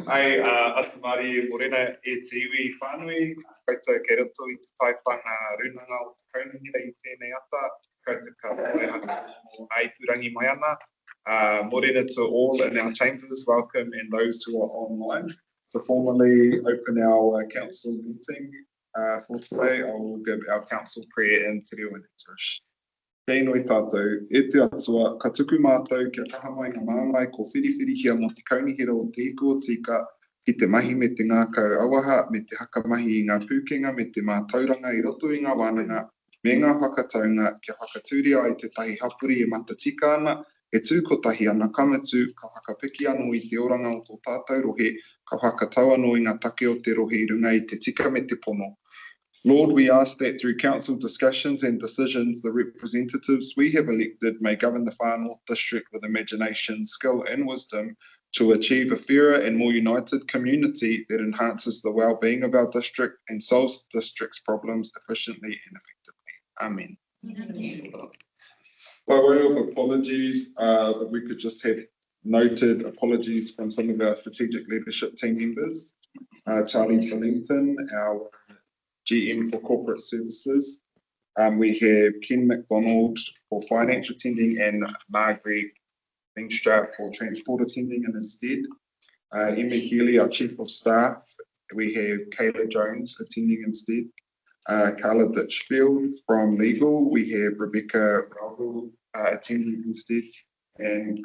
Ai atamari morena e te iwi whanui, koutou ke roto I te taiwhanga runanga o te kaunihira I tēnei ata, koutou ka moehana o ai purangi mai ana. Morena to all in our chambers, welcome, and those who are online. To formally open our council meeting for today, I will give our council prayer in Te Reo in English. Kei noi tātou, e te atua, ka tuku mātou kia kahamai ngā māngai ko whiriwhiri hia mo te kaunihira o te hiko o tika ki te mahi me te ngā kau awaha, me te hakamahi I ngā pūkenga, me te mātauranga I roto I ngā wānanga, me ngā whakataunga kia whakatūria ai te tahi hapuri e mata tika ana, e tūkotahi ana kamatu, ka whakapiki anō I te oranga o tō tātou rohe, ka whakatau anō I ngā take o te rohe I runga I te tika me te pono. Lord, we ask that through council discussions and decisions, the representatives we have elected may govern the Far North District with imagination, skill and wisdom to achieve a fairer and more united community that enhances the well-being of our district and solves the district's problems efficiently and effectively. Amen. By way of apologies, that we could just have noted apologies from some of our strategic leadership team members. Charlie Billington, our GM for Corporate Services. We have Ken McDonald for Finance attending and Margaret Lingstra for Transport attending in his stead. Emma Healy, our Chief of Staff. We have Kayla Jones attending instead. Carla Ditchfield from Legal. We have Rebecca Ravel attending instead. And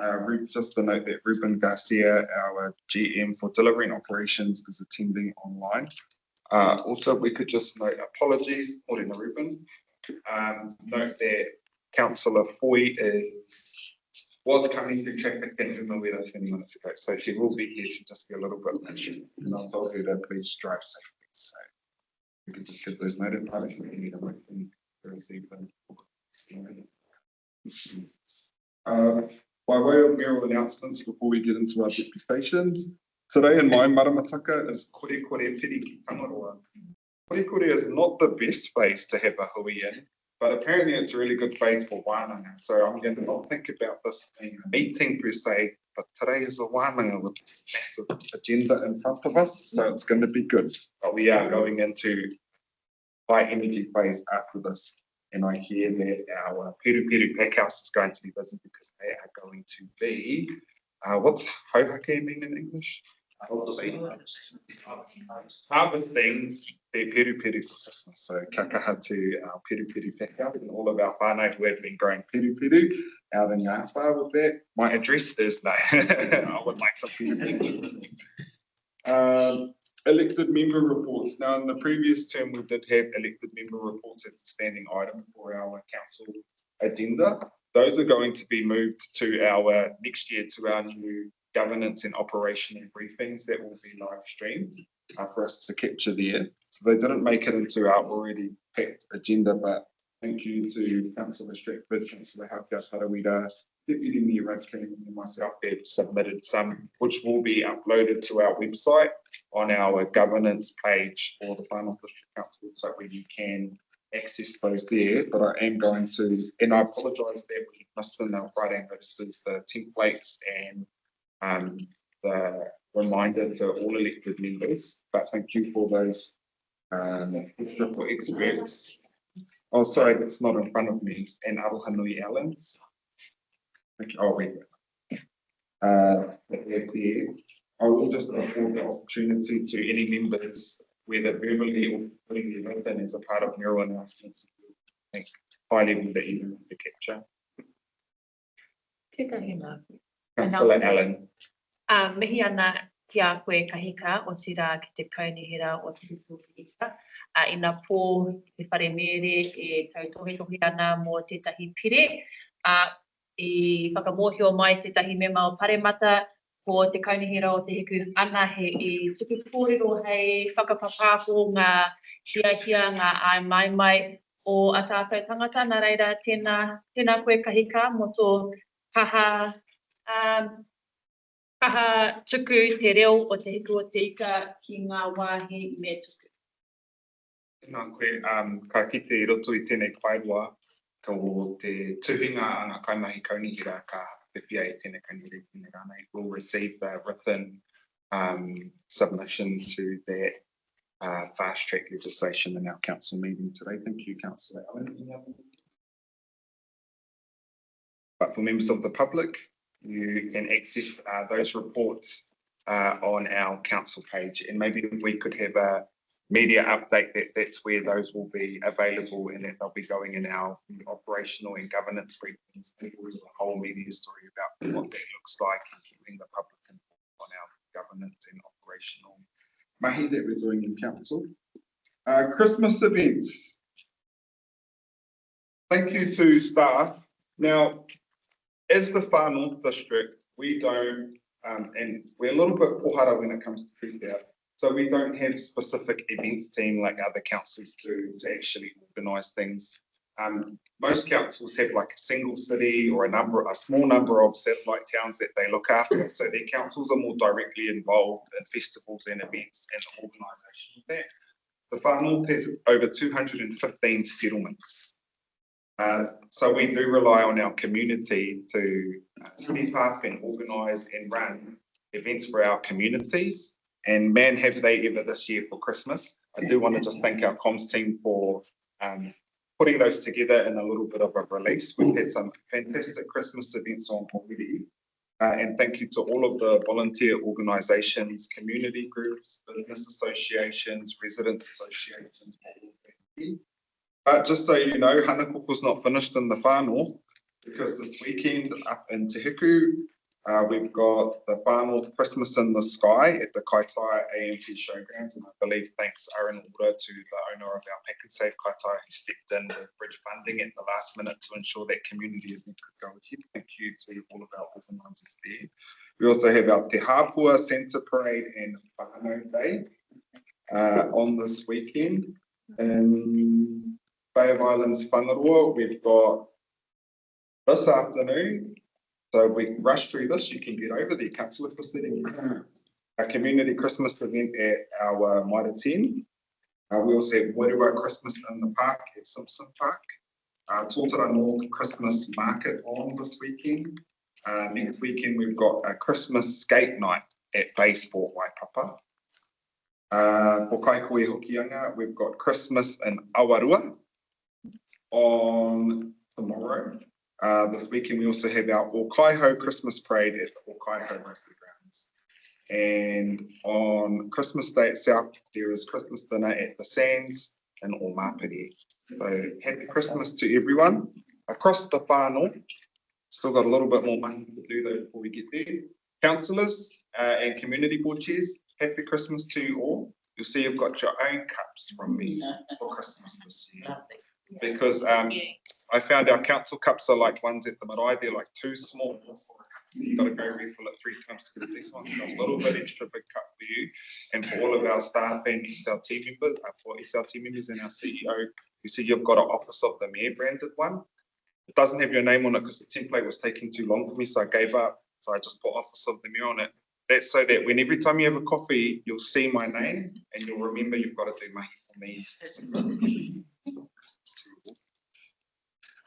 just to note that Ruben Garcia, our GM for Delivery and Operations, is attending online. Also, we could just note apologies, Morena Ruben. Note that Councillor Foy was coming to traffic in Umawera 20 minutes ago, so she will be here. She'll just be a little bit late. And I'll tell her to please drive safely. So we could just give those noted. I think we need a motion to receive them. By way of mayoral announcements before we get into our deputations. Today in my maramataka is Kore Kore Piri ki Tangaroa. Kore Kore is not the best space to have a hui in, but apparently it's a really good place for wānanga. So I'm going to not think about this being a meeting per se, but today is a wānanga with this massive agenda in front of us, so it's going to be good. But we are going into high energy phase after this, and I hear that our Peru Peru pack house is going to be busy because they are going to be, what's hauhake mean in English? Harvesting the Peru Peru for Christmas. So kakaha to our Peru Peru pack out and all of our whānau who have been growing Peru Peru out in Ngāwhā with that. My address is no, I would like some Peru Peru. Elected member reports. Now in the previous term we did have elected member reports as a standing item for our council agenda. Those are going to be moved to our next year to our new governance and operational briefings that will be live streamed for us to capture there. So they didn't make it into our already packed agenda, but thank you to Councillor Stratford, Councillor Hauka Parawira, Deputy Mayor Rudkin and myself have submitted some, which will be uploaded to our website on our governance page for the Far North District Council, so where you can access those there. But I am going to, and I apologise that we missed in our Friday notices the templates and the reminder to all elected members, but thank you for those extra for experts. Oh, sorry, that's not in front of me. And Aroha Nui Allens. Thank you. Oh, wait. I will just afford the opportunity to any members, whether verbally or fully written, as a part of mayoral announcements. Thank you. High level that you want to capture. Councillor Allen. Mihi ana ki a koe kahika o tira ki te kaunihira o te hupuhika. Ina pō te whare mere e tautohetohi ana mō tētahi pire. I whakamohio mai tētahi mema o paremata ko te kaunihira o te hiku ana he I tuku kōrero hei whakapapāko ngā hiahia ngā ai mai o a tātou tangata. Nā reira tēnā koe kahika mo tō kaha tuku te reo o te hiku o te ika ki ngā wāhi me tuku. Nā koe, ka kite I roto I tēnei kairua, ko te tuhinga a ngā kaimahi kaunihira ka whiwhia I tēnei kaunihira I tēnei rānei will receive the written submission to that fast track legislation in our council meeting today. Thank you, Councillor Allen. But for members of the public, you can access those reports on our council page, and maybe if we could have a media update, that's where those will be available, and that they'll be going in our operational and governance briefings. There's a whole media story about what that looks like and keeping the public informed on our governance and operational mahi that we're doing in council. Christmas events. Thank you to staff. Now, as the Far North District, we don't, and we're a little bit pohara when it comes to food out. So we don't have specific events team like other councils do to actually organise things. Most councils have like a single city or a small number of satellite towns that they look after. So their councils are more directly involved in festivals and events and the organisation of that. The Far North has over 215 settlements. So we do rely on our community to step up and organise and run events for our communities. And man, have they ever this year for Christmas. I do want to just thank our comms team for putting those together in a little bit of a release. We've had some fantastic Christmas events on already. And thank you to all of the volunteer organisations, community groups, business associations, resident associations. But just so you know, Hanakopo's not finished in the Far North, because this weekend up in Te Hiku, we've got the Far North Christmas in the Sky at the Kaitaia AMP Showgrounds, and I believe thanks are in order to the owner of our Pack and Save Kaitaia, who stepped in with bridge funding at the last minute to ensure that community event could go ahead. Thank you to all of our organisers there. We also have our Te Hapua Centre Parade and Whānau Day on this weekend. In Bay of Islands Whangaroa, we've got this afternoon. So if we rush through this, you can get over there, Councillor, for sitting. A community Christmas event at our Maida 10. We also have Wairua Christmas in the park at Simpson Park. Tōtara North Christmas Market on this weekend. Next weekend, we've got a Christmas skate night at Bay Sport Waipapa. For Kaikoe Hokianga, we've got Christmas in Awarua on tomorrow. This weekend, we also have our Okaiho Christmas Parade at the Okaiho Rugby Grounds. And on Christmas Day itself, there is Christmas dinner at the Sands in Omapiri. So happy Christmas to everyone. Across the Far North, still got a little bit more money to do though before we get there. Councillors and community board chairs, happy Christmas to you all. You'll see you've got your own cups from me for Christmas this year. Because I found our council cups are like ones at the marae, they're like too small for a cup. You've got to go refill it 3 times to get a decent one. So a little bit extra big cup for you. And for all of our staff and SLT members, for SLT members and our CEO, you see you've got an Office of the Mayor branded one. It doesn't have your name on it because the template was taking too long for me, so I gave up. So I just put Office of the Mayor on it. That's so that when every time you have a coffee, you'll see my name and you'll remember you've got to do mahi for me.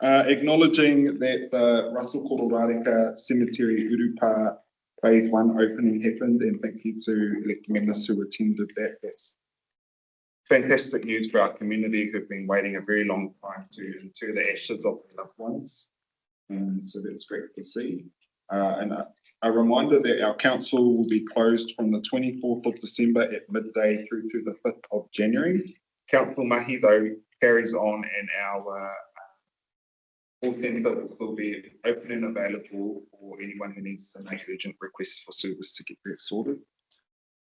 Acknowledging that the Russell Kororareka Cemetery Urupa Phase 1 opening happened, and thank you to elected members who attended that. That's fantastic news for our community who've been waiting a very long time to inter the ashes of their loved ones. So that's great to see. And a reminder that our council will be closed from the 24th of December at midday through to the 5th of January. Council mahi though carries on, and our call centre will be open and available for anyone who needs to make urgent requests for service to get that sorted.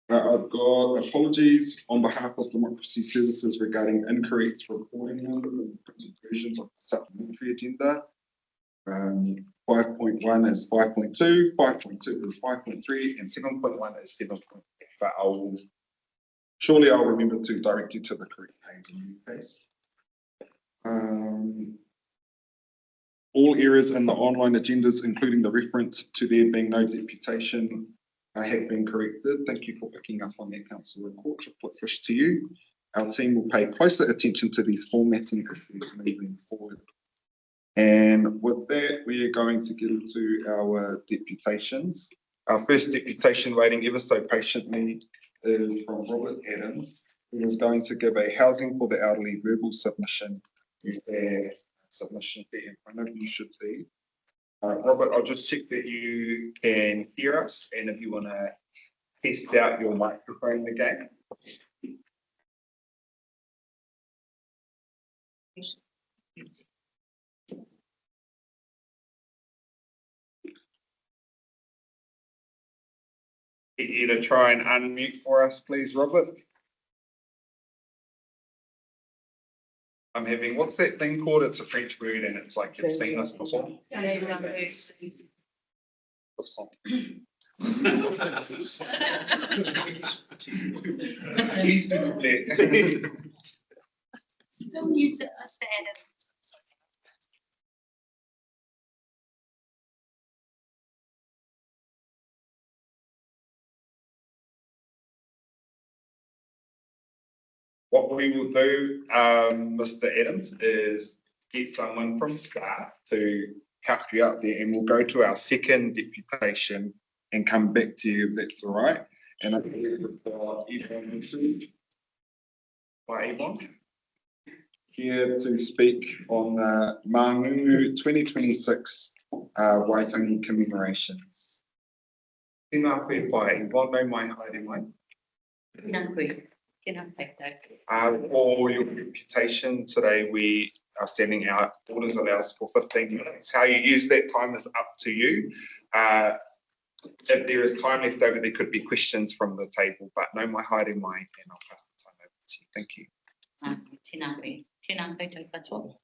I've got apologies on behalf of Democracy Services regarding incorrect recording numbers and printed versions of the supplementary agenda. 5.1 is 5.2, 5.2 is 5.3, and 7.1 is 7.8. But surely I'll remember to direct you to the correct page in your case. All errors in the online agendas, including the reference to there being no deputation, have been corrected. Thank you for picking up on that, Councillor Court. Chocolate fish to you. Our team will pay closer attention to these formatting issues moving forward. And with that, we are going to get into our deputations. Our first deputation waiting ever so patiently is from Robert Adams, who is going to give a housing for the elderly verbal submission. Their submission there in front of you should be. Robert, I'll just check that you can hear us, and if you want to test out your microphone again. Get you to try and unmute for us, please, Robert. I'm having, what's that thing called? It's a French word and it's like you've seen this before. Still new to us, What we will do, Mr. Adams, is get someone from staff to help you out there, and we'll go to our second deputation and come back to you if that's all right. And I think we've got Yvonne by Yvonne here to speak on the Mangungu 2026 Waitangi commemorations. Tēnā koe pai, Yvonne no mai haere mai. Tēnā koe. For your reputation today, we are sending out orders allows for 15 minutes. How you use that time is up to you. If there is time left over, there could be questions from the table, but no mai haere mai, and I'll pass the time over to you. Thank you. Tēnā koe. Tēnā koe tau katoa.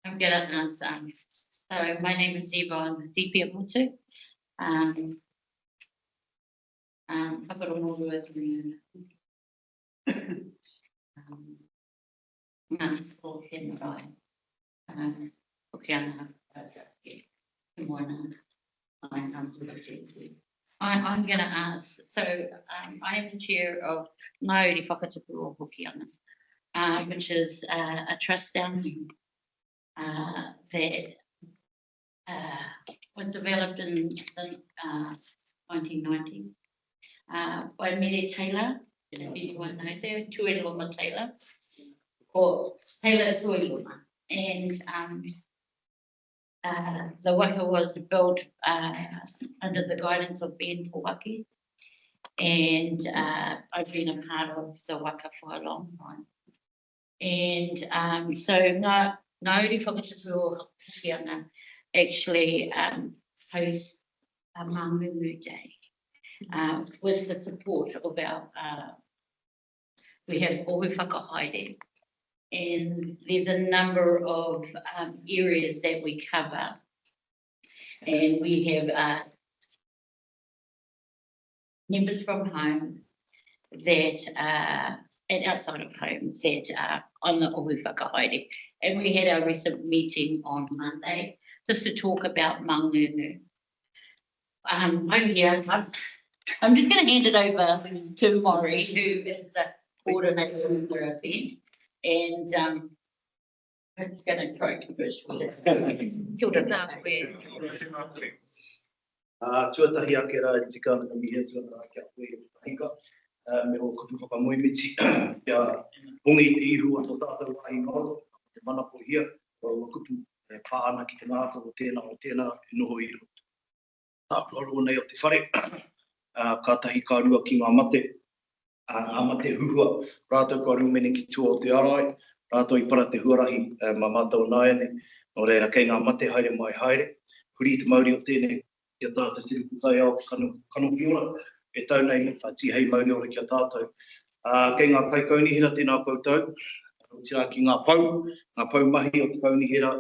I'm going to ask, so my name is Yvonne Dipiamutu. Whakarongo with me. Ngāti ko he marai. Okeana. I'm going to ask, so I am the chair of Māori Whakatupu o Hokianga, which is a trust down here that was developed in the 1990s. By Mary Taylor, if anyone knows her, Tueloma Taylor, or Taylor Tueloma. And the waka was built under the guidance of Ben Tawaki. And I've been a part of the waka for a long time. And so Ngāori Whakatupu o Hokianga actually host a Mangungu Day. With the support of our, we have Ohi Whakahaere, and there's a number of areas that we cover, and we have members from home that and outside of home that are on the Ohi Whakahaere, and we had our recent meeting on Monday just to talk about Mangungu. I'm here. I'm just going to hand it over to Maury, who is the coordinator of the event, and I'm just going to try to first. Kia ora tātou. Tuatahi ake rā e tika ana ka mihia tuana kia koe hika. Me o kutu whakamoemiti kia hongi te ihu a tō tātou wāhi ngoro, te mana po hia, o kutu pāana ki te ngāko o tēnā e noho i ro. Tāpuro nei o te whare. Kātahi kārua ki ngā mate, ngā mate huhua, rātou kārua mene ki tua o te arai, rātou I para te huarahi mā mātou nāene, no reira kei ngā mate haere mai haere, huri te mauri o tēnei, kia tātou tiri putai au kano ki ora, e tau nei tīhei mauri ora kia tātou. Kei ngā kaikaunihira tēnā koutou, tira ki ngā pau mahi o te kaunihira,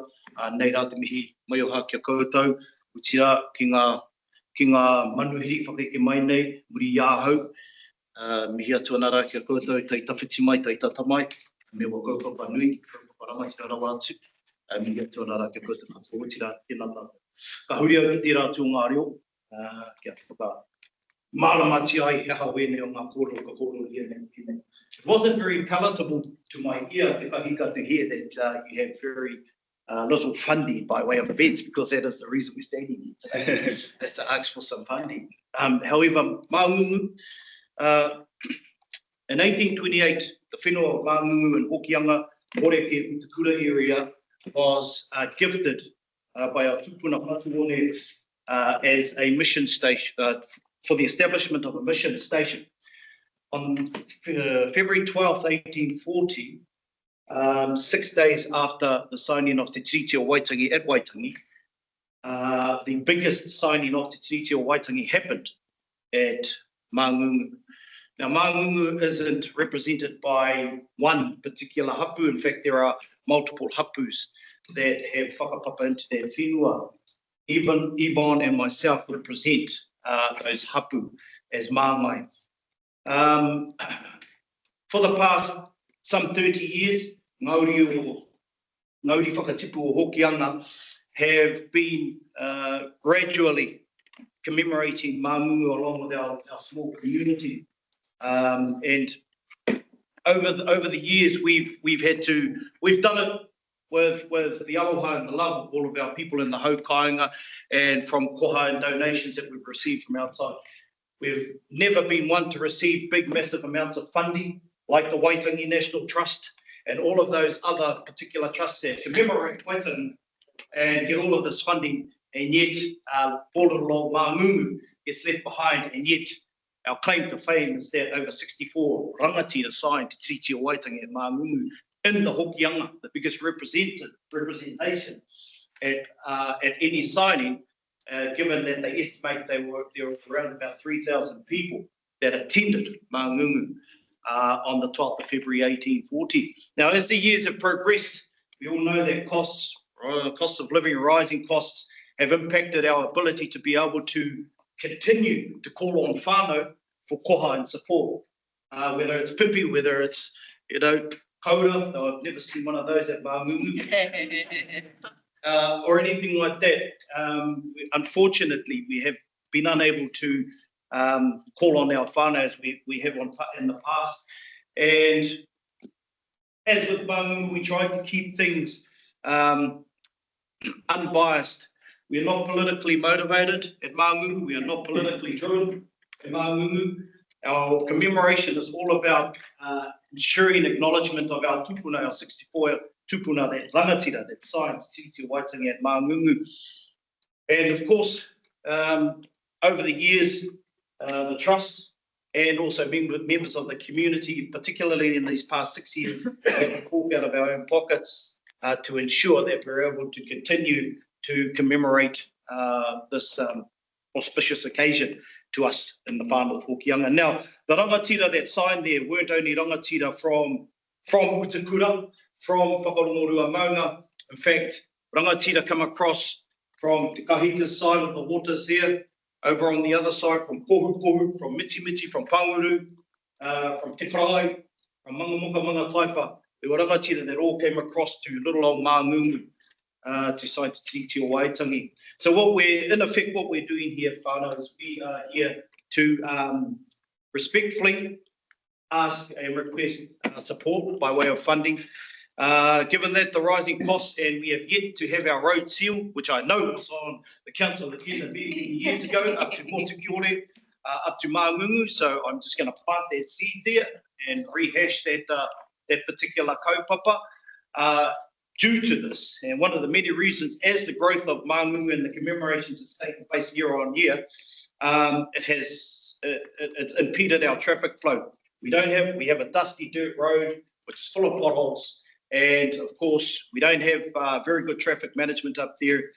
nei rā te mihi mai oha kia koutou, tira ki ngā manuhiri whakaike mai nei, muri iāhau, mihi atu ana rā kia koutou, tei tawhiti mai, tei tata mai, me o kaupapa nui, kaupapa ramati rawa atu, mihi atu ana rā kia koutou whakoro, tira tēnā tātou. Ka huri au ki te rātou ngā reo, kia whaka māramati ai he hawene o ngā kōrero ka kōrero ia nei. It wasn't very palatable to my ear, te kahika to hear that you have very little funding by way of events, because that is the reason we're standing here today, is to ask for some funding. However, Māngungu, in 1828, the whenua of Māngungu in Hokianga, Moreke, Utukura area, was gifted by our tupuna Patuone as a mission station, for the establishment of a mission station. On February 12th, 1840, 6 days after the signing of Te Tiriti o Waitangi at Waitangi, the biggest signing of Te Tiriti o Waitangi happened at Māngungu. Now, Māngungu isn't represented by one particular hapu. In fact, there are multiple hapus that have whakapapa into their whenua. Even Yvonne and myself represent those hapu as māngai. For the past some 30 years, Ngāori whakatipu o Hokianga have been gradually commemorating Māngungu along with our small community. And over the years, we've done it with the aloha and the love of all of our people in the Haukainga, and from koha and donations that we've received from outside. We've never been one to receive big, massive amounts of funding like the Waitangi National Trust and all of those other particular trusts that commemorate Waitangi and get all of this funding, and yet poor little old Māngungu gets left behind, and yet our claim to fame is that over 64 rangatira signed Te Tiriti o Waitangi at Māngungu in the Hokianga, the biggest representation at any signing, given that they estimate there were around about 3,000 people that attended Māngungu on the 12th of February 1840. Now, as the years have progressed, we all know that costs of living, rising costs, have impacted our ability to be able to continue to call on whānau for koha and support, whether it's pipi, whether it's, kaura, though I've never seen one of those at Māngungu, or anything like that. Unfortunately, we have been unable to call on our whānau as we have in the past. And as with Māngungu, we try to keep things unbiased. We are not politically motivated at Māngungu. We are not politically driven at Māngungu. Our commemoration is all about ensuring acknowledgement of our tupuna, our 64 tupuna, that rangatira that signed Te Tiriti o Waitangi at Māngungu. And of course, over the years, the Trust and also members of the community, particularly in these past 6 years, have to fork out of our own pockets to ensure that we're able to continue to commemorate this auspicious occasion to us in the whānau of Hokianga. Now, the rangatira that signed there weren't only rangatira from Utukura, from Whakarongoru Maunga. In fact, rangatira come across from Te Kahika's side of the waters there, over on the other side from Kohu, from Miti, from Panguru, from Te Karai, from Mangamuka Taipa. There were rangatira that all came across to little old Māngungu to sign Te Tiriti o Waitangi. So what we're doing here, whānau, is we are here to respectfully ask and request support by way of funding. Given that the rising costs, and we have yet to have our road sealed, which I know was on the council agenda many years ago, up to Motukiore, up to Māngungu. So I'm just going to plant that seed there and rehash that particular kaupapa. Due to this, and one of the many reasons, as the growth of Māngungu and the commemorations has taken place year on year, it's impeded our traffic flow. We have a dusty dirt road which is full of potholes, and of course we don't have very good traffic management up there,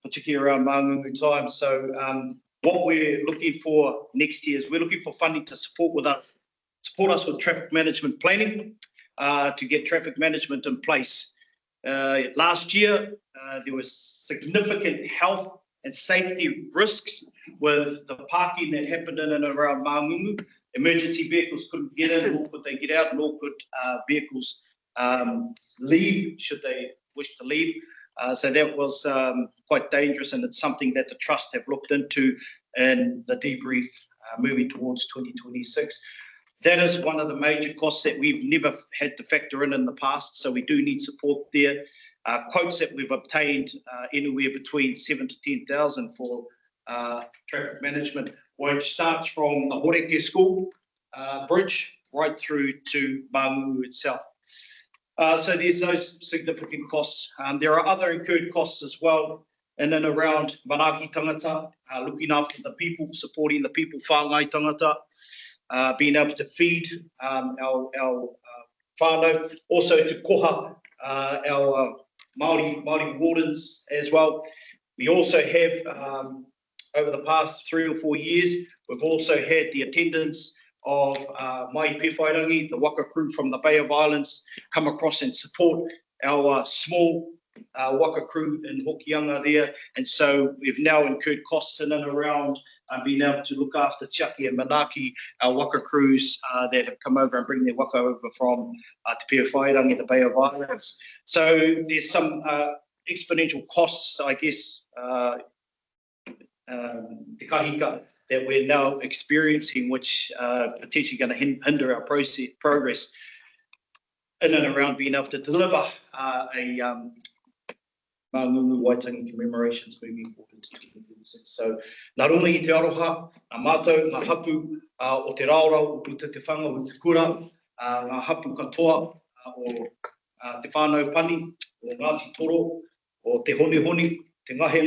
particularly around Māngungu time. So what we're looking for next year is we're looking for funding to support us with traffic management planning, to get traffic management in place. Last year, there was significant health and safety risks with the parking that happened in and around Māngungu. Emergency vehicles couldn't get in, nor could they get out, nor could vehicles leave should they wish to leave. So that was quite dangerous, and it's something that the Trust have looked into in the debrief moving towards 2026. That is one of the major costs that we've never had to factor in the past, so we do need support there. Quotes that we've obtained anywhere between 7,000 to 10,000 for traffic management, which starts from the Horeke School bridge right through to Māngungu itself. So there's those significant costs. There are other incurred costs as well in and around Manaki tangata, looking after the people, supporting the people, whāngai tangata, being able to feed our whānau, also to koha our Māori wardens as well. We also have, over the past 3 or 4 years, we've also had the attendance of Mai Pewhairangi, the waka crew from the Bay of Islands, come across and support our small waka crew in Hokianga there. And so we've now incurred costs in and around being able to look after Chiaki and Manaki, our waka crews that have come over and bring their waka over from Te Pewhairangi, the Bay of Islands. So there's some exponential costs, I guess, te kahika, that we're now experiencing, which potentially going to hinder our progress in and around being able to deliver a Māngungu Waitangi commemorations moving forward into 2026. So, nā runga I te aroha, ngā mātou, ngā hapu o te raorau, o te whanga, o te kura, ngā hapu katoa o te whānau pani, o Ngāti Toro, o te honi, te ngahe,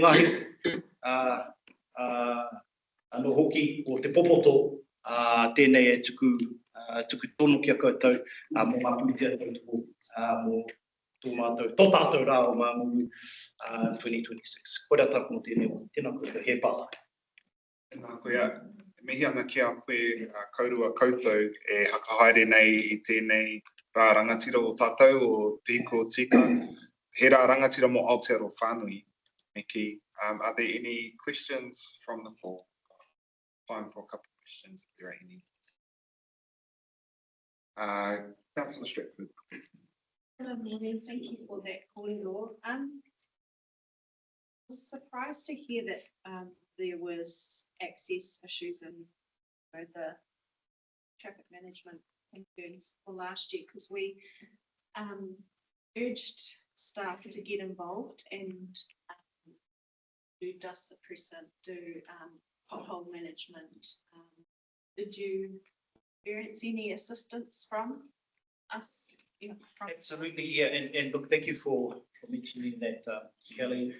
anō hoki o te popoto, tēnei e tuku tono kia koutou mō ngā pūtea koutou mō tō mātou, tō tātou rā o Māngungu 2026. Korea taku no tēnei o tēnā koutou he pata. Nā koea, mihi ana ki a koe kaurua koutou e hakahaere nei I tēnei rā rangatira o tātou o Tiko Tika. He rā rangatira mō Aotearoa whānui, Miki. Are there any questions from the floor? Time for a couple of questions if there are any. Councillor Stratford. Good morning. Thank you for that corridor. I was surprised to hear that there was access issues and the traffic management concerns for last year, because we urged staff to get involved and do dust suppressant, do pothole management. Did you experience any assistance from us? Absolutely, yeah, and look, thank you for mentioning that, Kelly.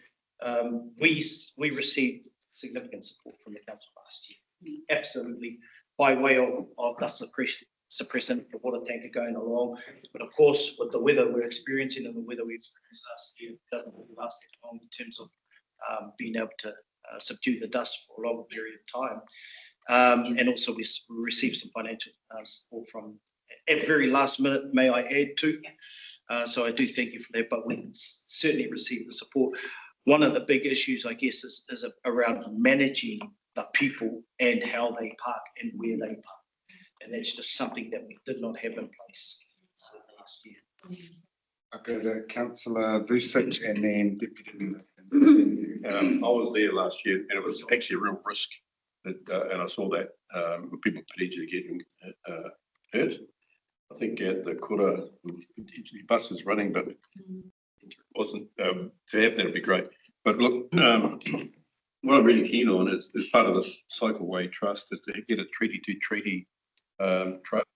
We received significant support from the council last year, absolutely, by way of dust suppressant, the water tanker going along. But of course, with the weather we're experiencing and the weather we experienced last year, it doesn't really last that long in terms of being able to subdue the dust for a long period of time. And also we received some financial support from, at very last minute, may I add too. So I do thank you for that, but we certainly received the support. One of the big issues, I guess, is around managing the people and how they park and where they park. And that's just something that we did not have in place last year. I'll go to Councillor Vucic and then Deputy. I was there last year and it was actually a real risk that, and I saw that people potentially getting hurt. I think at the kura, potentially buses running, but it wasn't, to have that would be great. But look, what I'm really keen on is part of this cycleway trust is to get a treaty to treaty trust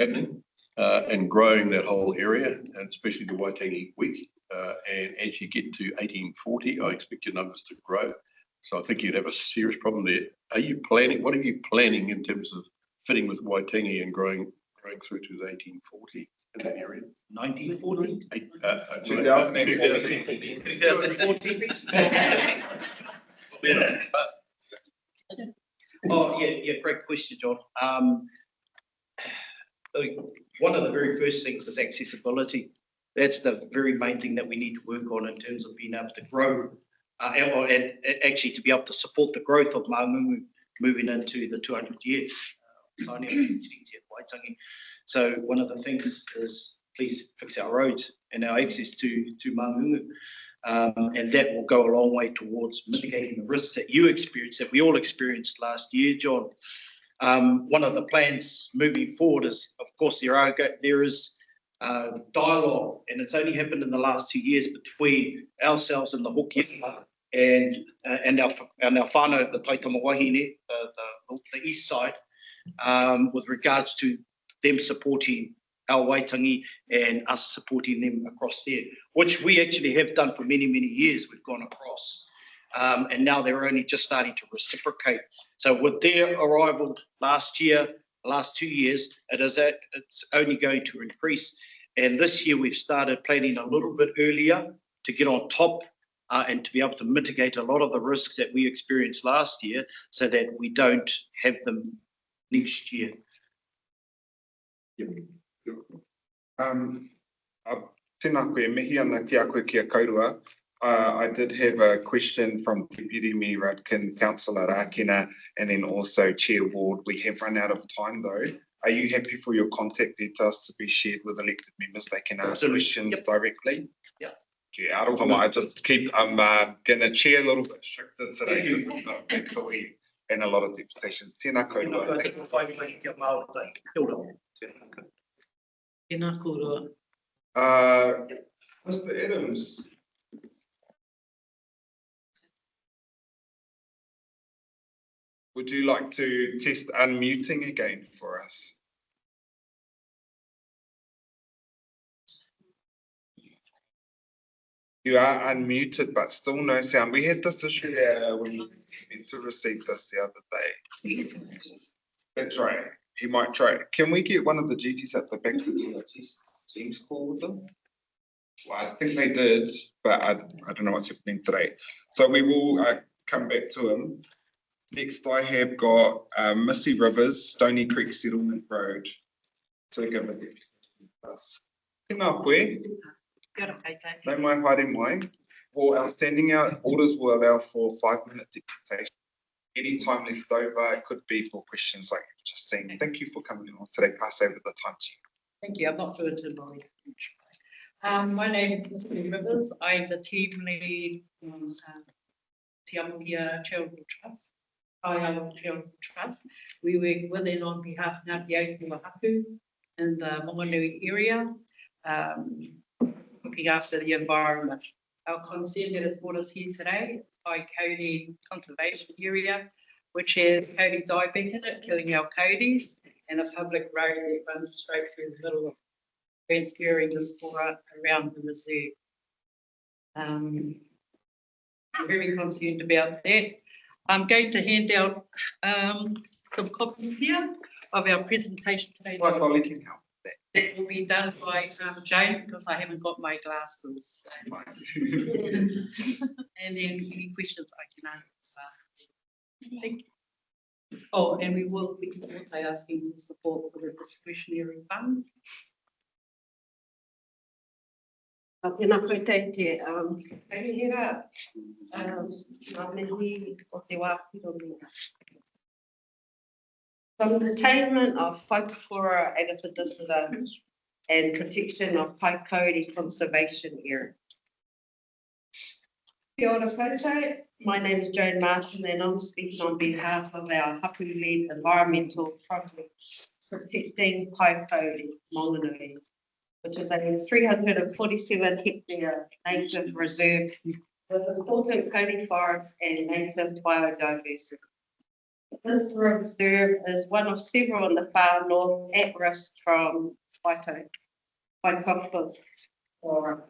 happening and growing that whole area, and especially the Waitangi Week. And as you get to 1840, I expect your numbers to grow. So I think you'd have a serious problem there. Are you planning, what are you planning in terms of fitting with Waitangi and growing through to the 1840 in that area? 1940? 2040. Oh, yeah, great question, John. One of the very first things is accessibility. That's the very main thing that we need to work on in terms of being able to grow and actually to be able to support the growth of Māngungu moving into the 200th year. So one of the things is please fix our roads and our access to Māngungu. And that will go a long way towards mitigating the risks that you experienced, that we all experienced last year, John. One of the plans moving forward is, of course, there is dialogue, and it's only happened in the last 2 years between ourselves and the Hokianga and our whānau, the Taitama Wahine, the east side, with regards to them supporting our Waitangi and us supporting them across there, which we actually have done for many, many years. We've gone across. And now they're only just starting to reciprocate. So with their arrival last year, last 2 years, it's only going to increase. And this year we've started planning a little bit earlier to get on top and to be able to mitigate a lot of the risks that we experienced last year so that we don't have them next year. Tēnā koe, mihi ana ki a koe kia kaurua. I did have a question from Deputy Mayor Rudkin, Councillor Rakina, and then also Chair Ward. We have run out of time though. Are you happy for your contact details to be shared with elected members? They can ask questions directly. Yeah. Yeah, I'm gonna chair a little bit stricter today because we've got big hui and a lot of deputations. Tēnā koutou. Tēnā koutou. Mr. Adams. Would you like to test unmuting again for us? You are unmuted, but still no sound. We had this issue when we meant to receive this the other day. That's right. He might try. Can we get one of the duties at the back to do a Teams call with them? Well, I think they did, but I don't know what's happening today. So we will come back to him. Next, I have got Missy Rivers, Stony Creek Settlement Road. To give a deputy. Tēnā koe. No mai haere mai. For our standing out, orders will allow for 5-minute deputation. Any time left over, it could be for questions like you've just seen. Thank you for coming on today. Pass over the time to you. Thank you. I'm not sure to know. My name is Missy Rivers. I'm the team lead on Te Amokia Charitable Trust. I am a Charitable Trust. We work with and on behalf of Ngāti Aotearoa Haku in the Monganui area, looking after the environment. Our concern that has brought us here today is by Kauri Conservation Area, which has Kauri dieback in it, killing our Kauris, and a public road that runs straight through the middle of transferring the spora around the reserve. I'm very concerned about that. I'm going to hand out some copies here of our presentation today. My colleague can help. That will be done by Jane because I haven't got my glasses. And then any questions I can answer. Thank you. Oh, and we can also ask you for support for the discretionary fund. Tēnā koe te kaihira, ngā mihi o te wāpiro. The containment of Whaitawhora Agathodicida and protection of Paikauri Conservation Area. Kia ora koutou. My name is Jane Martin and I'm speaking on behalf of our Hapu-led environmental project protecting Paikauri Monganui, which is a 347 hectare native reserve with important kauri forest and native biodiversity. This reserve is one of several in the far north at risk from Waikato or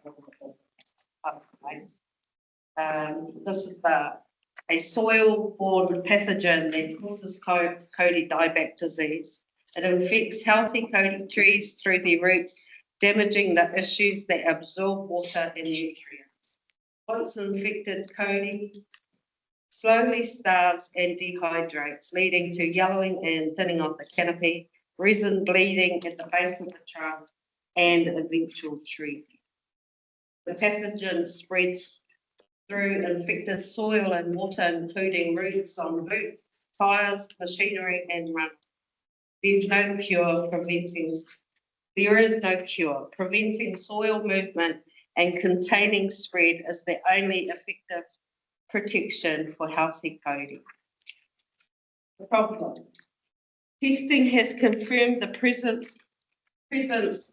this is a soil-borne pathogen that causes kauri dieback disease. It infects healthy kauri trees through their roots, damaging the tissues that absorb water and nutrients. Once infected, kauri slowly starves and dehydrates, leading to yellowing and thinning of the canopy, resin bleeding at the base of the trunk, and eventual treatment. The pathogen spreads through infected soil and water, including roots on boot, tyres, machinery, and runners. There is no cure. Preventing soil movement and containing spread is the only effective protection for healthy kauri. The problem. Testing has confirmed the presence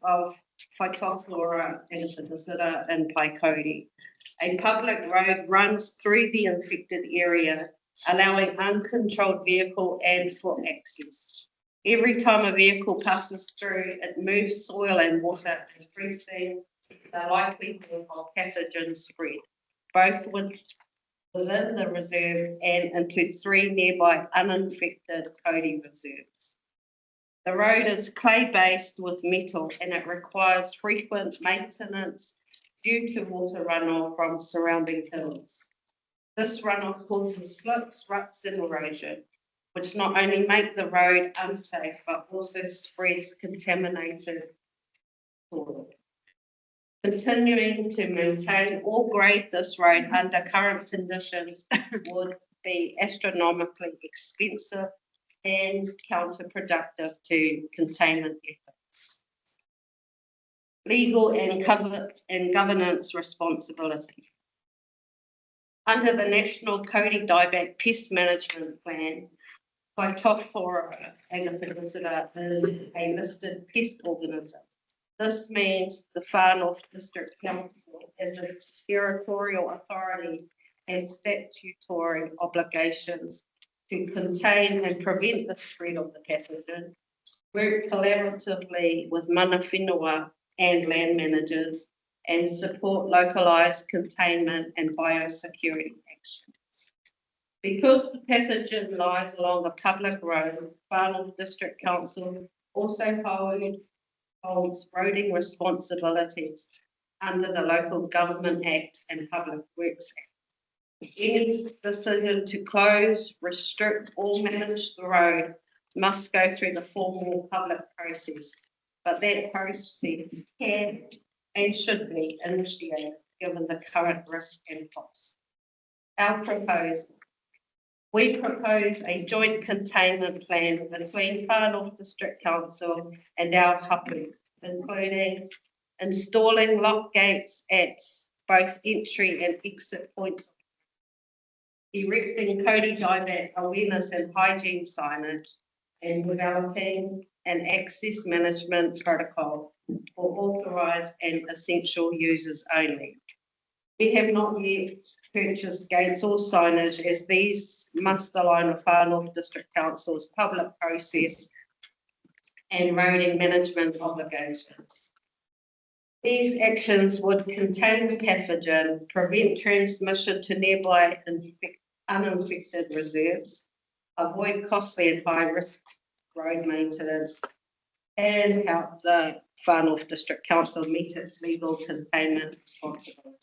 of Phytophthora incidentata in Paikori. A public road runs through the infected area, allowing uncontrolled vehicle and foot access. Every time a vehicle passes through, it moves soil and water, increasing the likelihood of pathogen spread, both within the reserve and into 3 nearby uninfected Cody reserves. The road is clay-based with metal and it requires frequent maintenance due to water runoff from surrounding hills. This runoff causes slips, ruts and erosion, which not only make the road unsafe, but also spreads contaminated soil. Continuing to maintain or grade this road under current conditions would be astronomically expensive and counterproductive to containment efforts. Legal and governance responsibility. Under the National Cody Dieback Pest Management Plan, Phytophthora agatha is a listed pest organism. This means the Far North District Council, as a territorial authority, has statutory obligations to contain and prevent the spread of the pathogen, work collaboratively with mana whenua and land managers, and support localised containment and biosecurity action. Because the pathogen lies along a public road, Far North District Council also holds roading responsibilities under the Local Government Act and Public Works Act. Any decision to close, restrict or manage the road must go through the formal public process, but that process can and should be initiated given the current risk and cost. We propose a joint containment plan between Far North District Council and our hapu, including installing lock gates at both entry and exit points, erecting Cody dieback awareness and hygiene signage, and developing an access management protocol for authorised and essential users only. We have not yet purchased gates or signage, as these must align with Far North District Council's public process and roading management obligations. These actions would contain the pathogen, prevent transmission to nearby uninfected reserves, avoid costly and high-risk road maintenance, and help the Far North District Council meet its legal containment responsibility.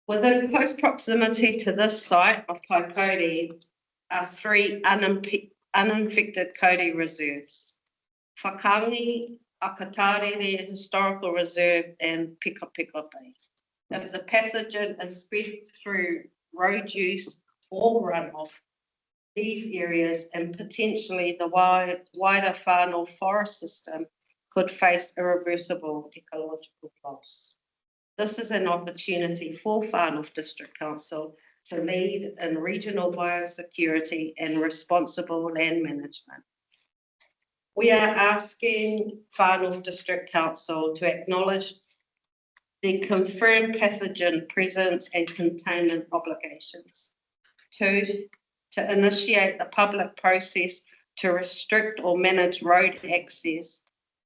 Within close proximity to this site of Paikori are 3 uninfected Cody reserves: Whakangi, Akatarere Historical Reserve and Pika Bay. If the pathogen is spread through road use or runoff, these areas and potentially the wider Far North forest system could face irreversible ecological loss. This is an opportunity for Far North District Council to lead in regional biosecurity and responsible land management. We are asking Far North District Council to acknowledge the confirmed pathogen presence and containment obligations. 2, to initiate the public process to restrict or manage road access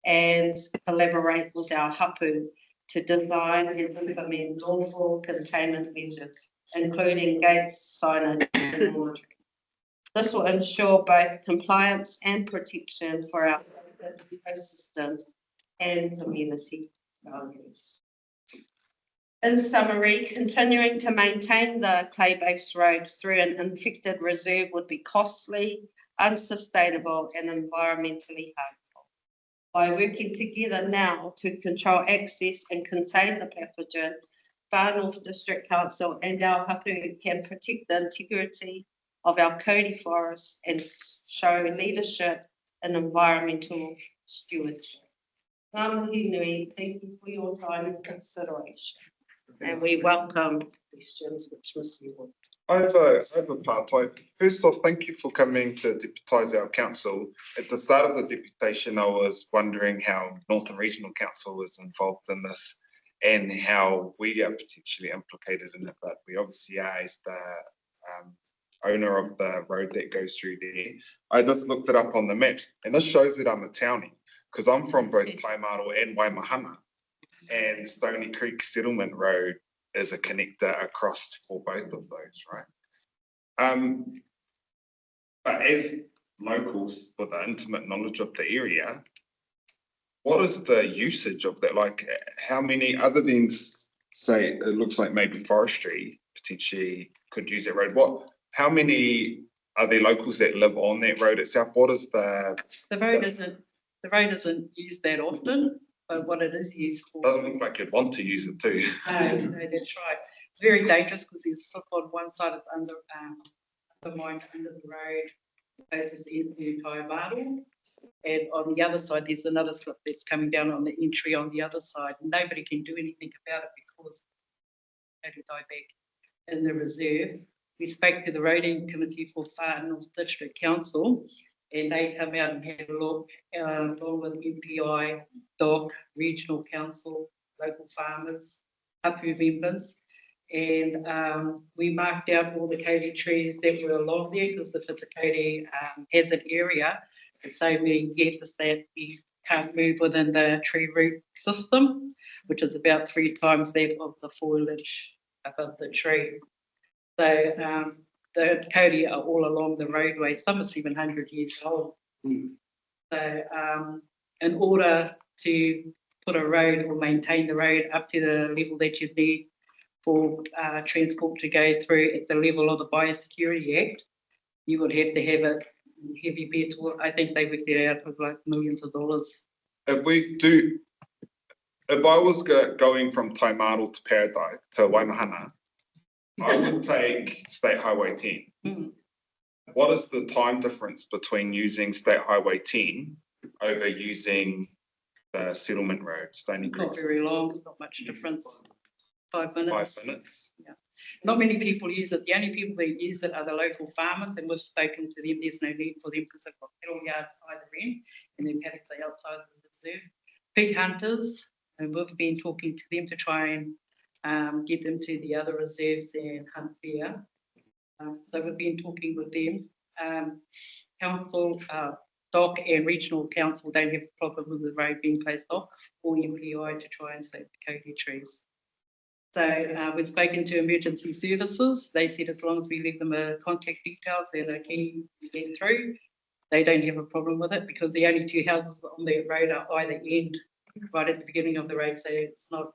and collaborate with our hapu to design and implement lawful containment measures, including gates, signage and monitoring. This will ensure both compliance and protection for our ecosystems and community values. In summary, continuing to maintain the clay-based road through an infected reserve would be costly, unsustainable and environmentally harmful. By working together now to control access and contain the pathogen, Far North District Council and our hapu can protect the integrity of our Cody forests and show leadership in environmental stewardship. Ngā mihi nui, thank you for your time and consideration. And we welcome questions which Ms. Newell. I have a part time. First off, thank you for coming to deputise our council. At the start of the deputation, I was wondering how Northern Regional Council was involved in this and how we are potentially implicated in it, but we obviously are as the owner of the road that goes through there. I just looked it up on the maps and this shows that I'm a townie because I'm from both Taimaro and Waimahana, and Stony Creek Settlement Road is a connector across for both of those, right? But as locals with the intimate knowledge of the area, what is the usage of that? Like how many, other than say, it looks like maybe forestry potentially could use that road. How many are there locals that live on that road itself? What is The road isn't used that often, but what it is used for. Doesn't look like you'd want to use it too. No, that's right. It's very dangerous because there's slip on one side, it's undermined under the road, faces the entire Maro. And on the other side, there's another slip that's coming down on the entry on the other side. Nobody can do anything about it because it's back in the reserve. We spoke to the roading committee for Far North District Council, and they come out and had a look, along with MPI, DOC, Regional Council, local farmers, Hapu members, and we marked out all the kauri trees that were along there because if it's a kauri hazard area, it's so many hectares that you can't move within the tree root system, which is about 3 times that of the foliage above the tree. So the kauri are all along the roadway, some are 700 years old. So in order to put a road or maintain the road up to the level that you need for transport to go through at the level of the Biosecurity Act, you would have to have a heavy metal. I think they worked it out with like millions of dollars. If I was going from Taimaro to Paradise to Waimahana, I would take State Highway 10. What is the time difference between using State Highway 10 over using the settlement road, Stony Creek? Not very long, not much difference. 5 minutes. 5 minutes. Yeah. Not many people use it. The only people that use it are the local farmers, and we've spoken to them. There's no need for them because they've got cattle yards either end, and their paddocks are outside of the reserve. Pig hunters, and we've been talking to them to try and get them to the other reserves and hunt bear. So we've been talking with them. Council, DOC and Regional Council don't have a problem with the road being closed off, or MPI to try and save the kauri trees. So we've spoken to emergency services. They said as long as we leave them contact details and a key to get through, they don't have a problem with it because the only 2 houses on the road are either end, right at the beginning of the road, so it's not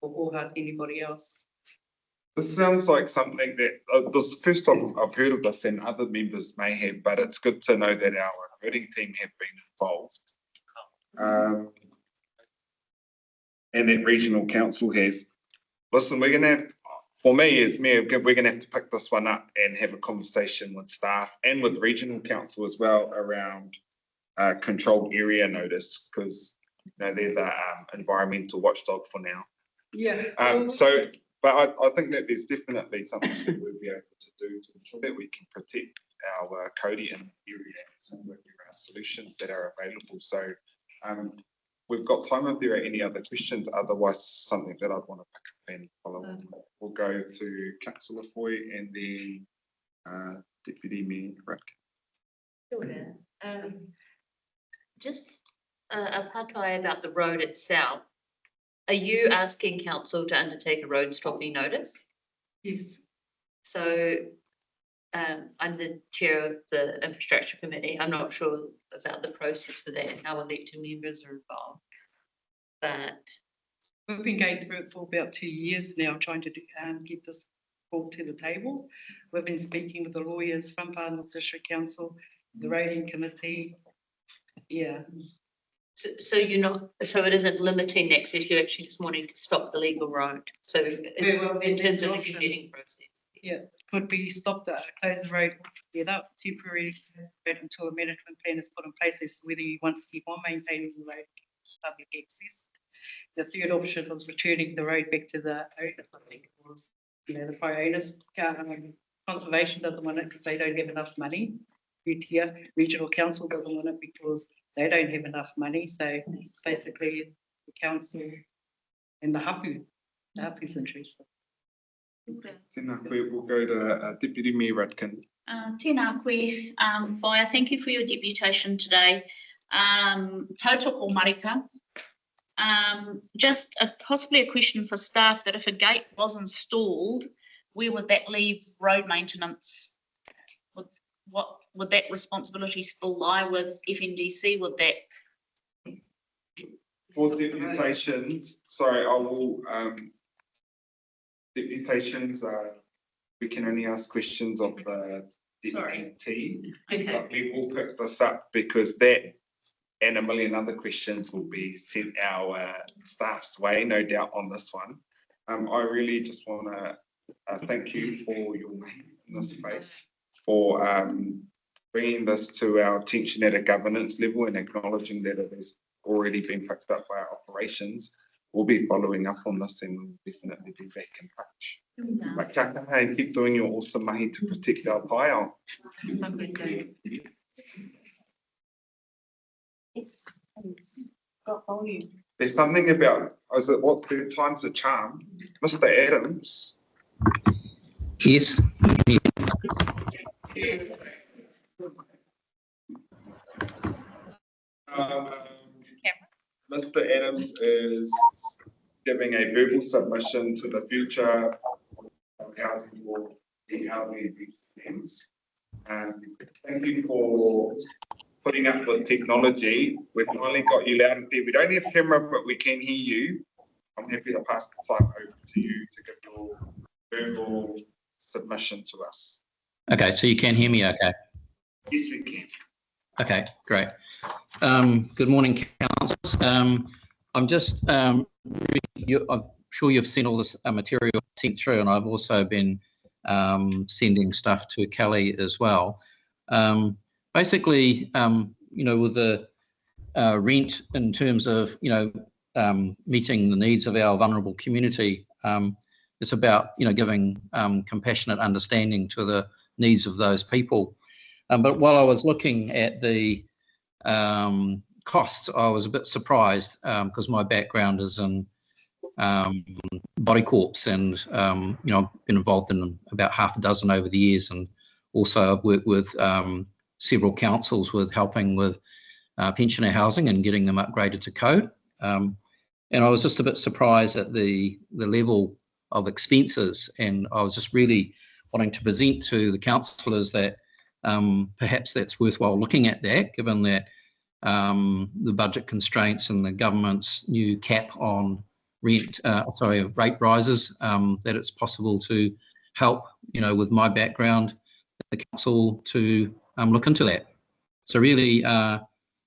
or hurt anybody else. This sounds like something that this is the first time I've heard of this, and other members may have, but it's good to know that our voting team have been involved. And that regional council has. Listen, we're going to have, for me as mayor, we're going to have to pick this one up and have a conversation with staff and with regional council as well around controlled area notice, because they're the environmental watchdog for now. Yeah. But I think that there's definitely something that we'll be able to do to ensure that we can protect our kauri in the area and there are solutions that are available. So we've got time if there are any other questions, otherwise something that I'd want to pick up and follow on. We'll go to Councillor Foy and then Deputy Mayor Rick. Sure. Just a patai about the road itself. Are you asking council to undertake a road stopping notice? Yes. So I'm the chair of the infrastructure committee. I'm not sure about the process for that, how elected members are involved. But we've been going through it for about 2 years now, trying to get this brought to the table. We've been speaking with the lawyers from Far North District Council, the rating committee. Yeah. So you're not, so it isn't limiting access, you're actually just wanting to stop the legal road. So in terms of the negotiating process. Yeah, could be stopped, close the road altogether, temporarily until a management plan is put in place as to whether you want to keep on maintaining the road public access. The third option was returning the road back to the owners, I think it was. the Pioneers Conservation doesn't want it because they don't have enough money. Utia Regional Council doesn't want it because they don't have enough money. So it's basically the council and the hapu's interested. Tēnā koe, we'll go to Deputy Mayor Rudkin. Tēnā koe, Baia, thank you for your deputation today. Tautoko Marika. Just possibly a question for staff that if a gate was installed, where would that leave road maintenance? Would that responsibility still lie with FNDC? Would that? For deputations, sorry, I will, deputations, we can only ask questions of the deputy. Okay. But we will pick this up because that and a million other questions will be sent our staff's way, no doubt on this one. I really just want to thank you for your name in this space, for bringing this to our attention at a governance level and acknowledging that it has already been picked up by our operations. We'll be following up on this and we'll definitely be back in touch. But kia kaha and keep doing your awesome mahi to protect our paiao. It's got volume. There's something about, is it what, third time's a charm? Mr. Adams. Yes. Mr. Adams is giving a verbal submission to the future of housing board in how we reach things. Thank you for putting up with technology. We've finally got you loud and clear. We don't have camera, but we can hear you. I'm happy to pass the time over to you to give your verbal submission to us. Okay, so you can hear me okay? Yes, we can. Okay, great. Good morning, councillors. I'm just, I'm sure you've seen all this material sent through, and I've also been sending stuff to Kelly as well. Basically, you know, with the rent in terms of, you know, meeting the needs of our vulnerable community, it's about, you know, giving compassionate understanding to the needs of those people. But while I was looking at the costs, I was a bit surprised because my background is in body corps, and you know, I've been involved in about half a dozen over the years, and also I've worked with several councils with helping with pensioner housing and getting them upgraded to code. And I was just a bit surprised at the level of expenses, and I was just really wanting to present to the councillors that perhaps that's worthwhile looking at that, given that the budget constraints and the government's new cap on rate rises, that it's possible to help, you know, with my background, the council to look into that. So really,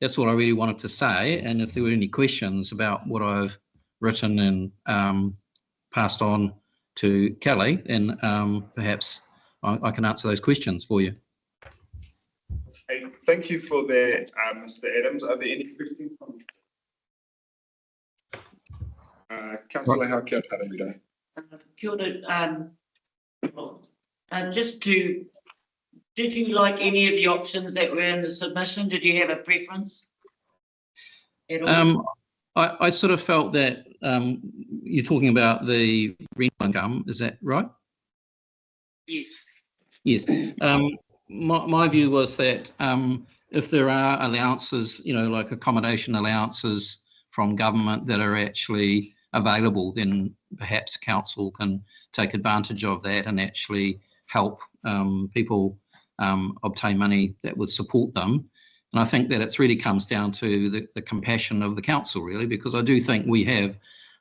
that's all I really wanted to say. And if there were any questions about what I've written and passed on to Kelly, then perhaps I can answer those questions for you. Hey, thank you for that, Mr. Adams. Are there any questions from Councillor Haukia Taramira? Kia ora, did you like any of the options that were in the submission? Did you have a preference at all? I sort of felt that you're talking about the rental income, is that right? Yes. Yes. My view was that if there are allowances, you know, like accommodation allowances from government that are actually available, then perhaps council can take advantage of that and actually help people obtain money that would support them. And I think that it really comes down to the compassion of the council, really, because I do think we have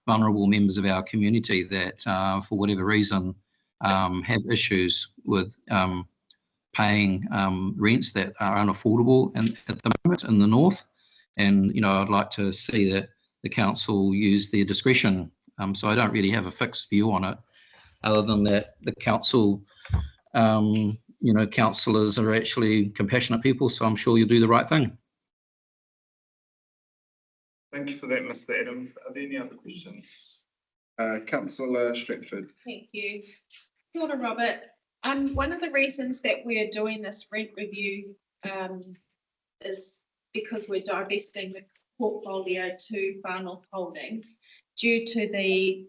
vulnerable members of our community that, for whatever reason, have issues with paying rents that are unaffordable at the moment in the north. And, you know, I'd like to see that the council use their discretion. So I don't really have a fixed view on it, other than that the council, you know, councillors are actually compassionate people, so I'm sure you'll do the right thing. Thank you for that, Mr. Adams. Are there any other questions? Councillor Stratford. Thank you. Kia ora, Robert. One of the reasons that we're doing this rent review is because we're divesting the portfolio to Far North Holdings due to the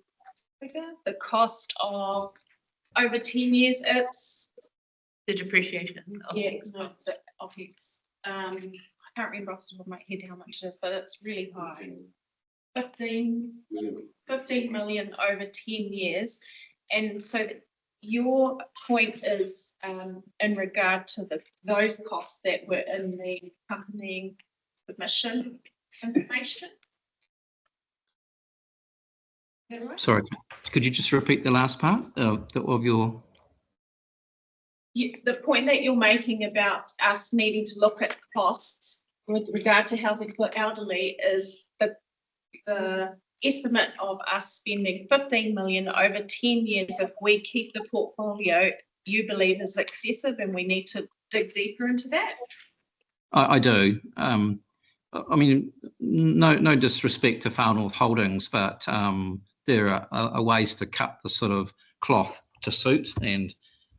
cost of over 10 years. It's The depreciation of yeah, no, the OPEX. I can't remember off the top of my head how much it is, but it's really high. 15 million over 10 years. And so your point is in regard to those costs that were in the accompanying submission information. Is that right? Sorry, could you just repeat the last part of your? The point that you're making about us needing to look at costs with regard to housing for elderly is the estimate of us spending 15 million over 10 years if we keep the portfolio, you believe is excessive and we need to dig deeper into that? I do. I mean, no disrespect to Far North Holdings, but there are ways to cut the sort of cloth to suit, and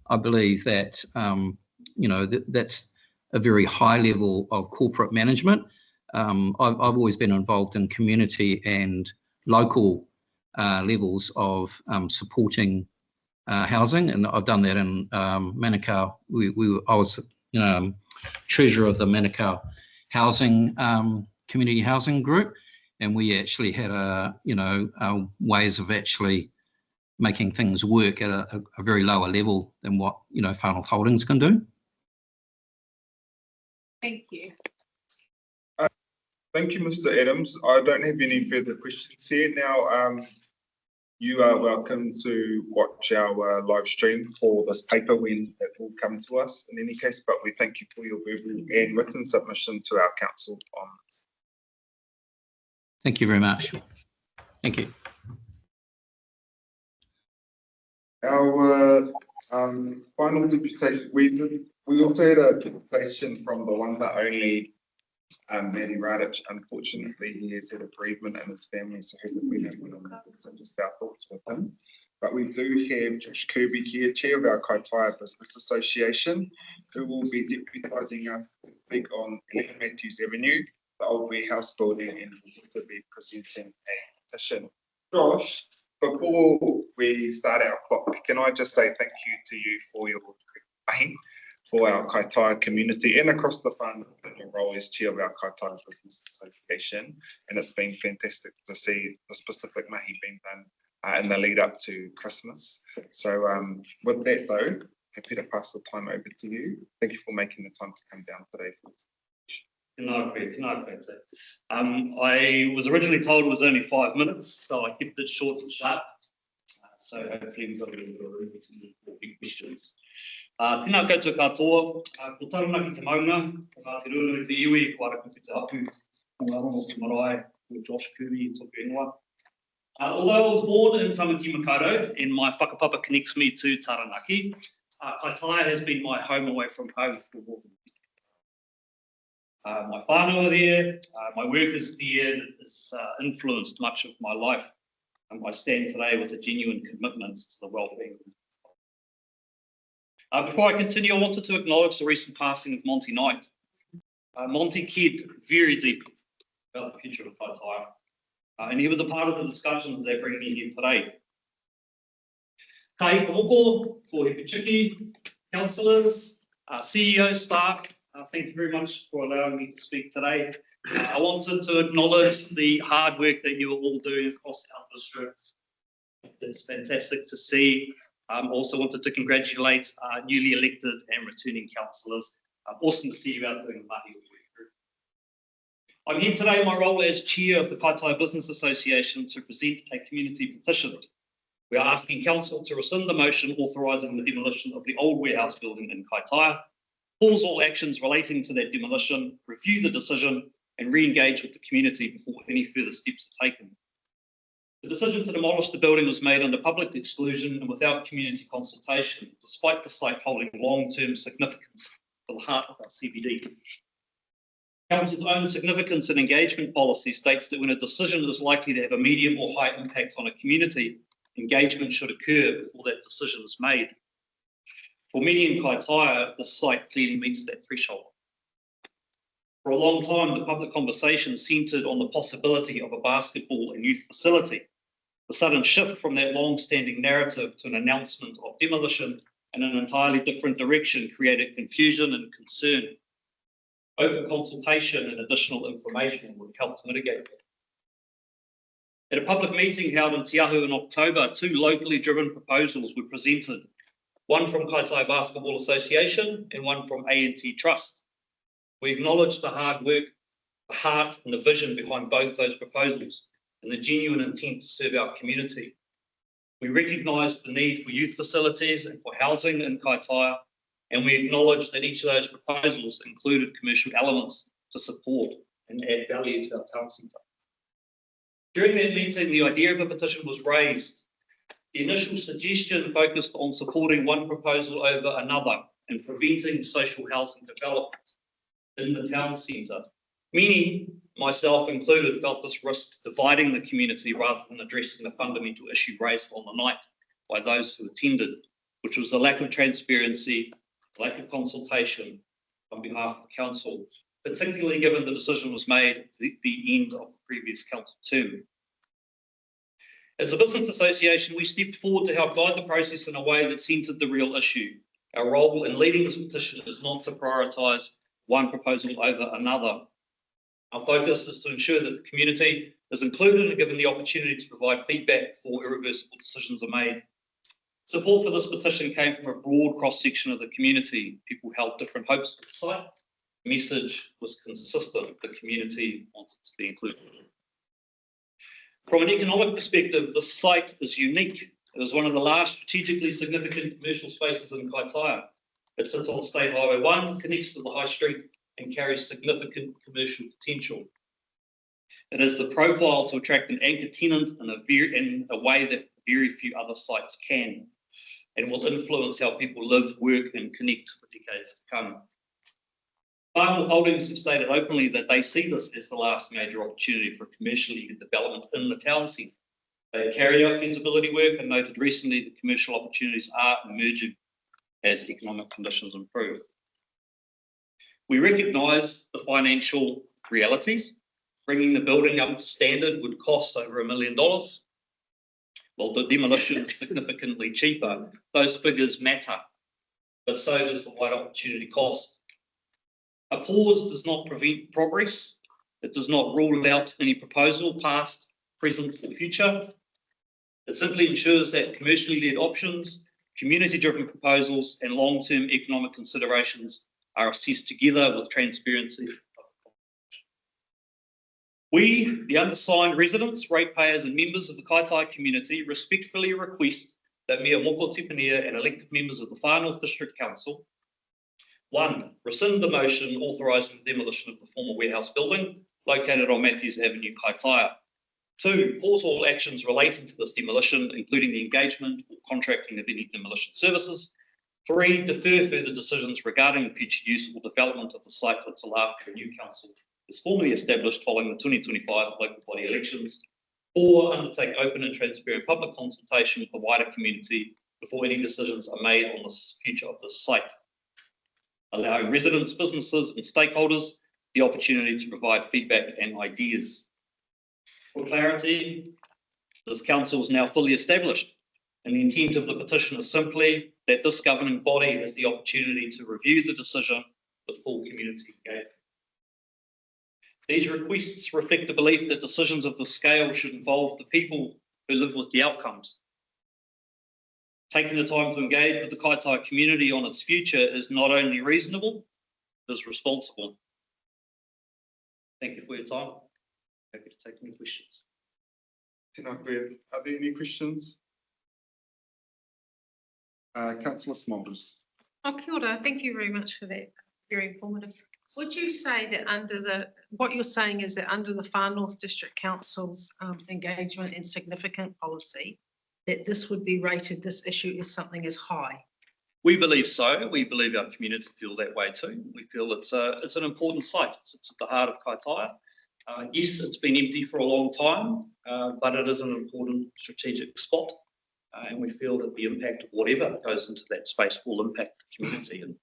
I believe that that's a very high level of corporate management. I've always been involved in community and local levels of supporting housing, and I've done that in Manukau. I was treasurer of the Manukau housing community housing group, and we actually had ways of actually making things work at a very lower level than what Far North Holdings can do. Thank you. Thank you, Mr. Adams. I don't have any further questions here. Now, you are welcome to watch our live stream for this paper when it will come to us in any case, but we thank you for your verbal and written submission to our council on this. Thank you very much. Thank you. Our final deputation, we also had a deputation from the one that only Manny Radic. Unfortunately, he has had a bereavement in his family, so hasn't been able to make it, so just our thoughts with him. But we do have Josh Kirby here, Chair of our Kaitaia Business Association, who will be deputising us to speak on 11 Matthews Avenue, the old warehouse building, and will also be presenting a petition. Josh, before we start our clock, can I just say thank you to you for your aim for our Kaitaia community and across the fund in your role as chair of our Kaitaia Business Association. And it's been fantastic to see the specific mahi being done in the lead up to Christmas. So with that though, happy to pass the time over to you. Thank you for making the time to come down today. No, I was originally told it was only 5 minutes, so I kept it short and sharp. So hopefully we've got a little bit of room for big questions. Tēnā koutou katoa, ko taranaki te maunga, ka te ruru te iwi, ko ara ko te aku, ko ngā rongo te marae, ko Josh Kirby, toku ingoa. Although I was born in Tamaki Makaurau and my whakapapa connects me to Taranaki, Kaitaia has been my home away from home for more than my whānau are there, my work is there, and it's influenced much of my life. I stand today with a genuine commitment to the well-being. Before I continue, I wanted to acknowledge the recent passing of Monty Knight. Monty cared very deeply about the future of Kaitaia, and he was a part of the discussions that bring me here today. Kai Kamoko, ko he pichiki, councillors, CEO, staff, thank you very much for allowing me to speak today. I wanted to acknowledge the hard work that you are all doing across our district. It's fantastic to see. Also wanted to congratulate newly elected and returning councillors. Awesome to see you out doing the mahi work. I'm here today in my role as chair of the Kaitaia Business Association to present a community petition. We are asking council to rescind the motion authorising the demolition of the old warehouse building in Kaitaia, pause all actions relating to that demolition, review the decision, and re-engage with the community before any further steps are taken. The decision to demolish the building was made under public exclusion and without community consultation, despite the site holding long-term significance for the heart of our CBD. Council's own significance and engagement policy states that when a decision is likely to have a medium or high impact on a community, engagement should occur before that decision is made. For many in Kaitaia, this site clearly meets that threshold. For a long time, the public conversation centred on the possibility of a basketball and youth facility. The sudden shift from that long-standing narrative to an announcement of demolition in an entirely different direction created confusion and concern. Open consultation and additional information would help to mitigate that. At a public meeting held in Te Ahu in October, 2 locally driven proposals were presented, one from Kaitaia Basketball Association and one from A&T Trust. We acknowledge the hard work, the heart and the vision behind both those proposals and the genuine intent to serve our community. We recognise the need for youth facilities and for housing in Kaitaia, and we acknowledge that each of those proposals included commercial elements to support and add value to our town centre. During that meeting, the idea of a petition was raised. The initial suggestion focused on supporting one proposal over another and preventing social housing development in the town centre. Many, myself included, felt this risked dividing the community rather than addressing the fundamental issue raised on the night by those who attended, which was the lack of transparency, lack of consultation on behalf of the council, particularly given the decision was made at the end of the previous council term. As a business association, we stepped forward to help guide the process in a way that centred the real issue. Our role in leading this petition is not to prioritise one proposal over another. Our focus is to ensure that the community is included and given the opportunity to provide feedback before irreversible decisions are made. Support for this petition came from a broad cross-section of the community. People held different hopes for the site. The message was consistent. The community wanted to be included. From an economic perspective, the site is unique. It is one of the last strategically significant commercial spaces in Kaitaia. It sits on State Highway 1, connects to the High Street and carries significant commercial potential. It has the profile to attract an anchor tenant in a way that very few other sites can, and will influence how people live, work and connect for decades to come. Farmwood Holdings have stated openly that they see this as the last major opportunity for commercial development in the town centre. They have carried out feasibility work and noted recently that commercial opportunities are emerging as economic conditions improve. We recognise the financial realities. Bringing the building up to standard would cost over $1 million. While the demolition is significantly cheaper, those figures matter, but so does the wider opportunity cost. A pause does not prevent progress. It does not rule out any proposal, past, present or future. It simply ensures that commercially led options, community-driven proposals and long-term economic considerations are assessed together with transparency. We, the undersigned residents, ratepayers and members of the Kaitaia community respectfully request that Mayor Moko Tipinia and elected members of the Far North District Council, 1, rescind the motion authorising the demolition of the former warehouse building located on Matthews Avenue, Kaitaia. 2, pause all actions relating to this demolition, including the engagement or contracting of any demolition services. 3, defer further decisions regarding the future use or development of the site until after a new council is formally established following the 2025 local body elections. 4, undertake open and transparent public consultation with the wider community before any decisions are made on the future of the site, allowing residents, businesses and stakeholders the opportunity to provide feedback and ideas. For clarity, this council is now fully established, and the intent of the petition is simply that this governing body has the opportunity to review the decision with full community engagement. These requests reflect the belief that decisions of this scale should involve the people who live with the outcomes. Taking the time to engage with the Kaitaia community on its future is not only reasonable, it is responsible. Thank you for your time. Happy to take any questions. Tēnā koe. Are there any questions? Councillor Smulders. Oh, kia ora. Thank you very much for that. Very informative. Would you say that what you're saying is that under the Far North District Council's engagement in significant policy, that this would be rated, this issue is something as high? We believe so. We believe our community feel that way too. We feel it's an important site. It's at the heart of Kaitaia. Yes, it's been empty for a long time, but it is an important strategic spot. And we feel that the impact of whatever goes into that space will impact the community and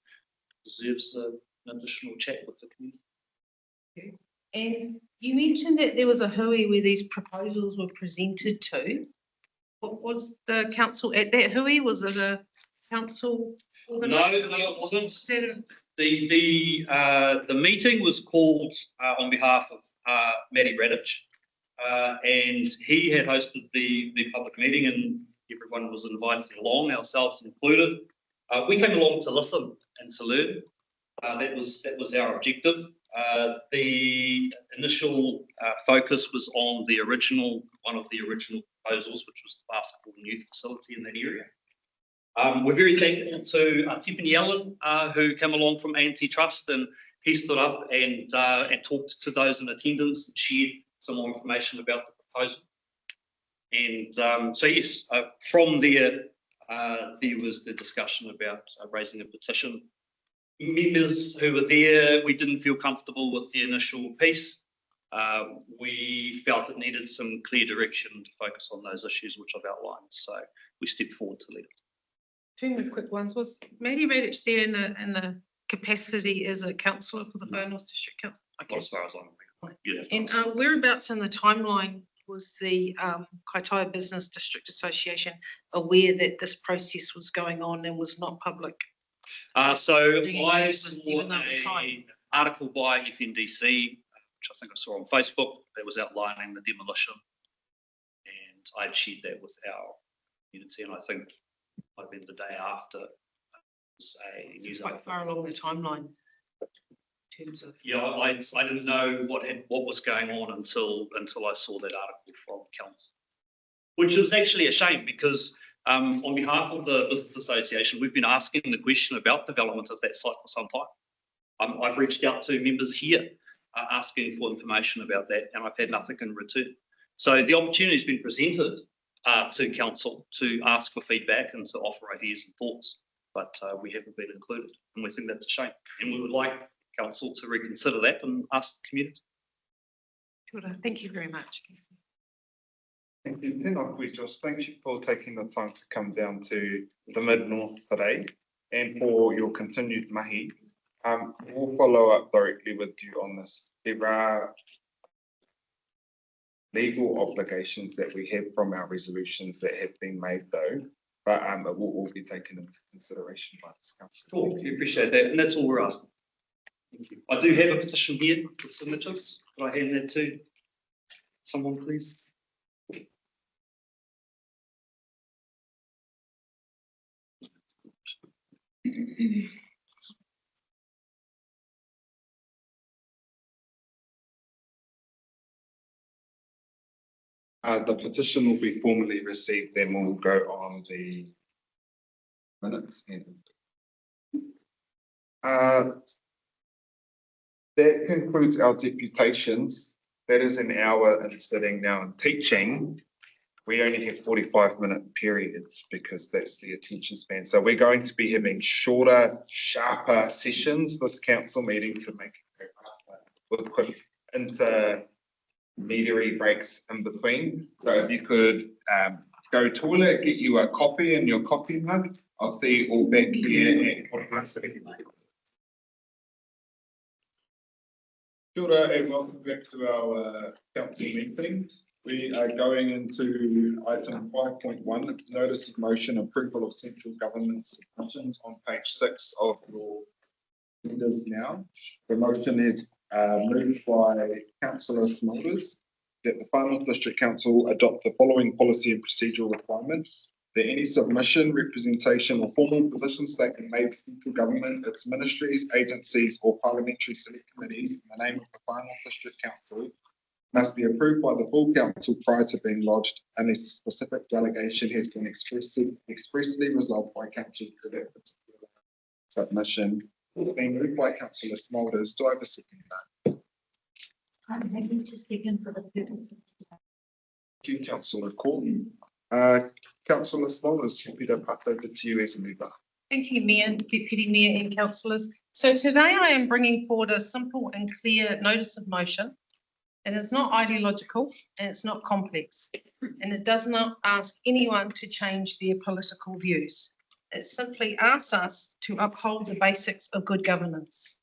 deserves an additional chat with the community. And you mentioned that there was a hui where these proposals were presented to. What was the council at that hui? Was it a council? No, it wasn't. Is that a- The meeting was called on behalf of Matty Radich, and he had hosted the public meeting, and everyone was invited along, ourselves included. We came along to listen and to learn. That was our objective. The initial focus was on one of the original proposals, which was the basketball and youth facility in that area. We're very thankful to Tiffany Allen, who came along from Antitrust, and he stood up and talked to those in attendance and shared some more information about the proposal. And so yes, from there was the discussion about raising a petition. Members who were there, we didn't feel comfortable with the initial piece. We felt it needed some clear direction to focus on those issues which I've outlined. So we stepped forward to lead it. Two quick ones. Was Matty Radich there in the capacity as a councillor for the Far North District Council? Not as far as I'm aware. You'd have to And ask. whereabouts in the timeline was the Kaitaia Business District Association aware that this process was going on and was not public? So Doing I engagement, even saw though it was high. an article by FNDC, which I think I saw on Facebook, that was outlining the demolition. And I'd shared that with our community, and I think I'd been the day after. Was a It's news quite article. far along the timeline in terms of. Yeah, I didn't know what was going on until I saw that article from council, which is actually a shame because on behalf of the Business Association, we've been asking the question about development of that site for some time. I've reached out to members here asking for information about that, and I've had nothing in return. So the opportunity has been presented to council to ask for feedback and to offer ideas and thoughts, but we haven't been included, and we think that's a shame. And we would like council to reconsider that and ask the community. Good. Thank you very much. Thank you. Tēnā koe, Josh. Thank you for taking the time to come down to the Mid-North today and for your continued mahi. We'll follow up directly with you on this. There are legal obligations that we have from our resolutions that have been made though, but it will all be taken into consideration by this council. Sure, we appreciate that, and that's all we're asking. Thank you. I do have a petition here with signatures. Could I hand that to someone, please? The petition will be formally received, then we'll go on the minutes. That concludes our deputations. That is an hour in sitting now and teaching. We only have 45-minute periods because that's the attention span. So we're going to be having shorter, sharper sessions this council meeting to make it go faster with quick intermediary breaks in between. So if you could go toilet, get you a coffee in your coffee mug. I'll see you all back here at 45. Kia ora and welcome back to our council meeting. We are going into item 5.1, notice of motion approval of central government submissions on page 6 of your agendas now. The motion is moved by Councillor Smulders that the Far North District Council adopt the following policy and procedural requirement: that any submission, representation or formal position statement made to central government, its ministries, agencies or parliamentary select committees in the name of the Far North District Council must be approved by the full council prior to being lodged unless a specific delegation has been expressly resolved by council for that particular submission. Being moved by Councillor Smulders. Do I have a second that? Maybe just second for the purpose. Thank you, Councillor Courtney. Councillor Smulders, happy to pass over to you as a mover. Thank you, Mayor, Deputy Mayor and councillors. So today I am bringing forward a simple and clear notice of motion. It is not ideological and it's not complex, and it does not ask anyone to change their political views. It simply asks us to uphold the basics of good governance.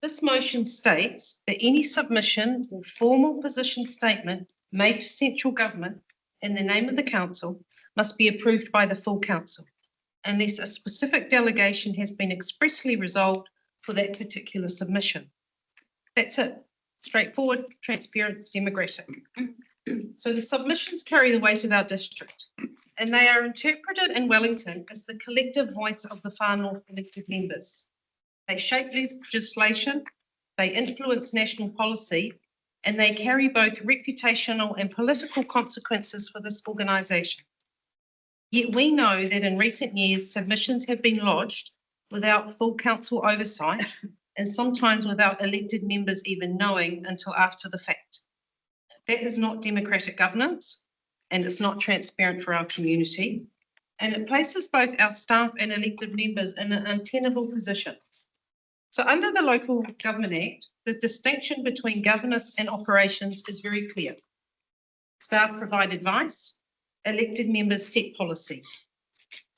This motion states that any submission or formal position statement made to central government in the name of the council must be approved by the full council, unless a specific delegation has been expressly resolved for that particular submission. That's it. Straightforward, transparent, democratic. So the submissions carry the weight of our district, and they are interpreted in Wellington as the collective voice of the Far North elected members. They shape legislation, they influence national policy, and they carry both reputational and political consequences for this organisation. Yet we know that in recent years, submissions have been lodged without full council oversight and sometimes without elected members even knowing until after the fact. That is not democratic governance, and it's not transparent for our community, and it places both our staff and elected members in an untenable position. So under the Local Government Act, the distinction between governance and operations is very clear. Staff provide advice, elected members set policy.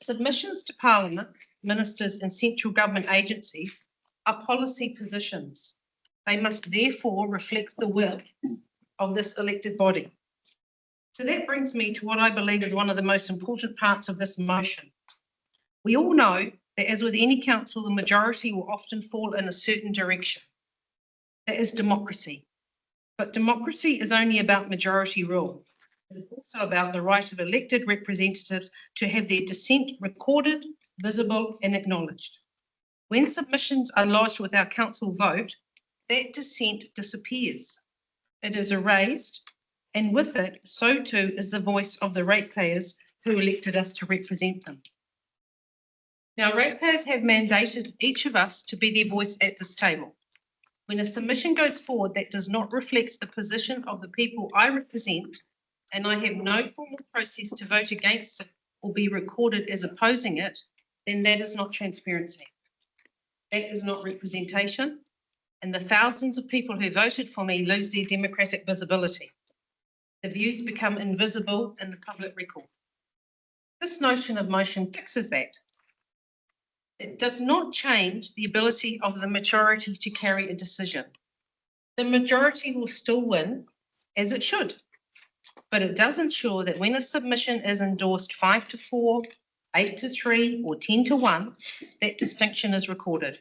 Submissions to Parliament, ministers and central government agencies are policy positions. They must therefore reflect the will of this elected body. So that brings me to what I believe is one of the most important parts of this motion. We all know that as with any council, the majority will often fall in a certain direction. That is democracy. But democracy is only about majority rule. It is also about the right of elected representatives to have their dissent recorded, visible and acknowledged. When submissions are lodged with our council vote, that dissent disappears. It is erased, and with it, so too is the voice of the ratepayers who elected us to represent them. Now, ratepayers have mandated each of us to be their voice at this table. When a submission goes forward that does not reflect the position of the people I represent, and I have no formal process to vote against it or be recorded as opposing it, then that is not transparency. That is not representation, and the thousands of people who voted for me lose their democratic visibility. The views become invisible in the public record. This notion of motion fixes that. It does not change the ability of the majority to carry a decision. The majority will still win, as it should, but it does ensure that when a submission is endorsed 5-4, 8-3, or 10-1, that distinction is recorded.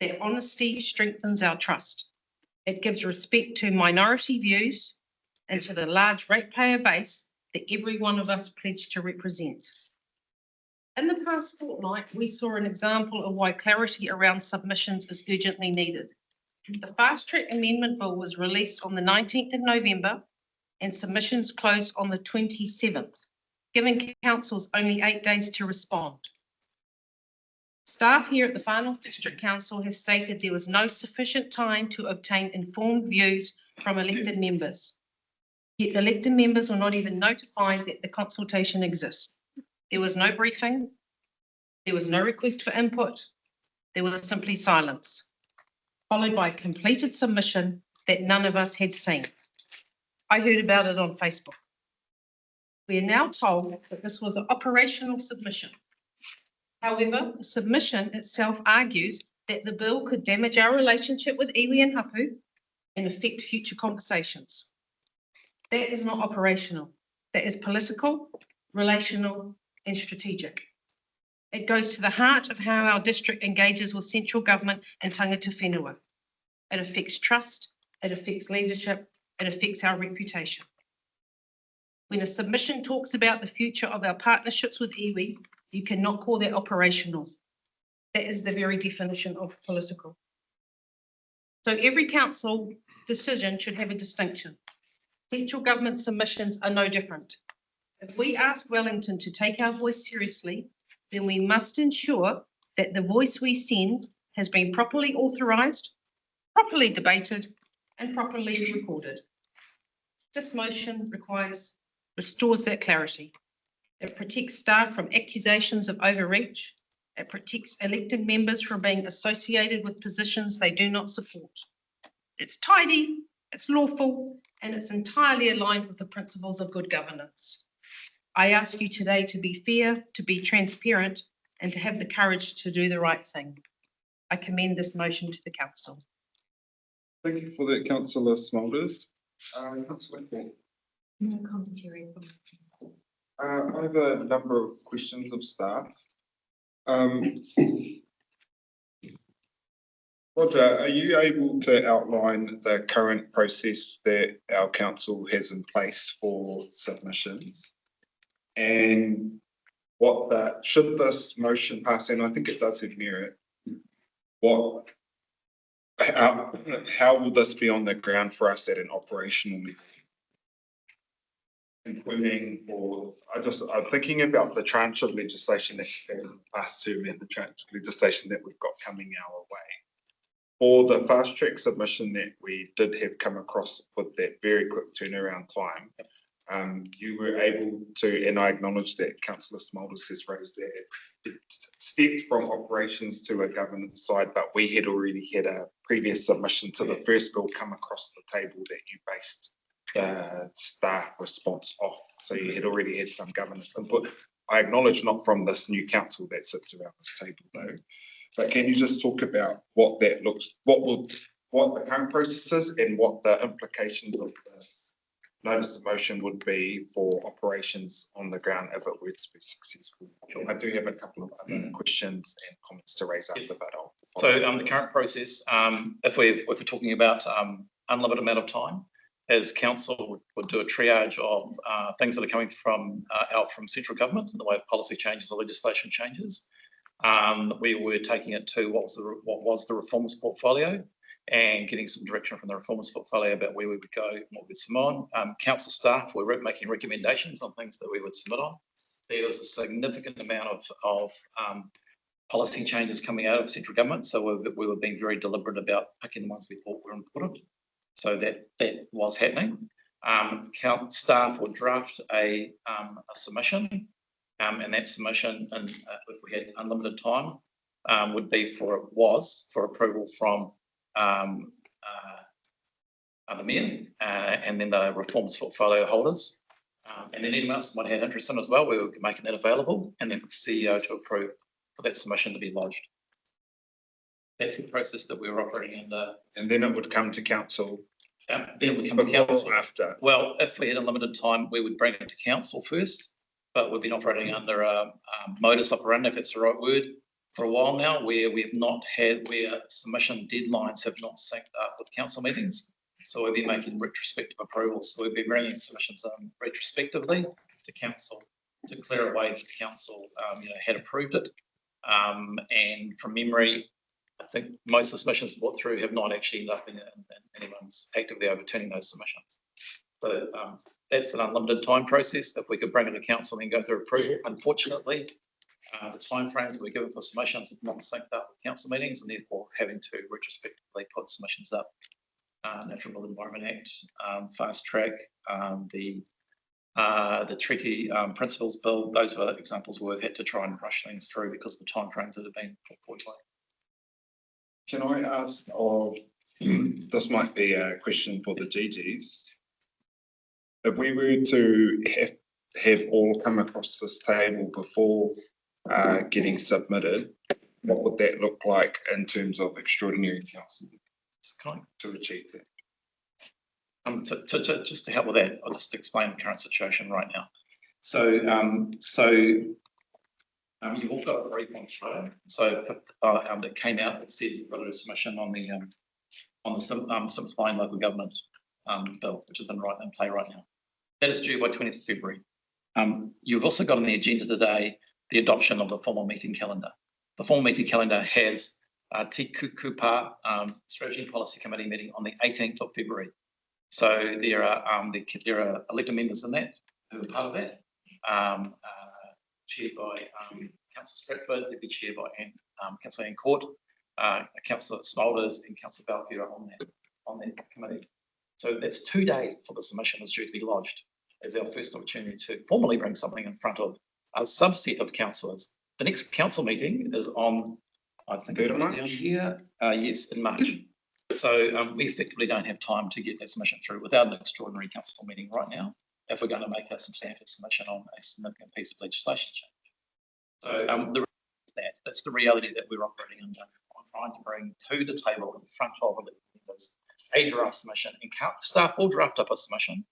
That honesty strengthens our trust. It gives respect to minority views and to the large ratepayer base that every one of us pledged to represent. In the past fortnight, we saw an example of why clarity around submissions is urgently needed. The Fast Track Amendment Bill was released on the 19th of November and submissions closed on the 27th, giving councils only 8 days to respond. Staff here at the Far North District Council have stated there was no sufficient time to obtain informed views from elected members. Yet elected members were not even notified that the consultation exists. There was no briefing, there was no request for input, there was simply silence, followed by a completed submission that none of us had seen. I heard about it on Facebook. We are now told that this was an operational submission. However, the submission itself argues that the bill could damage our relationship with iwi and hapu and affect future conversations. That is not operational. That is political, relational, and strategic. It goes to the heart of how our district engages with central government and tangata whenua. It affects trust, it affects leadership, it affects our reputation. When a submission talks about the future of our partnerships with iwi, you cannot call that operational. That is the very definition of political. So every council decision should have a distinction. Central government submissions are no different. If we ask Wellington to take our voice seriously, then we must ensure that the voice we send has been properly authorised, properly debated, and properly recorded. This motion restores that clarity. It protects staff from accusations of overreach It protects elected members from being associated with positions they do not support. It's tidy, it's lawful, and it's entirely aligned with the principles of good governance. I ask you today to be fair, to be transparent, and to have the courage to do the right thing. I commend this motion to the council. Thank you for that, Councillor Smulders. Councillor Ford. No commentary. I have a number of questions of staff. Roger, are you able to outline the current process that our council has in place for submissions? And what that, should this motion pass, and I think it does have merit, how will this be on the ground for us at an operational level? Including, or I'm thinking about the tranche of legislation that passed to me, the tranche of legislation that we've got coming our way. For the fast track submission that we did have come across with that very quick turnaround time, you were able to, and I acknowledge that Councillor Smulders has raised that, stepped from operations to a governance side, but we had already had a previous submission to the first bill come across the table that you based the staff response off. So you had already had some governance input. I acknowledge not from this new council that sits around this table though, but can you just talk about what that looks, what the current process is and what the implications of this notice of motion would be for operations on the ground if it were to be successful? I do have a couple of other questions and comments to raise after that. So the current process, if we're talking about unlimited amount of time, as council would do a triage of things that are coming from out from central government in the way of policy changes or legislation changes. We were taking it to what was the reforms portfolio and getting some direction from the reforms portfolio about where we would go and what we'd submit on. Council staff were making recommendations on things that we would submit on. There was a significant amount of policy changes coming out of central government, so we were being very deliberate about picking the ones we thought were important. So that was happening. Staff would draft a submission, and that submission, and if we had unlimited time, would be for approval from the mayor and then the reforms portfolio holders, and then anyone else might have interest in as well. We were making that available, and then for the CEO to approve for that submission to be lodged. That's the process that we were operating under. And then it would come to council. Then it would come to council after. Well, if we had unlimited time, we would bring it to council first, but we've been operating under a modus operandi, if it's the right word, for a while now, where we have not had, where submission deadlines have not synced up with council meetings. So we've been making retrospective approvals. So we've been bringing submissions retrospectively to council to clear away that the council had approved it. And from memory, I think most of the submissions brought through have not actually ended up in anyone's actively overturning those submissions. So that's an unlimited time process. If we could bring it to council and go through approval, unfortunately, the timeframes that we're given for submissions have not synced up with council meetings, and therefore having to retrospectively put submissions up. Natural Built Environment Act, fast track, the treaty principles bill, those were examples where we've had to try and rush things through because of the timeframes that have been put forward. Can I ask, this might be a question for the GGs. If we were to have all come across this table before getting submitted, what would that look like in terms of extraordinary council to achieve that? Just to help with that, I'll just explain the current situation right now. So you've all got a brief on Friday. So that came out that said you've got a submission on the simplifying local government bill, which is in play right now. That is due by 20th of February. You've also got on the agenda today the adoption of the formal meeting calendar. The formal meeting calendar has Te Kukupa Strategy and Policy Committee meeting on the 18th of February. So there are elected members in that who are part of that, chaired by Councillor Stratford, deputy chaired by Councillor Ann Court, Councillor Smulders and Councillor Valkyra on that committee. So that's 2 days before the submission is due to be lodged as our first opportunity to formally bring something in front of a subset of councillors The next council meeting is on, I think, Third of down March? here, yes, in March. So we effectively don't have time to get that submission through without an extraordinary council meeting right now, if we're going to make a substantive submission on a significant piece of legislation change. So that's the reality that we're operating under. I'm trying to bring to the table in front of a draft submission, and staff will draft up a submission,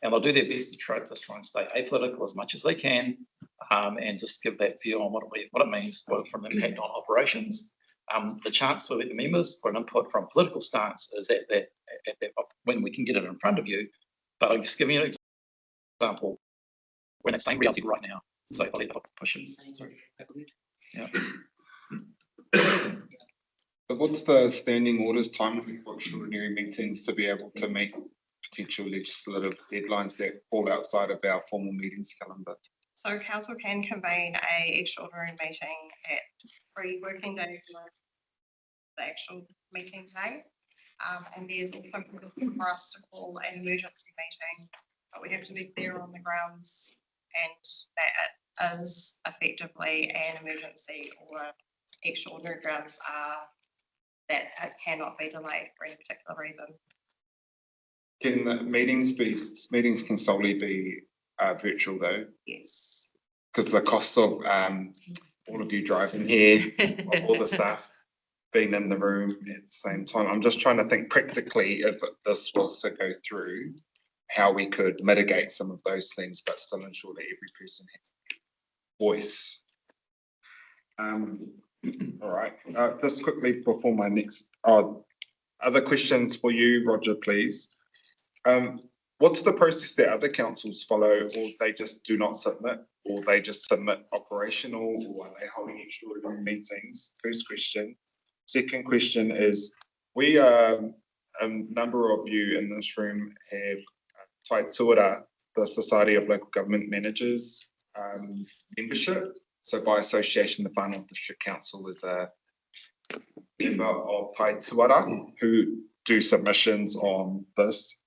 and they'll do their best to try and stay apolitical as much as they can, and just give that view on what it means from the impact on operations. The chance for the members for an input from political stance is at that when we can get it in front of you. But I'm just giving you an example. We're in that same reality right now. So I'll let the push it. Sorry. Yeah. But what's the standing orders time for extraordinary meetings to be able to meet potential legislative deadlines that fall outside of our formal meetings calendar? So council can convene a extraordinary meeting at 3 working days of the actual meeting day. And there's also for us to call an emergency meeting, but we have to be clear on the grounds and that it is effectively an emergency or extraordinary grounds are that it cannot be delayed for any particular reason. Can the meetings can solely be virtual though? Yes. Because the cost of all of you driving here, all the staff being in the room at the same time. I'm just trying to think practically if this was to go through, how we could mitigate some of those things, but still ensure that every person has a voice. All right, just quickly before my next, other questions for you, Roger, please. What's the process that other councils follow, or they just do not submit, or they just submit operational, or are they holding extraordinary meetings? First question. Second question is, we a number of you in this room have Tai Tuara, the Society of Local Government Managers membership. So by association, the Whanau District Council is a member of Tai Tuara who do submissions on this.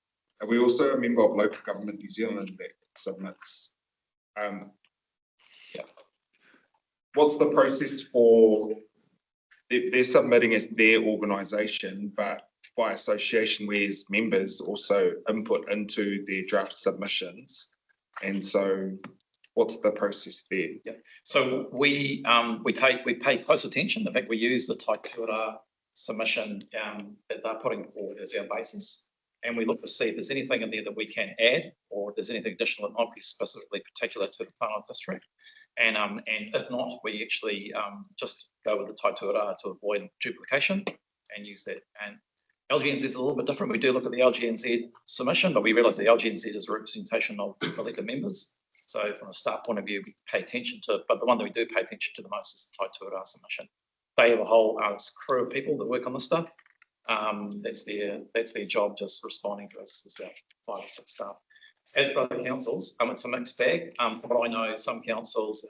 And we also are a member of Local Government New Zealand that submits. What's the process for, they're submitting as their organisation, but by association, we as members also input into their draft submissions. And so what's the process there? Yeah. So we pay close attention. In fact, we use the Tai Tuara submission that they're putting forward as our basis. And we look to see if there's anything in there that we can add, or if there's anything additional that might be specifically particular to the Whanau district. And if not, we actually just go with the Tai Tuara to avoid duplication and use that. And LGNZ is a little bit different. We do look at the LGNZ submission, but we realise the LGNZ is a representation of elected members. So from a staff point of view, we pay attention to, but the one that we do pay attention to the most is the Tai Tuara submission. They have a whole crew of people that work on the stuff. That's their job, just responding to us. There's about 5 or 6 staff. As for other councils, it's a mixed bag. From what I know, some councils,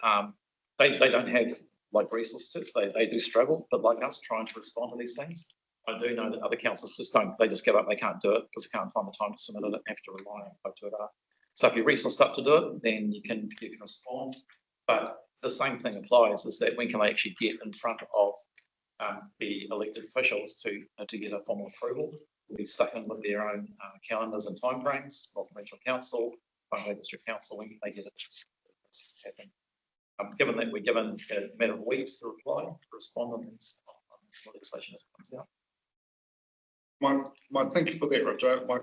they don't have like resources. They do struggle, but like us, trying to respond to these things. I do know that other councils just don't, they just give up, they can't do it because they can't find the time to submit it and have to rely on Tai Tuara. So if you're resourced up to do it, then you can respond. But the same thing applies, is that when can they actually get in front of the elected officials to get a formal approval? Will be stuck in with their own calendars and timeframes. North Regional Council, Whanau District Council, when can they get it happen? Given that we're given a matter of weeks to reply, to respond on this legislation as it comes out. Thank you for that, Roger. My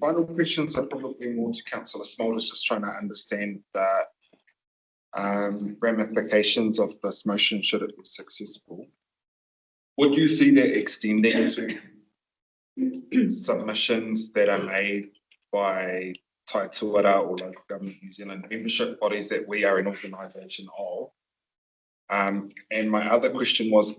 final questions are probably more to Councillor Smulders, just trying to understand the ramifications of this motion should it be successful. Would you see that extending to submissions that are made by Tai Tuara or Local Government New Zealand membership bodies that we are an organisation of? And my other question was,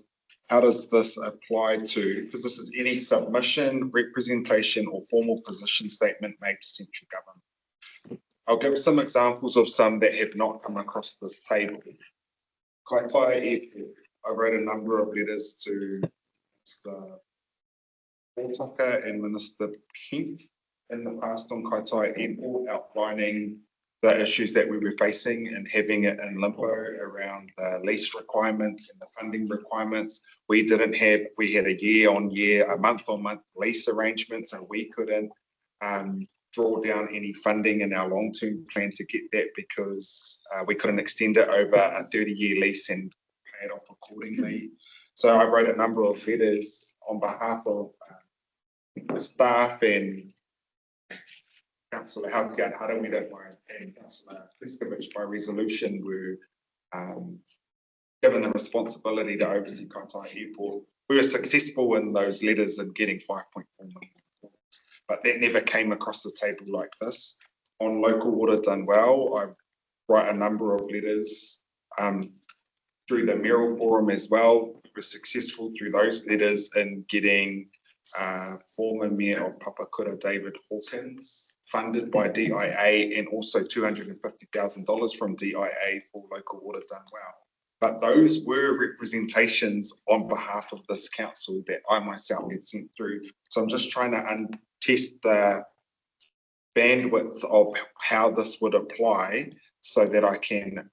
how does this apply to, because this is any submission, representation or formal position statement made to central government? I'll give some examples of some that have not come across this table. Kaitaia Airport, I wrote a number of letters to Mr. Portaka and Minister Kemp in the past on Kaitaia Airport, outlining the issues that we were facing and having it in limbo around the lease requirements and the funding requirements. We had a year-on-year, a month-on-month lease arrangement, so we couldn't draw down any funding in our long-term plan to get that because we couldn't extend it over a 30-year lease and pay it off accordingly. So I wrote a number of letters on behalf of the staff and Councillor Hauki Harawira and Councillor Pliskovic by resolution were given the responsibility to oversee Kaitaia Airport. We were successful in those letters in getting 5.4 million, but that never came across the table like this. On local water done well, I write a number of letters through the Merrill Forum as well. We were successful through those letters in getting former Mayor of Papakura, David Hawkins, funded by DIA, and also $250,000 from DIA for local water done well. But those were representations on behalf of this council that I myself had sent through. So I'm just trying to test the bandwidth of how this would apply so that I can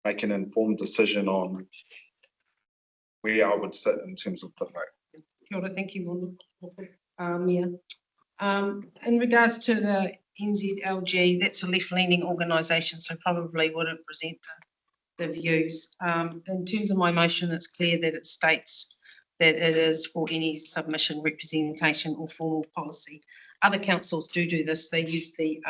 make an informed decision on where I would sit in terms of the vote. Kia ora, thank you, Mia. In regards to the NZLG, that's a left-leaning organisation, so probably wouldn't present the views. In terms of my motion, it's clear that it states that it is for any submission, representation or formal policy. Other councils do this. They use the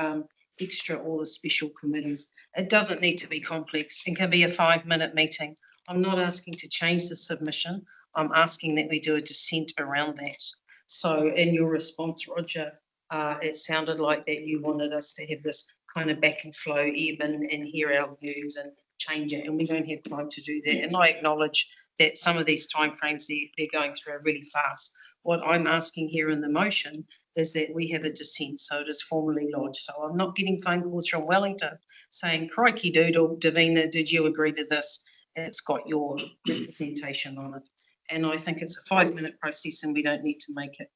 extra or the special committees. It doesn't need to be complex. It can be a 5-minute meeting. I'm not asking to change the submission. I'm asking that we do a dissent around that. So in your response, Roger, it sounded like that you wanted us to have this kind of back and flow even and hear our views and change it, and we don't have time to do that. And I acknowledge that some of these timeframes they're going through are really fast. What I'm asking here in the motion is that we have a dissent, so it is formally lodged. So I'm not getting phone calls from Wellington saying, crikey doodle, Davina, did you agree to this? It's got your representation on it. And I think it's a 5-minute process and we don't need to make it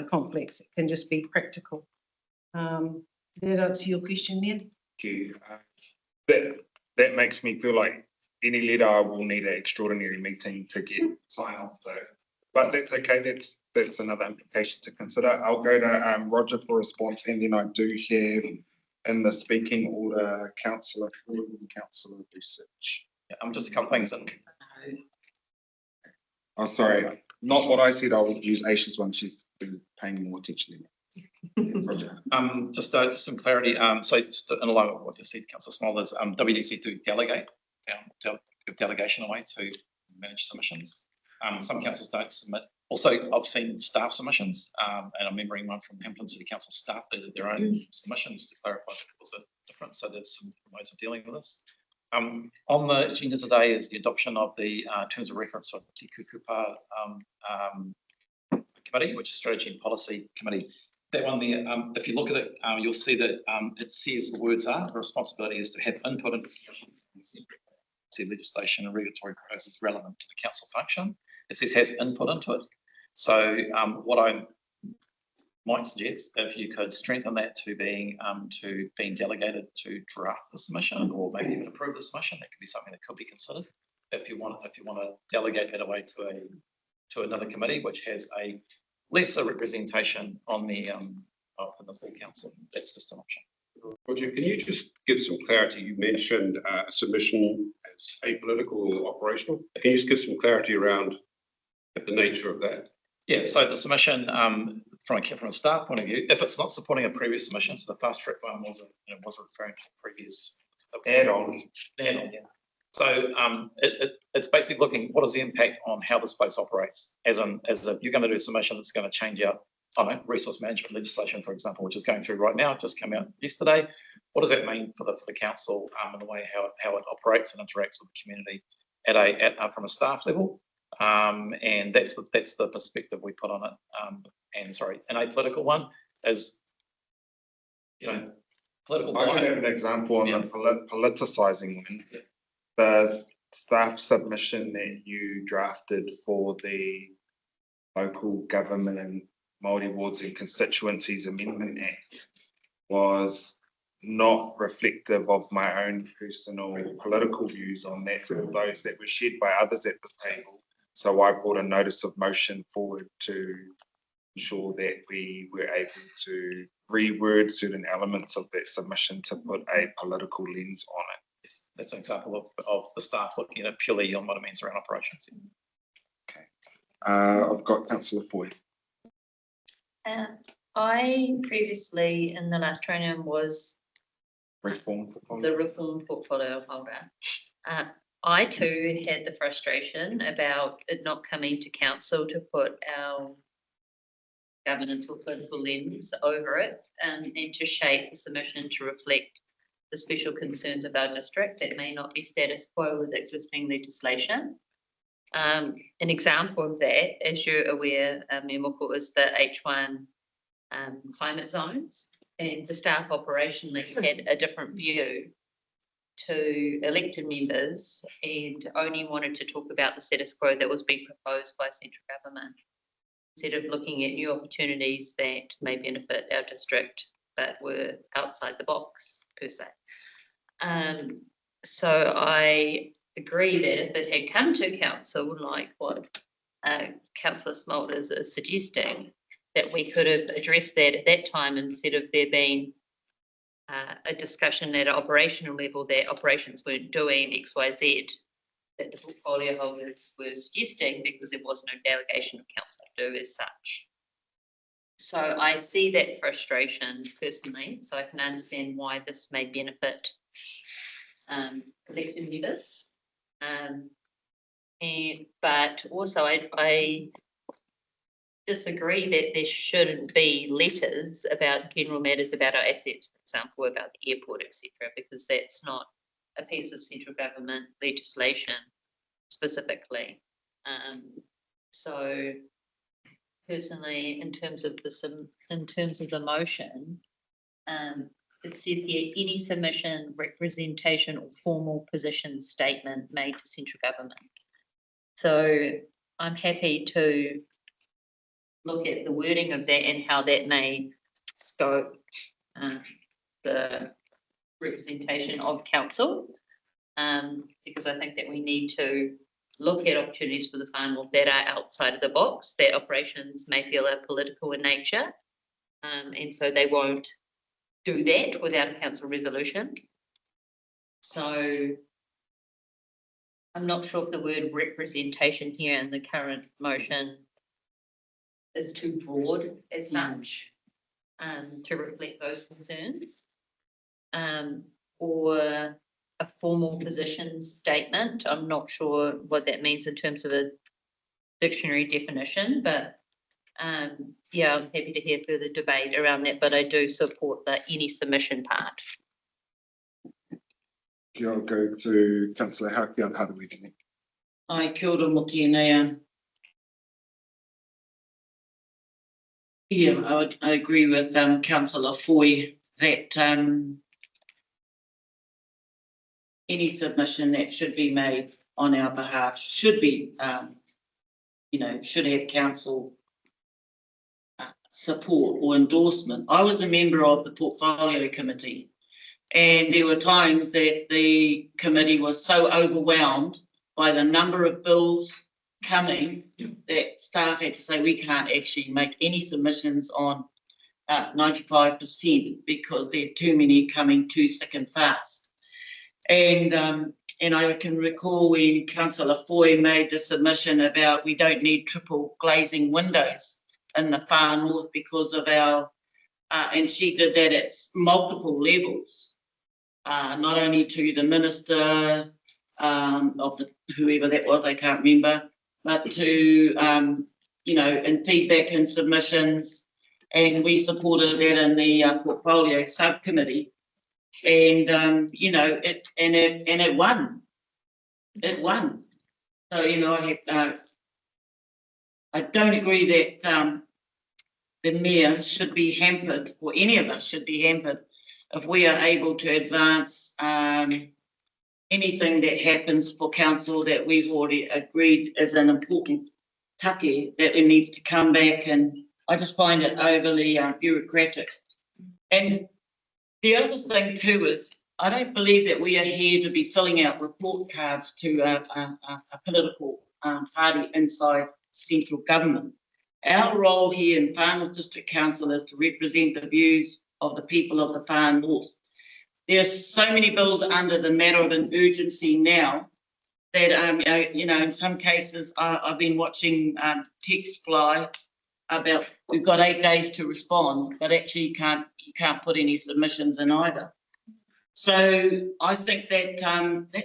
complex. It can just be practical. Did that answer your question, Mayor? Thank you. That makes me feel like any letter I will need an extraordinary meeting to get sign off though. But that's okay, that's another implication to consider. I'll go to Roger for response, and then I do have in the speaking order, Councillor Ford and Councillor Research. Just a couple of things. Oh, sorry, not what I said. I would use Aisha's one. She's been paying more attention than Roger. Just some clarity. So just in line with what you said, Councillor Smollers, WDC do delegate, give delegation away to manage submissions. Some councils don't submit. Also, I've seen staff submissions, and I'm remembering one from Hamilton City Council staff. They did their own submissions to clarify what was the difference. So there's some ways of dealing with this. On the agenda today is the adoption of the terms of reference for Te Kukupa committee, which is Strategy and Policy Committee. That one there, if you look at it, you'll see that it says the words are, the responsibility is to have input into legislation and regulatory proposals relevant to the council function. It says has input into it. So what I might suggest, if you could strengthen that to being delegated to draft the submission, or maybe even approve the submission, that could be something that could be considered. If you want to delegate that away to another committee, which has a lesser representation on the full council, that's just an option. Roger, can you just give some clarity? You mentioned a submission as apolitical or operational. Can you just give some clarity around the nature of that? Yeah, so the submission from a staff point of view, if it's not supporting a previous submission, so the fast track one was referring to previous add-on. Yeah. So it's basically looking what is the impact on how this place operates. As if you're going to do a submission that's going to change out, I don't know, resource management legislation, for example, which is going through right now, just came out yesterday. What does that mean for the council and the way how it operates and interacts with the community from a staff level? And that's the perspective we put on it. And sorry, an apolitical one is, political. I could have an example on the politicising one. The staff submission that you drafted for the Local Government and Māori Wards and Constituencies Amendment Act was not reflective of my own personal political views on that, or those that were shared by others at the table. So I brought a notice of motion forward to ensure that we were able to reword certain elements of that submission to put a political lens on it. Yes, that's an example of the staff looking at it purely on what it means around operations. Okay. I've got Councillor Foy. I previously in the last training was Reform portfolio. the reform portfolio holder. I too had the frustration about it not coming to council to put our governance or political lens over it, and to shape the submission to reflect the special concerns of our district that may not be status quo with existing legislation. An example of that, as you're aware, Memoko, is the H1 climate zones, and the staff operationally had a different view to elected members and only wanted to talk about the status quo that was being proposed by central government, instead of looking at new opportunities that may benefit our district but were outside the box per se. So I agree that if it had come to council, like what Councillor Smulders is suggesting, that we could have addressed that at that time, instead of there being a discussion at an operational level that operations weren't doing X, Y, Z, that the portfolio holders were suggesting, because there was no delegation of council to do as such. So I see that frustration personally, so I can understand why this may benefit elected members. But also I disagree that there shouldn't be letters about general matters about our assets, for example, about the airport, etc., because that's not a piece of central government legislation specifically. So personally, in terms of the motion, it says here any submission, representation, or formal position statement made to central government. So I'm happy to look at the wording of that and how that may scope the representation of council, because I think that we need to look at opportunities for the farm that are outside of the box, that operations may feel are political in nature, and so they won't do that without a council resolution. So I'm not sure if the word representation here in the current motion is too broad as such, to reflect those concerns, or a formal position statement. I'm not sure what that means in terms of a dictionary definition, but yeah, I'm happy to hear further debate around that, but I do support the any submission part. I'll go to Councillor Hauki on Harawikini. Ai, kia ora mo tēnei. Yeah, I agree with Councillor Foy that any submission that should be made on our behalf should be, should have council support or endorsement. I was a member of the portfolio committee, and there were times that the committee was so overwhelmed by the number of bills coming that staff had to say we can't actually make any submissions on 95% because there are too many coming too thick and fast. And I can recall when Councillor Foy made the submission about we don't need triple glazing windows in the far north because of our, and she did that at multiple levels, not only to the minister of the whoever that was, I can't remember, but to in feedback and submissions, and we supported that in the portfolio subcommittee, and it won. It won. So I don't agree that the mayor should be hampered, or any of us should be hampered, if we are able to advance anything that happens for council that we've already agreed is an important take, that it needs to come back. And I just find it overly bureaucratic. And The other thing too is, I don't believe that we are here to be filling out report cards to a political party inside central government. Our role here in Far North District Council is to represent the views of the people of the Far North. There's so many bills under the matter of an urgency now that, you know, in some cases I've been watching texts fly about we've got 8 days to respond, but actually you can't put any submissions in either. So I think that,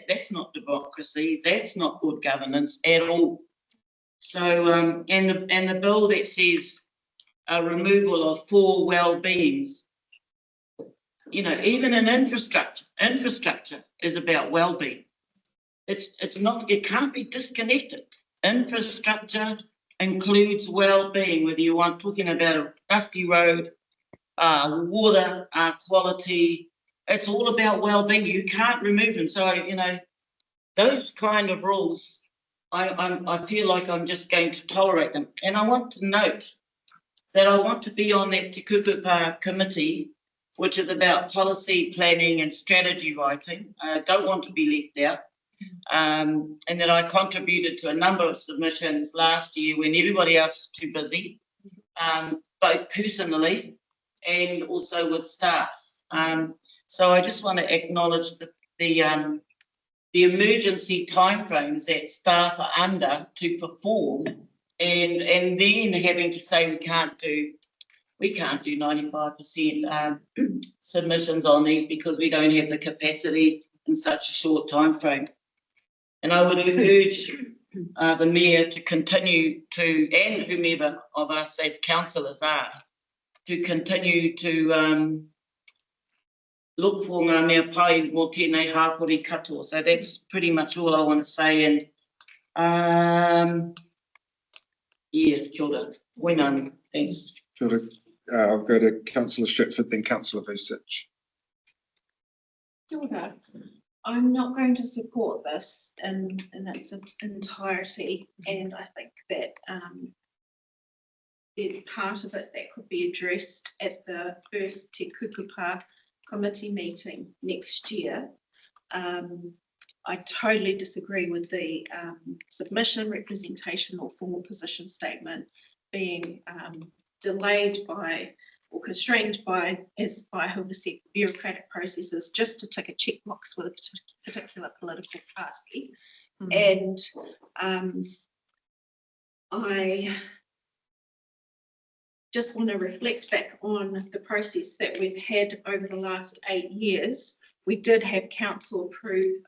that's not democracy, that's not good governance at all. So and the bill that says a removal of 4 well-beings, you know, even in infrastructure is about well-being. It's not, it can't be disconnected. Infrastructure includes well-being, whether you want talking about a dusty road, water quality, it's all about well-being. You can't remove them. So, you know, those kind of rules, I feel like I'm just going to tolerate them. And I want to note that I want to be on that Te Kukupa committee, which is about policy planning and strategy writing. I don't want to be left out. And that I contributed to a number of submissions last year when everybody else was too busy, both personally and also with staff. So I just want to acknowledge the emergency timeframes that staff are under to perform, and then having to say we can't do 95% submissions on these because we don't have the capacity in such a short time frame. And I would urge the Mayor to continue to, and whomever of us as councillors are, to continue to look for ngā mea pai mō tēnei hāpori katoa. So that's pretty much all I want to say. And yeah, kia ora. Wainami, thanks. Kia ora. I'll go to Councillor Stratford, then Councillor Vucic. Kia ora. I'm not going to support this in its entirety, and I think that there's part of it that could be addressed at the first Te Kukupa committee meeting next year. I totally disagree with the submission, representation or formal position statement being delayed by or constrained by, as by whoever said, bureaucratic processes just to tick a checkbox with a particular political party. And I just want to reflect back on the process that we've had over the last 8 years. We did have council approve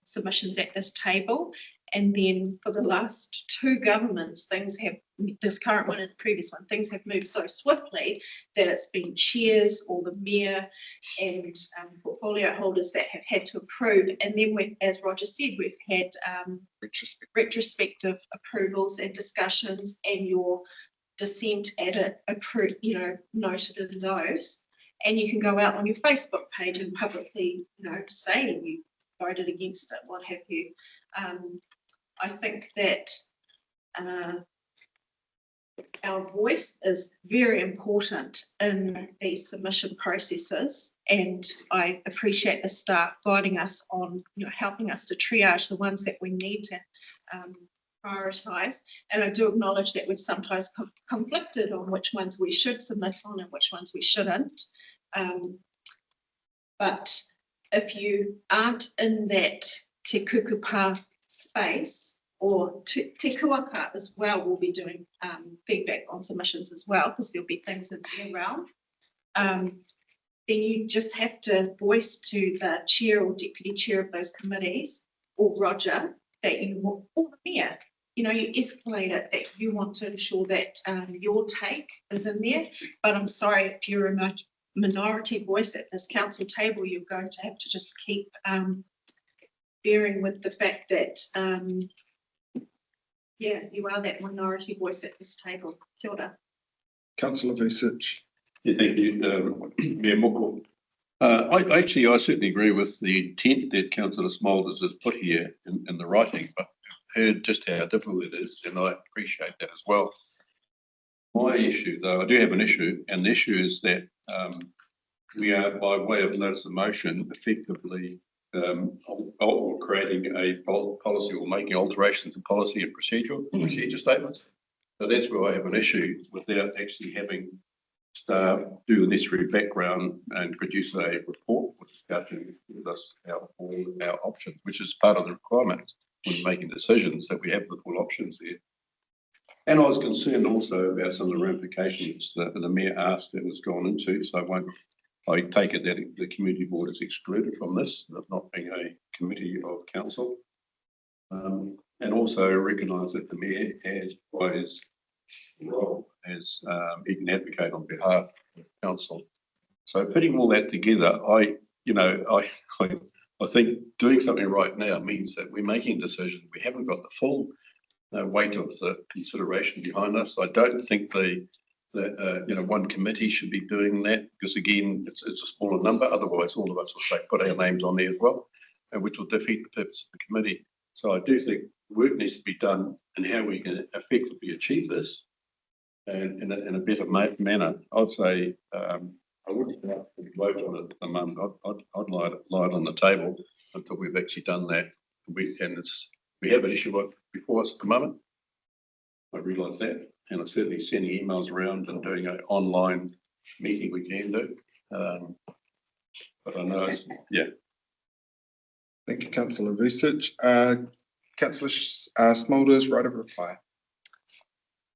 submissions at this table, and then for the last 2 governments, things have, this current one and the previous one, things have moved so swiftly that it's been chairs or the mayor and portfolio holders that have had to approve. And then, as Roger said, we've had retrospective approvals and discussions, and your dissent at it approved, you know, noted in those. And you can go out on your Facebook page and publicly, you know, say you voted against it, what have you. I think that our voice is very important in these submission processes, and I appreciate the staff guiding us on, you know, helping us to triage the ones that we need to prioritise. And I do acknowledge that we've sometimes conflicted on which ones we should submit on and which ones we shouldn't. But if you aren't in that Te Kukupa space, or Te Kuaka as well, we'll be doing feedback on submissions as well, because there'll be things in their realm. Then you just have to voice to the chair or deputy chair of those committees, or Roger, that you want, or the mayor, you know, you escalate it, that you want to ensure that your take is in there. But I'm sorry, if you're a minority voice at this council table, you're going to have to just keep bearing with the fact that yeah, you are that minority voice at this table. Kia ora. Councillor Vucic. Yeah, thank you, Mayor Moko. I certainly agree with the intent that Councillor Smulders has put here in the writing, but I heard just how difficult it is, and I appreciate that as well. My issue, though, I do have an issue, and the issue is that we are, by way of notice of motion, effectively creating a policy or making alterations to policy and procedure statements. So that's where I have an issue without actually having staff do the necessary background and produce a report with discussion with us all our options, which is part of the requirements when making decisions, that we have the full options there. And I was concerned also about some of the ramifications that the Mayor asked that was gone into, so I take it that the community board is excluded from this, not being a committee of council. And also recognise that the Mayor has, by his role, as he can advocate on behalf of council. So putting all that together, I think doing something right now means that we're making decisions. We haven't got the full weight of the consideration behind us. I don't think one committee should be doing that, because again, it's a smaller number. Otherwise, all of us will say put our names on there as well, which will defeat the purpose of the committee. So I do think work needs to be done in how we can effectively achieve this, and in a better manner. I'd say I wouldn't vote on it at the moment. I'd lie it on the table until we've actually done that. We have an issue before us at the moment. I realise that, and I'm certainly sending emails around and doing an online meeting we can do. But I know yeah. Thank you, Councillor Vucic. Councillor Smulders, right of reply.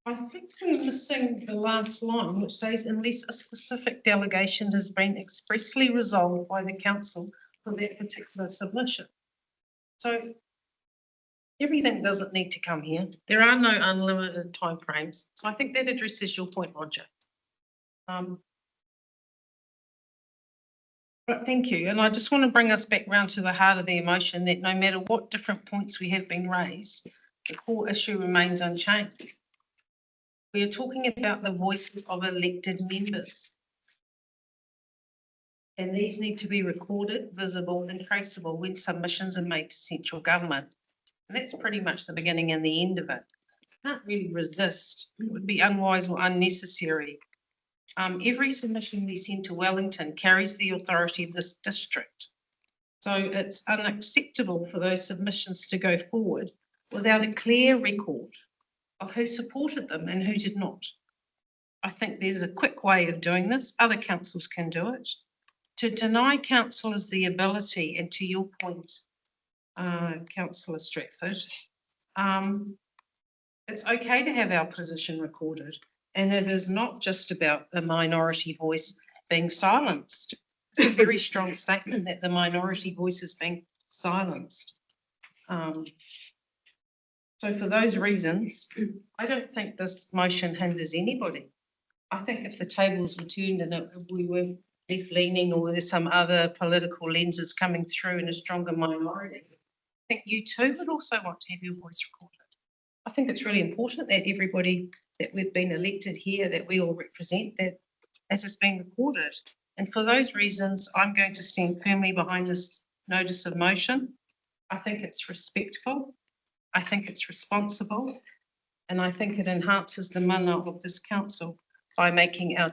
I think we're missing the last line, which says unless a specific delegation has been expressly resolved by the council for that particular submission. So everything doesn't need to come here. There are no unlimited timeframes. So I think that addresses your point, Roger. But thank you. And I just want to bring us back round to the heart of the emotion, that no matter what different points we have been raised, the core issue remains unchanged. We are talking about the voices of elected members. And these need to be recorded, visible and traceable when submissions are made to central government. And that's pretty much the beginning and the end of it. Can't really resist. It would be unwise or unnecessary. Every submission we send to Wellington carries the authority of this district. So it's unacceptable for those submissions to go forward without a clear record of who supported them and who did not. I think there's a quick way of doing this. Other councils can do it. To deny councillors the ability, and to your point, Councillor Stratford, it's okay to have our position recorded, and it is not just about a minority voice being silenced. It's a very strong statement that the minority voice is being silenced. So for those reasons, I don't think this motion hinders anybody. I think if the tables were turned and we were left-leaning, or there's some other political lenses coming through in a stronger minority, I think you too would also want to have your voice recorded. I think it's really important that everybody that we've been elected here, that we all represent, that has been recorded. And for those reasons, I'm going to stand firmly behind this notice of motion. I think it's respectful. I think it's responsible. And I think it enhances the mana of this council by making our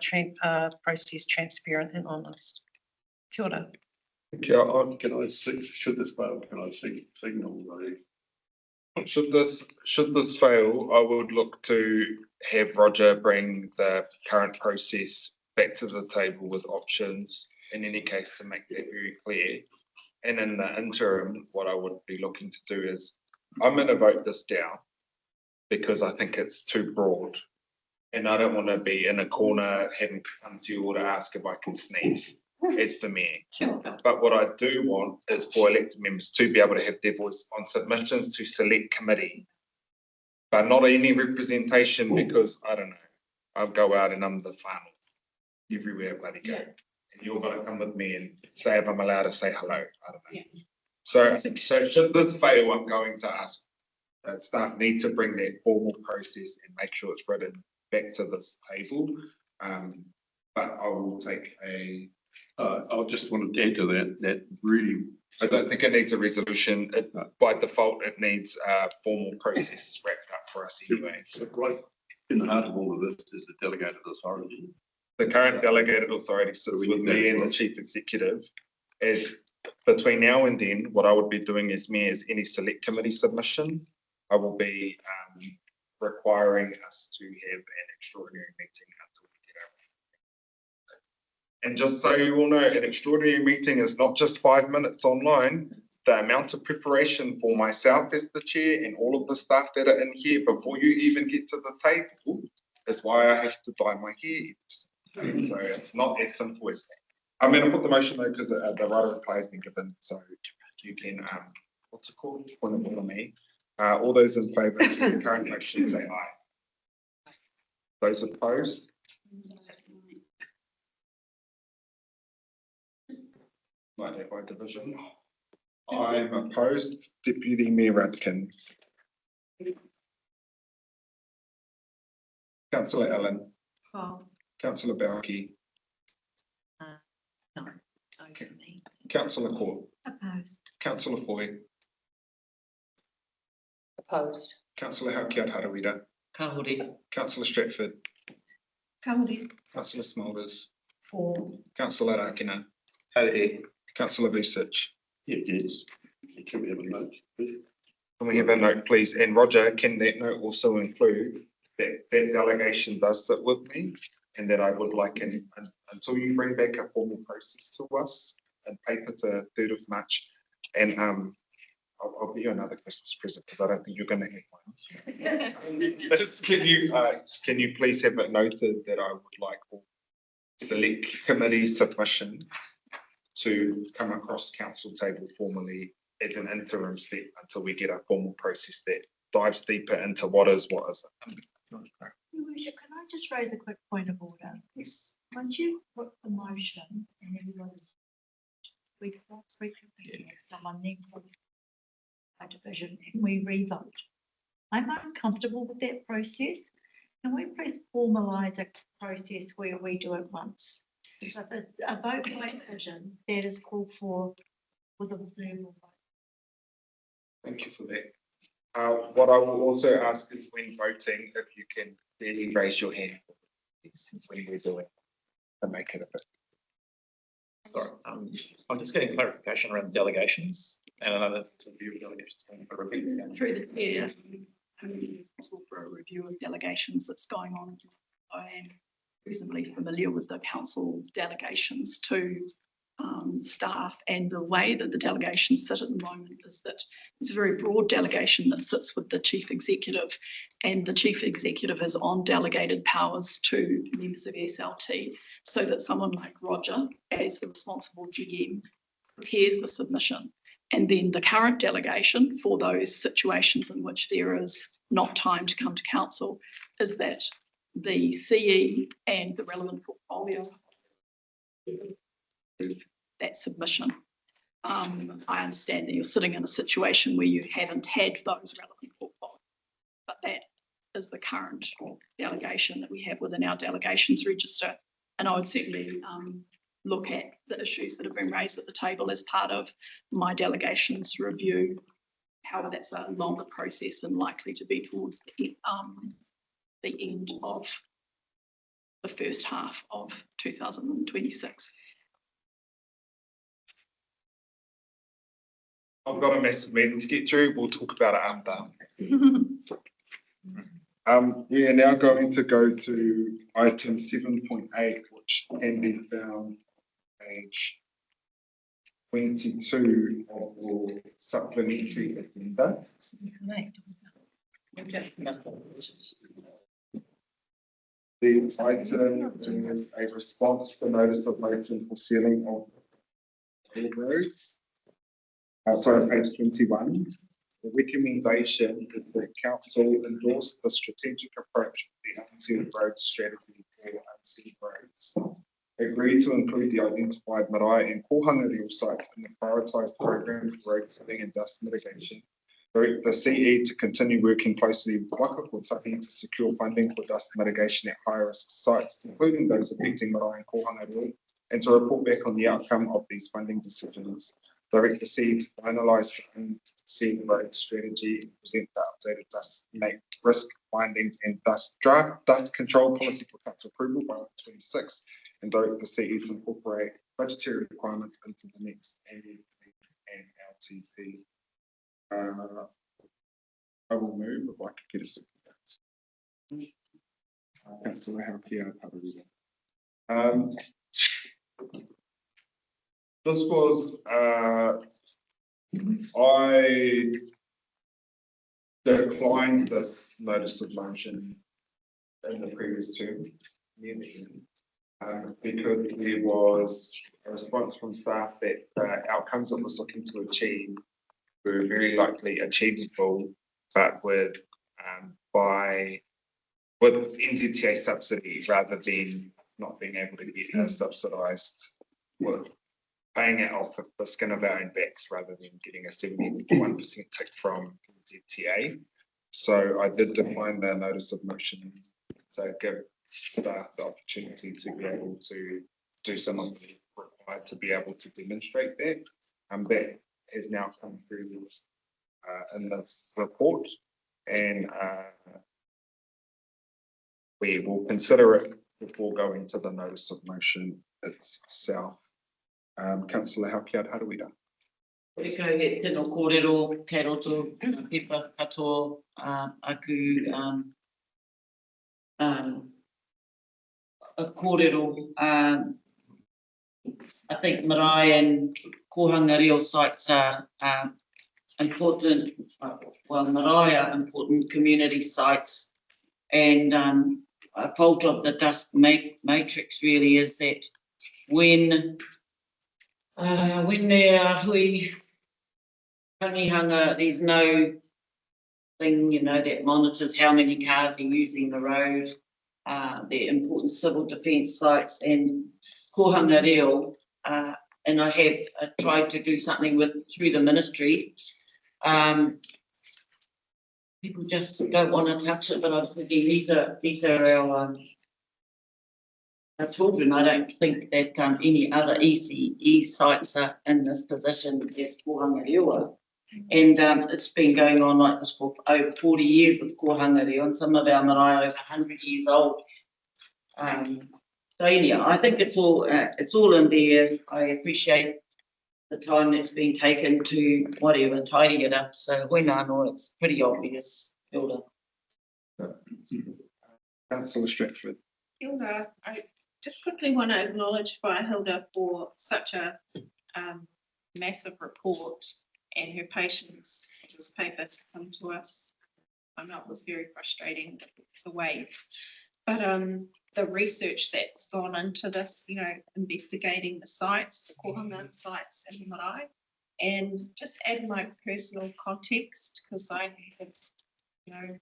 process transparent and honest. Kia ora. Can I should this fail? Can I signal? Should this fail, I would look to have Roger bring the current process back to the table with options, in any case, to make that very clear. And in the interim, what I would be looking to do is, I'm going to vote this down because I think it's too broad. And I don't want to be in a corner having to come to you all to ask if I can sneeze as the mayor. But what I do want is for elected members to be able to have their voice on submissions to select committee, but not any representation, because I don't know, I'll go out and I'm the final everywhere I bloody go. Yeah. And you're going to come with me and say if I'm allowed to say hello. I don't know. Yeah. So should this fail, I'm going to ask that staff need to bring that formal process and make sure it's written back to this table. But I will take a. I just wanted to add to that really, I don't think it needs a resolution. By default, it needs a formal process wrapped up for us anyway. So right in the heart of all of this is the delegated authority. The current delegated authority sits with me and the chief executive. As between now and then, what I would be doing as mayor is any select committee submission, I will be requiring us to have an extraordinary meeting until we get our. And just so you all know, an extraordinary meeting is not just 5 minutes online. The amount of preparation for myself as the chair and all of the staff that are in here before you even get to the table is why I have to dye my hair. So it's not as simple as that. I'm going to put the motion though because the right of reply has been given, so you can what's it called? Point of order me. All those in favour of the current motion say aye. Those opposed? Like that by division. I'm opposed. Deputy Mayor Radkin. Councillor Allen. Oh. Councillor Bauke. No. Councillor Court. Opposed. Councillor Foy. Opposed. Councillor Haukiat Harawira. Ka hore. Councillor Stratford. Ka hore. Councillor Smulders. For. Councillor Akina. Howdy. Councillor Vucic. Yes. Can we have a note, please? Can we have a note, please? And Roger, can that note also include that delegation does sit with me and that I would like, until you bring back a formal process to us and paper to 3rd of March, and I'll give you another Christmas present because I don't think you're going to have one. Just can you please have it noted that I would like all select committee submissions to come across council table formally as an interim step until we get a formal process that dives deeper into what isn't. Your Worship, can I just raise a quick point of order? Yes. Once you put the motion and everybody's someone then a division and we revote. I'm uncomfortable with that process. Can we please formalise a process where we do it once? Yes. So it's a vote by division that is called for with a verbal vote. Thank you for that. What I will also ask is when voting, if you can clearly raise your hand when we're doing to make it a bit. Sorry, I'm just getting clarification around delegations, and I know that the view of delegations going to repeat again. Through the chair, I'm responsible for a review of delegations that's going on. I am reasonably familiar with the council delegations to staff, and the way that the delegations sit at the moment is that it's a very broad delegation that sits with the chief executive, and the chief executive is on delegated powers to members of SLT, so that someone like Roger, as the responsible GM, prepares the submission. And then the current delegation for those situations in which there is not time to come to council is that the CE and the relevant portfolio that submission. I understand that you're sitting in a situation where you haven't had those relevant portfolios, but that is the current delegation that we have within our delegations register. And I would certainly look at the issues that have been raised at the table as part of my delegation's review. However, that's a longer process and likely to be towards the end of the first half of 2026. I've got a massive meeting to get through. We'll talk about it after. We are now going to go to item 7.8, which can be found page 22 of your supplementary agenda. The item is a response to notice of motion for sealing of roads. Sorry, page 21. The recommendation is that council endorse the strategic approach to the unsealed road strategy for unsealed roads. Agree to include the identified marae and kohanga reo sites in the prioritised program for road sealing and dust mitigation. Direct the CE to continue working closely with Waka Kotahi to secure funding for dust mitigation at high risk sites, including those affecting marae and kohanga reo, and to report back on the outcome of these funding decisions. direct the city to finalise the FNDC road strategy and present the updated dust risk findings and draft dust control policy for council approval by 26, and direct the city to incorporate budgetary requirements into the next annual and LTP. I will move if I could get a second. Councillor Halkia, this was, I declined this notice of motion in the previous term, because there was a response from staff that outcomes it was looking to achieve were very likely achievable, but with NZTA subsidy rather than not being able to get a subsidised, well, paying it off the skin of our own backs rather than getting a 71% tick from NZTA. So I did decline the notice of motion to give staff the opportunity to be able to do some of the required to be able to demonstrate that. That has now come through in this report, and we will consider it before going to the notice of motion itself. Councillor Halkia, how do we do? E ka he tino kōrero kei roto pipa katoa aku a kōrero. I think marae and kohanga reo sites are important, well, marae are important community sites, and a fault of the dust matrix really is that when there are hui tangihanga, there's no thing, you know, that monitors how many cars are using the road. They're important civil defence sites and kohanga reo, and I have tried to do something through the ministry. People just don't want to touch it, but I'm thinking these are our children. I don't think that any other ECE sites are in this position as kohanga reo. And it's been going on like this for over 40 years with kohanga reo, and some of our marae over 100 years old. So anyhow, I think it's all in there. I appreciate the time that's been taken to whatever tidy it up. So when I know it's pretty obvious. Hilda. Councillor Stratford. Hilda, I just quickly want to acknowledge Hilda for such a massive report and her patience for this paper to come to us. I know it was very frustrating, the wait, but the research that's gone into this, you know, investigating the sites, the kohanga sites in the marae, and just add my personal context, because I had, you know,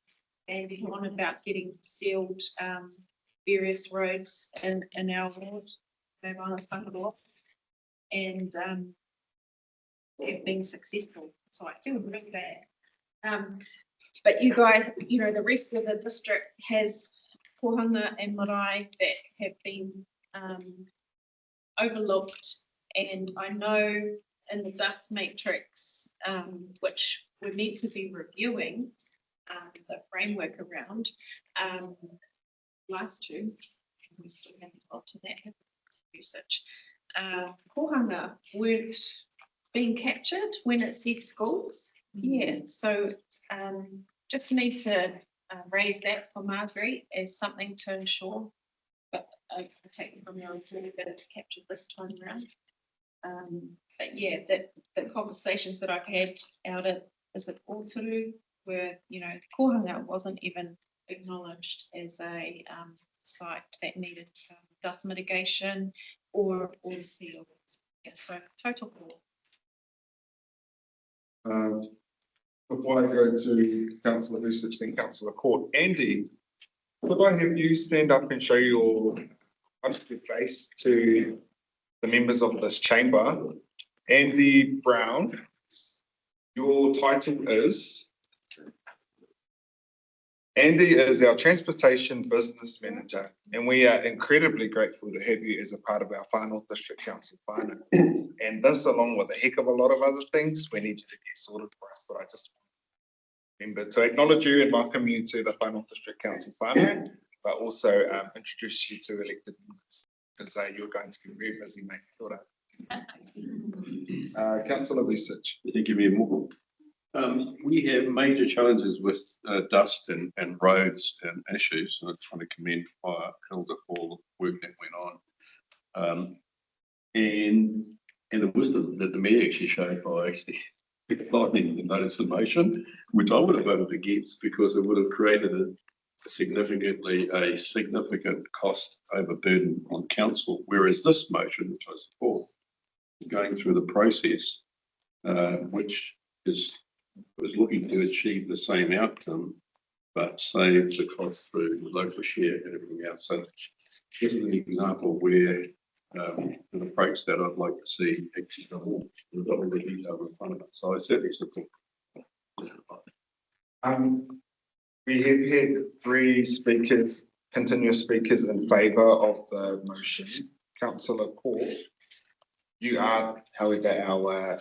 bandied on about getting sealed various roads in our ward, and have been successful. So I feel really bad. But you guys, you know, the rest of the district has kohanga and marae that have been overlooked, and I know in the dust matrix, which we're meant to be reviewing the framework around last term, we still haven't got to that research. Kohanga weren't being captured when it said schools. Yeah, so just need to raise that for Marguerite as something to ensure, but I take it from your report that it's captured this time around. But yeah, that the conversations that I've had out at Oturu, where, you know, kohanga wasn't even acknowledged as a site that needed some dust mitigation or seal. Yeah, so total bore. Before I go to Councillor Research and Councillor Court, Andy, could I have you stand up and show your face to the members of this chamber? Andy Brown, your title is Andy is our Transportation Business Manager, and we are incredibly grateful to have you as a part of our Whanau District Council whānau. And this, along with a heck of a lot of other things, we need you to get sorted for us, but I just remember to acknowledge you and welcome you to the Whanau District Council whānau, but also introduce you to elected members, because you're going to be very busy, mate. Kia ora. Councillor Research. Thank you, Mayor Moko. We have major challenges with dust and roads and issues, and I just want to commend Hilda for all the work that went on. And the wisdom that the Mayor actually showed by actually declining the notice of motion, which I would have voted against because it would have created a significant cost overburden on council, whereas this motion, which I support, is going through the process, which was looking to achieve the same outcome, but save the cost through the local share and everything else. So this is an example where an approach that I'd like to see actually double the detail in front of it. So I certainly support. We have had 3 speakers, continuous speakers in favour of the motion. Councillor Paul, you are, however, our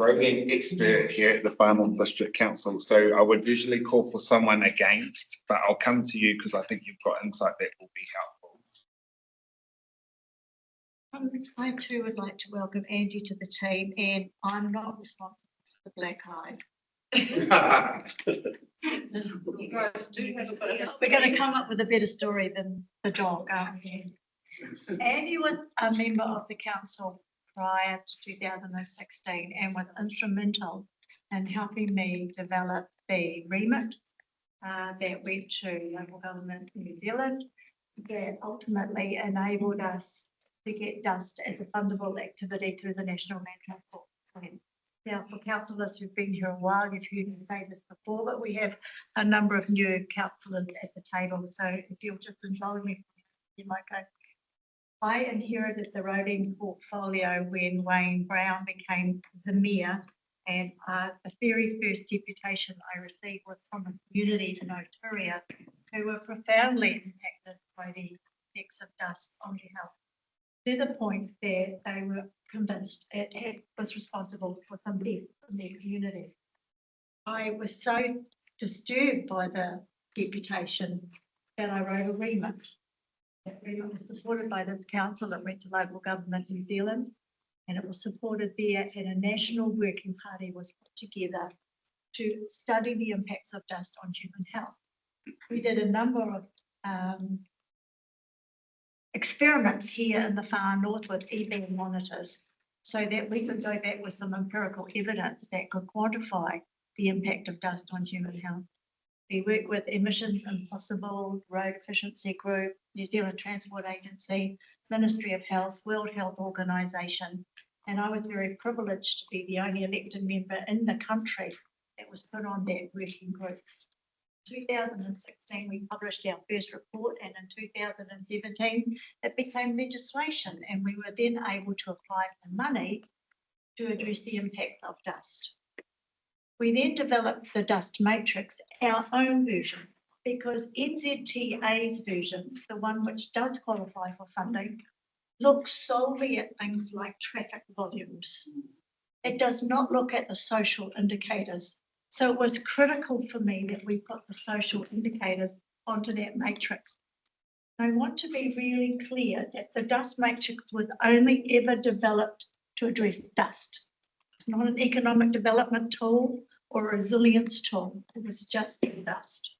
roving expert here at the Whanau District Council. So I would usually call for someone against, but I'll come to you because I think you've got insight that will be helpful. I too would like to welcome Andy to the team, and I'm not responsible for the black eye. You guys do have a bit of. We're going to come up with a better story than the dog, aren't we? Andy was a member of the council prior to 2016 and was instrumental in helping me develop the remit that went to local government in New Zealand, that ultimately enabled us to get dust as a fundable activity through the National Land Transport Plan. Now, for councillors who've been here a while, you've heard me say this before, but we have a number of new councillors at the table. So if you'll just indulge me, you might go. I inherited the roading portfolio when Wayne Brown became the mayor, and the very first deputation I received was from a community in Oturia who were profoundly impacted by the effects of dust on their health, to the point that they were convinced it was responsible for some deaths in their community. I was so disturbed by the deputation that I wrote a remit. That remit was supported by this council that went to local government New Zealand, and it was supported there, and a national working party was put together to study the impacts of dust on human health. We did a number of experiments here in the far north with e-band monitors so that we could go back with some empirical evidence that could quantify the impact of dust on human health. We work with Emissions Impossible, Road Efficiency Group, New Zealand Transport Agency, Ministry of Health, World Health Organization, and I was very privileged to be the only elected member in the country that was put on that working group. In 2016, we published our first report, and in 2017, it became legislation, and we were then able to apply for money to address the impact of dust. We then developed the dust matrix, our own version, because NZTA's version, the one which does qualify for funding, looks solely at things like traffic volumes. It does not look at the social indicators. So it was critical for me that we put the social indicators onto that matrix. I want to be really clear that the dust matrix was only ever developed to address dust. It's not an economic development tool or a resilience tool. It was just dust.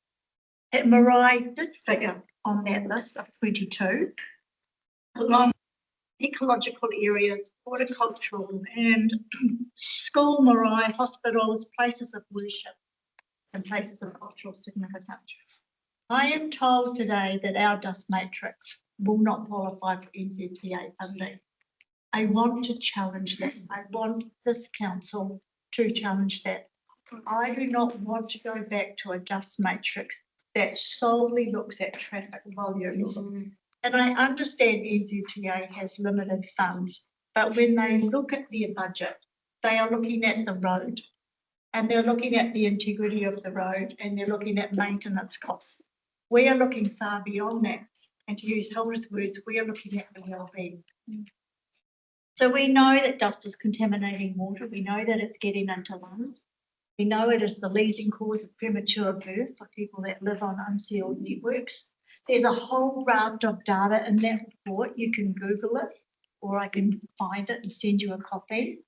And Marai did figure on that list of 22, along ecological areas, horticultural and school, Marai, hospitals, places of worship and places of cultural significance. I am told today that our dust matrix will not qualify for NZTA funding. I want to challenge that. I want this council to challenge that. I do not want to go back to a dust matrix that solely looks at traffic volumes. And I understand NZTA has limited funds, but when they look at their budget, they are looking at the road. and they're looking at the integrity of the road and they're looking at maintenance costs. We are looking far beyond that. And to use Hilda's words, we are looking at the well-being. So we know that dust is contaminating water. We know that it's getting into lungs. We know it is the leading cause of premature birth for people that live on unsealed networks. There's a whole raft of data in that report. You can Google it, or I can find it and send you a copy.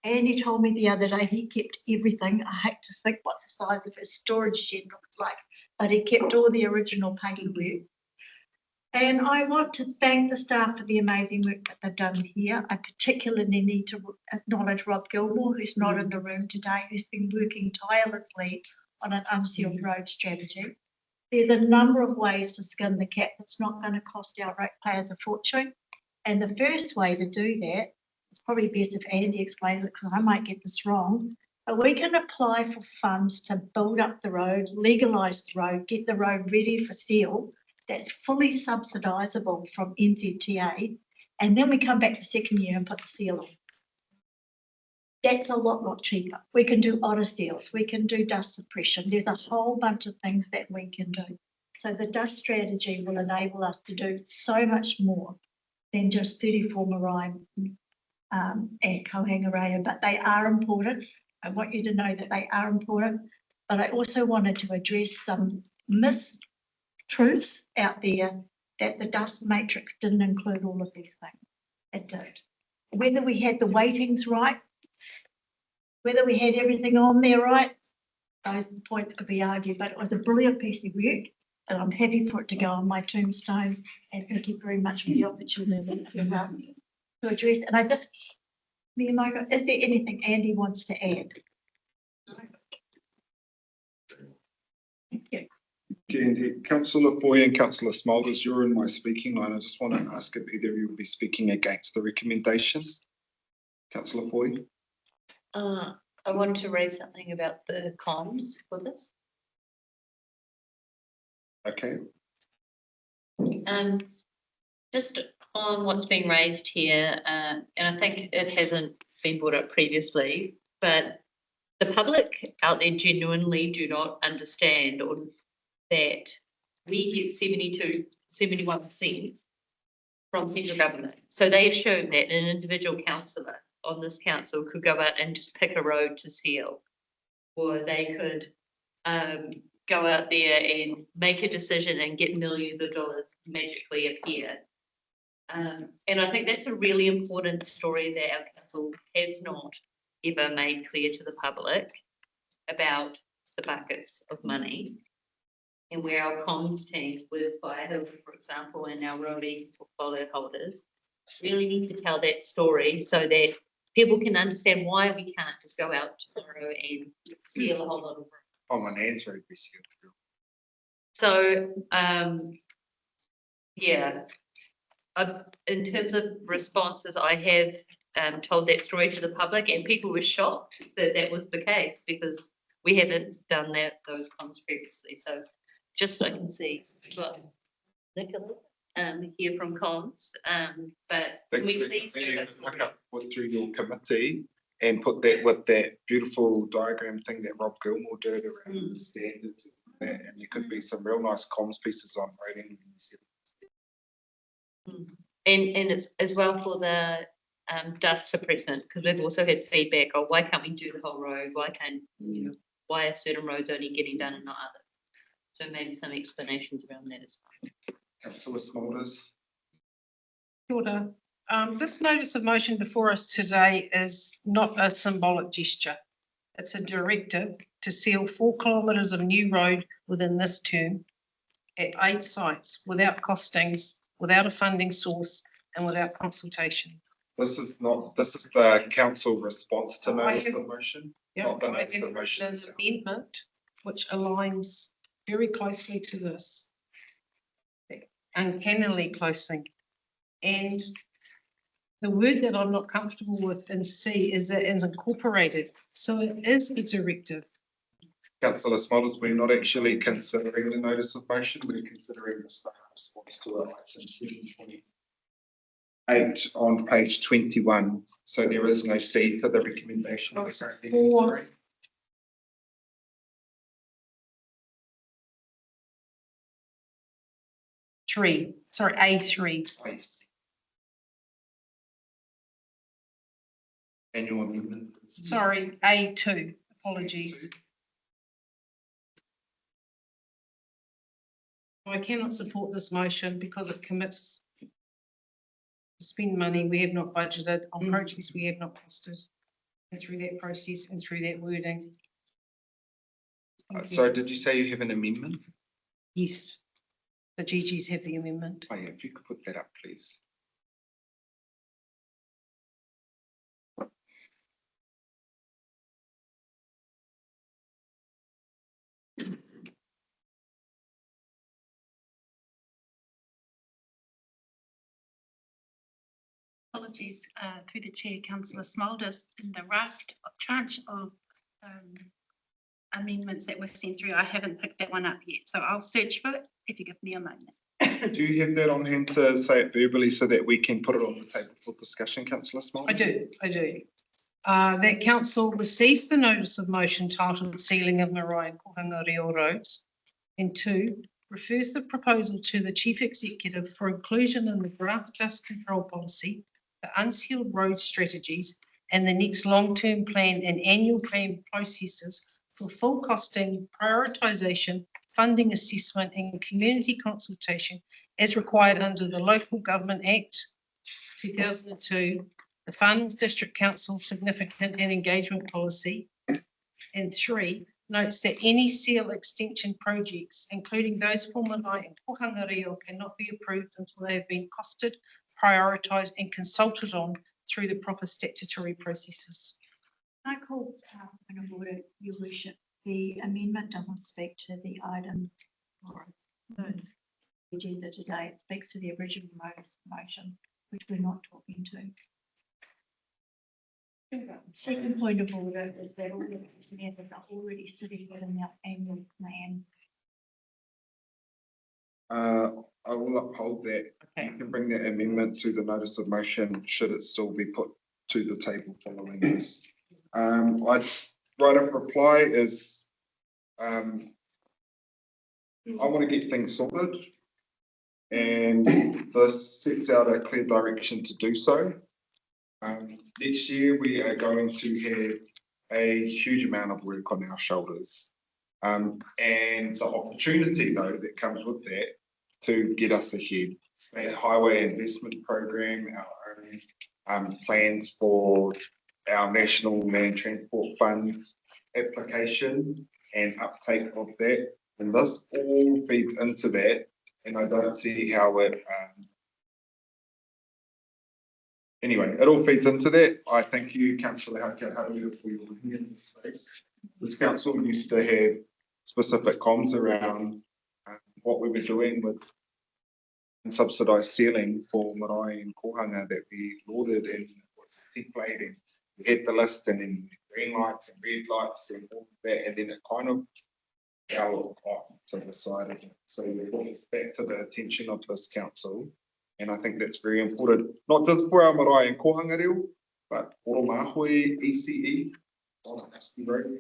Andy told me the other day he kept everything. I hate to think what the size of his storage shed looks like, but he kept all the original paperwork. And I want to thank the staff for the amazing work that they've done here. I particularly need to acknowledge Rob Gilmore, who's not in the room today, who's been working tirelessly on an unsealed road strategy. There's a number of ways to skin the cat that's not going to cost our ratepayers a fortune. And the first way to do that, it's probably best if Andy explains it because I might get this wrong, but we can apply for funds to build up the road, legalise the road, get the road ready for seal. That's fully subsidisable from NZTA, and then we come back the second year and put the seal on. That's a lot cheaper. We can do otter seals, we can do dust suppression. There's a whole bunch of things that we can do. So the dust strategy will enable us to do so much more than just 34 Marine and Kohangareya, but they are important. I want you to know that they are important, but I also wanted to address some mistruths out there that the dust matrix didn't include all of these things. It did. Whether we had the weightings right, whether we had everything on there right, those points could be argued, but it was a brilliant piece of work and I'm happy for it to go on my tombstone, and thank you very much for the opportunity to address. And I just, me and Michael, is there anything Andy wants to add? Thank you. Andy. Councillor Foy and Councillor Smulders, you're in my speaking line. I just want to ask if either of you will be speaking against the recommendations. Councillor Foy. I want to raise something about the comms for this. Okay. Just on what's being raised here, and I think it hasn't been brought up previously, but the public out there genuinely do not understand or that we get 71% from central government. So they assume that an individual councillor on this council could go out and just pick a road to seal, or they could go out there and make a decision and get millions of dollars magically appear. And I think that's a really important story that our council has not ever made clear to the public about the buckets of money and where our comms teams with Firehill, for example, and our roadie portfolio holders really need to tell that story so that people can understand why we can't just go out tomorrow and seal a whole lot of road. Common answer would be sealed through. So, yeah, in terms of responses, I have told that story to the public, and people were shocked that that was the case because we haven't done those comms previously. So, just I can see we've got Nicola here from comms, but can we please look up through your committee and put that with that beautiful diagram thing that Rob Gilmore did around the standards and that, and there could be some real nice comms pieces on rating. And it's as well for the dust suppressant, because we've also had feedback of why can't we do the whole road? Why can't, why are certain roads only getting done and not others? So maybe some explanations around that as well. Councillor Smulders. Kia ora. This notice of motion before us today is not a symbolic gesture. It's a directive to seal 4 kilometres of new road within this term at 8 sites without costings, without a funding source and without consultation. This is the council response to notice of motion. Yeah, not the I notice have of motion an itself. amendment which aligns very closely to this. Uncannily closely. And the word that I'm not comfortable with in C is that it's incorporated. So it is a directive. Councillor Smulders, we're not actually considering the notice of motion, we're considering the staff response to it, item 728 on page 21. So there is no C to the recommendation. A3. Annual amendment. Sorry, A2, apologies. I cannot support this motion because it commits to spend money we have not budgeted on projects we have not costed, and through that process and through that wording. So did you say you have an amendment? Yes, the GGs have the amendment. Oh yeah, if you could put that up, please. Apologies, through the chair, councillor Smulders, in the raft tranche of amendments that were sent through, I haven't picked that one up yet, so I'll search for it if you give me a moment. Do you have that on hand to say it verbally so that we can put it on the table for discussion, councillor Small? I do. That council receives the notice of motion titled Sealing of Marae and Kohanga Reo Roads. And 2, refers the proposal to the Chief Executive for inclusion in the draft dust control policy, the unsealed road strategies, and the next long-term plan and annual plan processes for full costing, prioritisation, funding assessment and community consultation as required under the Local Government Act 2002, the Farnham's District Council Significant and Engagement Policy, and 3, notes that any seal extension projects, including those for Marae and Kohanga Reo, cannot be approved until they have been costed, prioritised and consulted on through the proper statutory processes. I call point of order, Your Worship. The amendment doesn't speak to the item or the agenda today. It speaks to the original motion, which we're not talking to. Second point of order is that all of these matters are already sitting within our annual plan. I will uphold that. You can bring that amendment to the notice of motion should it still be put to the table following this. I'd write a reply is I want to get things sorted and this sets out a clear direction to do so. Next year we are going to have a huge amount of work on our shoulders. And the opportunity though that comes with that to get us ahead. A highway investment program, our own plans for our National Land Transport Fund application and uptake of that. And this all feeds into that. And I don't see how it, anyway, it all feeds into that. I thank you, Councillor Hauke, for your here in this space. This council used to have specific comms around what we were doing with subsidised sealing for Marae and Kohanga that we lauded and was templating. We had the list and then green lights and red lights and all of that, and then it kind of fell off to the side of it. So we brought this back to the attention of this council, and I think that's very important, not just for our Marae and Kohanga Reo, but for Mahui ECE on a Husky Road.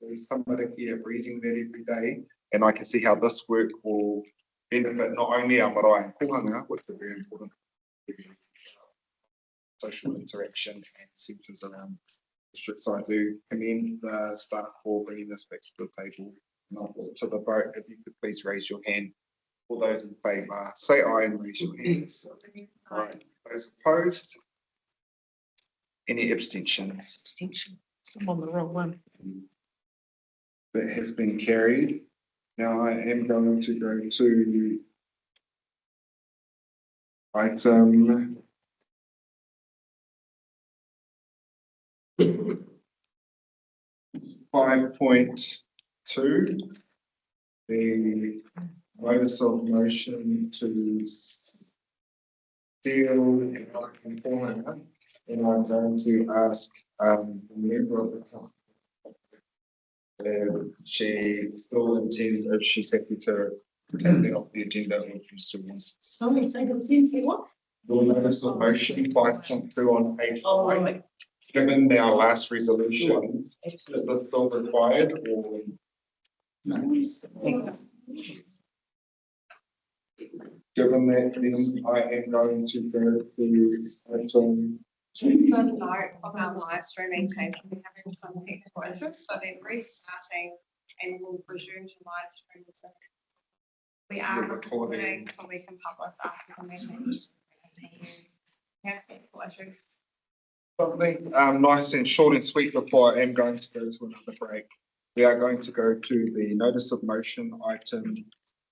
There's somebody here breathing that every day, and I can see how this work will benefit not only our Marae and Kohanga, which are very important social interaction and centres around districts. So I do commend the staff for bringing this back to the table. And I'll put to the vote. If you could please raise your hand. All those in favour, say aye and raise your hands. Right. Those opposed? Any abstentions? Abstention. I'm on the wrong one. That has been carried. Now I am going to go to item 5.2, the notice of motion to seal and I'm going to ask the member of the council she still intends, if she's happy to take that off the agenda, or she still wants. Sorry, say the thing for what? Your notice of motion 5.2 on page 5. Given our last resolution, is this still required or? No. Given that, then I am going to go to item. The note of our live streaming team, we're having some technical issues, so they're restarting and we'll resume to live stream. So we are recording so we can publish after the meeting. Yeah, technical issues. Something nice and short and sweet before I am going to go to another break. We are going to go to the notice of motion item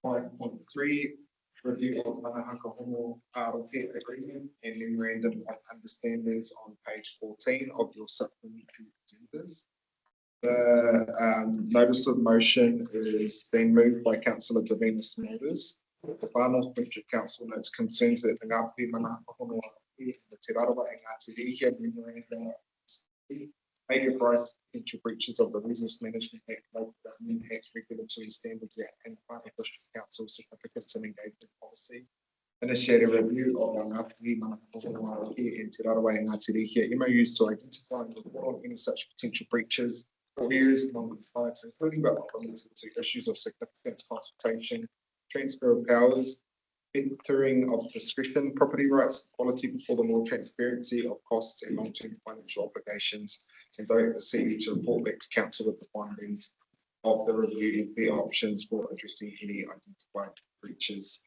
5.3, review of Manahaka Homo Arote agreement and memorandum of understandings on page 14 of your supplementary agendas. The notice of motion is being moved by Councillor Davina Smulders. The Far North District Council notes concerns that the Ngāpuhi Manahaka Homo Arote, the Te Rarawa and Ngāti Rihia memorandum may give rise to potential breaches of the Resource Management Act, Local Government Act, Regulatory Standards Act, and Far North District Council Certificates and Engagement Policy. Initiate a review of our Ngāpuhi Manahaka Homo Arote and Te Rarawa and Ngāti Rihia MOUs to identify and report on any such potential breaches or areas of non-compliance, including but not limited to issues of significance, consultation, transfer of powers, entering of discretion, property rights, quality before the law, transparency of costs and long-term financial obligations, and direct the CE to report back to council with the findings of the review and the options for addressing any identified breaches.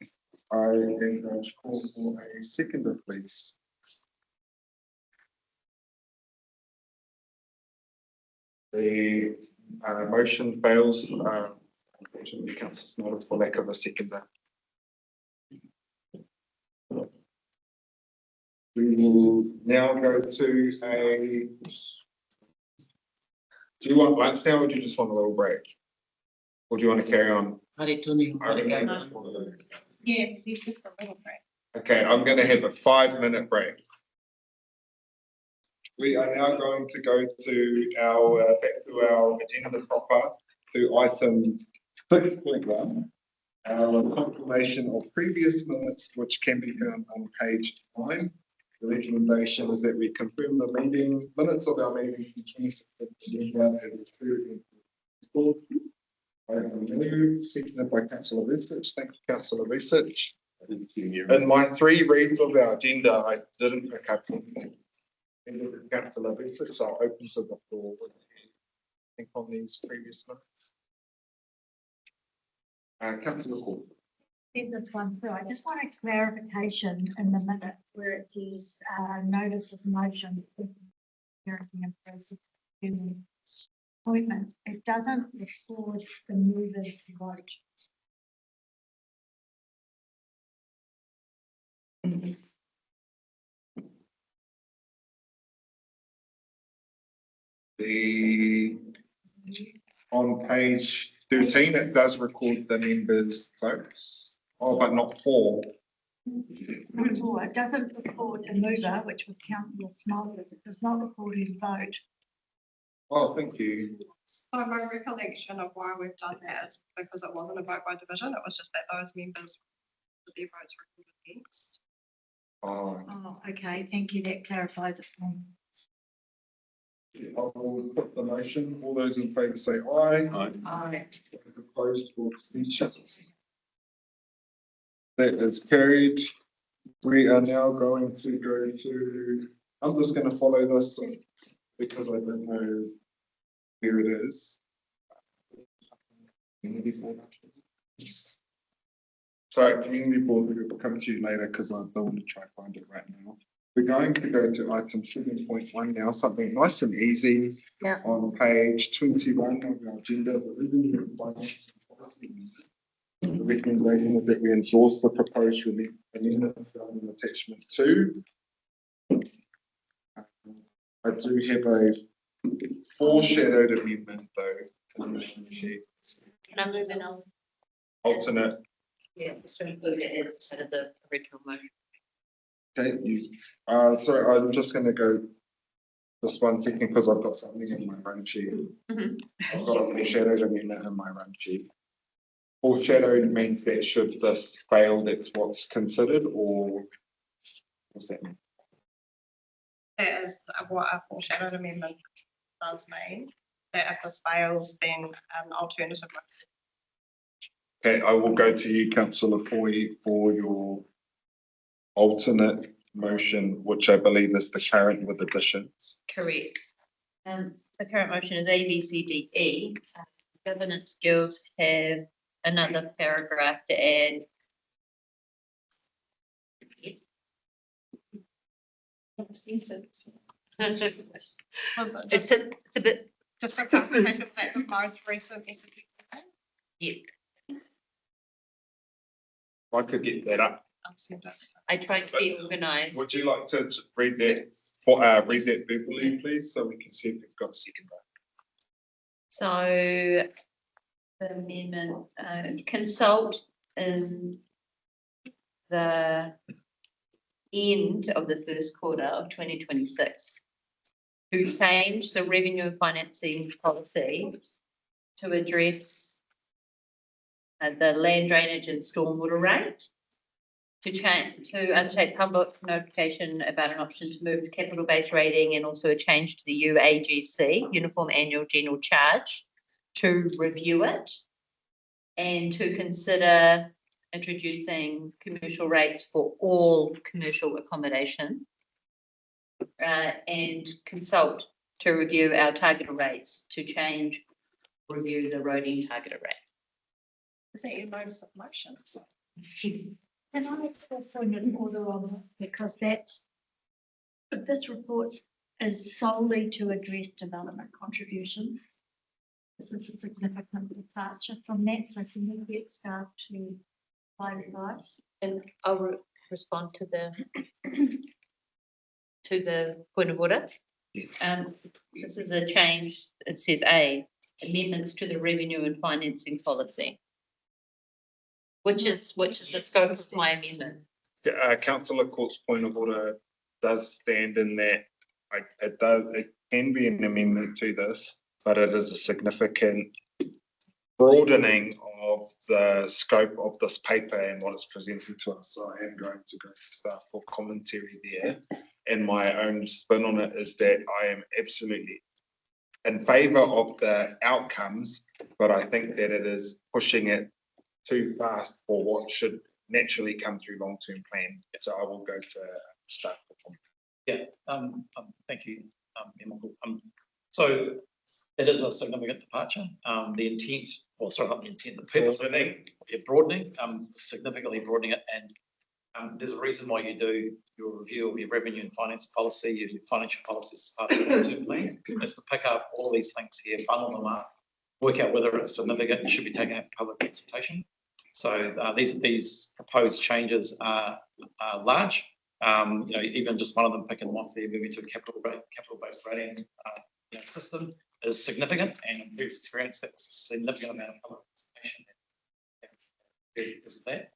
I am going to call for a seconder, please. The motion fails. Unfortunately, councillors noted for lack of a seconder. We will now go to a. Do you want lunch now, or do you just want a little break? Or do you want to carry on? Yeah, it's just a little break. Okay, I'm going to have a 5-minute break. We are now going to go to our back to our agenda proper to item 6.1. Our confirmation of previous minutes, which can be found on page 9. The recommendation is that we confirm the meeting minutes of our meetings the 26th of November as true and full. I move, seconded by Councillor Research. Thank you, Councillor Research. In my 3 reads of our agenda, I didn't pick up anything. Councillor Research, so I'll open to the floor. I think on these previous minutes. Councillor Hall. In this one too, I just want a clarification in the minute where it says notice of motion. Appointments. It doesn't record the movers to vote. On page 13, it does record the members' votes. Oh, but not for. It doesn't record a mover, which was Councillor Smulders. It does not record his vote. Oh, thank you. So my recollection of why we've done that is because it wasn't a vote by division, it was just that those members, their votes recorded against. Oh, okay, thank you, that clarifies it for me. I will put the motion. All those in favour say aye. Aye. Opposed or abstentions? That is carried. We are now going to go to, I'm just going to follow this because I don't know where it is. Sorry, community board, we'll come to you later because I don't want to try to find it right now. We're going to go to item 7.1 now, something nice and easy. Yeah. On page 21 of our agenda, the revenue and finance policy. The recommendation is that we endorse the proposed amendment found in attachment 2. I do have a foreshadowed amendment though. Can I move in on? Alternate. Yeah, just include it as part of the original motion. Okay, you, sorry, I'm just going to go this 1 second because I've got something in my run sheet. I've got a foreshadowed amendment in my run sheet. Foreshadowed means that should this fail, that's what's considered, or what's that mean? That is what a foreshadowed amendment does mean, that if this fails, then an alternative. Okay, I will go to you, councillor Foy, for your alternate motion, which I believe is the current with additions. Correct. The current motion is A, B, C, D, E. Governance skills have another paragraph to add. Sentence. It's a bit, Just for clarification, that the most recent SG. yeah, If I could get that up. I'll send it. I tried to be organised. Would you like to read that read that verbally, please, so we can see if we've got a second vote? So the amendment, consult in the end of the first quarter of 2026 to change the revenue and financing policy to address the land drainage and stormwater rate, to undertake public notification about an option to move to capital-based rating and also a change to the UAGC, Uniform Annual General Charge, to review it and to consider introducing commercial rates for all commercial accommodation and consult to review our targeted rates to review the roading targeted rate. Is that your notice of motion? And I make a point of order on that because this report is solely to address development contributions. This is a significant departure from that, so can we get staff to find advice? And I'll respond to the point of order. Yes. This is a change. It says A, amendments to the revenue and financing policy, which is the scope of my amendment. Councillor Court's point of order does stand in that it can be an amendment to this, but it is a significant broadening of the scope of this paper and what it's presented to us. So I am going to go to staff for commentary there. And my own spin on it is that I am absolutely in favour of the outcomes, but I think that it is pushing it too fast for what should naturally come through long-term plan. So I will go to staff for commentary. Yeah, thank you, Emma. So it is a significant departure. The intent, or sorry, not the intent, the purpose of it, broadening, significantly broadening it. And there's a reason why you do your review of your revenue and finance policy, your financial policies as part of the long-term plan. It's to pick up all these things here, bundle them up, work out whether it's significant and should be taken out for public consultation. So these proposed changes are large. Even just one of them picking them off there, moving to a capital-based rating system is significant, and in previous experience, that was a significant amount of public consultation because of that.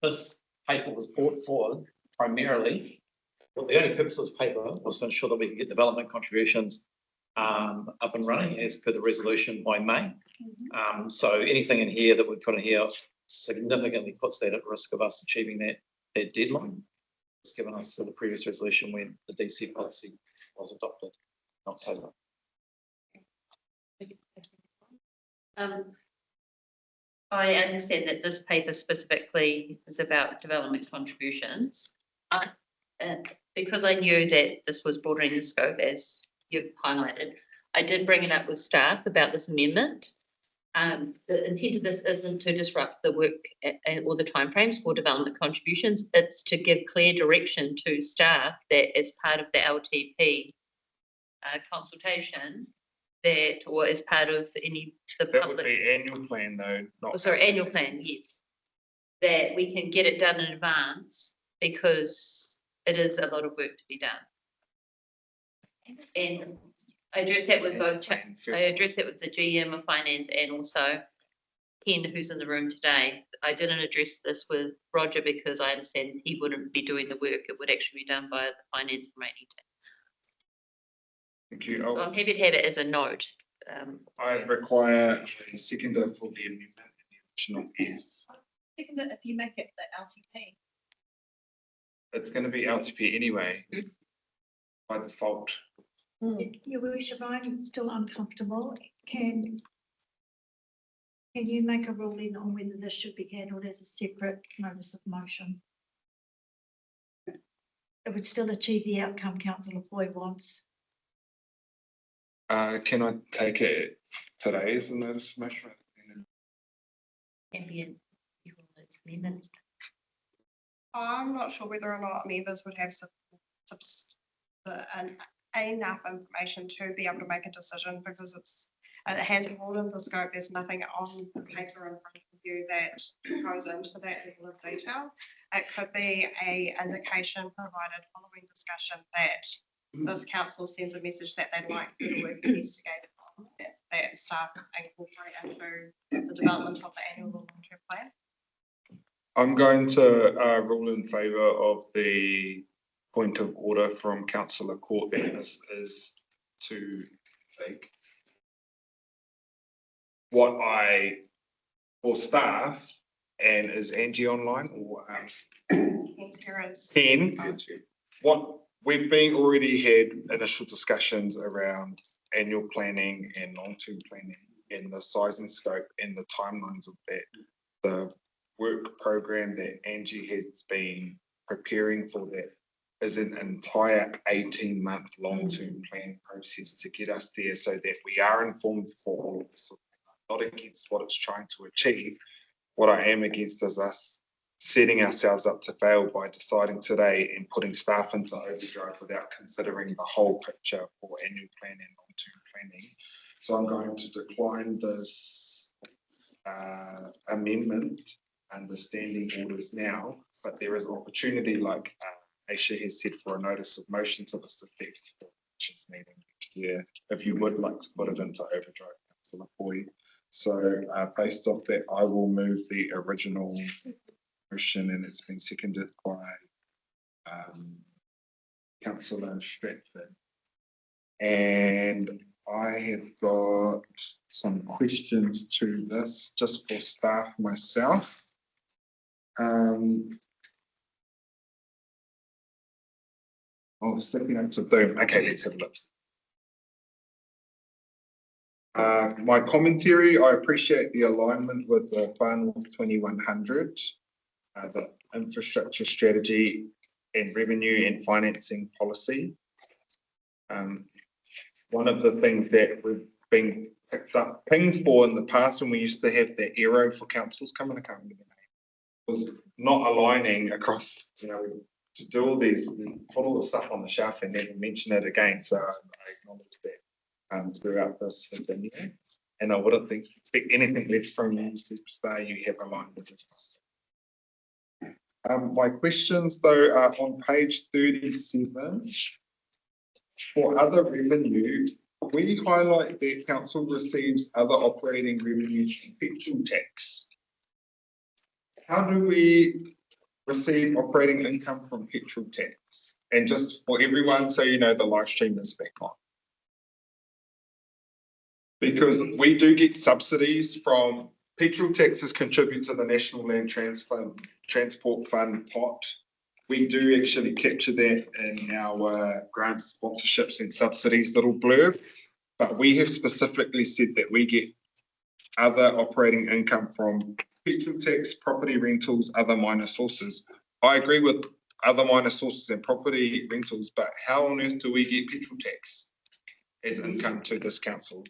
This paper was brought forward primarily, well, the only purpose of this paper was to ensure that we can get development contributions up and running as per the resolution by May. So anything in here that we put in here significantly puts that at risk of us achieving that deadline. It's given us for the previous resolution when the DC policy was adopted in October. I understand that this paper specifically is about development contributions. Because I knew that this was broadening the scope, as you've highlighted, I did bring it up with staff about this amendment. The intent of this isn't to disrupt the work or the timeframes for development contributions. It's to give clear direction to staff that as part of the LTP consultation, or as part of the That public. would be annual plan though, not. Oh, sorry, annual plan, yes. That we can get it done in advance because it is a lot of work to be done. And I address that with I address that with the GM of finance and also Ken, who's in the room today. I didn't address this with Roger because I understand he wouldn't be doing the work. It would actually be done by the finance and rating team. Thank you. So I'm happy to have it as a note. I require a seconder for the amendment and the additional F. Second, if you make it the LTP. It's going to be LTP anyway, by default. Your worship, I'm still uncomfortable. Can Can you make a ruling on whether this should be handled as a separate notice of motion? It would still achieve the outcome councillor Foy wants. Can I take it today as a notice of motion? Ambient, amendments. I'm not sure whether or not members would have enough information to be able to make a decision, because it has broadened the scope. There's nothing on the paper in front of you that goes into that level of detail. It could be a indication provided following discussion that this council sends a message that they'd like further work investigated on, that staff incorporate into the development of the annual long-term plan. I'm going to rule in favour of the point of order from councillor Court that this is to take what for staff, and is Angie online or Ken? What we've already had initial discussions around annual planning and long-term planning and the size and scope and the timelines of that. The work program that Angie has been preparing for that is an entire 18-month long-term plan process to get us there, so that we are informed for all of this. Not against what it's trying to achieve. What I am against is us setting ourselves up to fail by deciding today and putting staff into overdrive without considering the whole picture for annual plan and long-term planning. So I'm going to decline this amendment, understanding orders now, but there is opportunity, like Aisha has said, for a notice of motion to this effect for the meeting next year, if you would like to put it into overdrive, Councillor Foy. So based off that, I will move the original motion, and it's been seconded by Councillor Stratford. And I have got some questions to this just for staff myself. Stepping up to doom. Okay, let's have a look. My commentary, I appreciate the alignment with the Farnworth 2100, the infrastructure strategy and revenue and financing policy. One of the things that we've been pinged for in the past when we used to have the arrow for councils coming, I can't remember the name, was not aligning across, to do all these, put all the stuff on the shelf and never mention it again. So I acknowledge that. Throughout this year, and I wouldn't expect anything less from you, Superstar. You have aligned with this. My questions, though, are on page 37. For other revenue, we highlight that council receives other operating revenues from petrol tax. How do we receive operating income from petrol tax? And just for everyone, so you know, the live stream is back on. Because we do get subsidies from petrol taxes, contribute to the National Land Transport Fund pot. We do actually capture that in our grants, sponsorships and subsidies little blurb, but we have specifically said that we get other operating income from petrol tax, property rentals, other minor sources. I agree with other minor sources and property rentals, but how on earth do we get petrol tax as income to this council?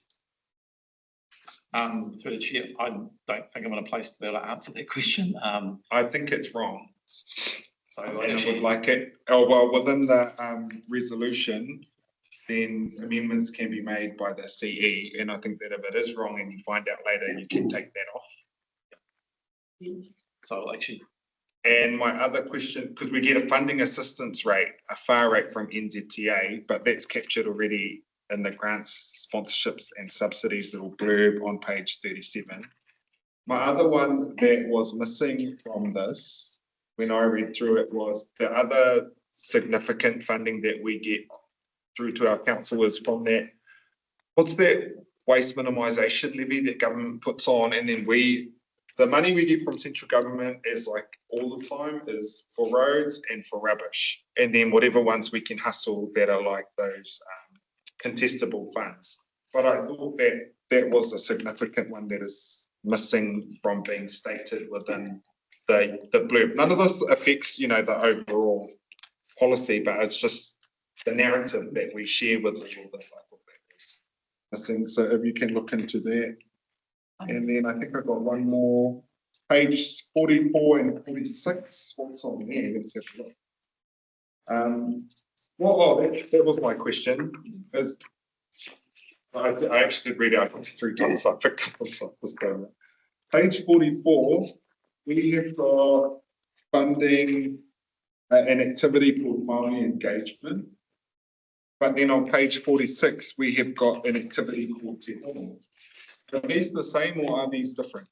Through the chair, I don't think I'm in a place to be able to answer that question. I think it's wrong. So I would like it, within the resolution, then amendments can be made by the CE, and I think that if it is wrong and you find out later, you can take that off. So actually. And my other question, because we get a funding assistance rate, a FAR rate from NZTA, but that's captured already in the grants, sponsorships and subsidies little blurb on page 37. My other one that was missing from this, when I read through it, was the other significant funding that we get through to our council is from that, what's that waste minimisation levy that government puts on, and then the money we get from central government is like all the time is for roads and for rubbish, and then whatever ones we can hustle that are like those contestable funds. But I thought that was a significant one that is missing from being stated within the blurb. None of this affects, you know, the overall policy, but it's just the narrative that we share with all of this. I thought that was missing. So if you can look into that. And then I think I've got one more, page 44 and 46. What's on there? Let's have a look. That was my question. Is I actually did read out 3 times, so I picked up on something. Page 44, we have got funding an activity called Māori engagement. But then on page 46, we have got an activity called Te Hono. Are these the same or are these different?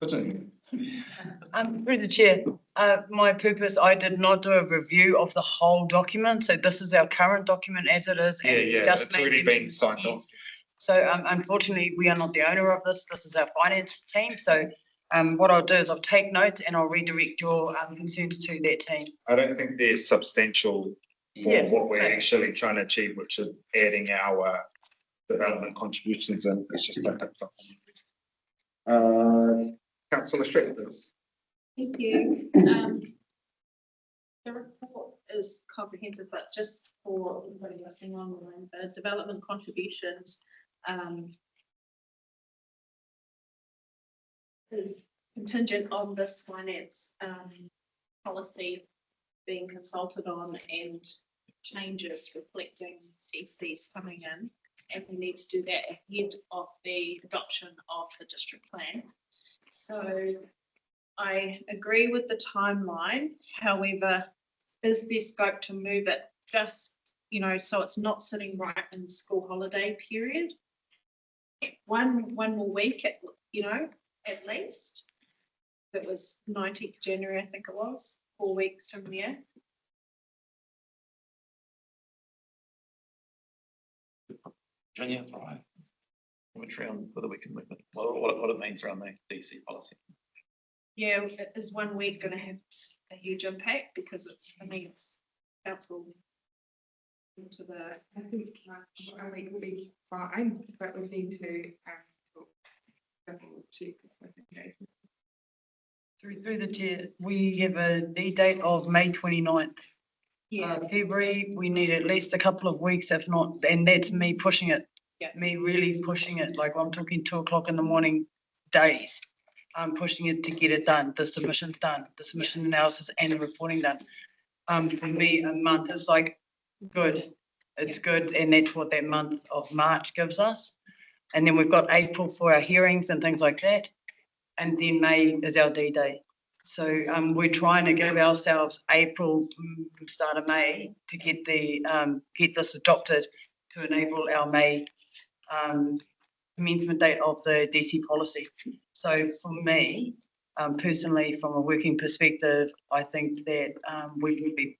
Through the chair, my purpose, I did not do a review of the whole document, so this is our current document as it is. Yeah, it's already been signed off. So unfortunately, we are not the owner of this. This is our finance team. So what I'll do is I'll take notes and I'll redirect your concerns to that team. I don't think they're substantial for what we're actually trying to achieve, which is adding our development contributions in. It's just like that. Councillor Stratford. Thank you. The report is comprehensive, but just for everybody listening online, the development contributions is contingent on this finance policy being consulted on and changes reflecting DCs coming in, and we need to do that ahead of the adoption of the district plan. So I agree with the timeline. However, is there scope to move it just, you know, so it's not sitting right in the school holiday period? One more week, at least. It was 19th January, I think it was, 4 weeks from there. Virginia, all right. Commentary on whether we can look at what it means around the DC policy. Yeah, is 1 week going to have a huge impact because it's council into the. I think 1 week will be fine, but we need to double check with engagement. Through the chair, we have a date of May 29th. February, we need at least a couple of weeks, if not, and that's me pushing it. Me really pushing it, like I'm talking 2 o'clock in the morning days. I'm pushing it to get it done. The submission's done, the submission analysis and the reporting done. For me, a month is like good. It's good, and that's what that month of March gives us. And then we've got April for our hearings and things like that. And then May is our D-Day. So we're trying to give ourselves April, start of May to get get this adopted to enable our May commencement date of the DC policy. So for me, personally, from a working perspective, I think that we would be.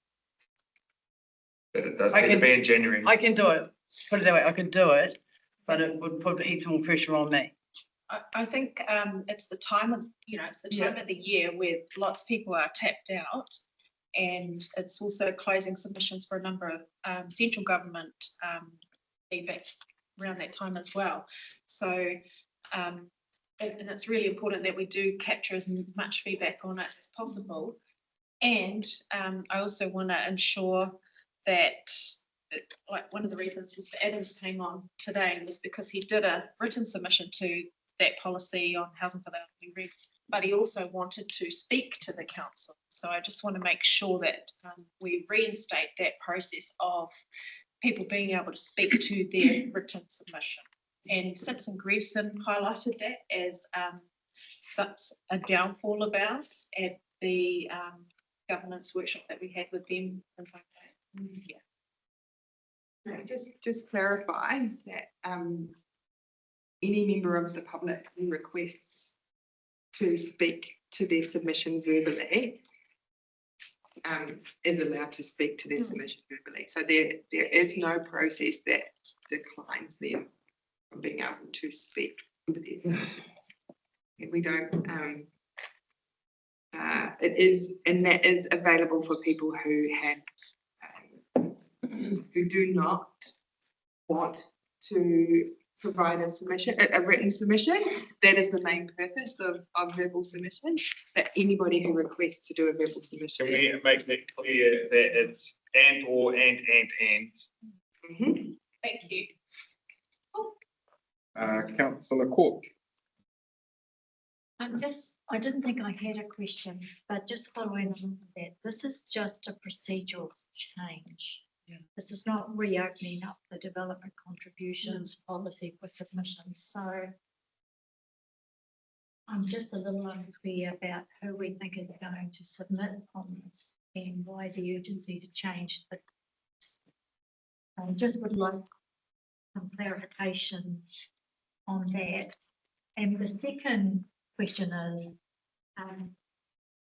But it does need to be in January. I can do it. Put it that way, I can do it, but it would put heaps more pressure on me. I think it's the time of, it's the time of the year where lots of people are tapped out, and it's also closing submissions for a number of central government feedback around that time as well. So, and it's really important that we do capture as much feedback on it as possible. And I also want to ensure that, like, one of the reasons Mr. Adams came on today was because he did a written submission to that policy on housing for the elderly rents, but he also wanted to speak to the council. So I just want to make sure that we reinstate that process of people being able to speak to their written submission. And Simpson Grevson highlighted that as such a downfall of ours at the governance workshop that we had with them. Just clarifies that any member of the public who requests to speak to their submission verbally is allowed to speak to their submission verbally. So there is no process that declines them from being able to speak to their submissions. We don't, it is, and that is available for people who have, who do not want to provide a submission, a written submission. That is the main purpose of verbal submission, but anybody who requests to do a verbal submission. Can we make that clear that it's and or and? Mhm. Thank you. Councillor Court. I didn't think I had a question, but just following on from that, this is just a procedural change. This is not reopening up the development contributions policy for submissions, so I'm just a little unclear about who we think is going to submit on this and why the urgency to change the. I just would like some clarification on that. And the second question is,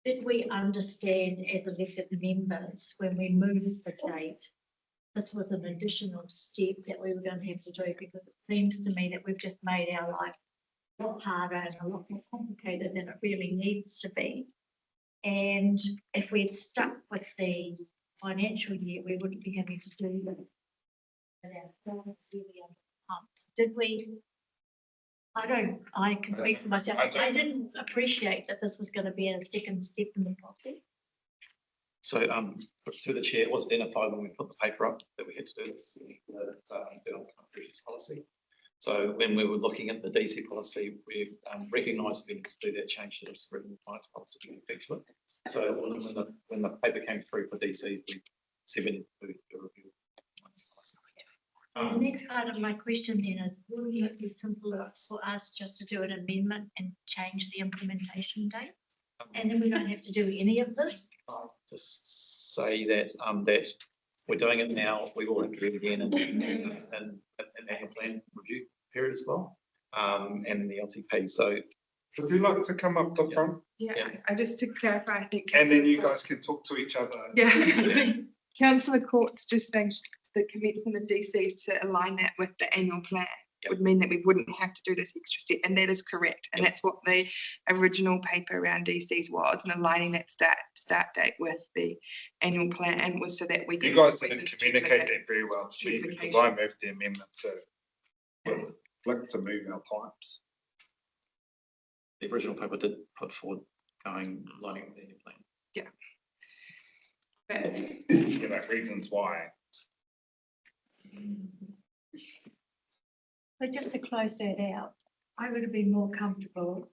did we understand as elected members when we moved the date, this was an additional step that we were going to have to do, because it seems to me that we've just made our life a lot harder and a lot more complicated than it really needs to be. And if we had stuck with the financial year, we wouldn't be having to do that. Did we? I can speak for myself. I didn't appreciate that this was going to be a second step in the process. So, through the chair, it was identified when we put the paper up that we had to do this, internal contributions policy. So when we were looking at the DC policy, we've recognised we need to do that change to this written finance policy to effect to it. So when the paper came through for DCs, we said we need to do a review. The next part of my question then is, will it be simpler for us just to do an amendment and change the implementation date? And then we don't have to do any of this? I'll just say that that we're doing it now. We will have to do it again in an annual plan review period as well, and the LTP. So would you like to come up the front? Yeah, I just to clarify, I think. And then you guys can talk to each other. Yeah. Councillor Court's just saying the commencement of DCs to align that with the annual plan would mean that we wouldn't have to do this extra step, and that is correct. And that's what the original paper around DCs was, and aligning that start date with the annual plan was so that we could. You guys didn't communicate that very well to me, because I moved the amendment to flick to move our times. The original paper did put forward lining with the annual plan. Yeah. You know, reasons why. So just to close that out, I would have been more comfortable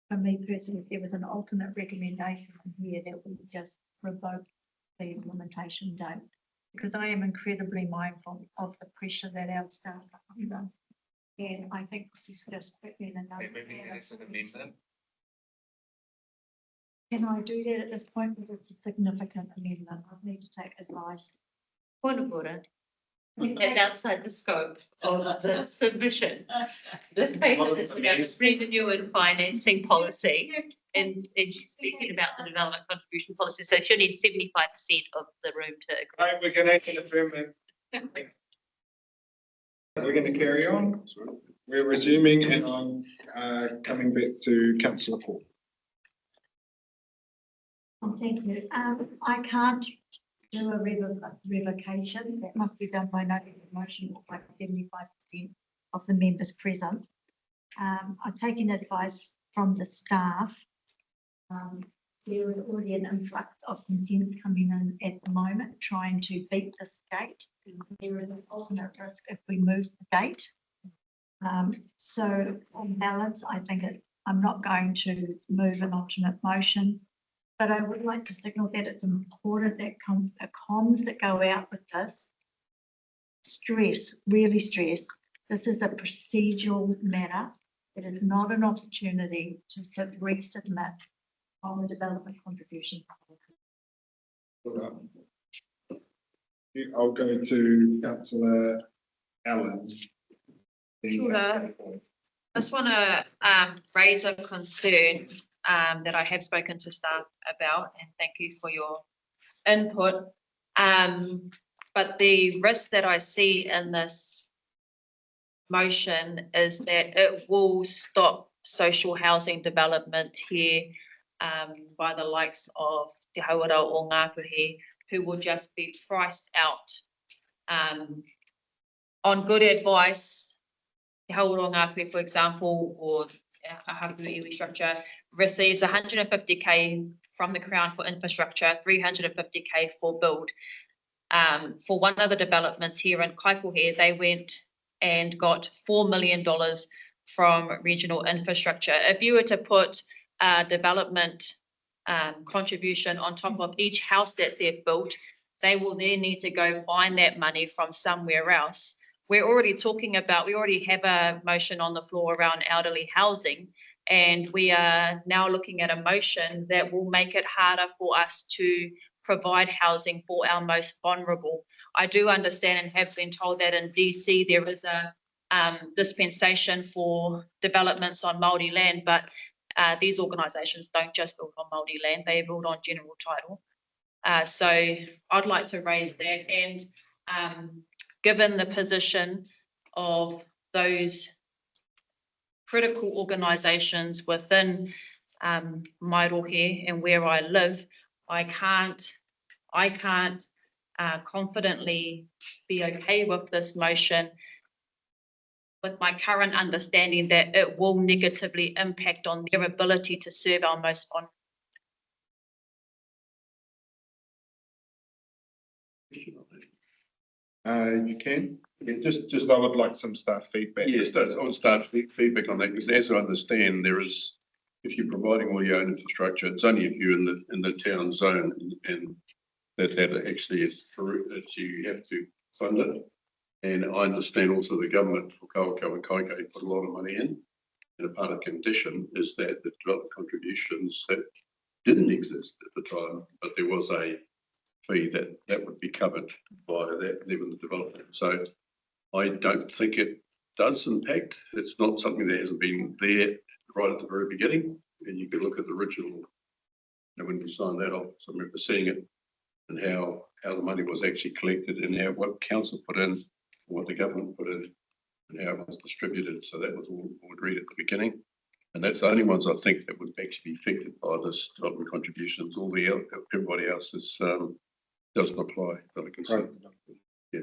for me personally if there was an alternate recommendation here that we just revoke the implementation date, because I am incredibly mindful of the pressure that our staff are under. And I think this is just quickly enough. Can I do that at this point, because it's a significant amendment? I need to take advice. Point of order. And outside the scope of the submission. This paper is about revenue and financing policy, and she's speaking about the development contribution policy, so she'll need 75% of the room to agree. Right, we're going to confirm it. We're going to carry on. We're resuming, and I'm coming back to Councillor Paul. Thank you. I can't do a revocation. That must be done by notice of motion by 75% of the members present. I've taken advice from the staff. There is already an influx of consents coming in at the moment, trying to beat this gate. There is an alternate risk if we move the gate. So on balance, I think I'm not going to move an alternate motion. But I would like to signal that it's important that the comms that go out with this really stress. This is a procedural matter. It is not an opportunity to resubmit on the development contribution. I'll go to Councillor Allen. Sure. I just want to raise a concern that I have spoken to staff about, and thank you for your input. But the risk that I see in this motion is that it will stop social housing development here by the likes of Te Hauara o Ngāpuhi, who will just be priced out on good advice Te Hauronga, for example, or a Hapu iwi structure receives 150k from the Crown for infrastructure, 350k for build. For one of the developments here in Kaikohe, they went and got $4 million from regional infrastructure. If you were to put a development contribution on top of each house that they've built, they will then need to go find that money from somewhere else. We're already talking about, we already have a motion on the floor around elderly housing, and we are now looking at a motion that will make it harder for us to provide housing for our most vulnerable. I do understand and have been told that in DC there is a dispensation for developments on Māori land, but these organisations don't just build on Māori land, they build on general title. So I'd like to raise that, and given the position of those critical organisations within Mairohe and where I live, I can't confidently be okay with this motion with my current understanding that it will negatively impact on their ability to serve our most vulnerable. You can. Yeah, just I would like some staff feedback. Yes, I want staff feedback on that, because as I understand, there is, if you're providing all your own infrastructure, it's only if you're in the town zone, and that actually is true, that you have to fund it. And I understand also the government for Kawakawa and Kaikahi put a lot of money in, and a part of the condition is that the development contributions that didn't exist at the time, but there was a fee that would be covered by that level of development. So I don't think it does impact. It's not something that hasn't been there right at the very beginning. And you can look at the original, when we signed that off, so I remember seeing it and how the money was actually collected, and how what council put in, what the government put in, and how it was distributed. So that was all agreed at the beginning. And that's the only ones I think that would actually be affected by this development contributions. All the everybody else is doesn't apply. That I can see. Yeah.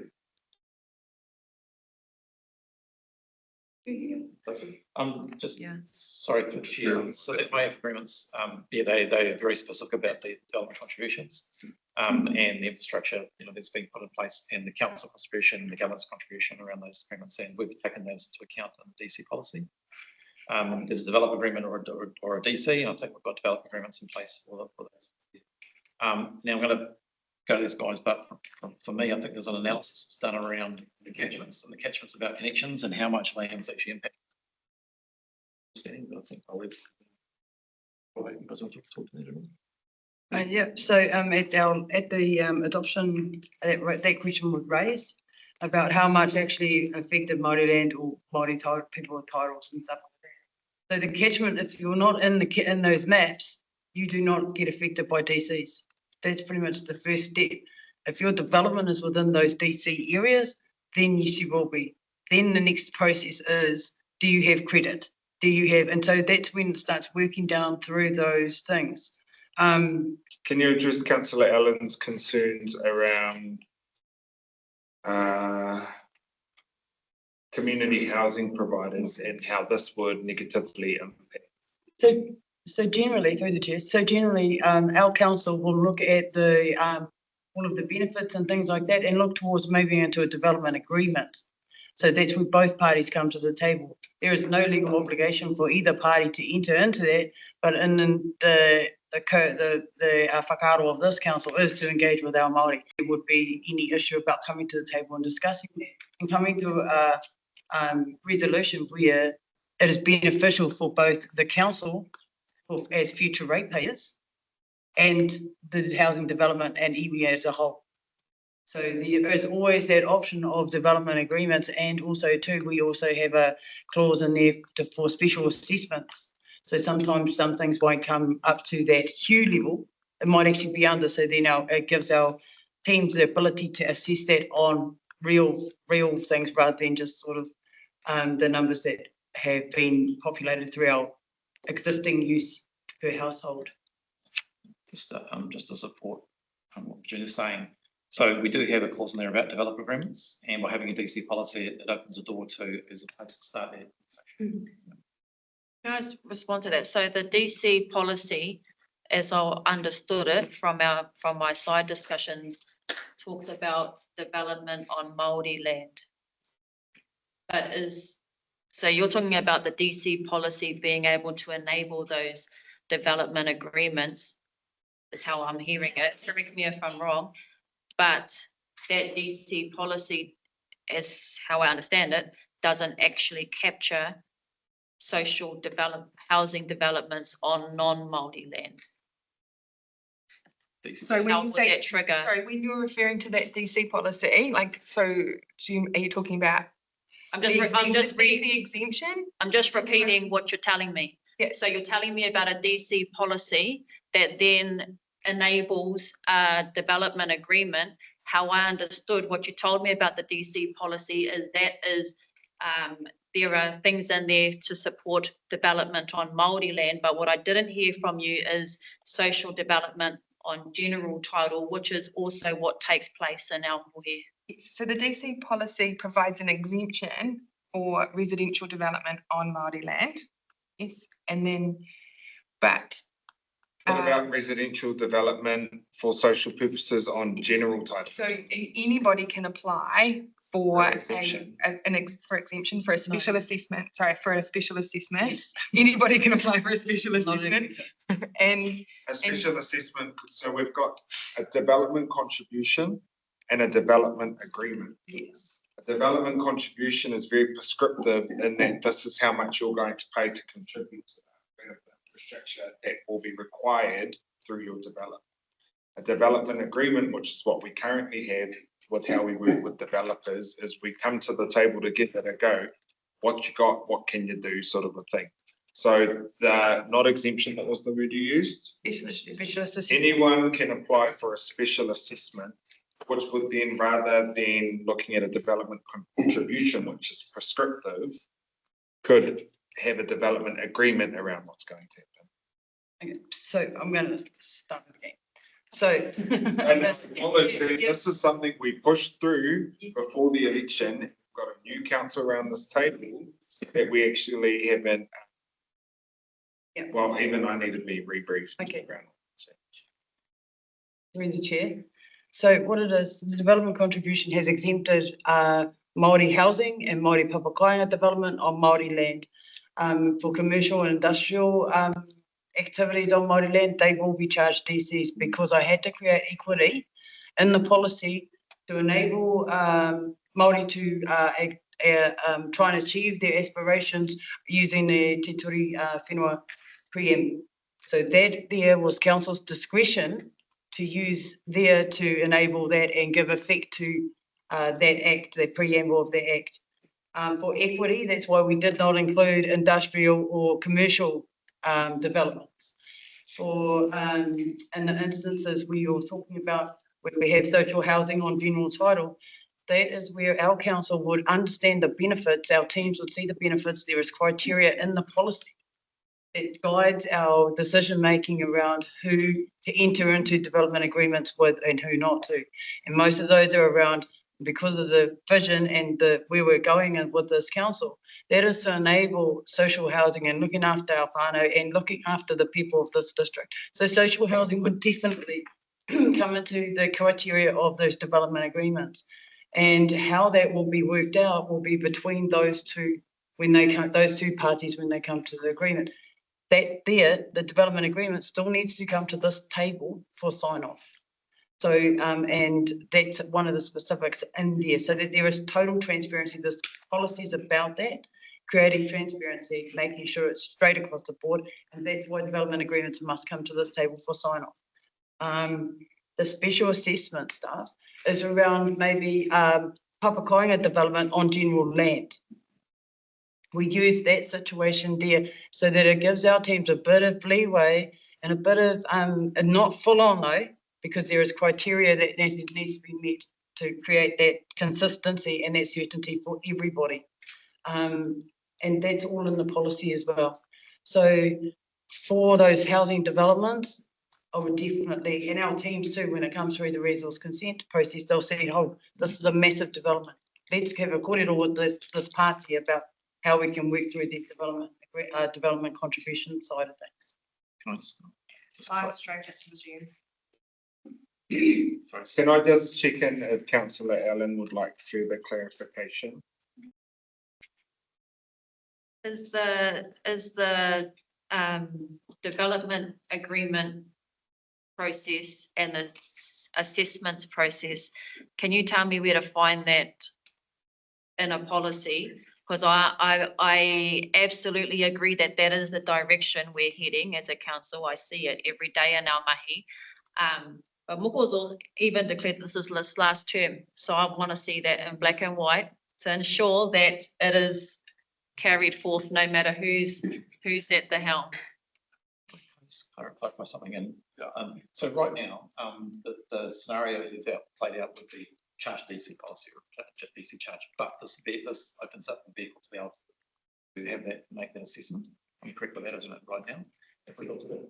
Just sorry to share. So that way of agreements, they are very specific about the development contributions and the infrastructure, that's been put in place, and the council contribution, the government's contribution around those agreements, and we've taken those into account in the DC policy. There's a development agreement or a DC, and I think we've got development agreements in place for those. Now I'm going to go to these guys, but for me, I think there's an analysis that's done around the catchments, and the catchments about connections and how much land is actually impacted. But I think I'll leave. You guys want to talk to that? Yeah, so at the adoption, that question was raised about how much actually affected Māori land or Māori people with titles and stuff like that. So the catchment, if you're not in those maps, you do not get affected by DCs. That's pretty much the first step. If your development is within those DC areas, then yes, you will be. Then the next process is, do you have credit? Do you have, and so that's when it starts working down through those things. Can you address Councillor Allen's concerns around community housing providers and how this would negatively impact? So generally, through the chair, our council will look at the all of the benefits and things like that, and look towards moving into a development agreement. So that's where both parties come to the table. There is no legal obligation for either party to enter into that, but in the whakaaro of this council is to engage with our Māori. There would be any issue about coming to the table and discussing that, and coming to a resolution where it is beneficial for both the council as future ratepayers and the housing development and iwi as a whole. So there is always that option of development agreements, and also too, we also have a clause in there for special assessments. So sometimes some things won't come up to that hue level. It might actually be under, so then it gives our teams the ability to assess that on real things rather than just sort of the numbers that have been populated through our existing use per household. Just to support what Virginia's saying. So we do have a clause in there about developer agreements, and by having a DC policy, it opens the door to as a place to start that. Can I respond to that? So the DC policy, as I understood it from my side discussions, talks about development on Māori land. But so you're talking about the DC policy being able to enable those development agreements, is how I'm hearing it. Correct me if I'm wrong. But that DC policy, as how I understand it, doesn't actually capture social housing developments on non-Māori land. So when How you would say, that trigger? sorry, when you're referring to that DC policy, like, so are you talking about? I'm just DC exemption? I'm just repeating what you're telling me. Yeah. So you're telling me about a DC policy that then enables a development agreement. How I understood what you told me about the DC policy is there are things in there to support development on Māori land, but what I didn't hear from you is social development on general title, which is also what takes place in our mohe. So the DC policy provides an exemption for residential development on Māori land. Yes, and then, but. What about residential development for social purposes on general title? So anybody can apply for exemption. For exemption for a special assessment, sorry, for a special assessment. Yes. Anybody can apply for a special assessment. And a special assessment, so we've got a development contribution and a development agreement. Yes. A development contribution is very prescriptive in that this is how much you're going to pay to contribute to that infrastructure that will be required through your development. A development agreement, which is what we currently have with how we work with developers, is we come to the table together to go, what you got, what can you do, sort of a thing. So the not exemption, that was the word you used? Specialist assessment. Anyone can apply for a special assessment, which would then, rather than looking at a development contribution, which is prescriptive, could have a development agreement around what's going to happen. Okay, so I'm going to start again. So and this is something we pushed through before the election. We've got a new council around this table that we actually haven't. Yeah. Well, even I need to be rebriefed. Okay. Through the chair. So what it is, the development contribution has exempted Māori housing and Māori papakainga development on Māori land. For commercial and industrial activities on Māori land, they will be charged DCs because I had to create equity in the policy to enable Māori to try and achieve their aspirations using the Te Ture Whenua preamble. So that there was council's discretion to use there to enable that and give effect to that act, the preamble of the act. For equity, that's why we did not include industrial or commercial developments. For in the instances we are talking about where we have social housing on general title, that is where our council would understand the benefits, our teams would see the benefits. There is criteria in the policy that guides our decision making around who to enter into development agreements with and who not to. And most of those are around, because of the vision and where we're going with this council, that is to enable social housing and looking after our whānau and looking after the people of this district. So social housing would definitely come into the criteria of those development agreements. And how that will be worked out will be between those two, when they come, those two parties when they come to the agreement. That there, the development agreement still needs to come to this table for sign off. So, and that's one of the specifics in there, so that there is total transparency. This policy is about that, creating transparency, making sure it's straight across the board, and that's why development agreements must come to this table for sign off. The special assessment stuff is around maybe papakainga development on general land. We use that situation there so that it gives our teams a bit of leeway and a bit of, and not full on though, because there is criteria that needs to be met to create that consistency and that certainty for everybody. And that's all in the policy as well. So for those housing developments I would definitely, and our teams too, when it comes through the resource consent process, they'll say, oh, this is a massive development. Let's have a kōrero with this party about how we can work through the development contribution side of things. Can I just 5 strikes resume. Can I just check in if Councillor Allen would like further clarification? Is the development agreement process and the assessments process, can you tell me where to find that in a policy? Because I absolutely agree that that is the direction we're heading as a council. I see it every day in our mahi. But Moko's even declared this is his last term. So I want to see that in black and white to ensure that it is carried forth no matter who's at the helm. just clarify something? And so right now, the scenario is played out with the charge DC policy or DC charge, but this opens up the vehicle to be able to have that, make that assessment. I'm correct with that, isn't it, right now? If we look at it,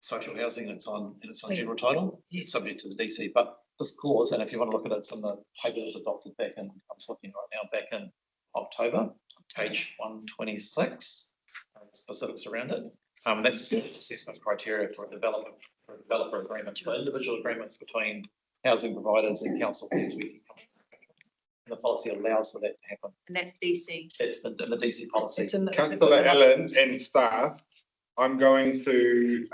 social housing, it's on general title, it's subject to the DC, but this clause, and if you want to look at it, it's in the paper that was adopted back in, I'm just looking right now, back in October, page 126, specifics around it. That's assessment criteria for developer agreements, so individual agreements between housing providers and council. The policy allows for that to happen. And that's DC. It's in the DC policy. Councillor Allen and staff, I'm going to,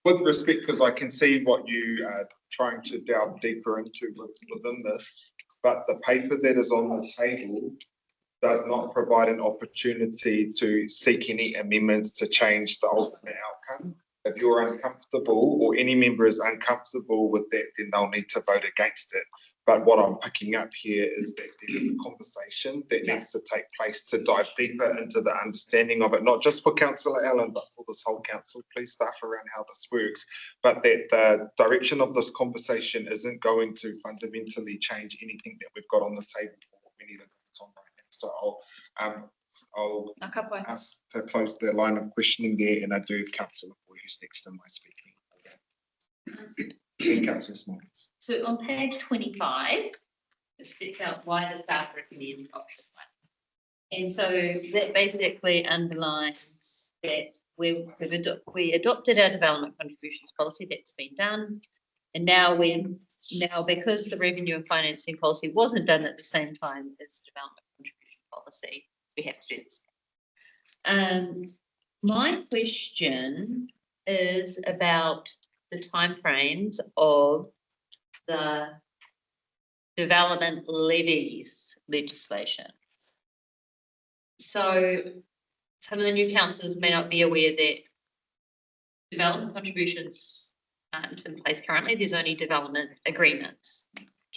with respect, because I can see what you are trying to delve deeper into within this, but the paper that is on the table does not provide an opportunity to seek any amendments to change the ultimate outcome. If you're uncomfortable or any member is uncomfortable with that, then they'll need to vote against it. But what I'm picking up here is that there is a conversation that needs to take place to dive deeper into the understanding of it, not just for Councillor Allen, but for this whole council. Please staff around how this works, but that the direction of this conversation isn't going to fundamentally change anything that we've got on the table for what we need to focus on right now. So I'll ask to close the line of questioning there, and I do have Councillor Foy who's next in my speaking. Okay. Councillor Smallings. So on page 25, it sets out why the staff recommend option 1. And so that basically underlines that we adopted our development contributions policy, that's been done. And now because the revenue and financing policy wasn't done at the same time as development contribution policy, we have to do this. My question is about the timeframes of the development levies legislation. So some of the new councillors may not be aware that development contributions aren't in place currently. There's only development agreements.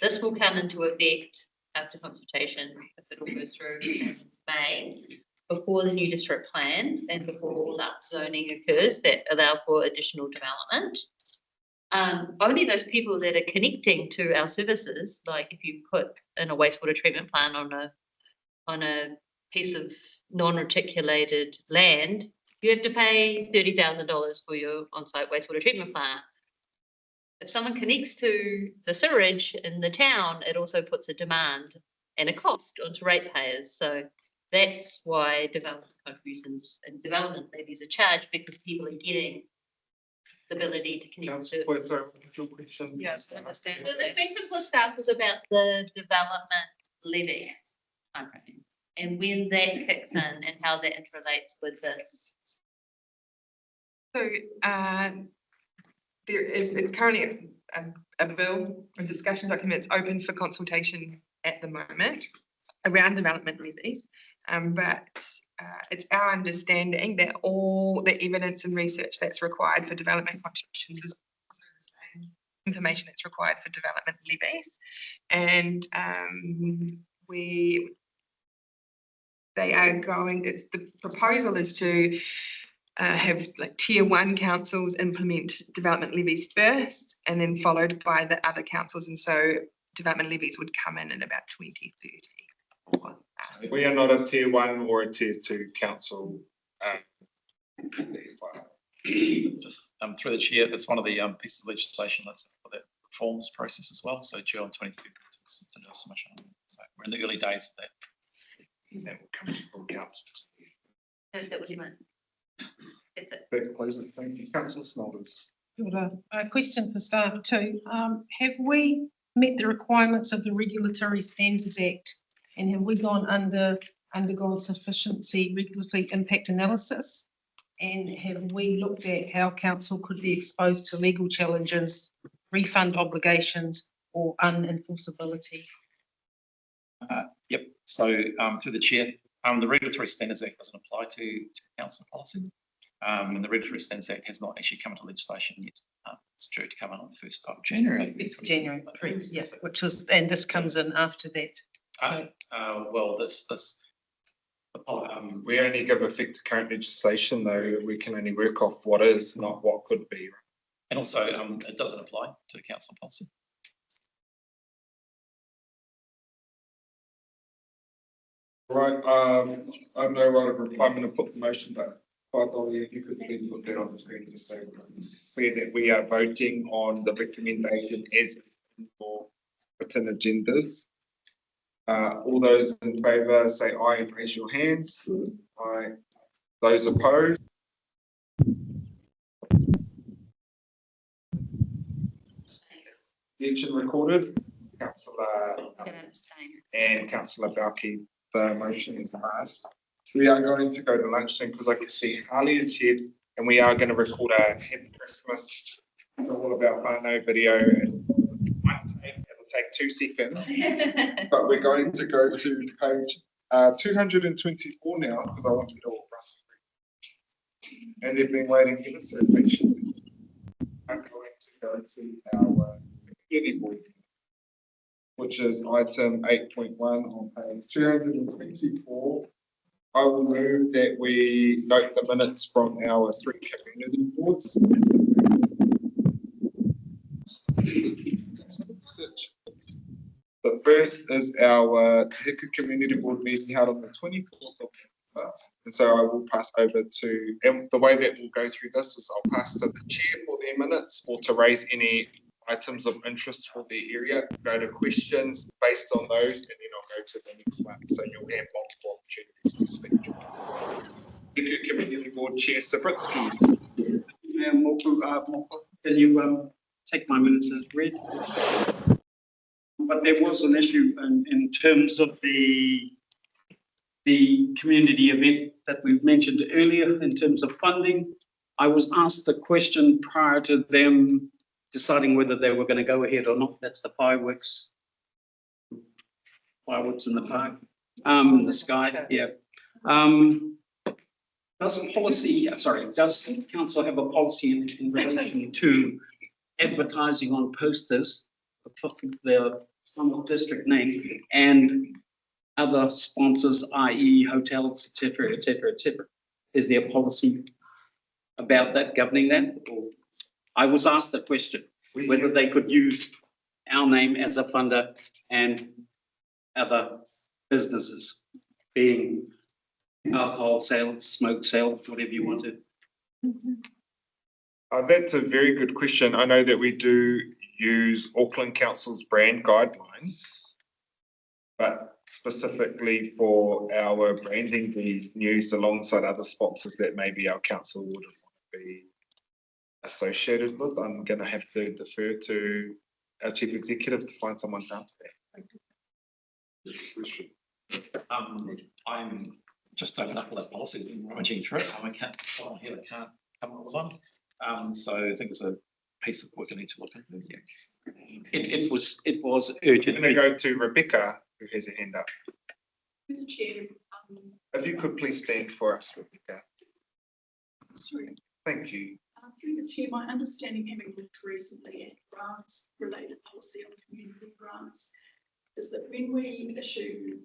This will come into effect after consultation, if it all goes through in May, before the new district plan and before all that zoning occurs that allow for additional development. Only those people that are connecting to our services, like if you put in a wastewater treatment plant on a piece of non-reticulated land, you have to pay $30,000 for your on-site wastewater treatment plant. If someone connects to the sewerage in the town, it also puts a demand and a cost onto ratepayers. So that's why development contributions and development levies are charged, because people are getting the ability to connect to. Yes, I understand. So the question for staff was about the development levy timeframe and when that kicks in and how that interrelates with this. So it's currently a bill, a discussion document. It's open for consultation at the moment around development levies, but it's our understanding that all the evidence and research that's required for development contributions is also the same information that's required for development levies, and the proposal is to have like tier 1 councils implement development levies first and then followed by the other councils, and so development levies would come in about 2030. So we are not a tier 1 or a tier 2 council. Just through the chair, that's one of the pieces of legislation that's for that reforms process as well. So due on 22 submission. So we're in the early days of that. That will come to full council. That was mine. That's it. That closes it. Thank you. Councillor Snolders. A question for staff too. Have we met the requirements of the Regulatory Standards Act? And have we undergone sufficiency regulatory impact analysis? And have we looked at how council could be exposed to legal challenges, refund obligations or unenforceability? Yep. So through the chair, the Regulatory Standards Act doesn't apply to council policy. And the Regulatory Standards Act has not actually come into legislation yet. It's due to come in on the 1st of January. It's January, yes, which is, and this comes in after that. So, well, this we only give effect to current legislation, though. We can only work off what is, not what could be. and also it doesn't apply to council policy. Right, I have no right of requirement to put the motion, but you could please put that on the screen just so it's clear that we are voting on the recommendation as for written agendas. All those in favour say aye and raise your hands. Aye. Those opposed? Mention recorded. Councillor and Councillor Balke, the motion is passed. We are going to go to lunch soon because I can see Harley is here and we are going to record a Happy Christmas to all of our whānau video. It'll take 2 seconds, but we're going to go to page 224 now because I want you to all rush through. And they've been waiting ever so patiently. I'm going to go to our edible, which is item 8.1 on page 224. I will move that we note the minutes from our 3 community boards. The first is our Te Hiku Community Board meeting held on the 24th of November. And so I will pass over to, and the way that we'll go through this is I'll pass to the chair for their minutes or to raise any items of interest for their area, go to questions based on those, and then I'll go to the next one. So you'll have multiple opportunities to speak. Community Board Chair Sabritsky. Can you take my minutes as read? But there was an issue in terms of the community event that we've mentioned earlier in terms of funding. I was asked the question prior to them deciding whether they were going to go ahead or not. That's the fireworks in the park, in the sky. Yeah. Does council have a policy in relation to advertising on posters, the district name and other sponsors, i.e. hotels, etc., etc., etc.? Is there a policy about that, governing that? Or I was asked the question whether they could use our name as a funder and other businesses, being alcohol sales, smoke sales, whatever you wanted. That's a very good question. I know that we do use Auckland Council's brand guidelines, but specifically for our branding, we used alongside other sponsors that maybe our council would be associated with. I'm going to have to defer to our chief executive to find someone to answer that. I'm just opening up all the policies and rummaging through it. I can't come up with one. So I think it's a piece of work I need to look into. Yeah. It was urgent. I'm going to go to Rebecca, who has a hand up. Through the chair. If you could please stand for us, Rebecca. Sorry. Thank you. Through the chair, my understanding, having looked recently at grants, related policy on community grants, is that when we issue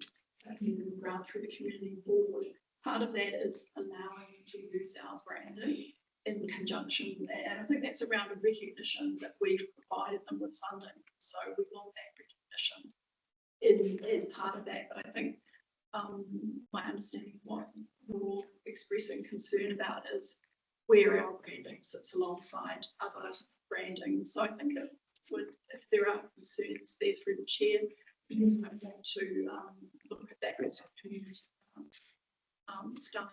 a grant through the community board, part of that is allowing to use our branding in conjunction with that. And I think that's around a recognition that we've provided them with funding. So we want that recognition as part of that. But I think my understanding of what we're all expressing concern about is where our branding sits alongside other branding. So I think it would, if there are concerns there through the chair, we need to look at that as community staff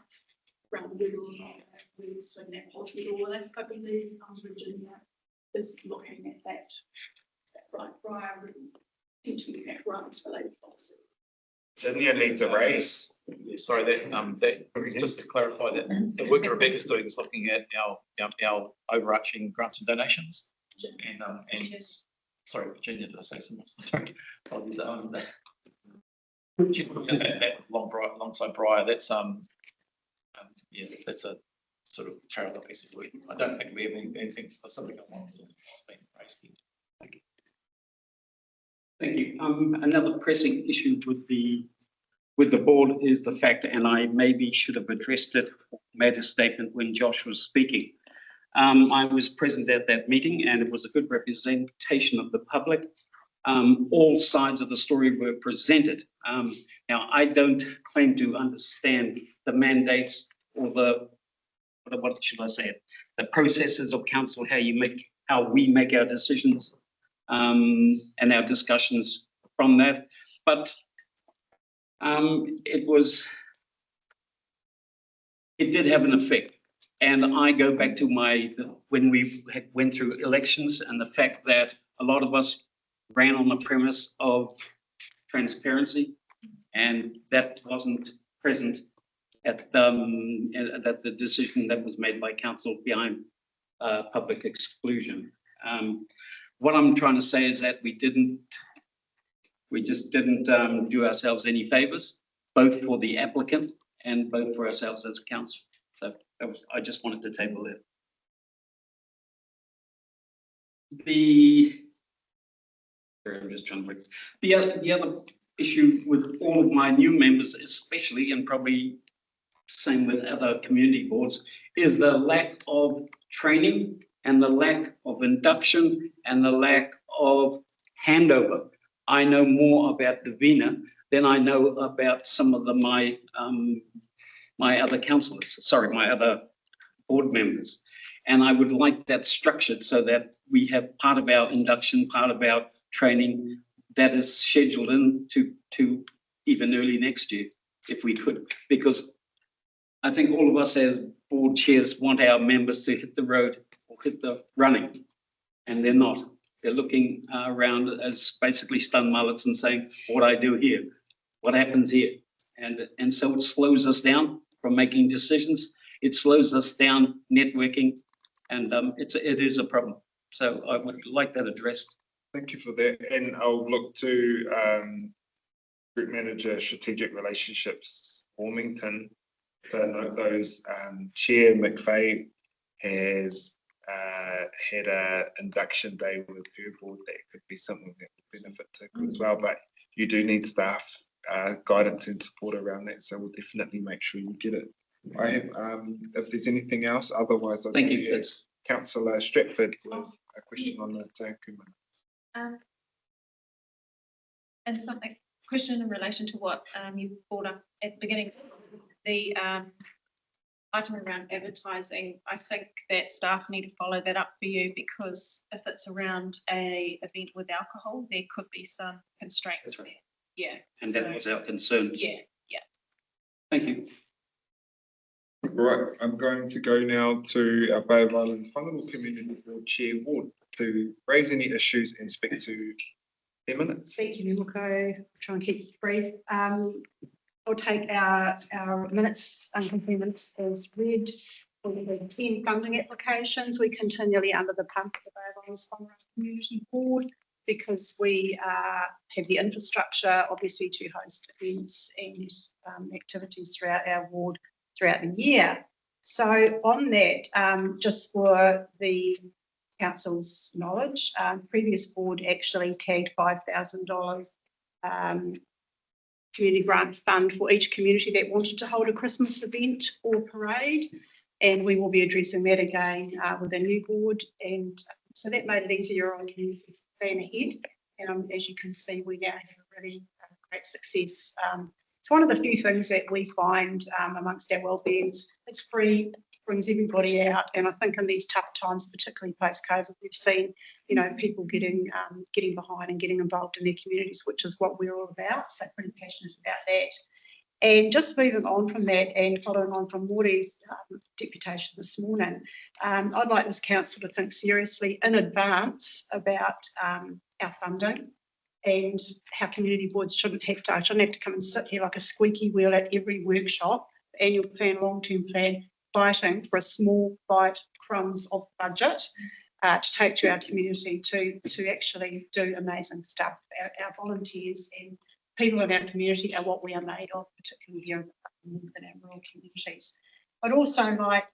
around whether or not we're in that policy or whether I believe Virginia is looking at that. Is that right, Brian? Potentially that grants related policy. Virginia needs a raise. Sorry, that just to clarify that the work that Rebecca's doing is looking at our overarching grants and donations. And sorry, Virginia, did I say something? Sorry, apologies. Alongside Briar, that's yeah, that's a sort of parallel piece of work. I don't think we have anything specific on what's been raised here. Thank you. Thank you. Another pressing issue with the board is the fact, and I maybe should have addressed it, made a statement when Josh was speaking. I was present at that meeting and it was a good representation of the public. All sides of the story were presented. Now, I don't claim to understand the mandates or what should I say, the processes of council, how we make our decisions and our discussions from that. But it did have an effect. And I go back to when we went through elections and the fact that a lot of us ran on the premise of transparency, and that wasn't present at the decision that was made by council behind public exclusion. What I'm trying to say is that we just didn't do ourselves any favors, both for the applicant and both for ourselves as council. So I just wanted to table it. I'm just trying to break. The other issue with all of my new members, especially, and probably same with other community boards, is the lack of training and the lack of induction and the lack of handover. I know more about Davina than I know about some of my other councillors, my other board members. And I would like that structured so that we have part of our induction, part of our training that is scheduled in to even early next year, if we could. Because I think all of us as board chairs want our members to hit the road or hit the running, and they're not. They're looking around as basically stunned mullets and saying, what I do here, what happens here? And so it slows us down from making decisions. It slows us down networking, and it is a problem. So I would like that addressed. Thank you for that. And I'll look to Group Manager Strategic Relationships, Wilmington, to note those. Chair McVeigh has had an induction day with her board. That could be something that would benefit to as well. But you do need staff guidance and support around that. So we'll definitely make sure you get it. I have, if there's anything else, otherwise, Thank you. Councillor Stratford with a question on the Te Aku minutes. And something, question in relation to what you brought up at the beginning, the item around advertising. I think that staff need to follow that up for you, because if it's around a event with alcohol, there could be some constraints there. Yeah. And that was our concern. Yeah, yeah. Thank you. Right, I'm going to go now to our Bay of Islands Vulnerable Community Board Chair Ward to raise any issues and speak to 10 minutes. Thank you, Mimoko. I'll try and keep this brief. I'll take our minutes, uncomplete minutes as read. We have 10 funding applications. We continually under the pump of the Bay of Islands Vulnerable Community Board, because we have the infrastructure, obviously, to host events and activities throughout our ward throughout the year. So on that, just for the council's knowledge, previous board actually tagged $5,000 community grant fund for each community that wanted to hold a Christmas event or parade, and we will be addressing that again with a new board. And so that made it easier on you to plan ahead. And as you can see, we now have a really great success. It's one of the few things that we find amongst our wellbeings. It's free brings everybody out. And I think in these tough times, particularly post-COVID, we've seen, you know, people getting behind and getting involved in their communities, which is what we're all about. So pretty passionate about that. And just moving on from that and following on from Morty's deputation this morning, I'd like this council to think seriously in advance about our funding and how community boards shouldn't have to come and sit here like a squeaky wheel at every workshop, annual plan, long-term plan, fighting for a small bite crumbs of budget to take to our community to actually do amazing stuff. Our volunteers and people in our community are what we are made of, particularly here in our rural communities. I'd also like,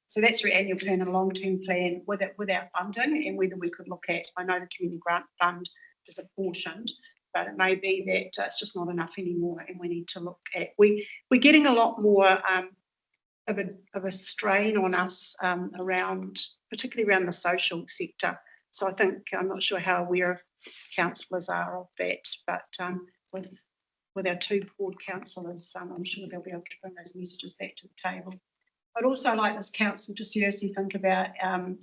so that's your annual plan and long-term plan without funding, and whether we could look at, I know the community grant fund is apportioned, but it may be that it's just not enough anymore, and we need to look at, we're getting a lot more of a strain on us particularly around the social sector. So I think, I'm not sure how aware councillors are of that, but with our two board councillors, I'm sure they'll be able to bring those messages back to the table. I'd also like this council to seriously think about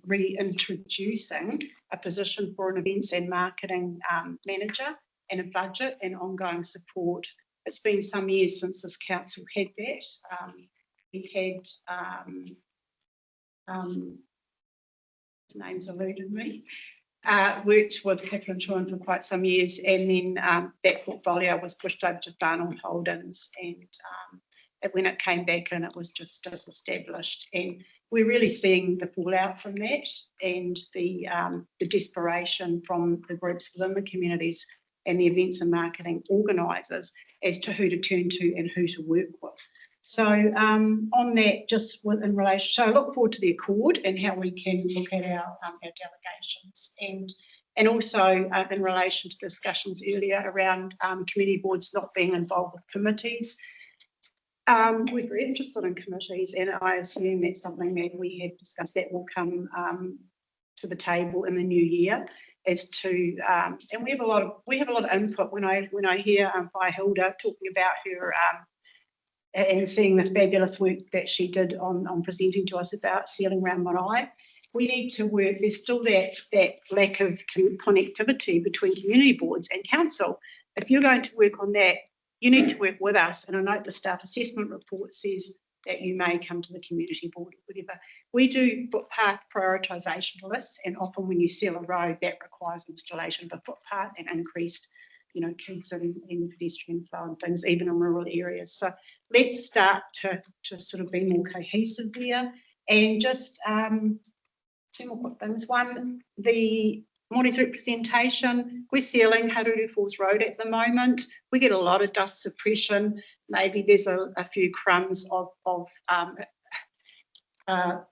reintroducing a position for an events and marketing manager and a budget and ongoing support. It's been some years since this council had that. We had, his name's eluded me, worked with Catherine Chuen for quite some years, and then that portfolio was pushed over to Darnell Holdings, and when it came back in, it was just disestablished, and we're really seeing the fallout from that and the desperation from the groups within the communities and the events and marketing organisers as to who to turn to and who to work with. So on that, just in relation, so I look forward to the accord and how we can look at our delegations, and also in relation to discussions earlier around community boards not being involved with committees. We're very interested in committees, and I assume that's something that we have discussed that will come to the table in the new year as to, and we have a lot of input when I hear by Hilda talking about her and seeing the fabulous work that she did on presenting to us about sealing round Marae. We need to work, there's still that lack of connectivity between community boards and council. If you're going to work on that, you need to work with us. And I note the staff assessment report says that you may come to the community board or whatever. We do footpath prioritisation lists, and often when you seal a road, that requires installation of a footpath and increased, you know, kids and pedestrian flow and things, even in rural areas. So let's start to sort of be more cohesive there. And just two more quick things. One, the Māori's representation, we're sealing Haruru Falls Road at the moment. We get a lot of dust suppression. Maybe there's a few crumbs of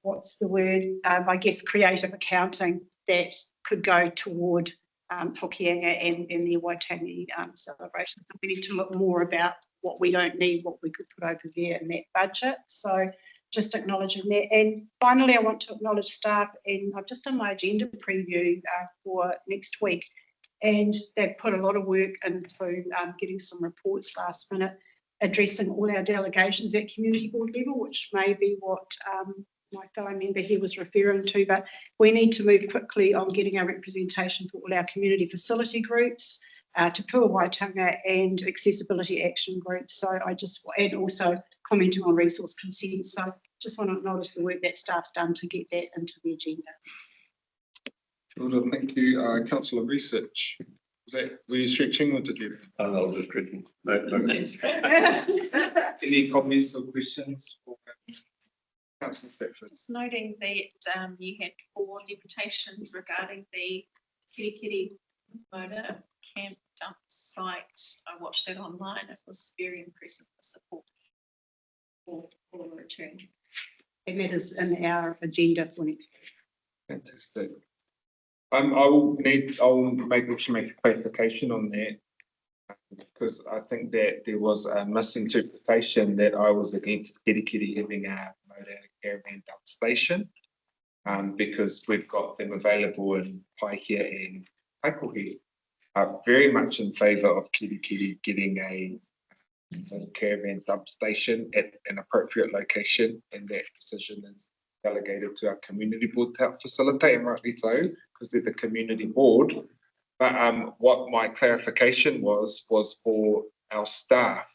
what's the word? I guess creative accounting that could go toward Hokianga and the Waitangi celebrations. We need to look more about what we don't need, what we could put over there in that budget. So just acknowledging that. And finally, I want to acknowledge staff, and I've just done my agenda preview for next week, and they've put a lot of work into getting some reports last minute, addressing all our delegations at community board level, which may be what my fellow member here was referring to, but we need to move quickly on getting our representation for all our community facility groups, Te Pua Waitunga and accessibility action groups. So and also commenting on resource consent. So just want to acknowledge the work that staff's done to get that into the agenda. Jordan, thank you. Councillor Research. Were you stretching or did you? I was just stretching. No. Any comments or questions for Councillor Stratford? Just noting that you had 4 deputations regarding the Kirikiri motor camp dump site. I watched that online. It was very impressive, the support for the return. And that is in our agenda for next week. Fantastic. I will make a clarification on that, because I think that there was a misinterpretation that I was against Kirikiri having a motor caravan dump station, because we've got them available in Paihia and Paikohi. Very much in favour of Kirikiri getting a a caravan dump station at an appropriate location, and that decision is delegated to our community board to help facilitate, and rightly so, because they're the community board. But what my clarification was for our staff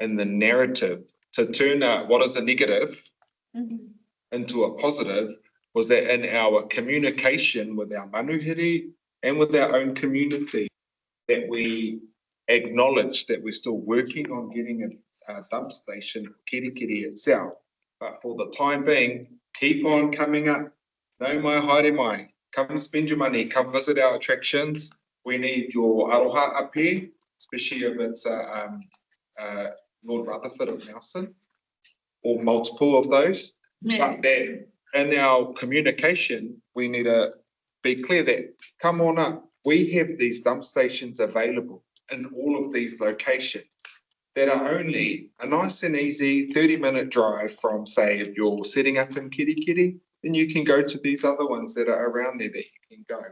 in the narrative to turn what is a negative into a positive, was that in our communication with our manuhiri and with our own community, that we acknowledge that we're still working on getting a dump station, Kirikiri itself. But for the time being, keep on coming up. No mai, haere mai. Come spend your money, come visit our attractions. We need your aroha up here, especially if it's Lord Rutherford of Nelson, or multiple of those. But that in our communication, we need to be clear that, come on up, we have these dump stations available in all of these locations that are only a nice and easy 30-minute drive from, say, if you're setting up in Kirikiri, then you can go to these other ones that are around there that you can go.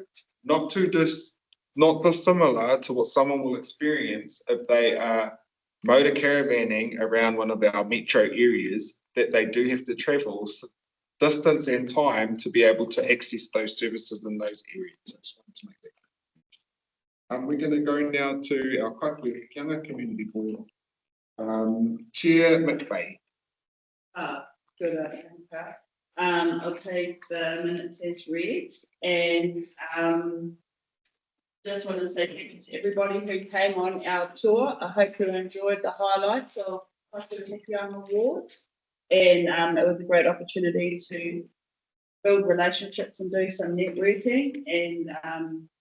Not dissimilar to what someone will experience if they are motor caravanning around one of our metro areas, that they do have to travel distance and time to be able to access those services in those areas. I just wanted to make that. We're going to go now to our Kaipui Community Board. Chair McVeigh. Good afternoon. I'll take the minutes as read, and just want to say thank you to everybody who came on our tour. I hope you enjoyed the highlights of the Young Award, and it was a great opportunity to build relationships and do some networking and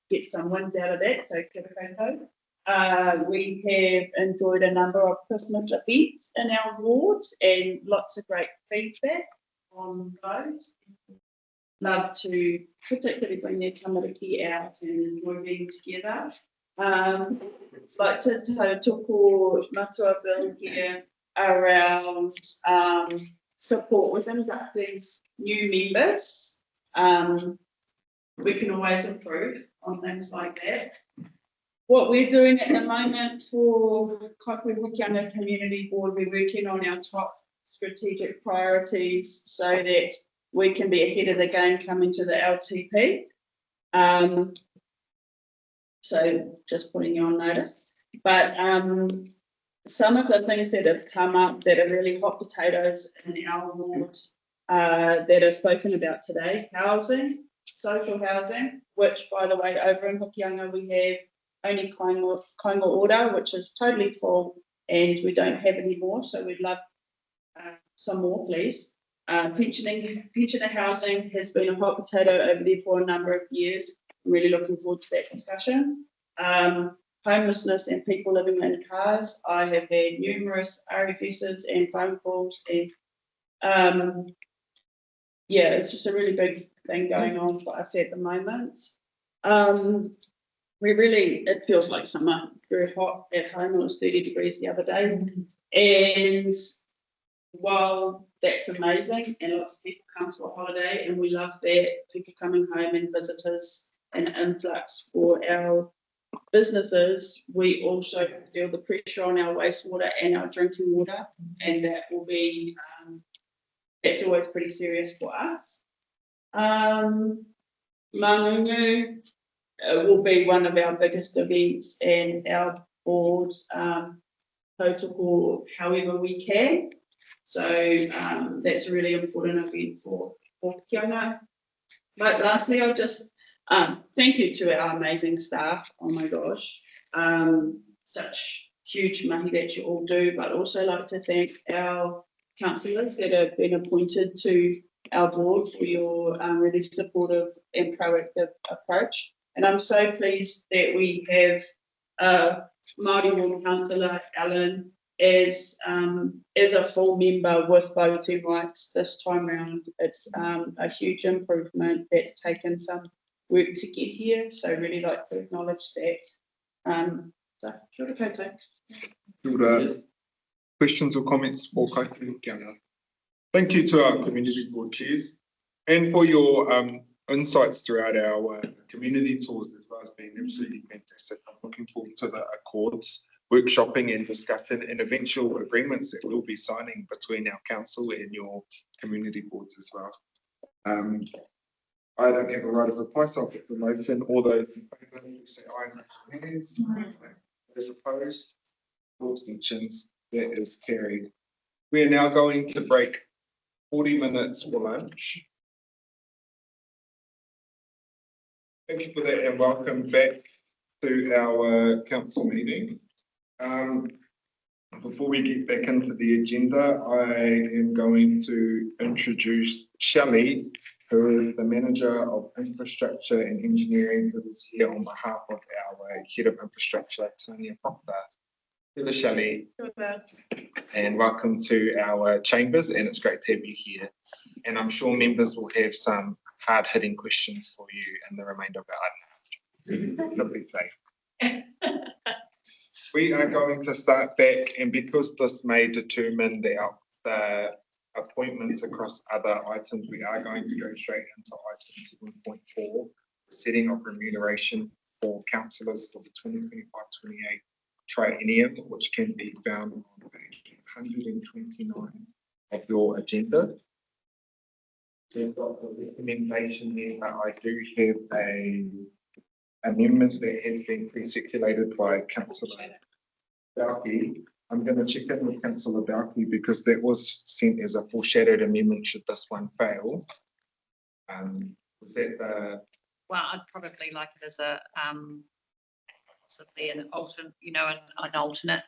get some wins out of that. So kia ora koutou. We have enjoyed a number of Christmas events in our ward and lots of great feedback on those. Love to particularly bring their tamariki out and enjoy being together. Like to toko matua bill here around support with inducting new members. We can always improve on things like that. What we're doing at the moment for Kaipui Community Board, we're working on our top strategic priorities so that we can be ahead of the game coming to the LTP. So just putting you on notice. But some of the things that have come up that are really hot potatoes in our ward that are spoken about today: housing, social housing, which, by the way, over in Hokianga we have only Kainga Order, which is totally full, and we don't have any more, so we'd love some more, please. Pensioner housing has been a hot potato over there for a number of years. I'm really looking forward to that discussion. Homelessness and people living in cars. I have had numerous RFSs and phone calls, and yeah, it's just a really big thing going on for us at the moment. It feels like summer, very hot at home. It was 30 degrees the other day, and while that's amazing and lots of people come to a holiday and we love that, people coming home and visitors and influx for our businesses, we also feel the pressure on our wastewater and our drinking water, and that will be that's always pretty serious for us. Mangungu will be one of our biggest events, and our board protocol however we can. So that's a really important event for Hokianga. But lastly, I'll just thank you to our amazing staff. Oh my gosh, such huge mahi that you all do, but also like to thank our councillors that have been appointed to our board for your really supportive and proactive approach. And I'm so pleased that we have Māori Ward Councillor Alan as a full member with voting rights this time round. It's a huge improvement that's taken some work to get here, so really like to acknowledge that. So, kia ora koutou. Kia ora. Questions or comments for Kaipui Hokianga? Thank you to our community board chairs and for your insights throughout our community tours as well. It's been absolutely fantastic. I'm looking forward to the Accords workshopping and discussion and eventual agreements that we'll be signing between our council and your community boards as well. I don't have a right of reply, so I'll put the motion. All those in favour, please say aye. and raise your hands. Those opposed, all abstentions, that is carried. We are now going to break 40 minutes for lunch. Thank you for that and welcome back to our council meeting. Before we get back into the agenda, I am going to introduce Shelley, who is the Manager of Infrastructure and Engineering, who is here on behalf of our Head of Infrastructure, Tanya Proctor. Hello, Shelley. And welcome to our chambers, and it's great to have you here. And I'm sure members will have some hard-hitting questions for you in the remainder of our item. It'll be safe. We are going to start back, and because this may determine the appointments across other items, we are going to go straight into item 7.4, the setting of remuneration for councillors for the 2025-28 triennium, which can be found on page 129 of your agenda. We've got the recommendation here, but I do have a amendment that has been pre-circulated by Councillor Balke. I'm going to check in with Councillor Balke because that was sent as a foreshadowed amendment should this one fail. Was that the? Well, I'd probably like it as a possibly an alternate, an alternate.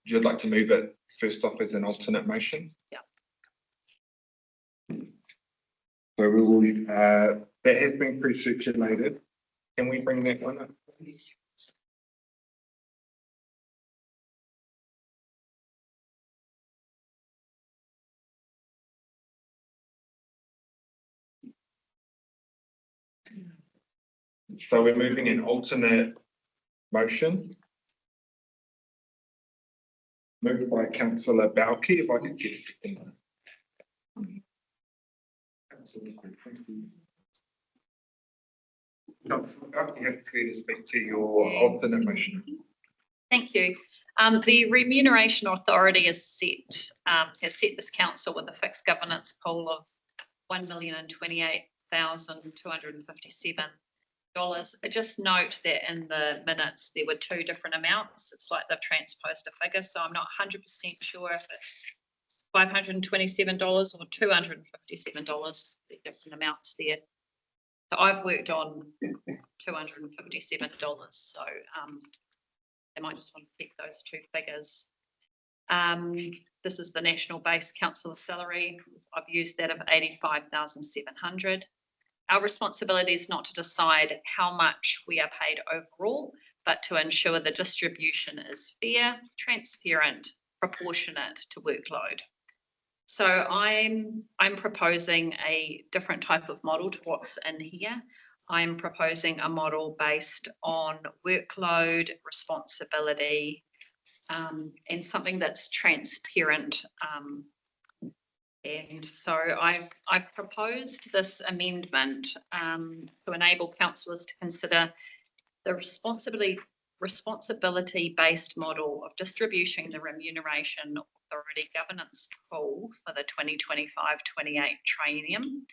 You'd like to move it first off as an alternate motion? Yeah. So we will, that has been pre-circulated. Can we bring that one up, please? So we're moving an alternate motion. Moved by Councillor Balke, if I could get a second. Councillor Balke, you have to speak to your alternate motion. Thank you. The remuneration authority has set this council with a fixed governance pool of $1,028,257. Just note that in the minutes there were two different amounts. It's like they've transposed a figure, so I'm not 100% sure if it's $527 or $257. The different amounts there. So I've worked on $257. So they might just want to pick those two figures. This is the national base councillor salary. I've used that of $85,700. Our responsibility is not to decide how much we are paid overall, but to ensure the distribution is fair, transparent, proportionate to workload. So I'm proposing a different type of model to what's in here. I'm proposing a model based on workload, responsibility, and something that's transparent. And so I've proposed this amendment to enable councillors to consider the responsibility-based model of distributing the remuneration authority governance pool for the 2025-28 triennium.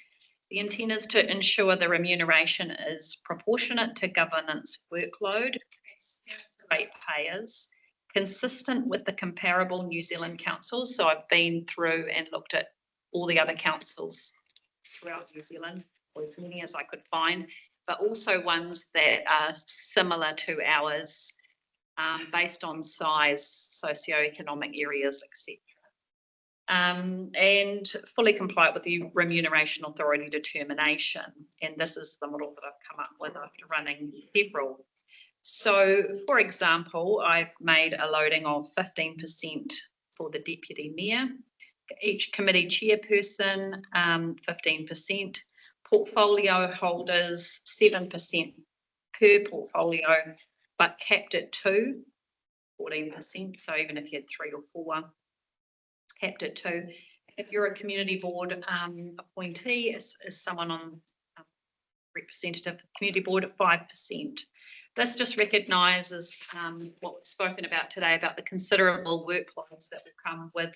The intent is to ensure the remuneration is proportionate to governance workload, transparent to ratepayers, consistent with the comparable New Zealand councils. So I've been through and looked at all the other councils throughout New Zealand, or as many as I could find, but also ones that are similar to ours based on size, socioeconomic areas, etc. And fully comply with the remuneration authority determination. And this is the model that I've come up with after running several. So, for example, I've made a loading of 15% for the deputy mayor, each committee chairperson 15%, portfolio holders 7% per portfolio, but capped at 14%. So even if you had 3 or 4, it's capped at 2. If you're a community board appointee, as someone on representative of the community board at 5%. This just recognises what we've spoken about today about the considerable workloads that will come with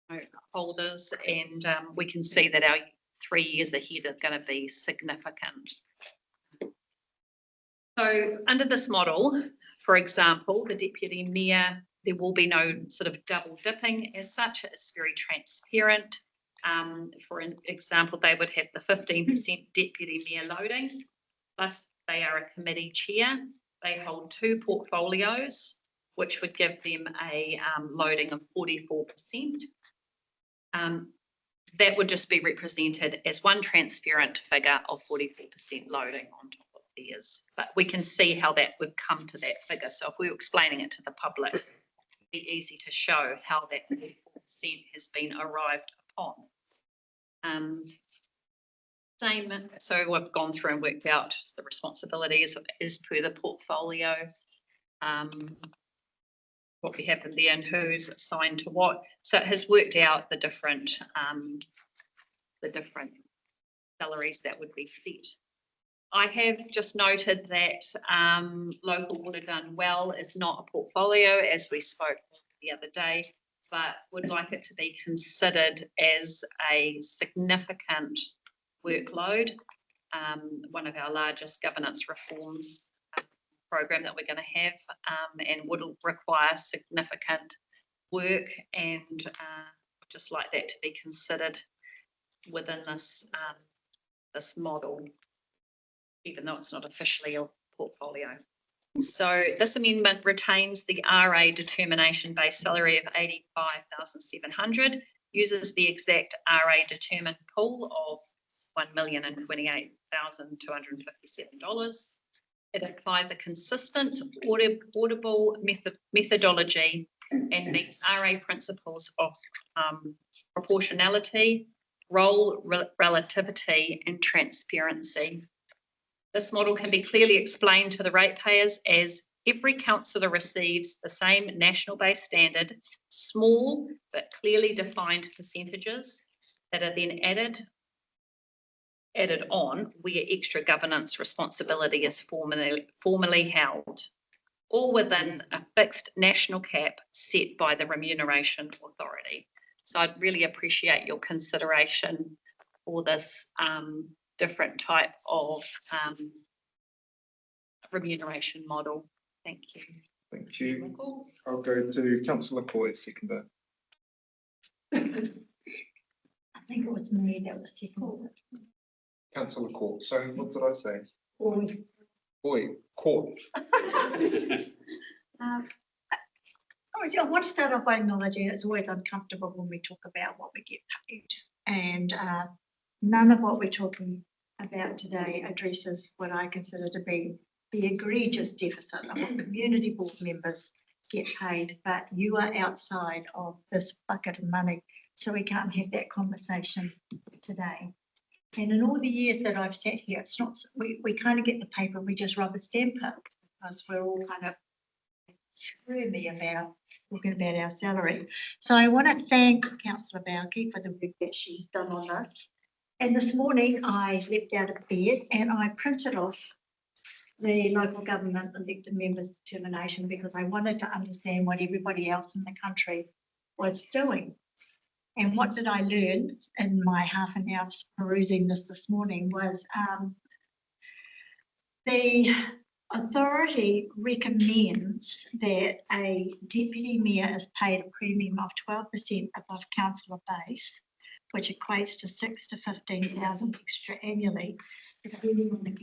portfolio holders, and we can see that our 3 years ahead are going to be significant. So under this model, for example, the deputy mayor, there will be no sort of double dipping as such. It's very transparent. For example, they would have the 15% deputy mayor loading, plus they are a committee chair. They hold 2 portfolios, which would give them a loading of 44%. That would just be represented as one transparent figure of 44% loading on top of theirs. But we can see how that would come to that figure. So if we were explaining it to the public, it'd be easy to show how that 44% has been arrived upon. So I've gone through and worked out the responsibilities as per the portfolio, what we have in there and who's assigned to what. So it has worked out the different salaries that would be set. I have just noted that local water done well is not a portfolio, as we spoke the other day, but would like it to be considered as a significant workload, one of our largest governance reforms program that we're going to have, and would require significant work, and just like that to be considered within this this model, even though it's not officially a portfolio. So this amendment retains the RA determination base salary of 85,700, uses the exact RA determined pool of $1,028,257. It applies a consistent, audible methodology and meets RA principles of proportionality, role relativity, and transparency. This model can be clearly explained to the ratepayers as every councillor receives the same national base standard, small but clearly defined percentages that are then added on where extra governance responsibility is formally held, all within a fixed national cap set by the remuneration authority. So I'd really appreciate your consideration for this different type of remuneration model. Thank you. Thank you. I'll go to Councillor Coy, seconder. I think it was me that was second. Councillor Court. Sorry, what did I say? Oi. Oi, Court. I want to start off by acknowledging it's always uncomfortable when we talk about what we get paid, and none of what we're talking about today addresses what I consider to be the egregious deficit of what community board members get paid, but you are outside of this bucket of money, so we can't have that conversation today. And in all the years that I've sat here, it's not, we kind of get the paper, we just rubber stamp it, because we're all kind of squirmy about talking about our salary. So I want to thank Councillor Bauke for the work that she's done on this. And this morning I leapt out of bed and I printed off the local government elected members' determination, because I wanted to understand what everybody else in the country was doing. And what did I learn in my half an hour perusing this morning was the authority recommends that a deputy mayor is paid a premium of 12% above councillor base, which equates to 6,000 to 15,000 extra annually, depending on the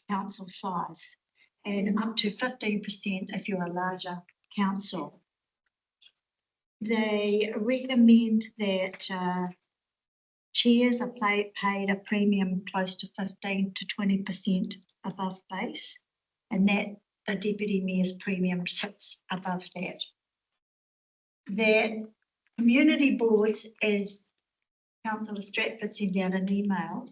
council size, and up to 15% if you're a larger council. They recommend that chairs are paid a premium close to 15 to 20% above base, and that the deputy mayor's premium sits above that. That community boards, as Councillor Stratford sent out an email,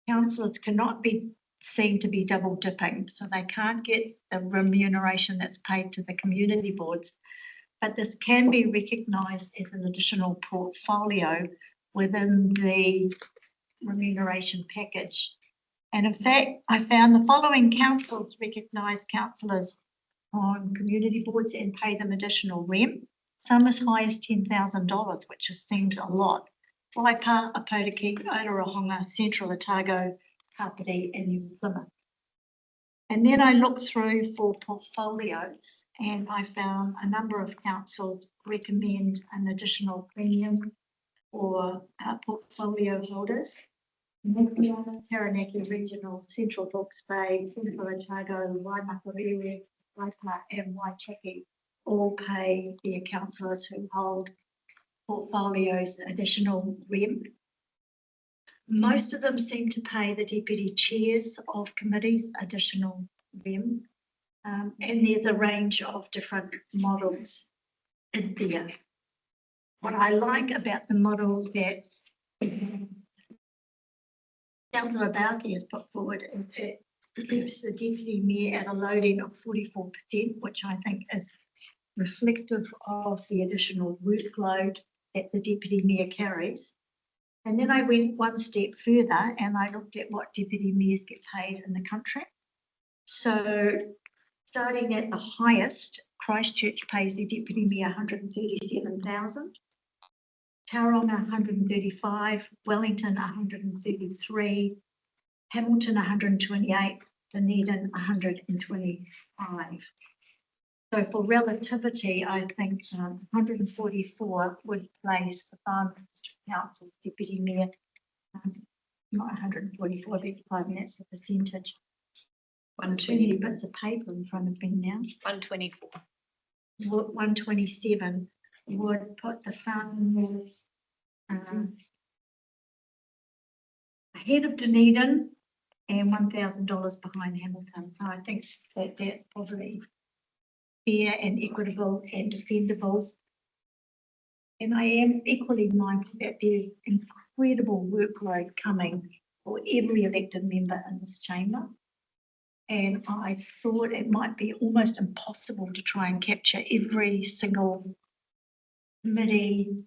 councillors cannot be seen to be double dipping, so they can't get the remuneration that's paid to the community boards. But this can be recognised as an additional portfolio within the remuneration package. And in fact, I found the following councils recognise councillors on community boards and pay them additional rem, some as high as $10,000, which just seems a lot. Waipa, Apotiki, Otarohonga, Central Otago, Kapiti and New Plymouth. And then I looked through for portfolios and I found a number of councils recommend an additional premium for portfolio holders. Taranaki Regional, Central Hawke's Bay, Central Otago, Waimakariri, Waipa and Waitaki all pay their councillors who hold portfolios additional rem. Most of them seem to pay the deputy chairs of committees additional rem. And there's a range of different models in there. What I like about the model that Councillor Bauke has put forward is that it gives the deputy mayor at a loading of 44%, which I think is reflective of the additional workload that the deputy mayor carries. And then I went one step further and I looked at what deputy mayors get paid in the country. So starting at the highest, Christchurch pays their deputy mayor 137,000, Tauranga 135, Wellington 133, Hamilton 128, Dunedin 125. So for relativity, I think 144 would place the Farm Council deputy mayor, not 144, beg your pardon, that's the percentage. 120 bits of paper in front of me now. 124. 127 would put the farmers ahead of Dunedin and $1,000 behind Hamilton. So I think that that's probably fair and equitable and defendable. And I am equally mindful that there's incredible workload coming for every elected member in this chamber. And I thought it might be almost impossible to try and capture every single committee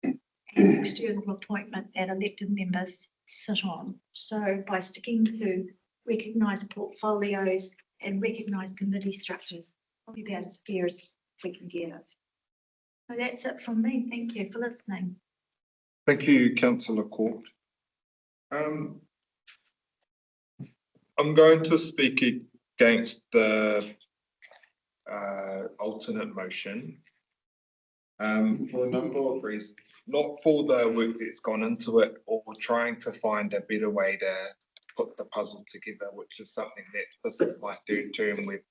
and external appointment that elected members sit on. So by sticking to recognised portfolios and recognised committee structures, probably about as fair as we can get it. So that's it from me. Thank you for listening. Thank you, Councillor Court. I'm going to speak against the alternate motion for a number of reasons, not for the work that's gone into it or trying to find a better way to put the puzzle together, which is something that this is my third term we've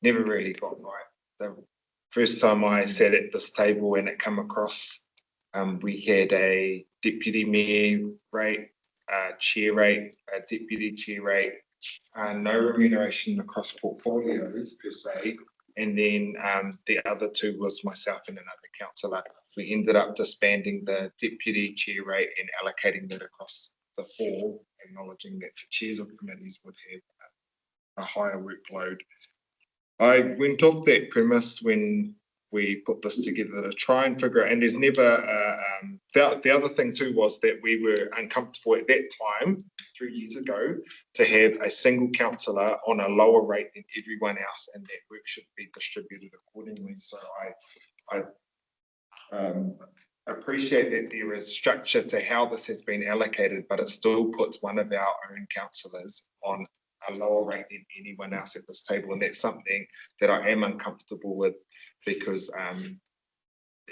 never really got right. The first time I sat at this table and it come across, we had a deputy mayor rate, chair rate, a deputy chair rate, no remuneration across portfolios per se, and then the other two was myself and another councillor. We ended up disbanding the deputy chair rate and allocating that across the four, acknowledging that the chairs of committees would have a higher workload. I went off that premise when we put this together to try and figure out, and there's never, the other thing too was that we were uncomfortable at that time, 3 years ago, to have a single councillor on a lower rate than everyone else, and that work should be distributed accordingly. So I appreciate that there is structure to how this has been allocated, but it still puts one of our own councillors on a lower rate than anyone else at this table, and that's something that I am uncomfortable with because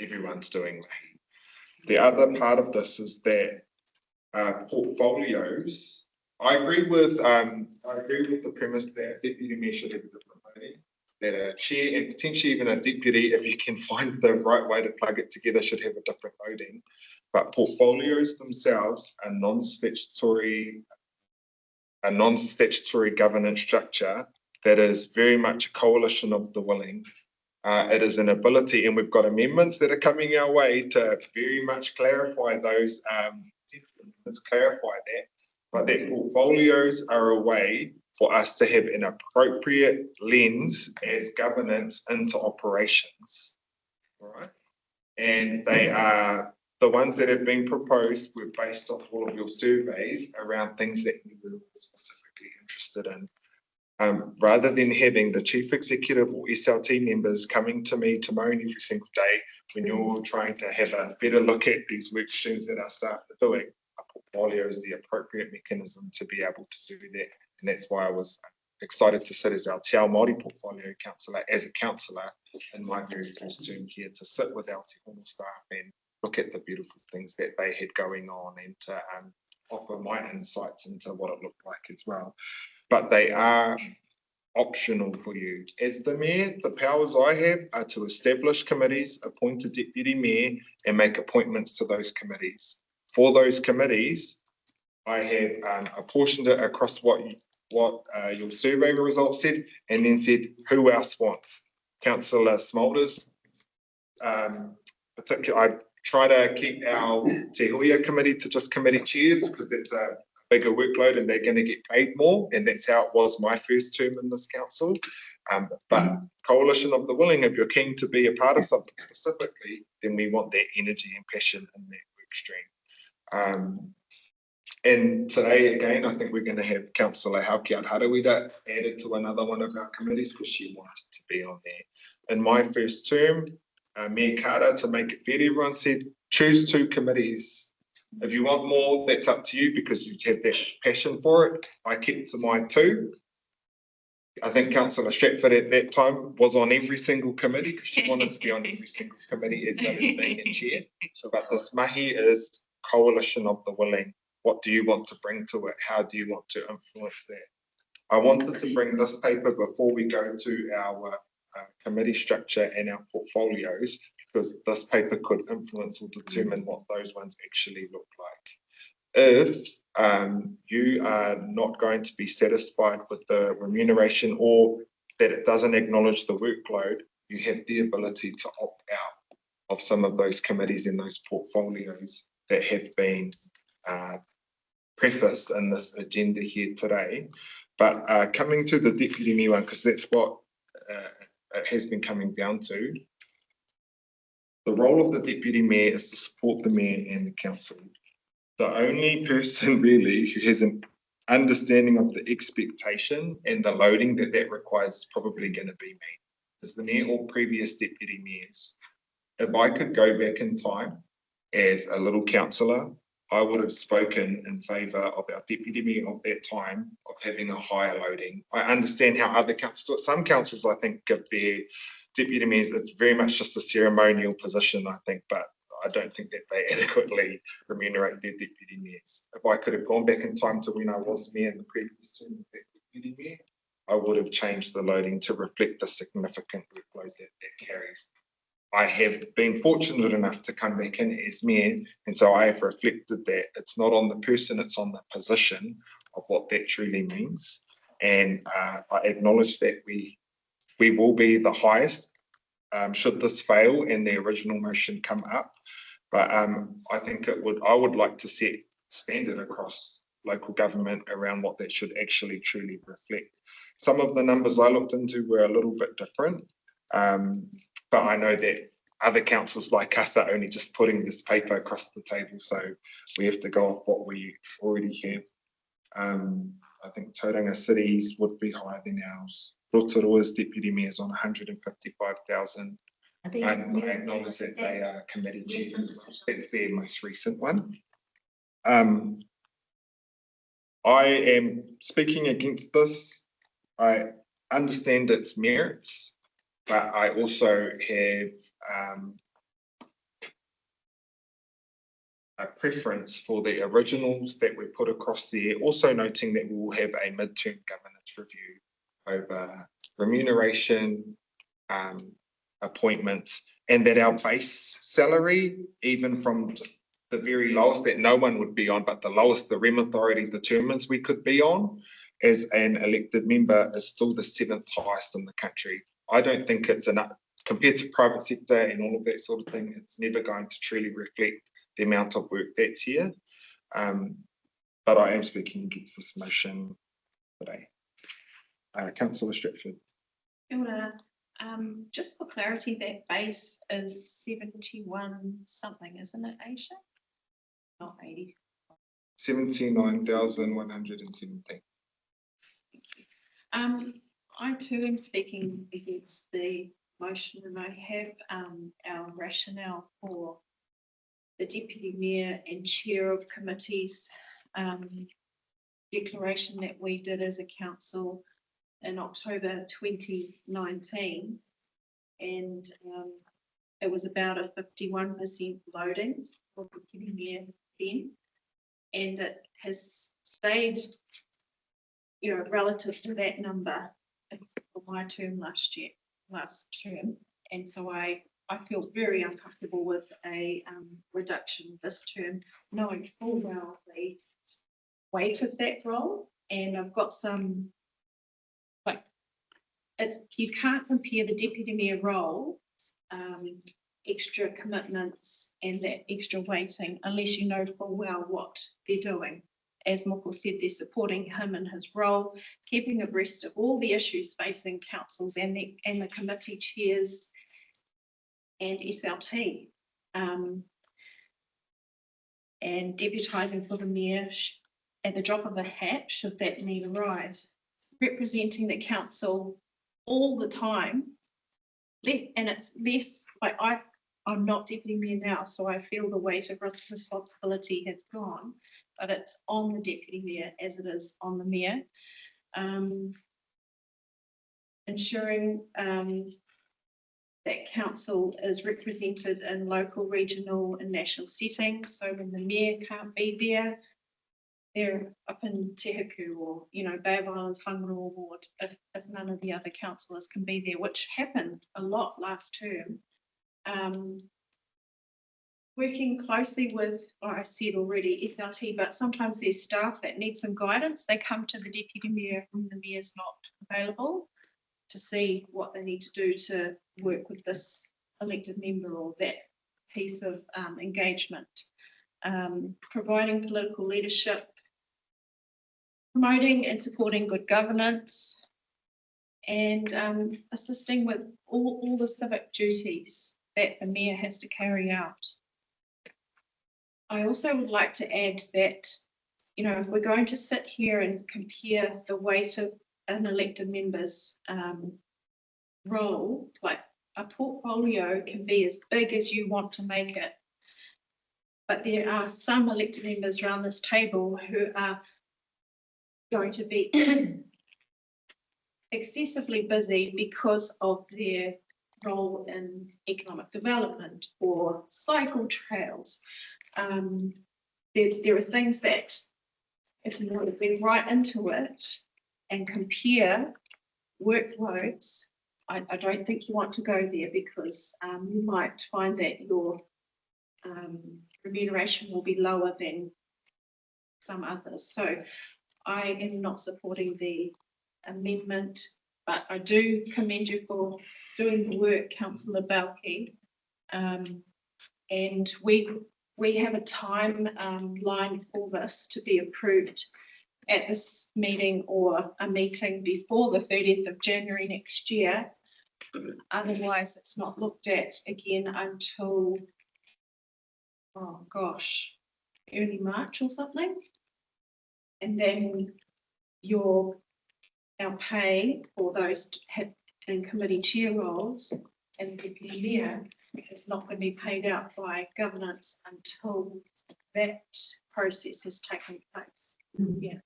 everyone's doing that. The other part of this is that portfolios. I agree with the premise that a deputy mayor should have a different voting, that a chair and potentially even a deputy, if you can find the right way to plug it together, should have a different voting. But portfolios themselves are non-statutory governance structure that is very much a coalition of the willing. It is an ability, and we've got amendments that are coming our way to very much clarify those, but that portfolios are a way for us to have an appropriate lens as governance into operations, all right? And they are the ones that have been proposed were based off all of your surveys around things that you were specifically interested in. Rather than having the chief executive or SLT members coming to me to moan every single day when you're trying to have a better look at these work streams that our staff are doing, a portfolio is the appropriate mechanism to be able to do that. And that's why I was excited to sit as our Te Ao Māori portfolio councillor, as a councillor in my very first term here, to sit with our Te Hono staff and look at the beautiful things that they had going on and to offer my insights into what it looked like as well. But they are optional for you. As the mayor, the powers I have are to establish committees, appoint a deputy mayor, and make appointments to those committees. For those committees, I have apportioned it across what your survey results said, and then said who else wants. Councillor Smulders, particularly, I try to keep our Te Hoia committee to just committee chairs because that's a bigger workload and they're going to get paid more, and that's how it was my first term in this council. But Coalition of the Willing, if you're keen to be a part of something specifically, then we want that energy and passion in that work stream. And today, again, I think we're going to have Councillor Hauki Harawira added to another one of our committees because she wanted to be on there. In my first term, Mayor Carter, to make it fair, everyone said, choose 2 committees. If you want more, that's up to you because you have that passion for it. I kept to my 2. I think Councillor Stratford at that time was on every single committee because she wanted to be on every single committee as well as being a chair. But this mahi is Coalition of the Willing. What do you want to bring to it? How do you want to influence that? I wanted to bring this paper before we go to our committee structure and our portfolios, because this paper could influence or determine what those ones actually look like. If you are not going to be satisfied with the remuneration or that it doesn't acknowledge the workload, you have the ability to opt out of some of those committees and those portfolios that have been prefaced in this agenda here today. But coming to the deputy mayor one, because that's what it has been coming down to. The role of the deputy mayor is to support the mayor and the council. The only person really who has an understanding of the expectation and the loading that that requires is probably going to be me. Is the mayor or previous deputy mayors. If I could go back in time as a little councillor, I would have spoken in favour of our deputy mayor of that time of having a higher loading. I understand how other councils, some councils I think give their deputy mayors, it's very much just a ceremonial position I think, but I don't think that they adequately remunerate their deputy mayors. If I could have gone back in time to when I was mayor in the previous term of that deputy mayor, I would have changed the loading to reflect the significant workload that carries. I have been fortunate enough to come back in as mayor, and so I have reflected that it's not on the person, it's on the position of what that truly means. And I acknowledge that we will be the highest should this fail and the original motion come up. But I think I would like to set standard across local government around what that should actually truly reflect. Some of the numbers I looked into were a little bit different. But I know that other councils like us are only just putting this paper across the table, so we have to go off what we already have. I think Tauranga Cities would be higher than ours. Rotorua's deputy mayor's on 155,000. I acknowledge that they are committee chairs as well. That's their most recent one. I am speaking against this. I understand its merits, but I also have a preference for the originals that we put across there, also noting that we will have a midterm governance review over remuneration, appointments, and that our base salary, even from just the very lowest that no one would be on, but the lowest the REM authority determines we could be on as an elected member, is still the 7th highest in the country. I don't think it's enough compared to private sector and all of that sort of thing. It's never going to truly reflect the amount of work that's here. But I am speaking against this motion today. Councillor Stratford. Kia ora. Just for clarity, that base is 71 something, isn't it, Aisha? Not 80. 79,117. I too am speaking against the motion, and I have our rationale for the Deputy Mayor and Chair of Committees declaration that we did as a council in October 2019, and it was about a 51% loading for Deputy Mayor then, and it has stayed, you know, relative to that number for my term last term, and so I feel very uncomfortable with a reduction this term, knowing full well the weight of that role, and I've got some, like, you can't compare the Deputy Mayor role, extra commitments and that extra weighting unless you know full well what they're doing. As Moko said, they're supporting him in his role, keeping abreast of all the issues facing councils and the committee chairs and SLT, and deputising for the mayor at the drop of a hat should that need arise, representing the council all the time. And it's less, like, I'm not deputy mayor now, so I feel the weight of responsibility has gone, but it's on the deputy mayor as it is on the mayor. Ensuring that council is represented in local, regional and national settings. So when the mayor can't be there, they're up in Te Huku or, you know, Bay of Islands, Whangaroa Ward, if none of the other councillors can be there, which happened a lot last term. Working closely with, like I said already, SLT, but sometimes there's staff that need some guidance. They come to the deputy mayor when the mayor's not available to see what they need to do to work with this elected member or that piece of engagement. Providing political leadership, promoting and supporting good governance, and assisting with all the civic duties that the mayor has to carry out. I also would like to add that, you know, if we're going to sit here and compare the weight of an elected member's role, like a portfolio can be as big as you want to make it, but there are some elected members around this table who are going to be excessively busy because of their role in economic development or cycle trails. There are things that, if you want to be right into it and compare workloads, I don't think you want to go there, because you might find that your remuneration will be lower than some others. So I am not supporting the amendment, but I do commend you for doing the work, Councillor Balke. And we have a timeline for this to be approved at this meeting or a meeting before the 30th of January next year. Otherwise, it's not looked at again until, oh gosh, early March or something. And then our pay for those in committee chair roles and deputy mayor is not going to be paid out by governance until that process has taken place. Yeah,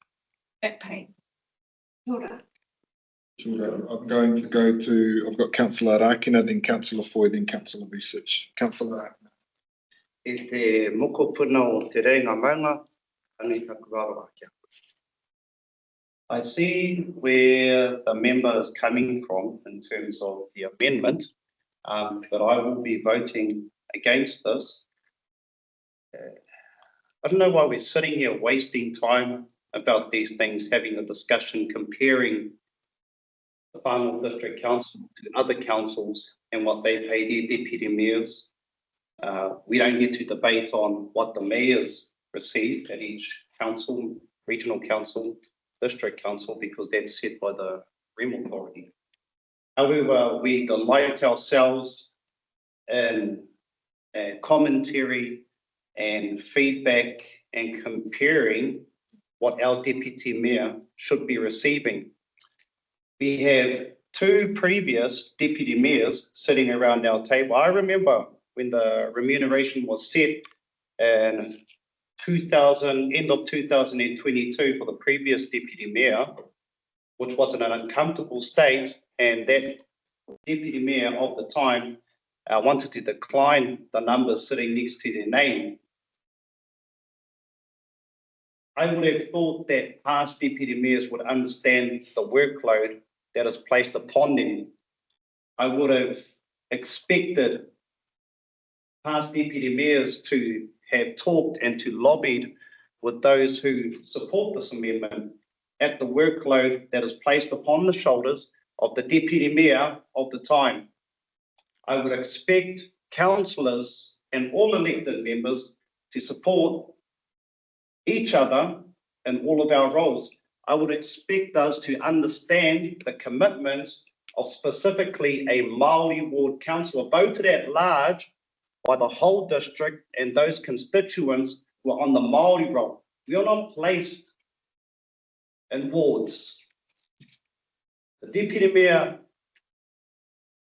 that pay. Order. I'm going to go to, I've got Councillor Rakina, then Councillor Foy, then Councillor Research. Councillor Rakina. E te moko puna o te reinga maunga, anei taku aroa kia. I see where the member is coming from in terms of the amendment, but I will be voting against this. I don't know why we're sitting here wasting time about these things, having a discussion, comparing the Whanau District Council to other councils and what they pay their deputy mayors. We don't get to debate on what the mayors receive at each council, regional council, district council, because that's set by the REM authority. However, we delight ourselves in commentary and feedback and comparing what our deputy mayor should be receiving. We have 2 previous deputy mayors sitting around our table. I remember when the remuneration was set in end of 2022 for the previous deputy mayor, which was in an uncomfortable state, and that deputy mayor of the time wanted to decline the numbers sitting next to their name. I would have thought that past deputy mayors would understand the workload that is placed upon them. I would have expected past deputy mayors to have talked and to lobbied with those who support this amendment at the workload that is placed upon the shoulders of the deputy mayor of the time. I would expect councillors and all elected members to support each other in all of our roles. I would expect us to understand the commitments of specifically a Māori ward councillor voted at large by the whole district and those constituents who are on the Māori roll. We are not placed in wards. The deputy mayor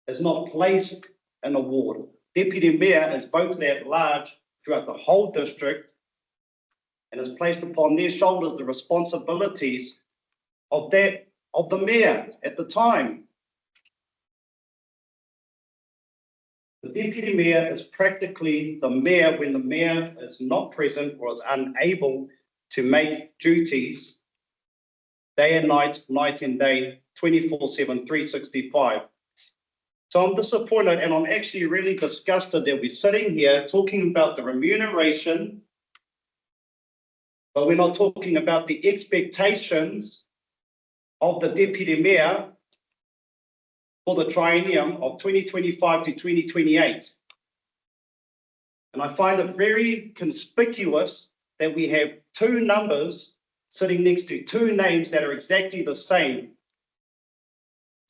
is not placed in a ward. Deputy mayor is voted at large throughout the whole district and has placed upon their shoulders the responsibilities of the mayor at the time. The deputy mayor is practically the mayor when the mayor is not present or is unable to make duties day and night, night and day, 24/7, 365. So I'm disappointed, and I'm actually really disgusted that we're sitting here talking about the remuneration, but we're not talking about the expectations of the deputy mayor for the triennium of 2025 to 2028. And I find it very conspicuous that we have 2 numbers sitting next to 2 names that are exactly the same.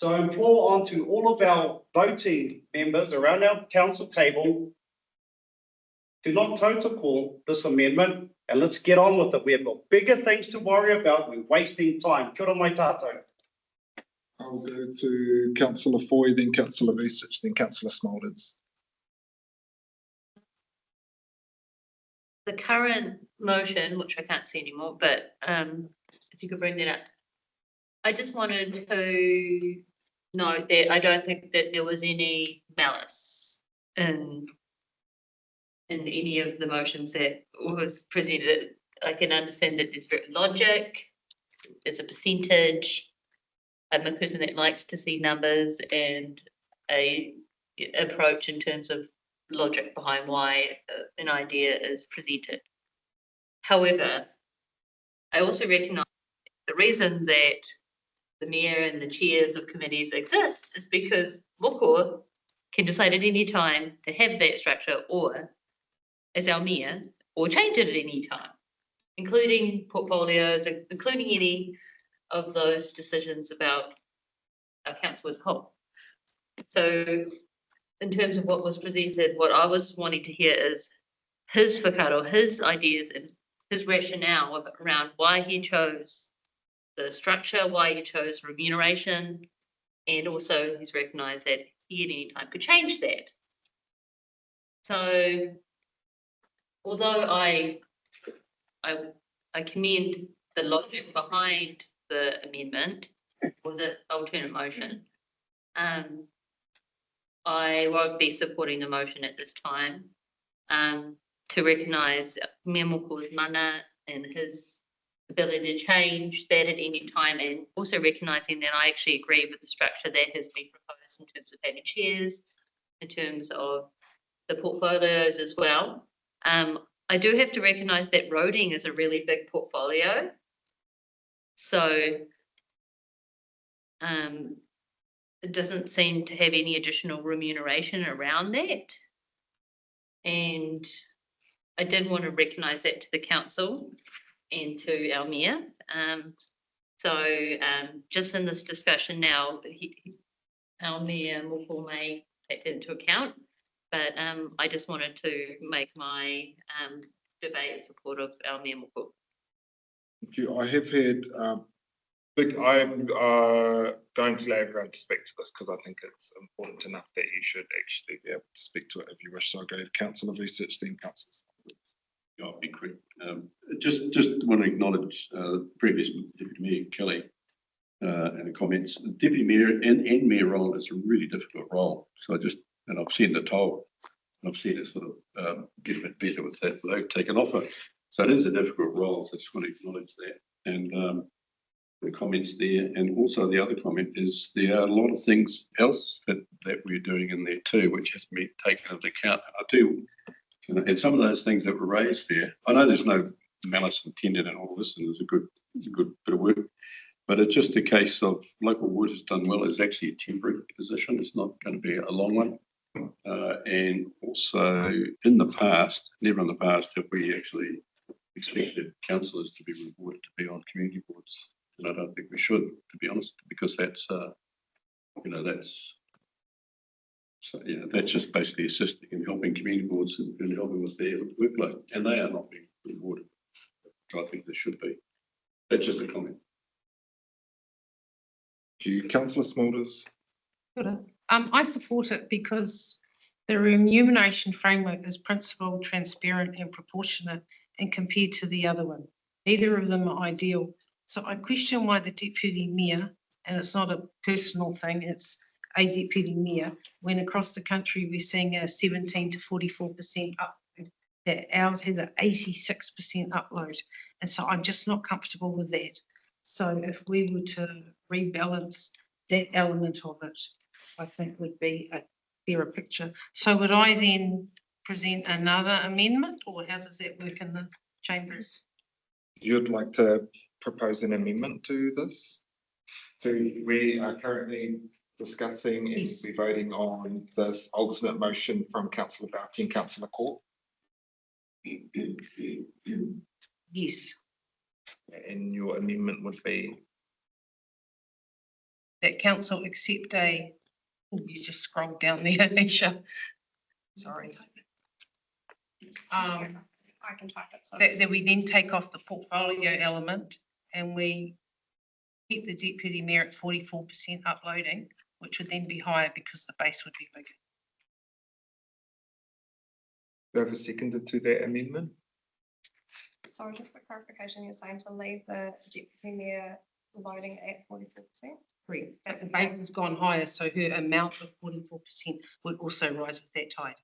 So I implore on to all of our voting members around our council table to not total call this amendment, and let's get on with it. We have got bigger things to worry about. We're wasting time. Kia ora mai tātou. I'll go to Councillor Foy, then Councillor Research, then Councillor Smolders. The current motion, which I can't see anymore, but if you could bring that up. I just wanted to note that I don't think that there was any malice in any of the motions that was presented. I can understand that there's logic, there's a percentage. I'm a person that likes to see numbers and a approach in terms of logic behind why an idea is presented. However, I also recognise the reason that the mayor and the chairs of committees exist is because Moko can decide at any time to have that structure or as our mayor or change it at any time, including portfolios, including any of those decisions about our council as a whole. So in terms of what was presented, what I was wanting to hear is his whakaaro, his ideas and his rationale around why he chose the structure, why he chose remuneration, and also he's recognised that he at any time could change that. So although I commend the logic behind the amendment or the alternate motion, I won't be supporting the motion at this time to recognise Mayor Moko's mana and his ability to change that at any time, and also recognising that I actually agree with the structure that has been proposed in terms of having chairs, in terms of the portfolios as well. I do have to recognise that roading is a really big portfolio. So it doesn't seem to have any additional remuneration around that. And I did want to recognise that to the council and to our mayor. So just in this discussion now, our Mayor Moko may take that into account. But I just wanted to make my debate in support of our Mayor Moko. Thank you. I have heard, I'm going to allow everyone to speak to this because I think it's important enough that you should actually be able to speak to it if you wish. So I'll go to Councillor Research, then Councillor. Yeah, I'll be quick. Just want to acknowledge previous Deputy Mayor Kelly and the comments. The Deputy Mayor and Mayor role is a really difficult role. So and I've seen the toll. I've seen it sort of get a bit better with that load taken off it. So it is a difficult role. So I just want to acknowledge that. And the comments there. And also the other comment is there are a lot of things else that we're doing in there too, which has to be taken into account. And I do, and some of those things that were raised there, I know there's no malice intended in all this, and it's a good bit of work, but it's just a case of local wood has done well. It's actually a temporary position. It's not going to be a long one. And also in the past, never in the past have we actually expected councillors to be rewarded to be on community boards. And I don't think we should, to be honest, because that's, that's just basically assisting and helping community boards and helping with their workload. And they are not being rewarded, which I think they should be. That's just a comment. Thank you. Councillor Smulders. I support it because the remuneration framework is principled, transparent and proportionate and compared to the other one. Neither of them are ideal. So I question why the Deputy Mayor, and it's not a personal thing, it's a Deputy Mayor, when across the country we're seeing a 17 to 44% upload, that ours has an 86% upload. And so I'm just not comfortable with that. So if we were to rebalance that element of it, I think would be a clearer picture. So would I then present another amendment, or how does that work in the chambers? You'd like to propose an amendment to this? So we are currently discussing and be voting on this ultimate motion from Councillor Bauke and Councillor Court. Yes. And your amendment would be? That council accept a, you just scrolled down there, Anisha. Sorry. I can type it. So That we then take off the portfolio element and we keep the Deputy Mayor at 44% uploading, which would then be higher because the base would be bigger. Do you have a seconder to that amendment? So just for clarification, you're saying to leave the Deputy Mayor loading at 44%? Correct. But the base has gone higher, so her amount of 44% would also rise with that tide.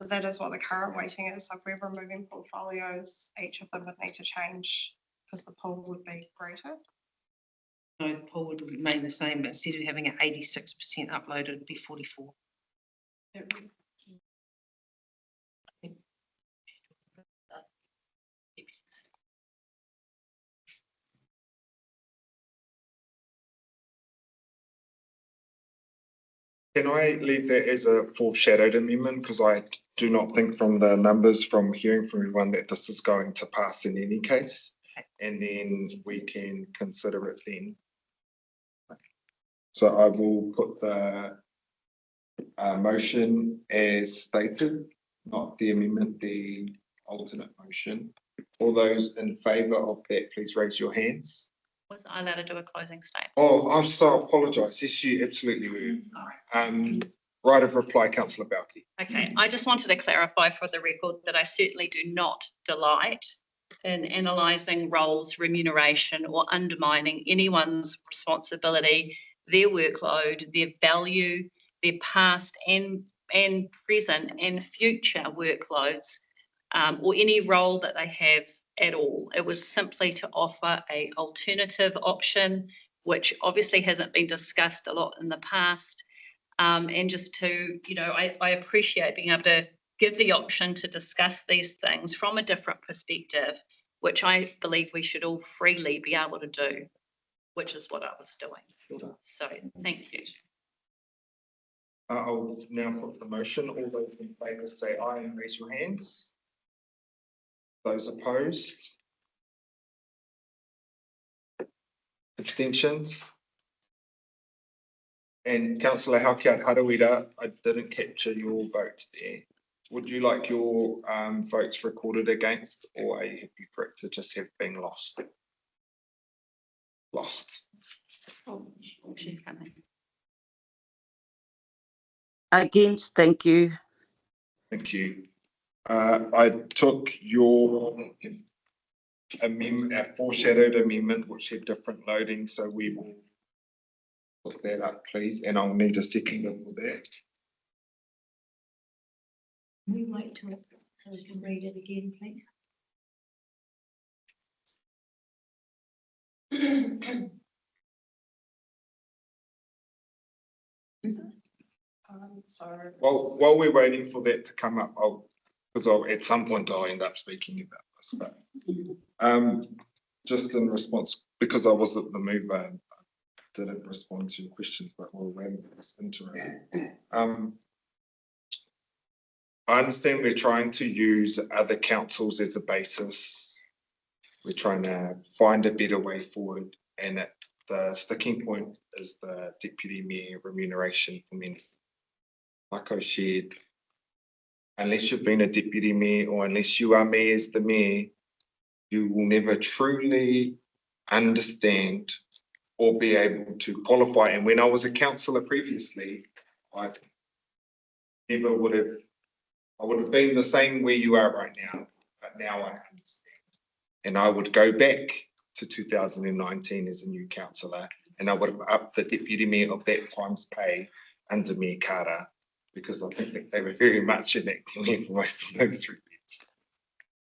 So that is what the current weighting is. So if we're removing portfolios, each of them would need to change because the pool would be greater. No, the pool would remain the same, but instead of having an 86% uploaded, it'd be 44. Can I leave that as a foreshadowed amendment? Because I do not think from the numbers from hearing from everyone that this is going to pass in any case. And then we can consider it then. So I will put the motion as stated, not the amendment, the alternate motion. All those in favour of that, please raise your hands. Was I allowed to do a closing statement? Oh, I'm so apologise. Yes, you absolutely were. Right of reply, Councillor Bauke. Okay, I just wanted to clarify for the record that I certainly do not delight in analysing roles, remuneration, or undermining anyone's responsibility, their workload, their value, their past and present and future workloads, or any role that they have at all. It was simply to offer an alternative option, which obviously hasn't been discussed a lot in the past. And just to, I appreciate being able to give the option to discuss these things from a different perspective, which I believe we should all freely be able to do, which is what I was doing. So thank you. I'll now put the motion. All those in favour say aye and raise your hands. Those opposed? Abstentions? And councillor Hauki Harawira, I didn't capture your vote there. Would you like your votes recorded against, or are you happy for it to just have been lost? Lost. Oh, she's coming. Against, thank you. Thank you. I took your amendment, foreshadowed amendment, which had different loading, so we will put that up, please, and I'll need a seconder for that. Can we wait till it, so we can read it again, please? So. Well, while we're waiting for that to come up, because at some point I'll end up speaking about this, but just in response, because I was at the mover and I didn't respond to your questions, but we'll wait for this interim. I understand we're trying to use other councils as a basis. We're trying to find a better way forward, and the sticking point is the deputy mayor remuneration for men. Like I shared, unless you've been a deputy mayor or unless you are mayor as the mayor, you will never truly understand or be able to qualify. And when I was a councillor previously, I never would have, I would have been the same where you are right now, but now I understand. And I would go back to 2019 as a new councillor, and I would have upped the deputy mayor of that time's pay under Mayor Carter, because I think that they were very much enacting for most of those 3 years.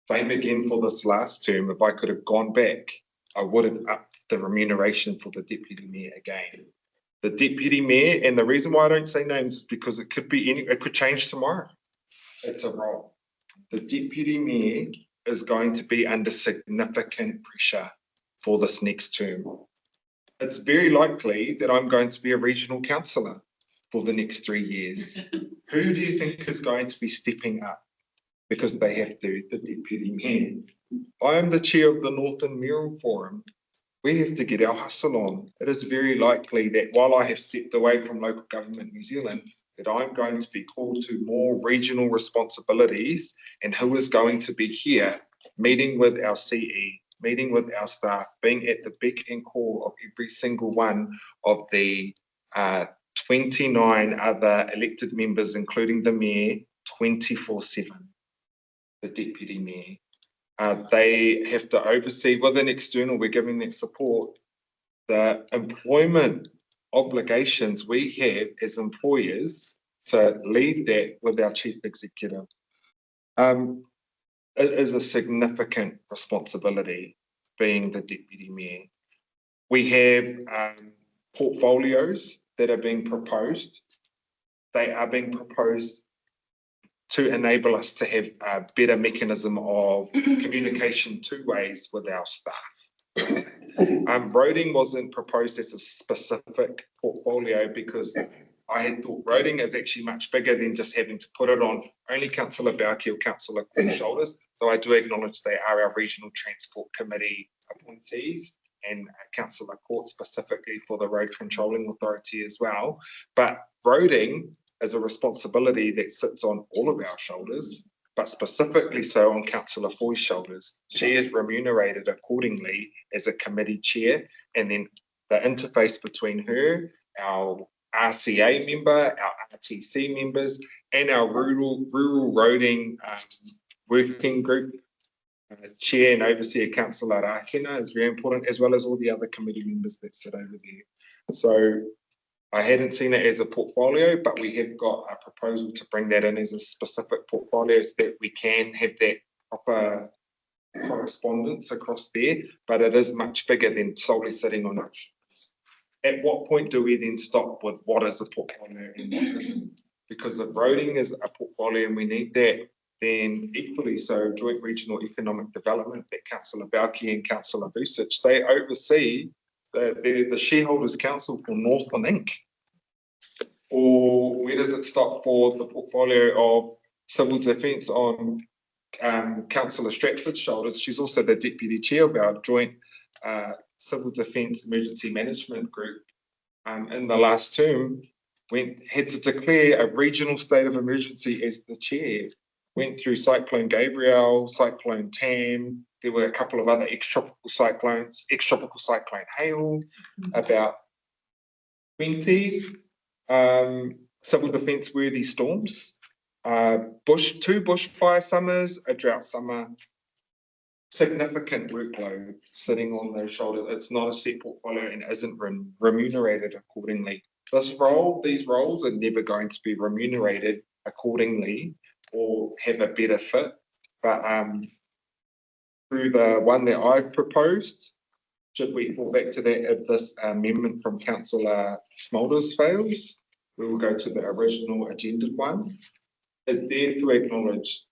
Same again for this last term. If I could have gone back, I would have upped the remuneration for the deputy mayor again. The deputy mayor, and the reason why I don't say names is because it could be it could change tomorrow. It's a role. The deputy mayor is going to be under significant pressure for this next term. It's very likely that I'm going to be a regional councillor for the next 3 years. Who do you think is going to be stepping up? Because they have to, the deputy mayor. I am the chair of the Northern Mayoral Forum. We have to get our hustle on. It is very likely that while I have stepped away from local government New Zealand, that I'm going to be called to more regional responsibilities, and who is going to be here meeting with our CE, meeting with our staff, being at the beck and call of every single one of the 29 other elected members, including the mayor, 24/7, the deputy mayor. They have to oversee with an external, we're giving that support, the employment obligations we have as employers to lead that with our chief executive. It is a significant responsibility being the deputy mayor. We have portfolios that are being proposed. They are being proposed to enable us to have a better mechanism of communication two ways with our staff. Roading wasn't proposed as a specific portfolio because I had thought roading is actually much bigger than just having to put it on only Councillor Bauke or Councillor Court's shoulders. So I do acknowledge they are our Regional Transport Committee appointees and Councillor Court specifically for the Road Controlling Authority as well. But roading is a responsibility that sits on all of our shoulders, but specifically so on Councillor Foy's shoulders. She is remunerated accordingly as a committee chair, and then the interface between her, our RCA member, our RTC members, and our rural roading working group chair and overseer Councillor Rakena is very important, as well as all the other committee members that sit over there. So I hadn't seen it as a portfolio, but we have got a proposal to bring that in as a specific portfolio so that we can have that proper correspondence across there, but it is much bigger than solely sitting on it. At what point do we then stop with what is a portfolio and what isn't? Because if roading is a portfolio and we need that, then equally so Joint Regional Economic Development that Councillor Bauke and Councillor Vucic, they oversee the shareholders council for Northland Inc. Or where does it stop for the portfolio of civil defence on Councillor Stratford's shoulders? She's also the deputy chair of our joint civil defence emergency management group in the last term, had to declare a regional state of emergency as the chair. Went through Cyclone Gabrielle, Cyclone Tam. There were a couple of other ex-tropical cyclones, ex-tropical cyclone hail, about 20 civil defence worthy storms, two bushfire summers, a drought summer. Significant workload sitting on their shoulders. It's not a set portfolio and isn't remunerated accordingly. These roles are never going to be remunerated accordingly or have a better fit. But through the one that I've proposed, should we fall back to that if this amendment from Councillor Smulders fails, we will go to the original agenda one. Is there to acknowledge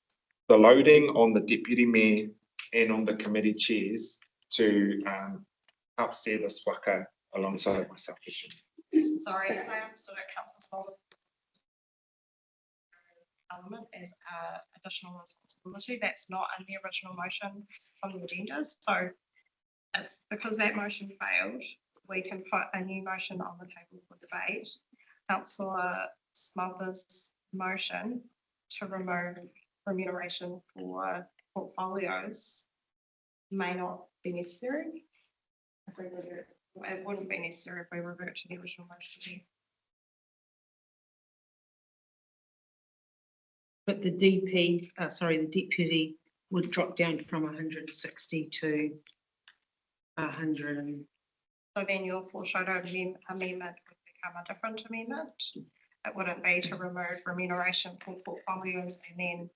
the loading on the Deputy Mayor and on the committee chairs to help steer this waka alongside myself. Sorry, if I understood it, Councillor Smulders element as additional responsibility. That's not in the original motion from the agenda. So it's because that motion failed, we can put a new motion on the table for debate. Councillor Smulders' motion to remove remuneration for portfolios may not be necessary. It wouldn't be necessary if we revert to the original motion. But the the deputy would drop down from 160 to 100. So then your foreshadowed amendment would become a different amendment. It wouldn't be to remove remuneration for portfolios and then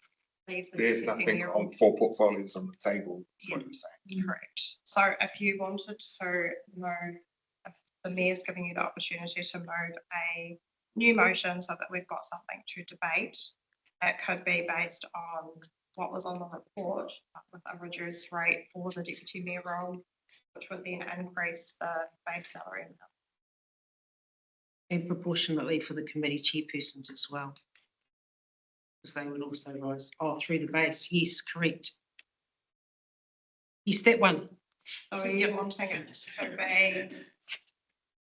leave the There's nothing on for portfolios on the table, is what you're saying. Correct. So if you wanted to move, if the mayor's giving you the opportunity to move a new motion so that we've got something to debate, it could be based on what was on the report with a reduced rate for the deputy mayor role, which would then increase the base salary. And proportionately for the committee chairpersons as well. Because they would also rise through the base. Yes, correct. Yes, that one. So you wanting it to be.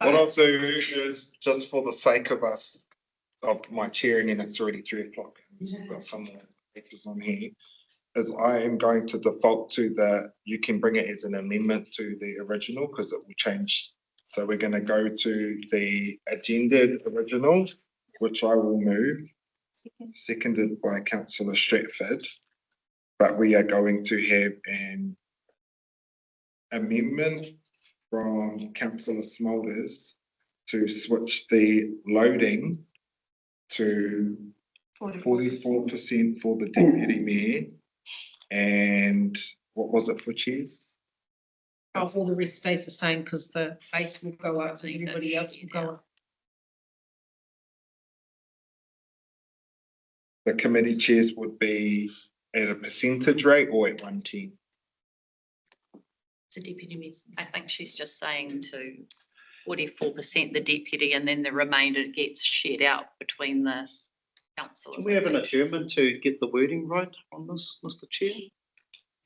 What I'll do is, just for the sake of my chairing, and it's already 3 o'clock, I've got some more papers on here, is I am going to default to you can bring it as an amendment to the original because it will change. So we're going to go to the agenda original, which I will move, seconded by Councillor Stratford. But we are going to have an amendment from Councillor Smulders to switch the loading to 44% for the deputy mayor, and what was it for chairs? All the rest stays the same because the base will go up, so everybody else will go up. The committee chairs would be at a percentage rate or at 110? It's a deputy mayor. I think she's just saying to 44% the deputy, and then the remainder gets shared out between the councillors. Can we have an adjournment to get the wording right on this, Mr. Chair?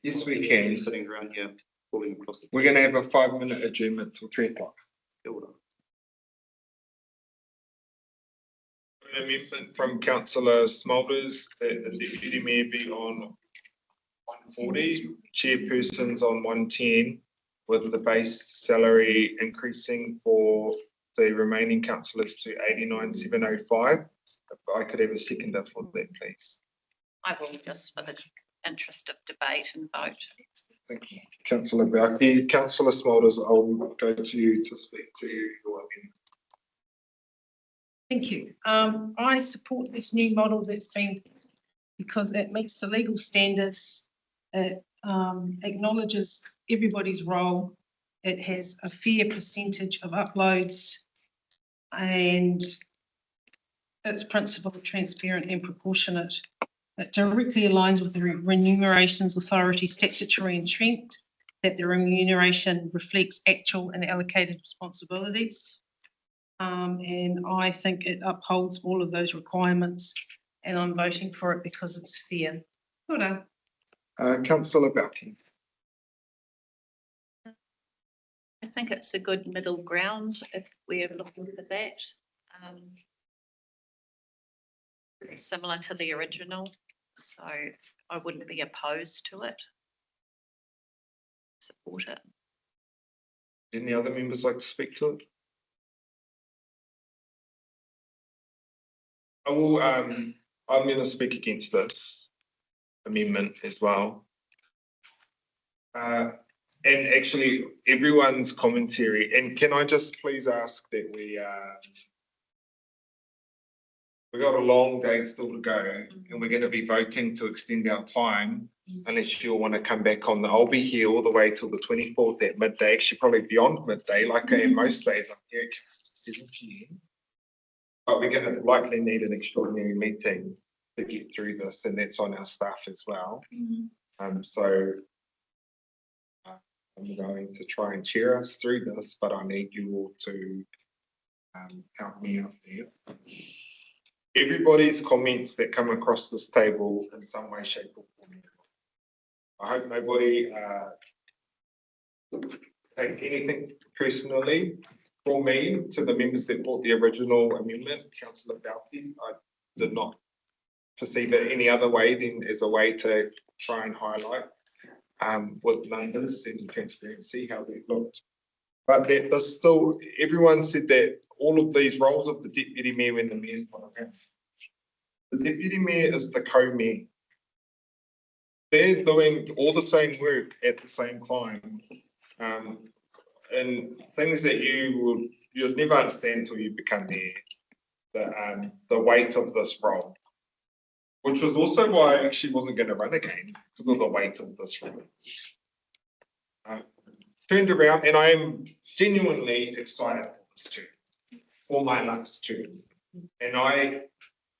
Yes, we can. Sitting around here, falling across the. We're going to have a 5-minute adjournment till 3 o'clock. An amendment from Councillor Smulders that the deputy mayor be on 140, chairpersons on 110, with the base salary increasing for the remaining councillors to 89,705. If I could have a seconder for that, please. I will, just for the interest of debate and vote. Thank you, Councillor Bauke. Councillor Smulders, I'll go to you to speak to your amendment. Thank you. I support this new model that's been, because it meets the legal standards. It acknowledges everybody's role. It has a fair percentage of uploads, and its principle of transparent and proportionate. It directly aligns with the Remunerations Authority statutory intent that the remuneration reflects actual and allocated responsibilities. And I think it upholds all of those requirements, and I'm voting for it because it's fair. Well done. Councillor Bauke. I think it's a good middle ground if we're looking for that. Very similar to the original, so I wouldn't be opposed to it. Support it. Any other members like to speak to it? I will, I'm going to speak against this amendment as well. And actually everyone's commentary, and can I just please ask that we got a long day still to go, and we're going to be voting to extend our time, unless you want to come back on I'll be here all the way till the 24th at midday, actually probably beyond midday, like I am most days. I'm here at 7 p.m. But we're going to likely need an extraordinary meeting to get through this, and that's on our staff as well. So I'm going to try and cheer us through this, but I need you all to help me out there. Everybody's comments that come across this table in some way, shape or form. I hope nobody take anything personally from me to the members that brought the original amendment. Councillor Balke, I did not perceive it any other way than as a way to try and highlight with numbers and transparency how they looked. But that there's still, everyone said that all of these roles of the deputy mayor and the mayor's not around. The deputy mayor is the co-mayor. They're doing all the same work at the same time. And things that you'll never understand until you become mayor. The weight of this role. Which was also why I actually wasn't going to run again, because of the weight of this role. Turned around, and I am genuinely excited for this term, for my last term. And I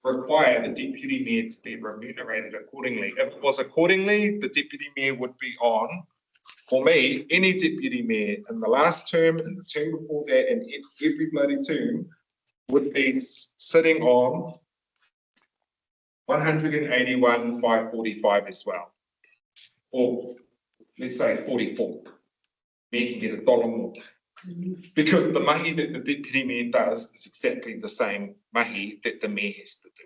require the deputy mayor to be remunerated accordingly. If it was accordingly, the deputy mayor would be on, for me, any deputy mayor in the last term, in the term before that, and every bloody term would be sitting on 181,545 as well. Or let's say 44. Mayor can get $1 more. Because the mahi that the deputy mayor does is exactly the same mahi that the mayor has to do.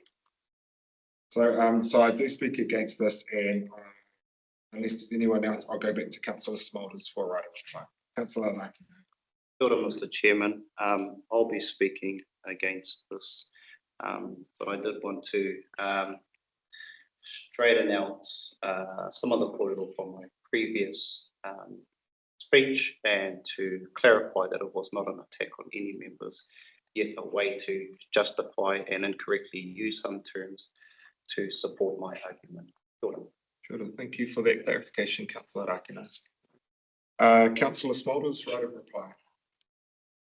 So I do speak against this, and unless there's anyone else, I'll go back to Councillor Smulders for a right of reply. Councillor Larkin. Kia ora, Mr. Chairman. I'll be speaking against this, but I did want to straighten out some of the kōrero from my previous speech, and to clarify that it was not an attack on any members, yet a way to justify and incorrectly use some terms to support my argument. Sure, thank you for that clarification, Councillor Rakina. Councillor Smulders, right of reply.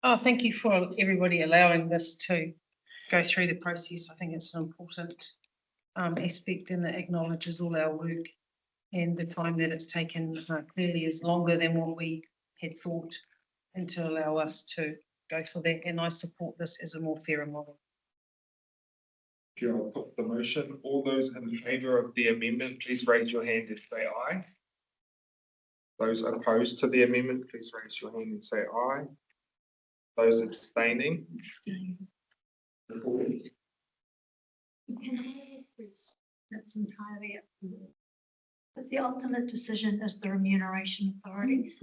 Oh, thank you for everybody allowing this to go through the process. I think it's an important aspect, and it acknowledges all our work, and the time that it's taken clearly is longer than what we had thought, and to allow us to go for that. And I support this as a more fairer model. I'll put the motion. All those in favour of the amendment, please raise your hand and say aye. Those opposed to the amendment, please raise your hand and say aye. Those abstaining. That's entirely up to you. But the ultimate decision is the remuneration authorities.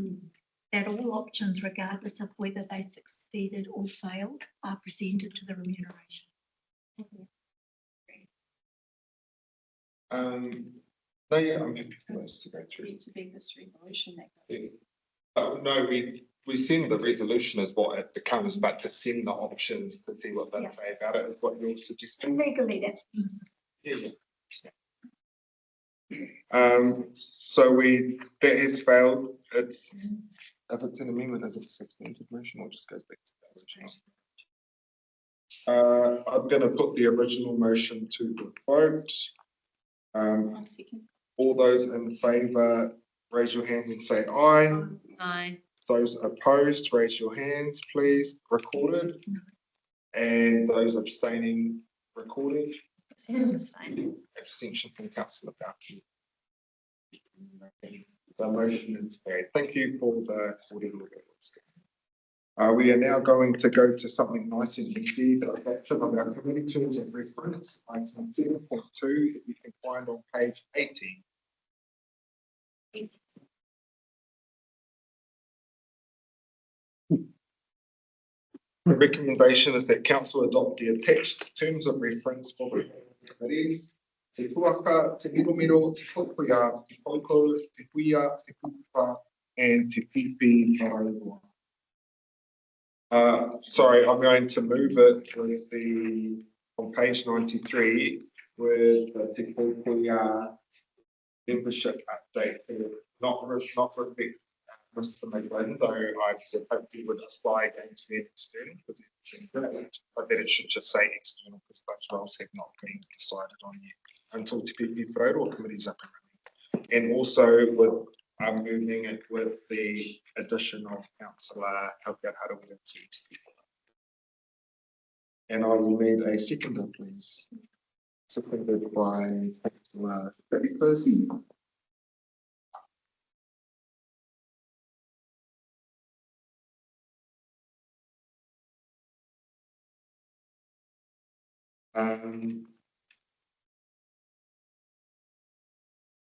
That all options, regardless of whether they succeeded or failed, are presented to the remuneration. No, yeah, I'm happy for us to go through. Need to be this resolution that. Yeah. No, we send the resolution as what it becomes, but to send the options to see what they say about it is what you're suggesting. Legally, that's. Yeah. So that has failed. It's if it's an amendment, is it a substantive motion or just goes back to the original? I'm going to put the original motion to the vote. All those in favour, raise your hands and say aye. Aye. Those opposed, raise your hands, please. Recorded. And those abstaining, recorded. Abstention from Councillor Balke. The motion is carried. Thank you for the audio. We are now going to go to something nice and easy, the adoption of our committee terms of reference, item 7.2, that you can find on page 18. The recommendation is that council adopt the attached terms of reference for the committees. Te puaka, te miromiro, te kokoia, te koko, te huia, te pupa, and te pipi whararoa. Sorry, I'm going to move it with on page 93 with the te kokoia membership update, not reflect Mr. McGlynn, though I would hopefully would apply against the external, because it's great, but then it should just say external, because those roles have not been decided on yet until Te Pipi Whararoa committee's up and running. And also with moving it with the addition of Councillor Helga Harawira to Te Pipi. And I will need a seconder, please. Seconded by Councillor Davis.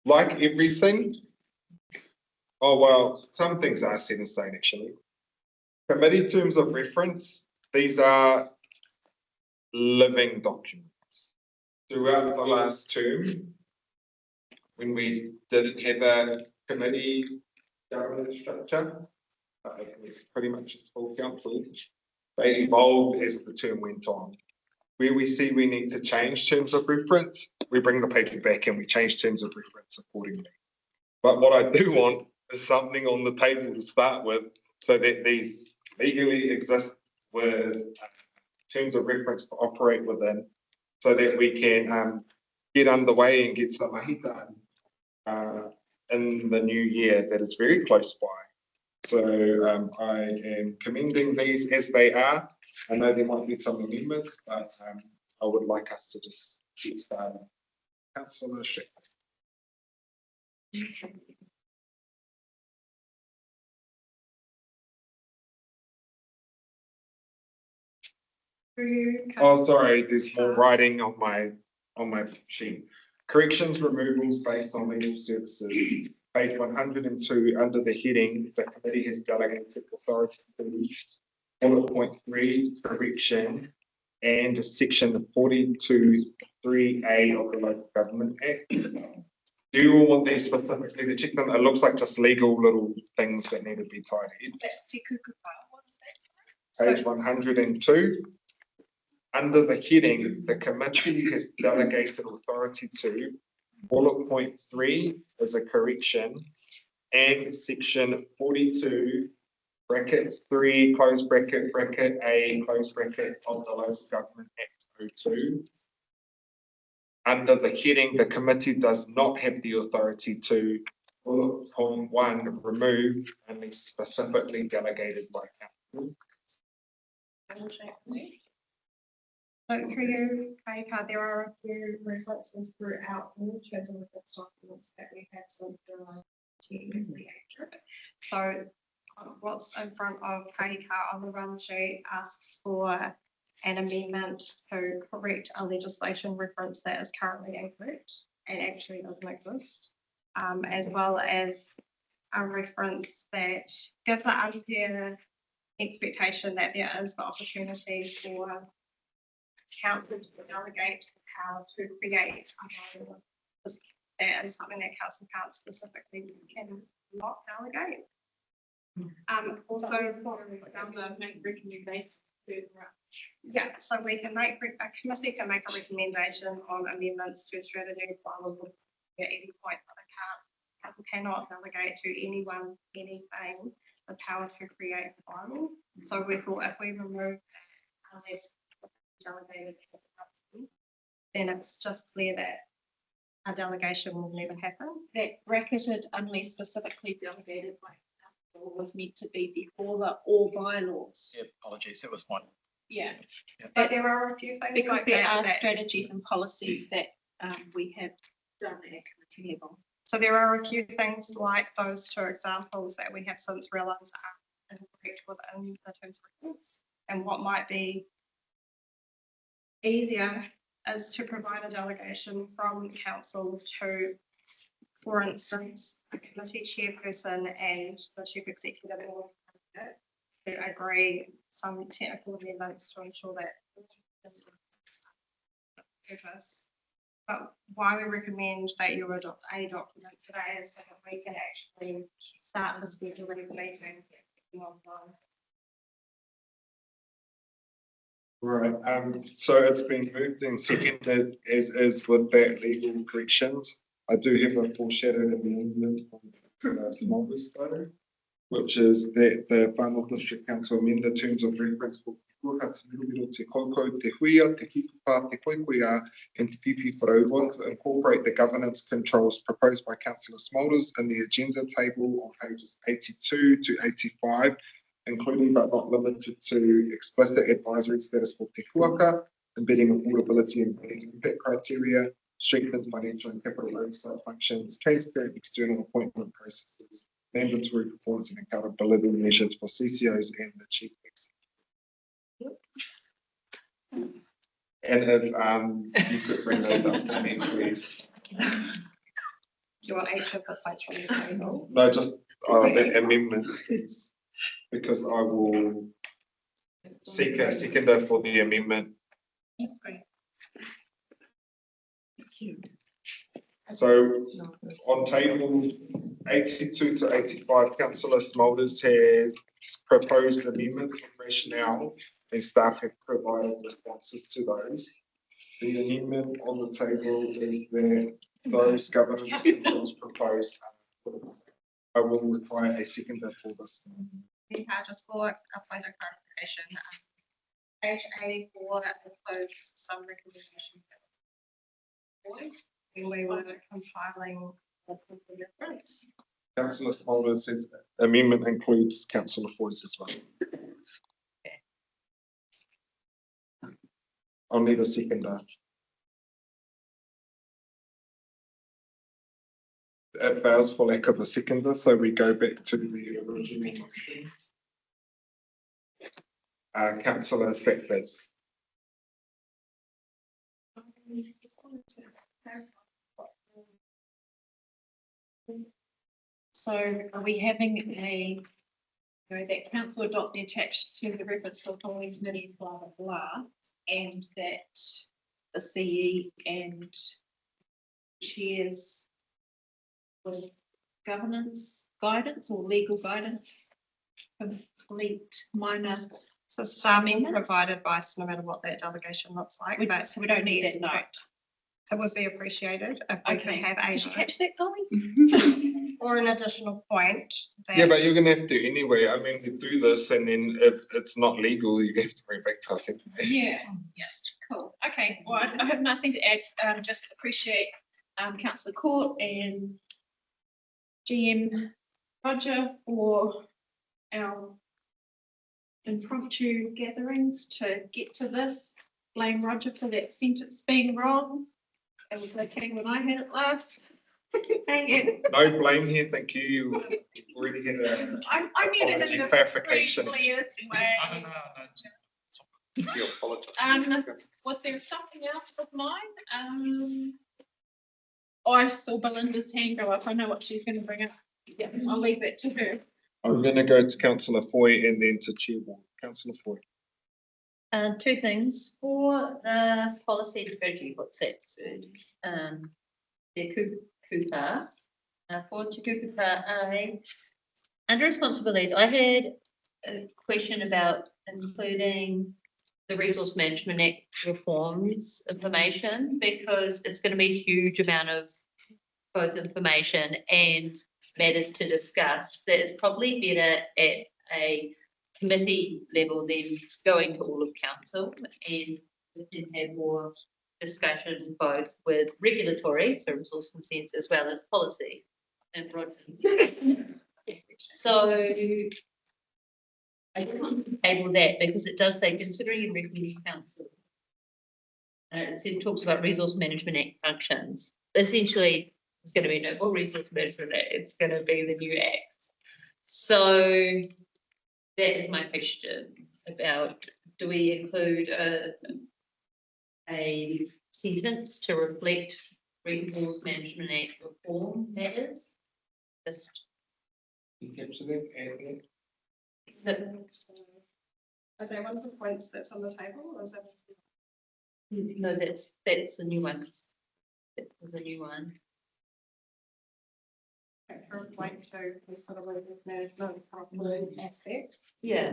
Like everything, oh well, some things are set in stone actually. Committee terms of reference, these are living documents. Throughout the last term, when we didn't have a committee governance structure, it was pretty much a full council, they evolved as the term went on. Where we see we need to change terms of reference, we bring the paper back and we change terms of reference accordingly. But what I do want is something on the table to start with, so that these legally exist with terms of reference to operate within, so that we can get underway and get some mahi done in the new year that is very close by. So I am commending these as they are. I know there might be some amendments, but I would like us to just get started. Councillor Shepherd. Oh, sorry, there's more writing on my sheet. Corrections, removals based on legal services. Page 102, under the heading, the committee has delegated authority to bullet point 3, correction, and section 42(3)(a) of the Local Government Act. Do you all want these specifically to check them? It looks like just legal little things that need to be tidied. That's te kukupa. What is that? Page 102. Under the heading, the committee has delegated authority to bullet point 3 is a correction, and section 42 bracket 3 close bracket bracket A close bracket of the Local Government Act 02. Under the heading, the committee does not have the authority to bullet point 1 remove unless specifically delegated by council. So through you, Kaika, there are a few references throughout the chosen reference documents that we have since the accurate. So what's in front of Kaika on the run sheet asks for an amendment to correct a legislation reference that is currently incorrect and actually doesn't exist, as well as a reference that gives an unfair expectation that there is the opportunity for council to delegate the power to create a bylaw. That is something that council can't specifically cannot delegate. Also, for example, make recommendations. Yeah, so we can make a committee can make a recommendation on amendments to strategy bylaw at any point, but council cannot delegate to anyone anything the power to create the bylaw. So we thought if we remove unless delegated, then it's just clear that a delegation will never happen. That bracketed unless specifically delegated by council was meant to be before the all bylaws. Yeah, apologies, that was one. Yeah. But there are a few things Because like there that. are strategies and policies that we have done at committee level. So there are a few things like those two examples that we have since realised are incorrect within the terms of reference. And what might be easier is to provide a delegation from council to, for instance, a committee chairperson and the chief executive to agree some technical amendments to ensure that purpose. But why we recommend that you adopt a document today is so that we can actually start the schedule of the meeting. Right, so it's been moved and seconded as is with that legal corrections. I do have a foreshadowed amendment from the smallest though, which is that the Whanau District Council amend the terms of reference for te koko, te huia, te hipupa, te koikuia, and te pipi wharaua to incorporate the governance controls proposed by Councillor Smulders in the agenda table on pages 82 to 85, including but not limited to explicit advisory status for te huaka, embedding affordability and impact criteria, strengthened financial and capital oversight functions, transparent external appointment processes, mandatory performance and accountability measures for CCOs and the chief executive. And if you could bring those up for me, please. Do you want each of the points from the table? No, just the amendment, because I will seek a seconder for the amendment. So on table 82 to 85, Councillor Smulders has proposed amendments with rationale, and staff have provided responses to those. The amendment on the table is that those governance controls proposed. I will require a seconder for this. Just for a point of clarification, page 84 includes some recommendations. When we were compiling the reference. Councillor Smulders says amendment includes Councillor Foy's as well. I'll need a seconder. It fails for lack of a seconder, so we go back to the original motion. Councillor Thetford. So are we having a, that council adopt the attached to the reference for following committees, blah, blah, blah, and that the CE and chairs with governance guidance or legal guidance complete minor. So staff will provide advice no matter what that delegation looks like. So we don't need that note. It would be appreciated if we can have a. Did you catch that, Dolly? Or an additional point. Yeah, but you're gonna have to anyway. I mean, we do this and then if it's not legal, you have to bring it back to us. Yeah, yes, cool. Okay, well, I have nothing to add. Just appreciate Councillor Court and GM Roger for our impromptu gatherings to get to this. Blame Roger for that sentence being wrong. It was okay when I had it last. No blame here, thank you. You've already had a I mean it in a clarification. way. You apologize. Was there something else of mine? I saw Belinda's hand go up. I know what she's going to bring up. Yeah, I'll leave that to her. I'm going to go to Councillor Foy and then to Chairman. Councillor Foy. Two things for the policy and strategy. What's that? The kupa. For te kupa, under responsibilities, I had a question about including the Resource Management Act reforms information, because it's going to be a huge amount of both information and matters to discuss that is probably better at a committee level than going to all of council, and we can have more discussion both with regulatory, so resource consents, as well as policy. And so I can't table that because it does say considering and recommending council. It talks about Resource Management Act functions. Essentially, it's going to be no more Resource Management Act. It's going to be the new act. So that is my question about, do we include a sentence to reflect Resource Management Act reform matters? Just. Is that one of the points that's on the table, or is that? No, that's the new one. That was a new one. For point two, is sort of resource management possible aspects. Yeah,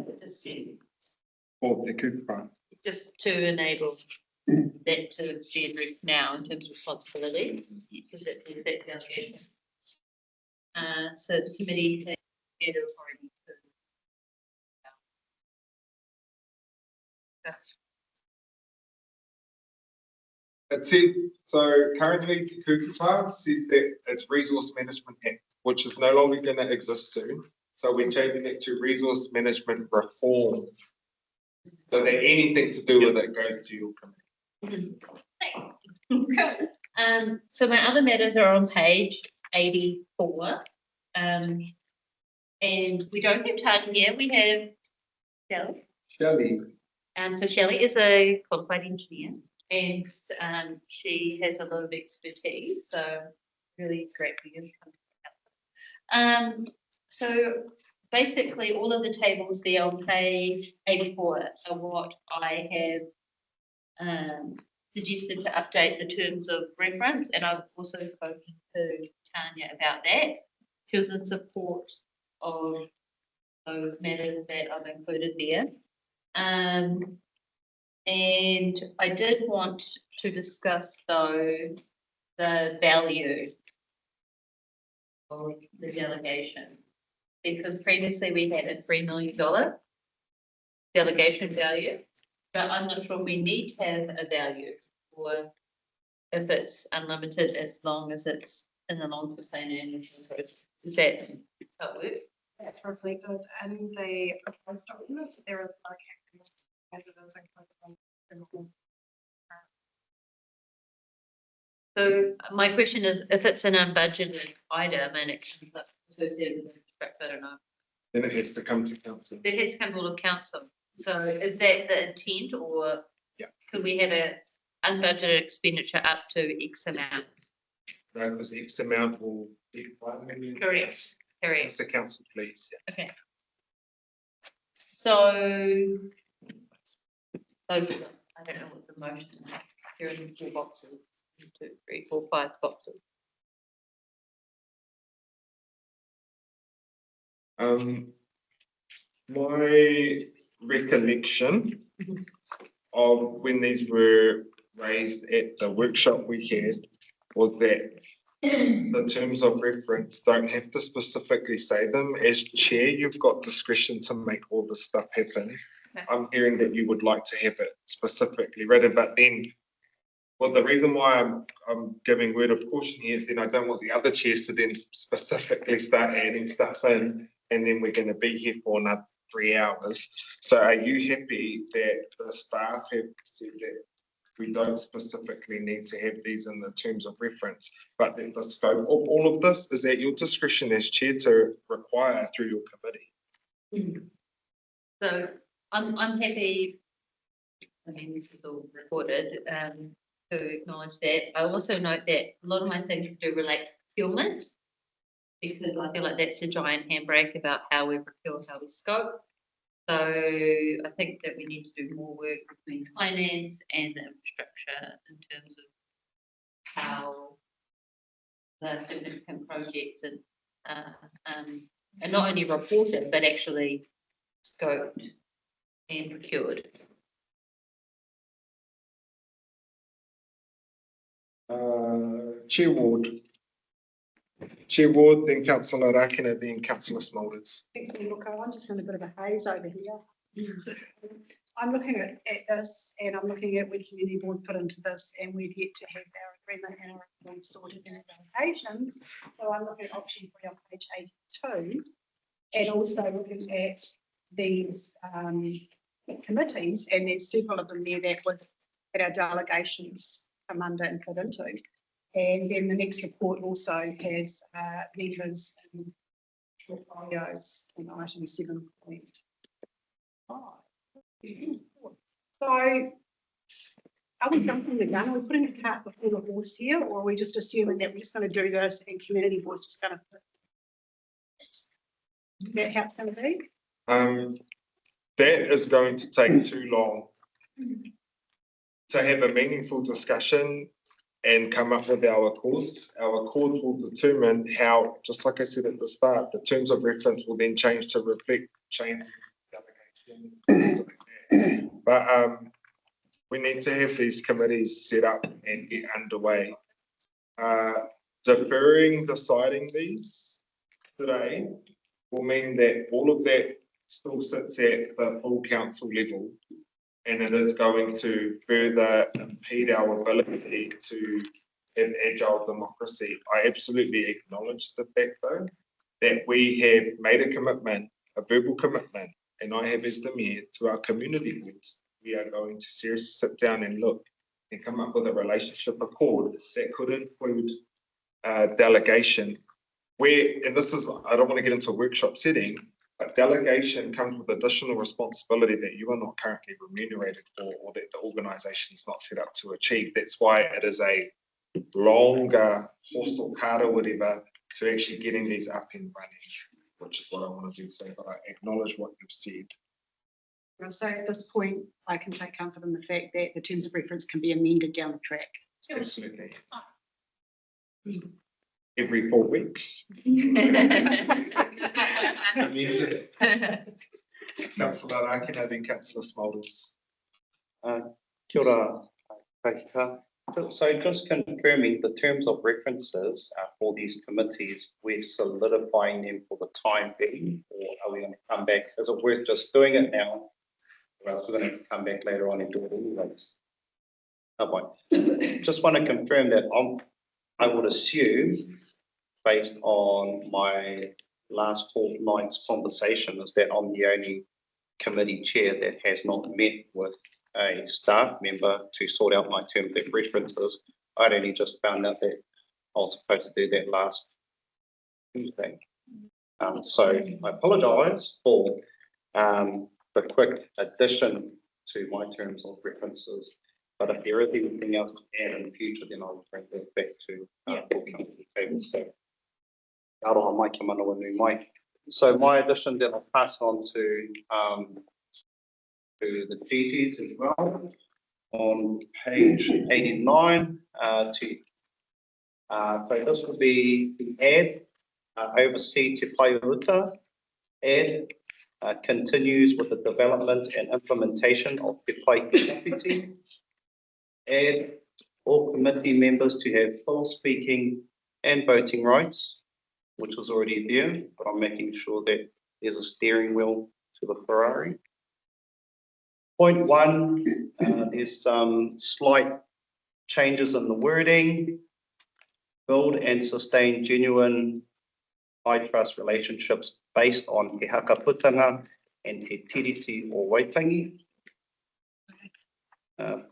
Or the kupa. just to enable that to be addressed now in terms of responsibility, because that is that delegation. So the committee has had authority to. That's It says, so currently Te Kukupa says that it's Resource Management Act, which is no longer going to exist soon. So we're changing it to Resource Management Reform. So that anything to do with it goes to your committee. So my other matters are on page 84. And we don't have Tanya here, we have Shelley. Shelley. So Shelley is a qualified engineer and she has a lot of expertise, so really great for you to come to. So basically all of the tables there on page 84 are what I have suggested to update the terms of reference, and I've also spoken to Tanya about that. She was in support of those matters that I've included there. And I did want to discuss though the value of the delegation, because previously we had a $3 million delegation value, but I'm not sure we need to have a value or if it's unlimited as long as it's in the long-term plan and is that how it works? That's reflected in the proposed document. There is no cap as it is included. So my question is, if it's an unbudgeted item and it's associated with the contract, I don't know. Then it has to come to council. It has to come to council. So is that the intent, or could we have a unbudgeted expenditure up to X amount? No, because X amount will be $5 million. Correct. Correct. The council, please. Okay. So those are, I don't know what the motion is. There are 4 boxes. 1, 2, 3, 4, 5 boxes. My recollection of when these were raised at the workshop we had was that the terms of reference don't have to specifically say them. As chair, you've got discretion to make all this stuff happen. Okay. I'm hearing that you would like to have it specifically written, but then, well, the reason why I'm giving word of caution here is then I don't want the other chairs to then specifically start adding stuff in, and then we're going to be here for another 3 hours. So are you happy that the staff have said that we don't specifically need to have these in the terms of reference, but that the scope of all of this is at your discretion as chair to require through your committee? So I'm happy, I mean, this is all recorded, to acknowledge that. I also note that a lot of my things do relate to procurement, because I feel like that's a giant handbrake about how we procure, how we scope. So I think that we need to do more work between finance and the infrastructure in terms of how the significant projects and not only reported, but actually scoped and procured. Chair Ward. Chair Ward, then Councillor Rakina, then Councillor Smulders. Thanks, Miko. I'm just in a bit of a haze over here. I'm looking at this and I'm looking at what community board put into this, and we've yet to have our agreement and our agreement sorted in our allocations. So I'm looking at option 3 on page 82 and also looking at these committees, and there's several of them there that our delegations come under and put into. And then the next report also has members and portfolios in item 7.1. So are we jumping the gun? Are we putting the cart before the horse here, or are we just assuming that we're just going to do this and community board's just going to? Is that how it's going to be? That is going to take too long to have a meaningful discussion and come up with our course. Our course will determine how, just like I said at the start, the terms of reference will then change to reflect change delegation. But we need to have these committees set up and get underway. Deferring deciding these today will mean that all of that still sits at the full council level, and it is going to further impede our ability to have agile democracy. I absolutely acknowledge the fact, though, that we have made a commitment, a verbal commitment, and I have as the mayor, to our community boards. We are going to seriously sit down and look and come up with a relationship accord that could include delegation. And this is, I don't want to get into a workshop setting, but delegation comes with additional responsibility that you are not currently remunerated for, or that the organisation is not set up to achieve. That's why it is a longer horse or cart or whatever to actually getting these up and running, which is what I want to do. So I acknowledge what you've said. So at this point, I can take comfort in the fact that the terms of reference can be amended down the track. Absolutely. Every 4 weeks. Councillor Akina, then Councillor Smulders. Kia ora, Kahika. So just confirming the terms of references for these committees, we're solidifying them for the time being, or are we going to come back? Is it worth just doing it now? Or else we're going to come back later on and do it anyways? No point. Just want to confirm that I would assume, based on my last fortnight's conversation, is that I'm the only committee chair that has not met with a staff member to sort out my terms of references. I'd only just found out that I was supposed to do that last Tuesday. So I apologise for the quick addition to my terms of references. But if there is anything else to add in the future, then I'll bring that back to the table. So, aroha mai ki mana wanu mai. So my addition, then I'll pass on to the duties as well on page 89. So this will be the ad, oversee Te Whai Uta. Ad continues with the development and implementation of Te Whai Deputy. Add all committee members to have full speaking and voting rights, which was already there, but I'm making sure that there's a steering wheel to the Ferrari. Point 1, there's some slight changes in the wording. Build and sustain genuine high trust relationships based on te hakaputanga and te tiriti o waitangi.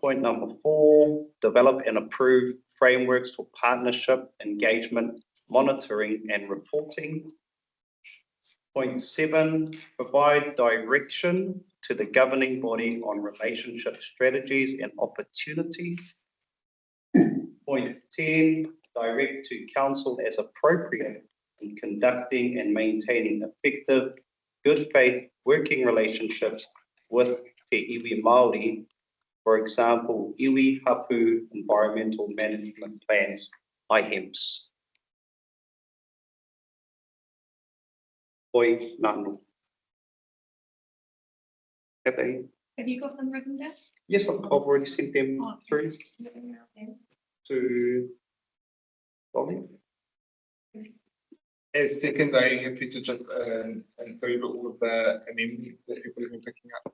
Point number 4, develop and approve frameworks for partnership, engagement, monitoring and reporting. Point 7, provide direction to the governing body on relationship strategies and opportunities. Point 10, direct to council as appropriate in conducting and maintaining effective, good faith working relationships with te iwi Māori. For example, iwi hapu environmental management plans, IHEMS. Oi, nanu. Have you got them written down? Yes, I've already sent them through to Dolly. As second, are you happy to just include all of the amendments that people have been picking up?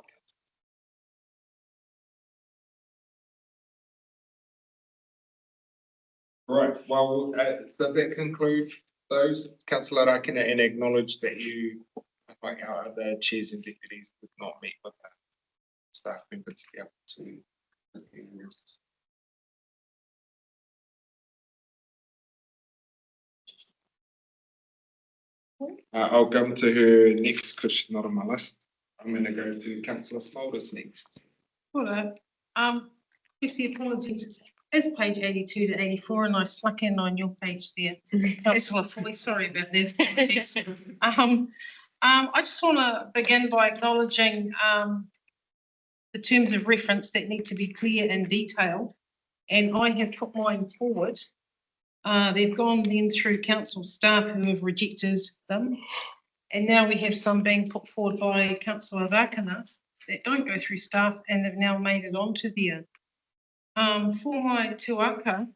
Right, well, does that conclude those? Councillor Rakina, and acknowledge that you, like our other chairs and deputies, did not meet with a staff member to be able to. I'll come to her next because she's not on my list. I'm going to go to Councillor Smulders next. Hello. Obviously apologies. It's page 82 to 84 and I snuck in on your page there. Councillor Foy, sorry about that. I just want to begin by acknowledging the terms of reference that need to be clear and detailed. And I have put mine forward. They've gone then through council staff who have rejected them. And now we have some being put forward by Councillor Rakana that don't go through staff and have now made it onto there. For my tuaka,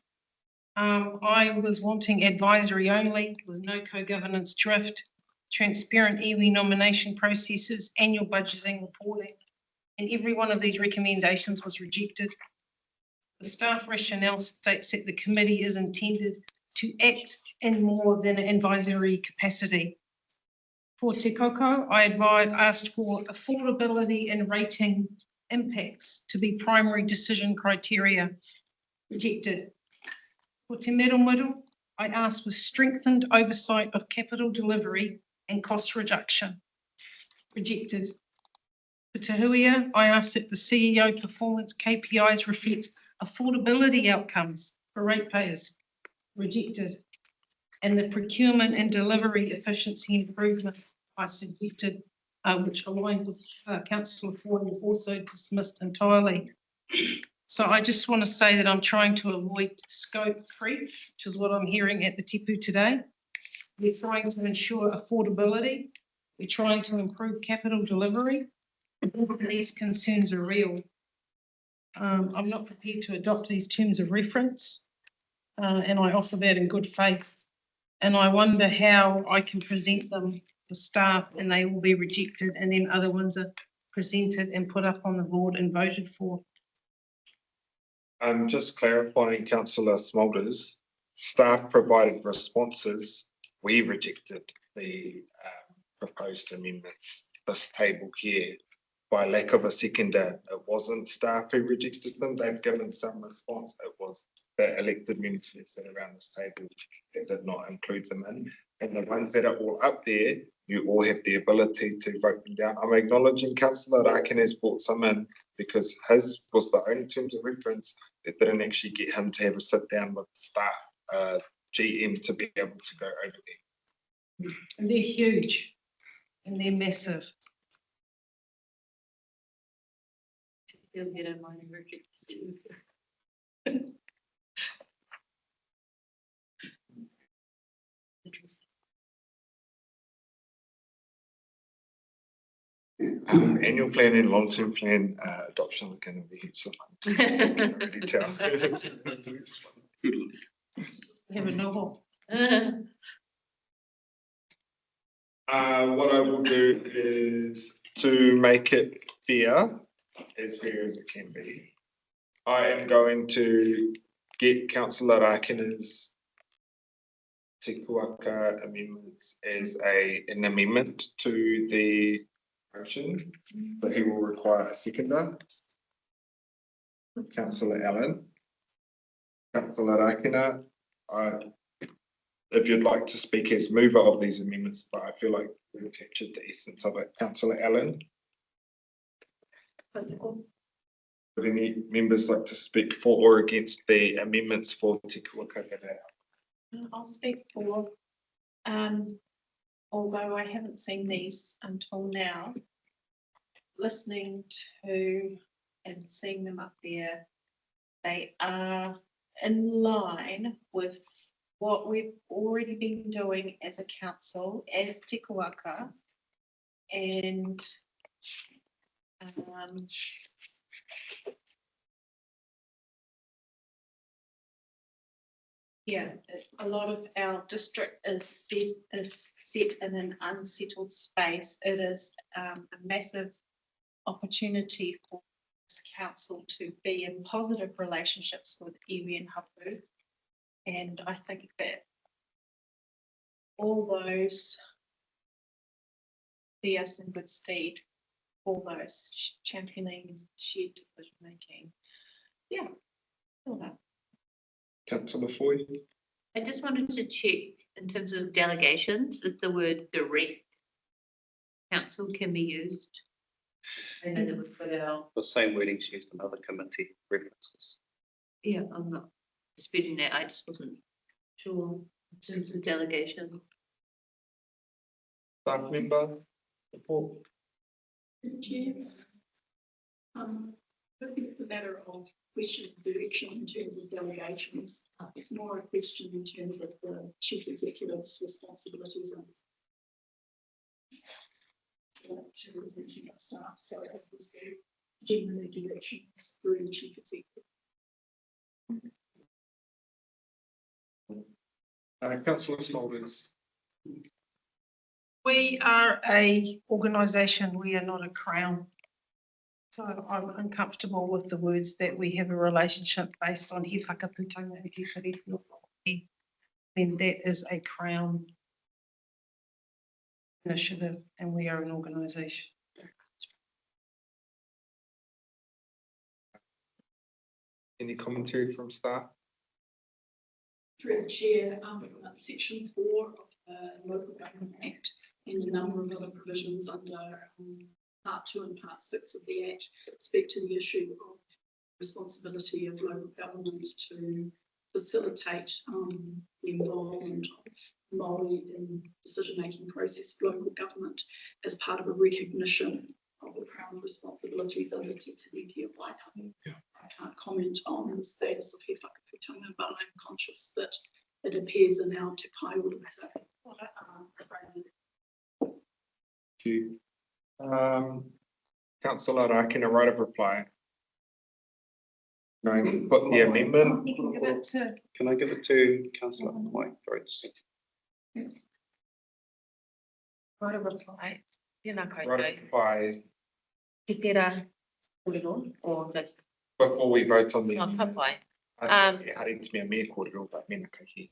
I was wanting advisory only with no co-governance drift, transparent iwi nomination processes, annual budgeting reporting, and every one of these recommendations was rejected. The staff rationale states that the committee is intended to act in more than an advisory capacity. For Te Koko, I asked for affordability and rating impacts to be primary decision criteria. Rejected. For Te Mirumiru, I asked for strengthened oversight of capital delivery and cost reduction. Rejected. For Te Huia, I asked that the CEO performance KPIs reflect affordability outcomes for ratepayers. Rejected. And the procurement and delivery efficiency improvement I suggested, which aligned with Councillor Ford, was also dismissed entirely. So I just want to say that I'm trying to avoid scope creep, which is what I'm hearing at the tipu today. We're trying to ensure affordability. We're trying to improve capital delivery. These concerns are real. I'm not prepared to adopt these terms of reference, and I offer that in good faith. And I wonder how I can present them for staff and they will be rejected, and then other ones are presented and put up on the board and voted for. Just clarifying, Councillor Smulders, staff provided responses. We rejected the proposed amendments. This table here, by lack of a seconder, it wasn't staff who rejected them. They've given some response. It was the elected members that sit around this table that did not include them in. And the ones that are all up there, you all have the ability to vote them down. I'm acknowledging Councillor Rakin has brought some in because his was the only terms of reference that didn't actually get him to have a sit down with staff, GM, to be able to go over there. And they're huge and they're massive. Annual plan and long-term plan adoption are going to be some detail. Have a novel. What I will do is to make it fair as it can be. I am going to get Councillor Rakina's Te Kuaka amendments as an amendment to the motion, but he will require a seconder. Councillor Allen. Councillor Rakina, if you'd like to speak as mover of these amendments, but I feel like we've captured the essence of it. Councillor Allen. Would any members like to speak for or against the amendments for Te Kuaka? I'll speak for, although I haven't seen these until now, listening to and seeing them up there, they are in line with what we've already been doing as a council, as Te Kuaka, and yeah, a lot of our district is set in an unsettled space. It is a massive opportunity for this council to be in positive relationships with iwi and hapu. And I think that all those see us in good stead, all those championing shared decision making. Yeah, all that. Councillor Foy. I just wanted to check in terms of delegations, if the word direct council can be used And then it would put out. The same wording's used in other committee references. Yeah, I'm not disputing that. I just wasn't sure in terms of delegation. Staff member report. Chair. I think it's a matter of question of direction in terms of delegations. It's more a question in terms of the chief executive's responsibilities and staff. So it was generally directions through the chief executive. Councillor Smulders. We are a organisation, we are not a crown. So I'm uncomfortable with the words that we have a relationship based on he whakaputanga e te karihi. Then that is a crown initiative and we are an organisation. Any commentary from staff? Through the chair, section 4 of the Local Government Act and a number of other provisions under part 2 and part 6 of the Act speak to the issue of responsibility of local government to facilitate the involvement of Māori in decision-making process of local government as part of a recognition of the Crown responsibilities under Te Tiriti of Waikato. I can't comment on the status of he whakaputanga, but I'm conscious that it appears in our Te Pai Order. Thank you. Councillor Rakina, right of reply. Going to put the amendment. You can give it to. Can I give it to Councillor White? Right of reply. Tēnā koutou. Right of reply Ki tērā kōrero, or just. before we vote on the. Oh, ka pai. Hari te mea mea kōrero, but mena kahi.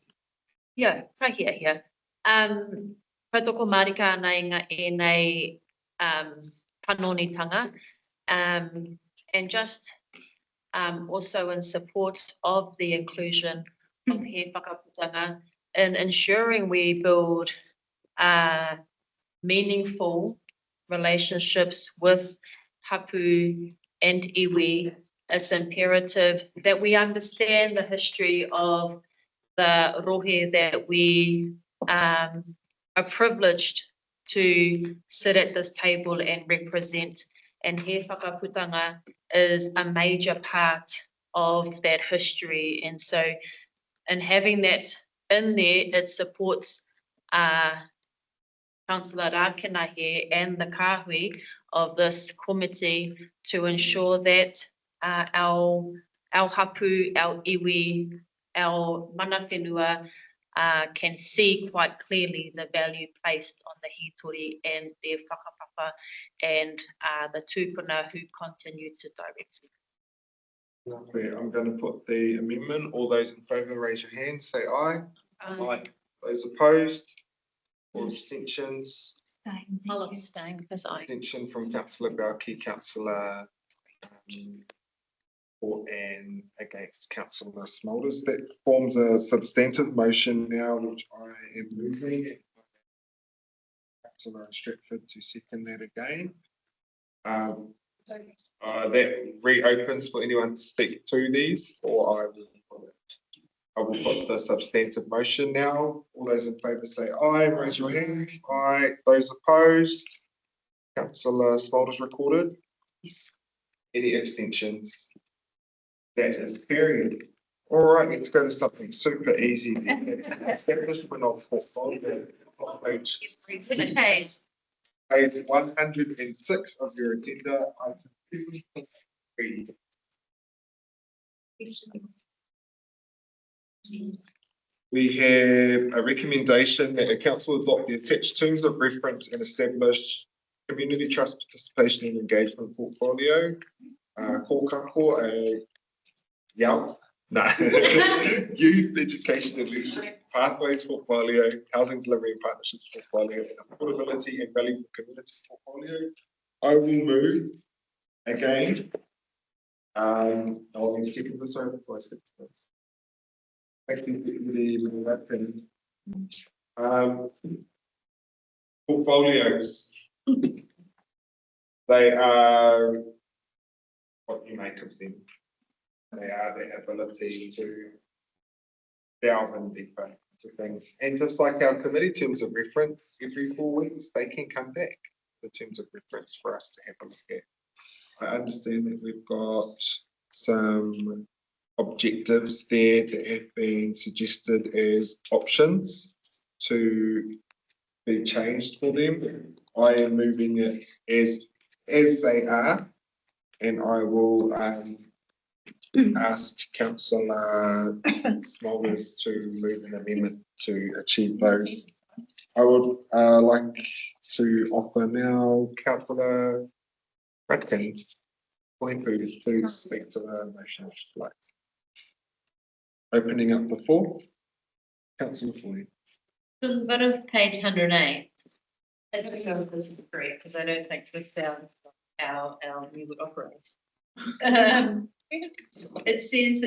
Yeah, right here. Pautoko marika ana e nei panonitanga. And just also in support of the inclusion of he whakaputanga in ensuring we build meaningful relationships with hapu and iwi. It's imperative that we understand the history of the rohe that we are privileged to sit at this table and represent. And he whakaputanga is a major part of that history. And so in having that in there, it supports Councillor Rakina here and the kahui of this committee to ensure that our hapu, our iwi, our mana whenua can see quite clearly the value placed on the hitori and their whakapapa and the tūpuna who continue to direct it. Lovely. I'm going to put the amendment. All those in favour, raise your hand, say aye. Aye. Those opposed or abstentions? I'll abstain because I. Abstention from Councillor Bauki, Councillor and against Councillor Smulders. That forms a substantive motion now, which I am moving. Councillor Stratford to second that again. That reopens for anyone to speak to these, or I will put the substantive motion now. All those in favour say aye, raise your hands. Aye. Those opposed? Councillor Smulders recorded? Yes. Any abstentions? That is carried. All right, let's go to something super easy. Establishment of portfolio. Page 106 of your agenda, item 2.3. We have a recommendation that the council adopt the attached terms of reference and establish community trust participation and engagement portfolio. Kōkako, a youth education and leadership pathways portfolio, housing delivery and partnerships portfolio, and affordability and value for communities portfolio. I will move again. I'll second this over before I skip this. Thank you, portfolios. They are what you make of them. They are the ability to delve in deeper into things. And just like our committee terms of reference, every 4 weeks, they can come back, the terms of reference for us to have a look at. I understand that we've got some objectives there that have been suggested as options to be changed for them. I am moving it as they are, and I will ask Councillor Smolders to move an amendment to achieve those. I would like to offer now Councillor Radkin to speak to the motion. Like opening up the floor, Councillor Floyd. So the bottom of page 108, I don't know if this is correct, because I don't think this sounds how we would operate. It says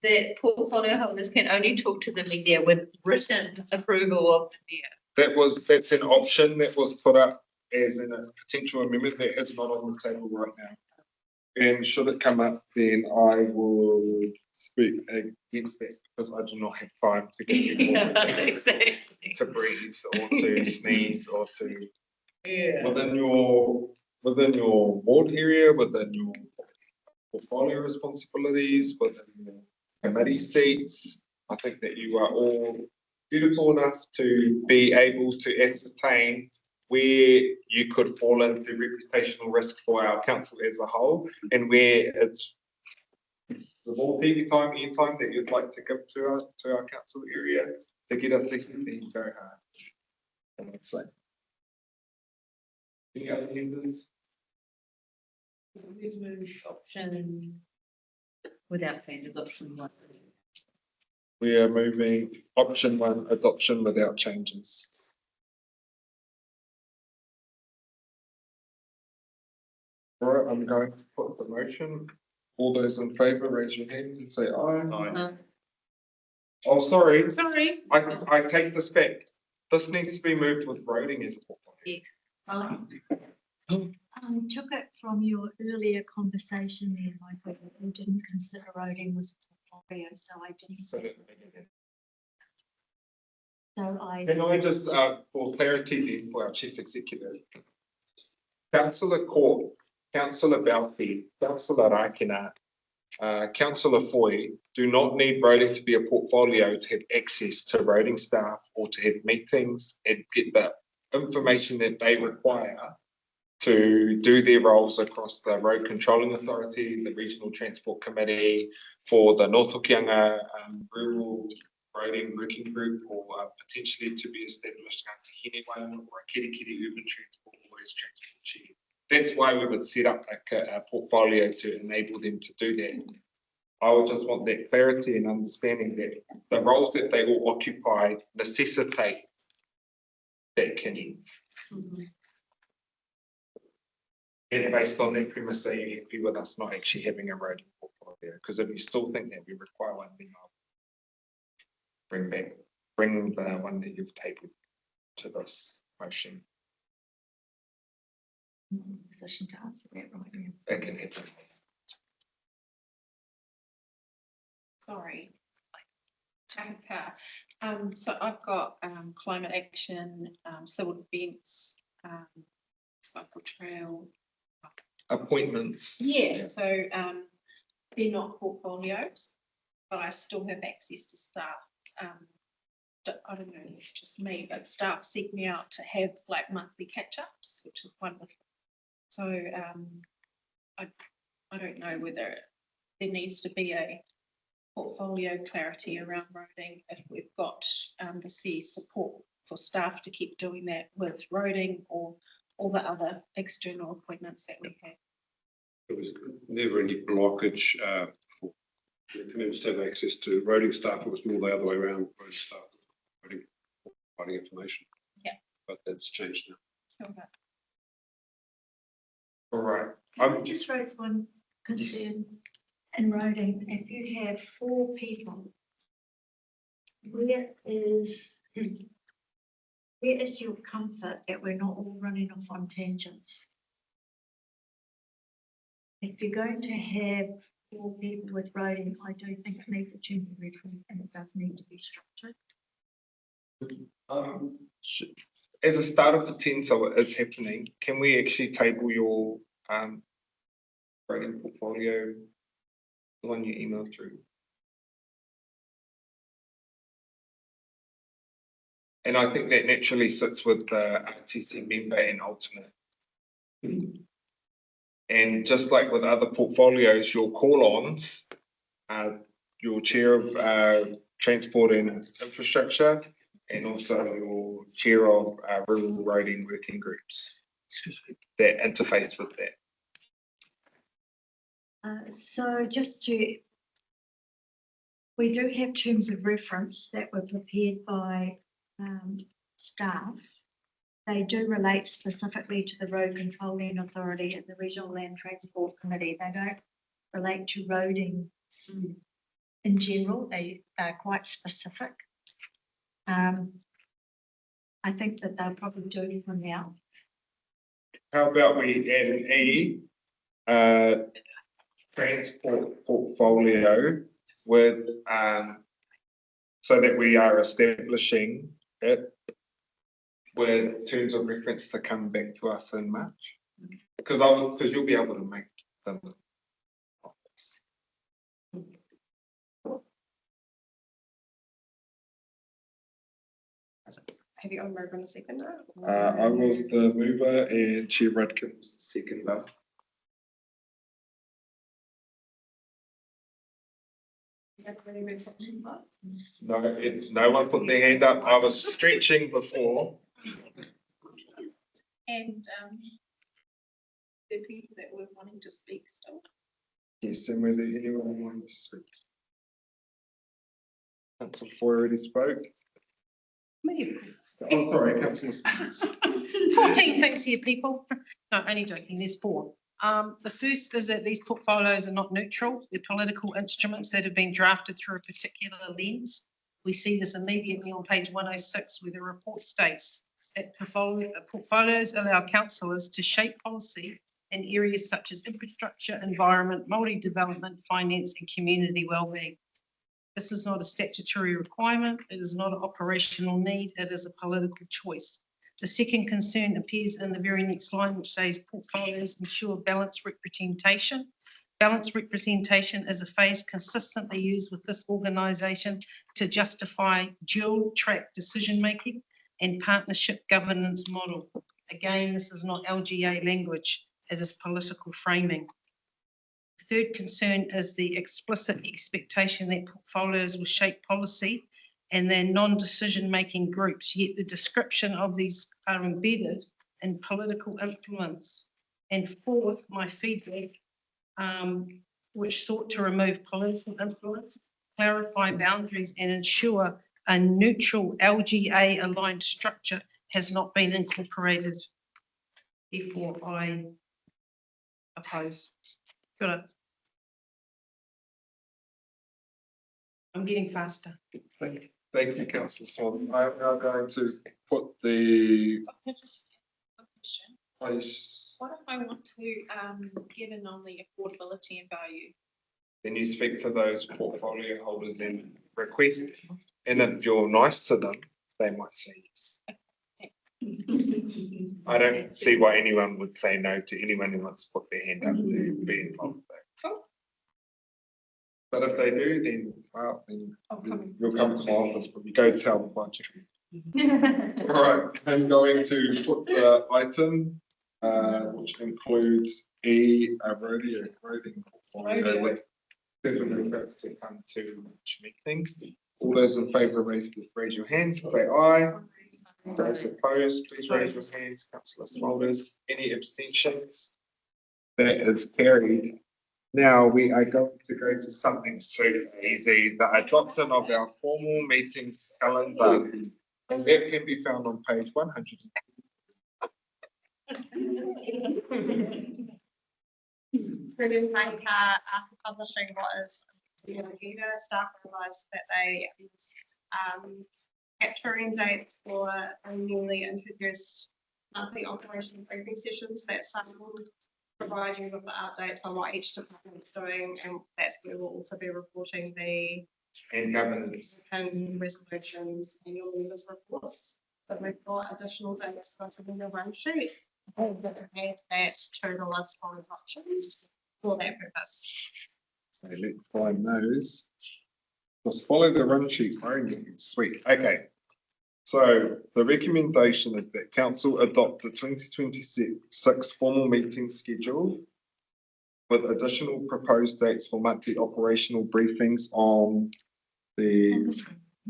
that portfolio holders can only talk to the media with written approval of the mayor. That's an option that was put up as a potential amendment that is not on the table right now. And should it come up, then I will speak against that because I do not have time to get Exactly. to breathe or to sneeze or to within your board area, within your portfolio responsibilities, within your committee seats. I think that you are all beautiful enough to be able to ascertain where you could fall into reputational risk for our council as a whole, and where it's the more TV time, airtime that you'd like to give to our council area to get us thinking, then you go hard. I would say. Any other members? Please move option without changes, option 1. We are moving option 1, adoption without changes. All right, I'm going to put the motion. All those in favour, raise your hand and say aye. Aye. Oh, sorry. Sorry. I take this back. This needs to be moved with roading as a portfolio. I took it from your earlier conversation there, Michael, that you didn't consider roading was a portfolio, so I didn't. Can I just, for clarity then for our chief executive, Councillor Court, Councillor Balfi, Councillor Rakina, Councillor Foy do not need roading to be a portfolio to have access to roading staff or to have meetings and get the information that they require to do their roles across the Road Controlling Authority, the Regional Transport Committee, for the North Hokianga Rural Roading Working Group, or potentially to be established or a Kirikiri Urban Transport or as Transport Chief. That's why we would set up a portfolio to enable them to do that. I would just want that clarity and understanding that the roles that they all occupy necessitate that connection. And based on that premise, are you happy with us not actually having a road portfolio? Because if you still think that we require one, then I'll bring the one that you've tabled to this motion. Position to answer that right now. It can happen. Sorry. So I've got climate action, civil defence, cycle trail. Appointments. Yeah, so they're not portfolios, but I still have access to staff. I don't know, it's just me, but staff seek me out to have like monthly catch-ups, which is wonderful. So I don't know whether there needs to be a portfolio clarity around roading if we've got the C support for staff to keep doing that with roading or all the other external appointments that we have. There was never any blockage for the members to have access to roading staff. It was more the other way around. Roading staff providing information. Yeah. But that's changed now. Okay. All right. Can I just raise one concern in roading? If you have 4 people, where is your comfort that we're not all running off on tangents? If you're going to have 4 people with roading, I do think it needs a change of reference and it does need to be structured. As a start of the 10, so it is happening, can we actually table your rating portfolio, the one you emailed through? And I think that naturally sits with the RTC member and alternate. And just like with other portfolios, your call-ons are your chair of transport and infrastructure, and also your chair of rural roading working groups that interface with that. So just to, we do have terms of reference that were prepared by staff. They do relate specifically to the Road Controlling Authority and the Regional Land Transport Committee. They don't relate to roading in general. They are quite specific. I think that they'll probably do it for now. How about we add an E, transport portfolio with, so that we are establishing it with terms of reference to come back to us in March? Because you'll be able to make them. Have you got a mover and a seconder? I was the mover and Chair Rudkin was the seconder. No one put their hand up. I was stretching before. And the people that were wanting to speak still. Yes, and whether anyone wanted to speak. Councillor Foy already spoke. Oh, sorry, Councillor. 14 things here, people. No, only joking, there's 4. The first is that these portfolios are not neutral. They're political instruments that have been drafted through a particular lens. We see this immediately on page 106, where the report states that portfolios allow councillors to shape policy in areas such as infrastructure, environment, multi-development, finance and community wellbeing. This is not a statutory requirement. It is not an operational need. It is a political choice. The second concern appears in the very next line, which says portfolios ensure balanced representation. Balanced representation is a phrase consistently used with this organisation to justify dual track decision making and partnership governance model. Again, this is not LGA language. It is political framing. The third concern is the explicit expectation that portfolios will shape policy and they're non-decision-making groups, yet the description of these are embedded in political influence. And fourth, my feedback, which sought to remove political influence, clarify boundaries and ensure a neutral LGA-aligned structure has not been incorporated. Therefore, I oppose. Good. I'm getting faster. Thank you, Councillor Swan. I'm now going to put the. Please. What if I want to get in on the affordability and value? Then you speak to those portfolio holders and request, and if you're nice to them, they might say yes. I don't see why anyone would say no to anyone who wants to put their hand up to be involved with that. But if they do, then, well, then you'll come to my office, but you go tell the budget. All right, I'm going to put the item, which includes a roading portfolio with requests to come to each meeting. All those in favour, raise your hands, say aye. Those opposed, please raise your hands. Councillor Smulders, any abstentions? That is carried. Now we are going to go to something super easy, the adoption of our formal meetings calendar. And that can be found on page 100. After publishing what is the agenda, staff realised that they capturing dates for a newly introduced monthly operational briefing sessions that started provide you with the updates on what each department's doing, and that's where we'll also be reporting the And governance. and resolutions and your members' reports. But we've got additional dates that are in the run sheet. And add that to the list for adoptions for that purpose. So let's find those. Just follow the run sheet, sweet, okay. So the recommendation is that council adopt the 2026 formal meeting schedule with additional proposed dates for monthly operational briefings on the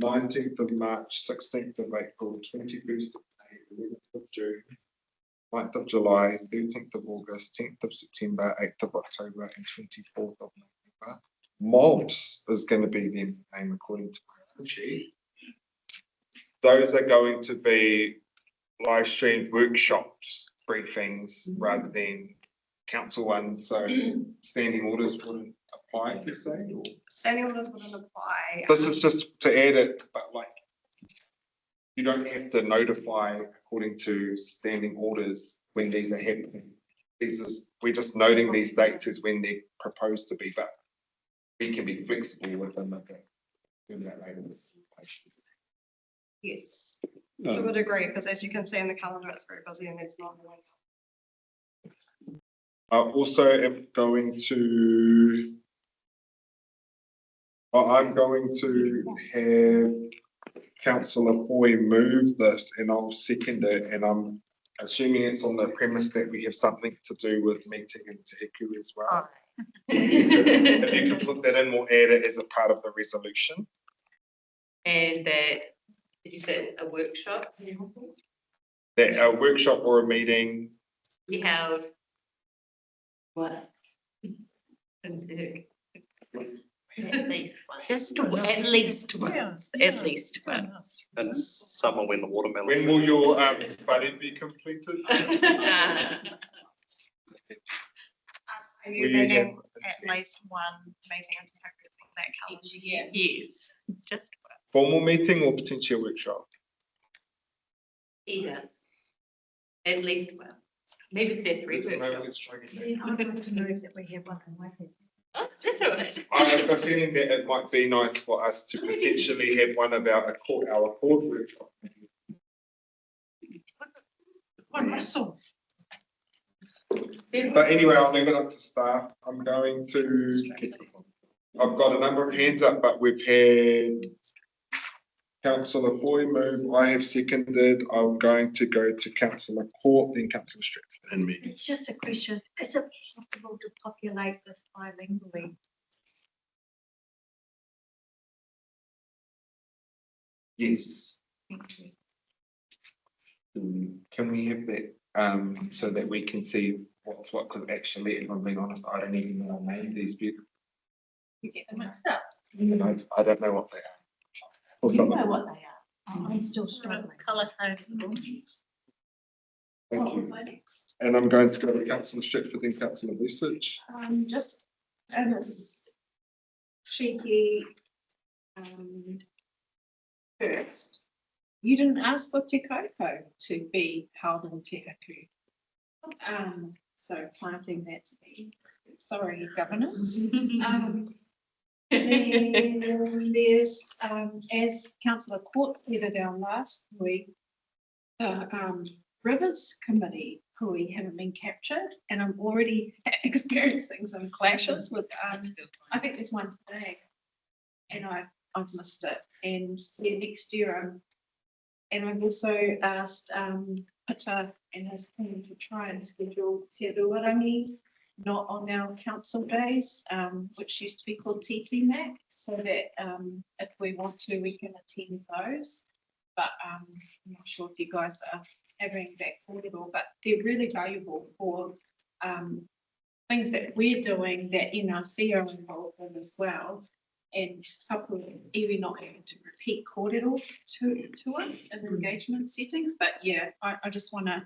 19th of March, 16th of April, 21st of May, 11th of June, 9th of July, 13th of August, 10th of September, 8th of October, and 24th of November. Mobs is going to be the name according to my sheet. Those are going to be live streamed workshops, briefings, rather than council ones. So standing orders wouldn't apply, per se. Or? Standing orders wouldn't apply. This is just to add it, but like you don't have to notify according to standing orders when these are happening. We're just noting these dates as when they're proposed to be, but we can be flexible with them. Yes, I would agree, because as you can see in the calendar, it's very busy and there's not one. I also am going to. I'm going to have Councillor Foy move this, and I'll second it. And I'm assuming it's on the premise that we have something to do with meeting in Te Heku as well. If you can put that in, we'll add it as a part of the resolution. And that, did you say a workshop? That a workshop or a meeting. We have. What? At least one. Just at least once. At least once. And summer when the watermelon. When will your budget be completed? Are you meeting at least one meeting in Te Heku on that calendar year? Yes, just one. Formal meeting or potentially a workshop? Either. At least one. Maybe they're three workshops. I'd like to move that we have one in Waipu. Oh, that's all right. I have a feeling that it might be nice for us to potentially have one about our court workshop. One Russell. But anyway, I'll leave it up to staff. I'm going to, I've got a number of hands up, but we've had Councillor Foy move, I have seconded. I'm going to go to Councillor Court, then Councillor Stratford and me. It's just a question, is it possible to populate this bilingually? Yes. Thank you. Can we have that so that we can see what's what? Because actually, if I'm being honest, I don't even know the name of these people. You get them mixed up. I don't know what they are. Or You something. know what they are. I'm still struggling. Colour code. Thank you. And I'm going to go to Councillor Stratford and Councillor Research. Just a cheeky first. You didn't ask for Te Kaupau to be held in Te Heku. So planting that seed. Sorry, governance. Then there's, as Councillor Court said at our last week, the Rivers Committee, who we haven't been captured, and I'm already experiencing some clashes with, I think there's one today, and I've missed it, and yeah, next year, and I've also asked Peter and his team to try and schedule Te Ruarangi, not on our council days, which used to be called TTMAC, so that if we want to, we can attend those. But I'm not sure if you guys are having that affordable, but they're really valuable for things that we're doing that NRC are involved in as well. And even not having to repeat kōrero to us in engagement settings. But yeah, I just want to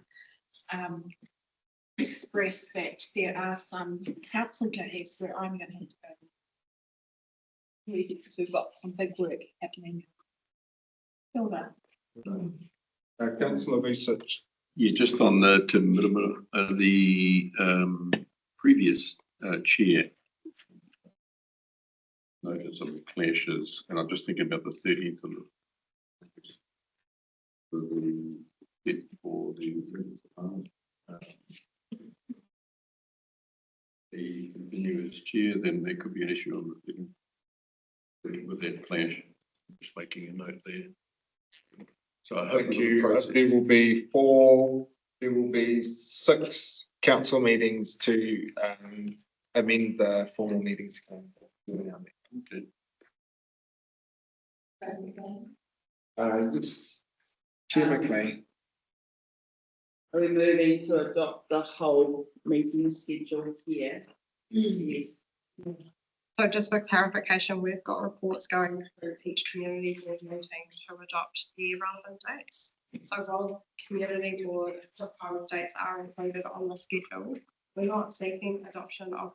express that there are some council days where I'm going to have to go. Because we've got some big work happening. Hilda. Councillor Research. Yeah, just on the Te Miramara, previous chair noted some clashes, and I'm just thinking about the 13th of the continuous chair, then there could be an issue on with that clash. Just making a note there. So I hope Thank you. There will be 6 council meetings to amend the formal meetings. Okay. Yes. Chair McLean. Are we moving to adopt the whole meeting schedule here? Yes. So just for clarification, we've got reports going through each community board meeting to adopt the relevant dates. So while community board proposed dates are included on the schedule, we're not seeking adoption of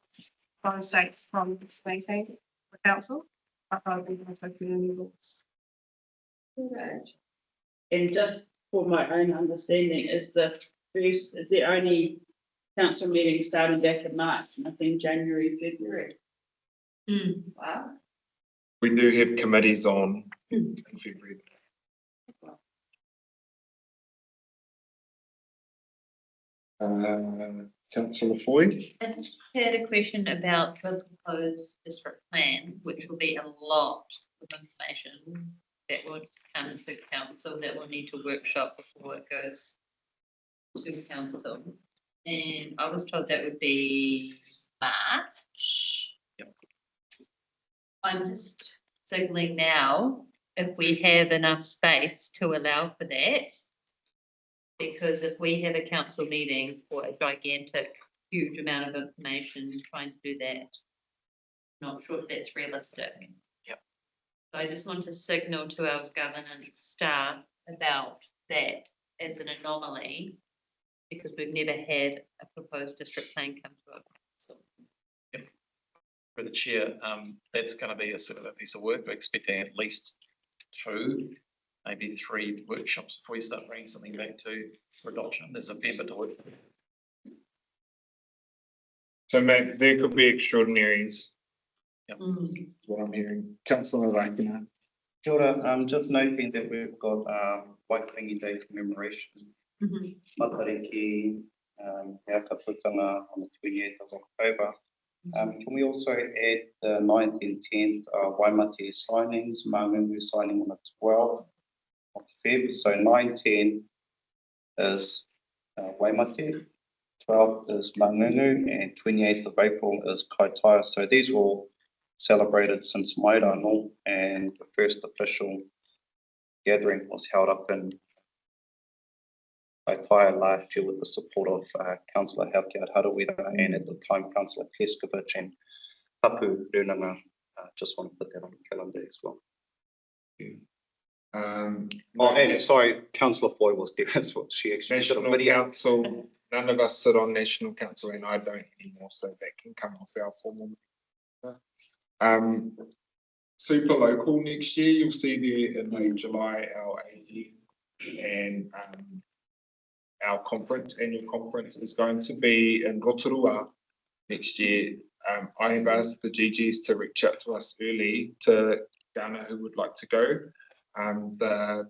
those dates from this meeting for council, but rather also community boards. Okay. And just for my own understanding, is the only council meeting starting back in March, nothing January, February? Wow. We do have committees on in February. Councillor Floyd. I just had a question about the proposed district plan, which will be a lot of information that would come to council that will need to workshop before it goes to council. And I was told that would be March. Yep. I'm just signaling now if we have enough space to allow for that. Because if we have a council meeting for a gigantic, huge amount of information, trying to do that, not sure if that's realistic. Yep. So I just want to signal to our governance staff about that as an anomaly, because we've never had a proposed district plan come to our council. For the chair, that's going to be a sort of a piece of work. We're expecting at least 2, maybe 3 workshops before we start bringing something back to for adoption. There's a fair bit to work. So there could be extraordinaries. Yep. What I'm hearing. Councillor Rakina. Kia ora, just noting that we've got Waitangi Day commemoration. Matariki, Heakaputanga on the 28th of October. Can we also add the 9th and 10th Waimate signings, Mangungu signing on the 12th of Feb. So 9, 10 is Waimate, 12th is Mangungu, and 28th of April is Kaitaia. So these were all celebrated since Mairano, and the first official gathering was held up in Kaitaia last year with the support of Councillor Haukiat Harawira and at the time Councillor Peskovich and Tapu Runanga. Just want to put that on the calendar as well. And sorry, Councillor Floyd was there as well. She actually National Council, none of us sit on National Council and I don't anymore, so that can come off our formal. Super local next year, you'll see there in late July our AG and our annual conference is going to be in Rotorua next year. I have asked the GGs to reach out to us early to garner who would like to go. The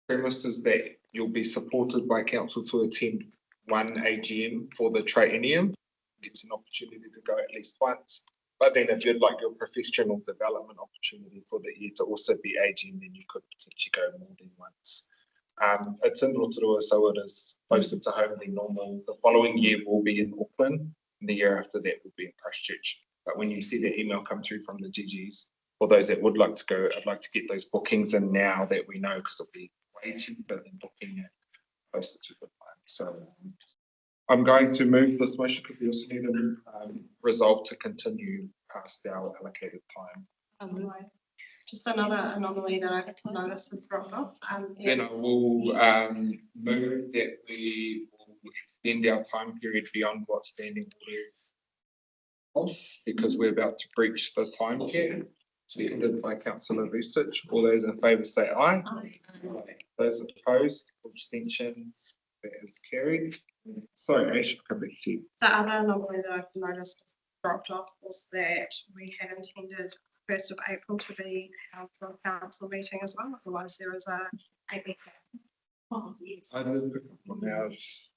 premise is that you'll be supported by council to attend one AGM for the triennium. It's an opportunity to go at least once. But then if you'd like your professional development opportunity for the year to also be AGM, then you could potentially go more than once. It's in Rotorua, so it is closer to home than normal. The following year will be in Auckland, and the year after that will be in Christchurch. But when you see the email come through from the GGs, for those that would like to go, I'd like to get those bookings in now that we know, because it'll be way cheaper than booking it closer to the time. So I'm going to move this motion because we also need a resolve to continue past our allocated time. Just another anomaly that I noticed has dropped off. Then I will move that we will extend our time period beyond what's standing orders, because we're about to breach the time cap. Seconded by Councillor Vucic. All those in favour say aye. Aye. Those opposed, abstention, That is carried. Sorry, Ash, come back to you. The other anomaly that I've noticed dropped off was that we had intended 1st of April to be our full council meeting as well, otherwise there is a 8-week gap. Oh, yes. I did pick up on ours.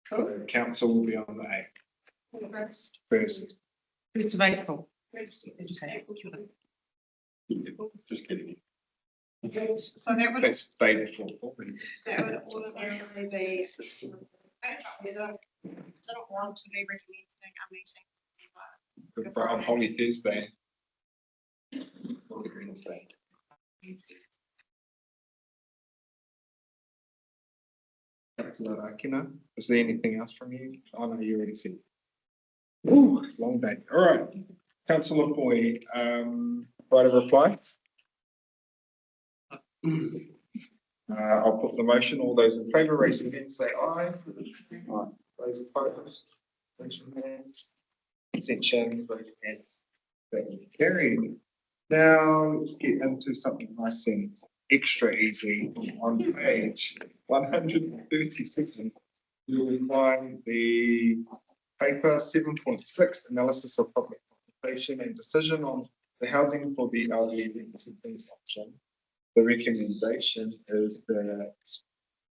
So council will be on the 8th. First. 1st of April. Just kidding. So that would, That's the day before. that would ordinarily be. We don't want to be recommending a meeting. But on Holy Thursday. Holy Wednesday. Councillor Akina, is there anything else from you? Oh no, you already said. Ooh, long day. All right. Councillor Foy, right of reply. I'll put the motion. All those in favour, raise your hand, say aye. Aye. Those opposed, raise your hands. Abstentions, raise your hands. Thank you. Carried. Now let's get into something nice and extra easy. On page 137, you will find the paper 7.6 analysis of public consultation and decision on the housing for the elderly rent-settings option. The recommendation is that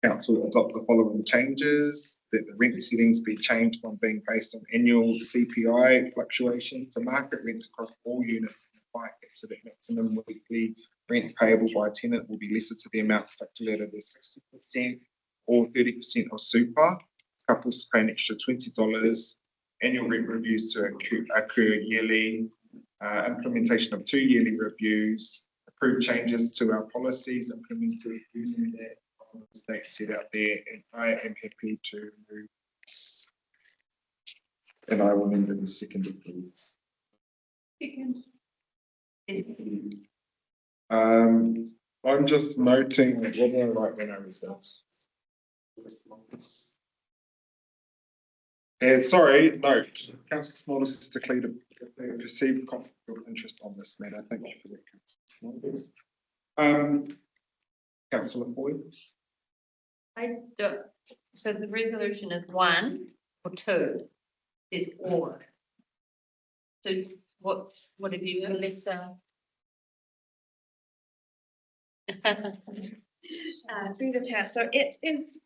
council adopt the following changes: that the rent settings be changed from being based on annual CPI fluctuations to market rents across all units, so that maximum weekly rents payable by a tenant will be lesser to the amount calculated as 60% or 30% of super. Couples to pay an extra $20. Annual rent reviews to occur yearly. Implementation of 2 yearly reviews. Approve changes to our policies implemented using that state set out there, and I am happy to move. And I will move in the second, please. I'm just noting what did I write when I was there. Sorry, note. Councillor Smollers has declared a perceived conflict of interest on this matter. Thank you for that, Councillor Smollers. Councillor Foy. I don't, so the resolution is 1 or 2, there's or. So what have you, Alexa? Through the chair, so it is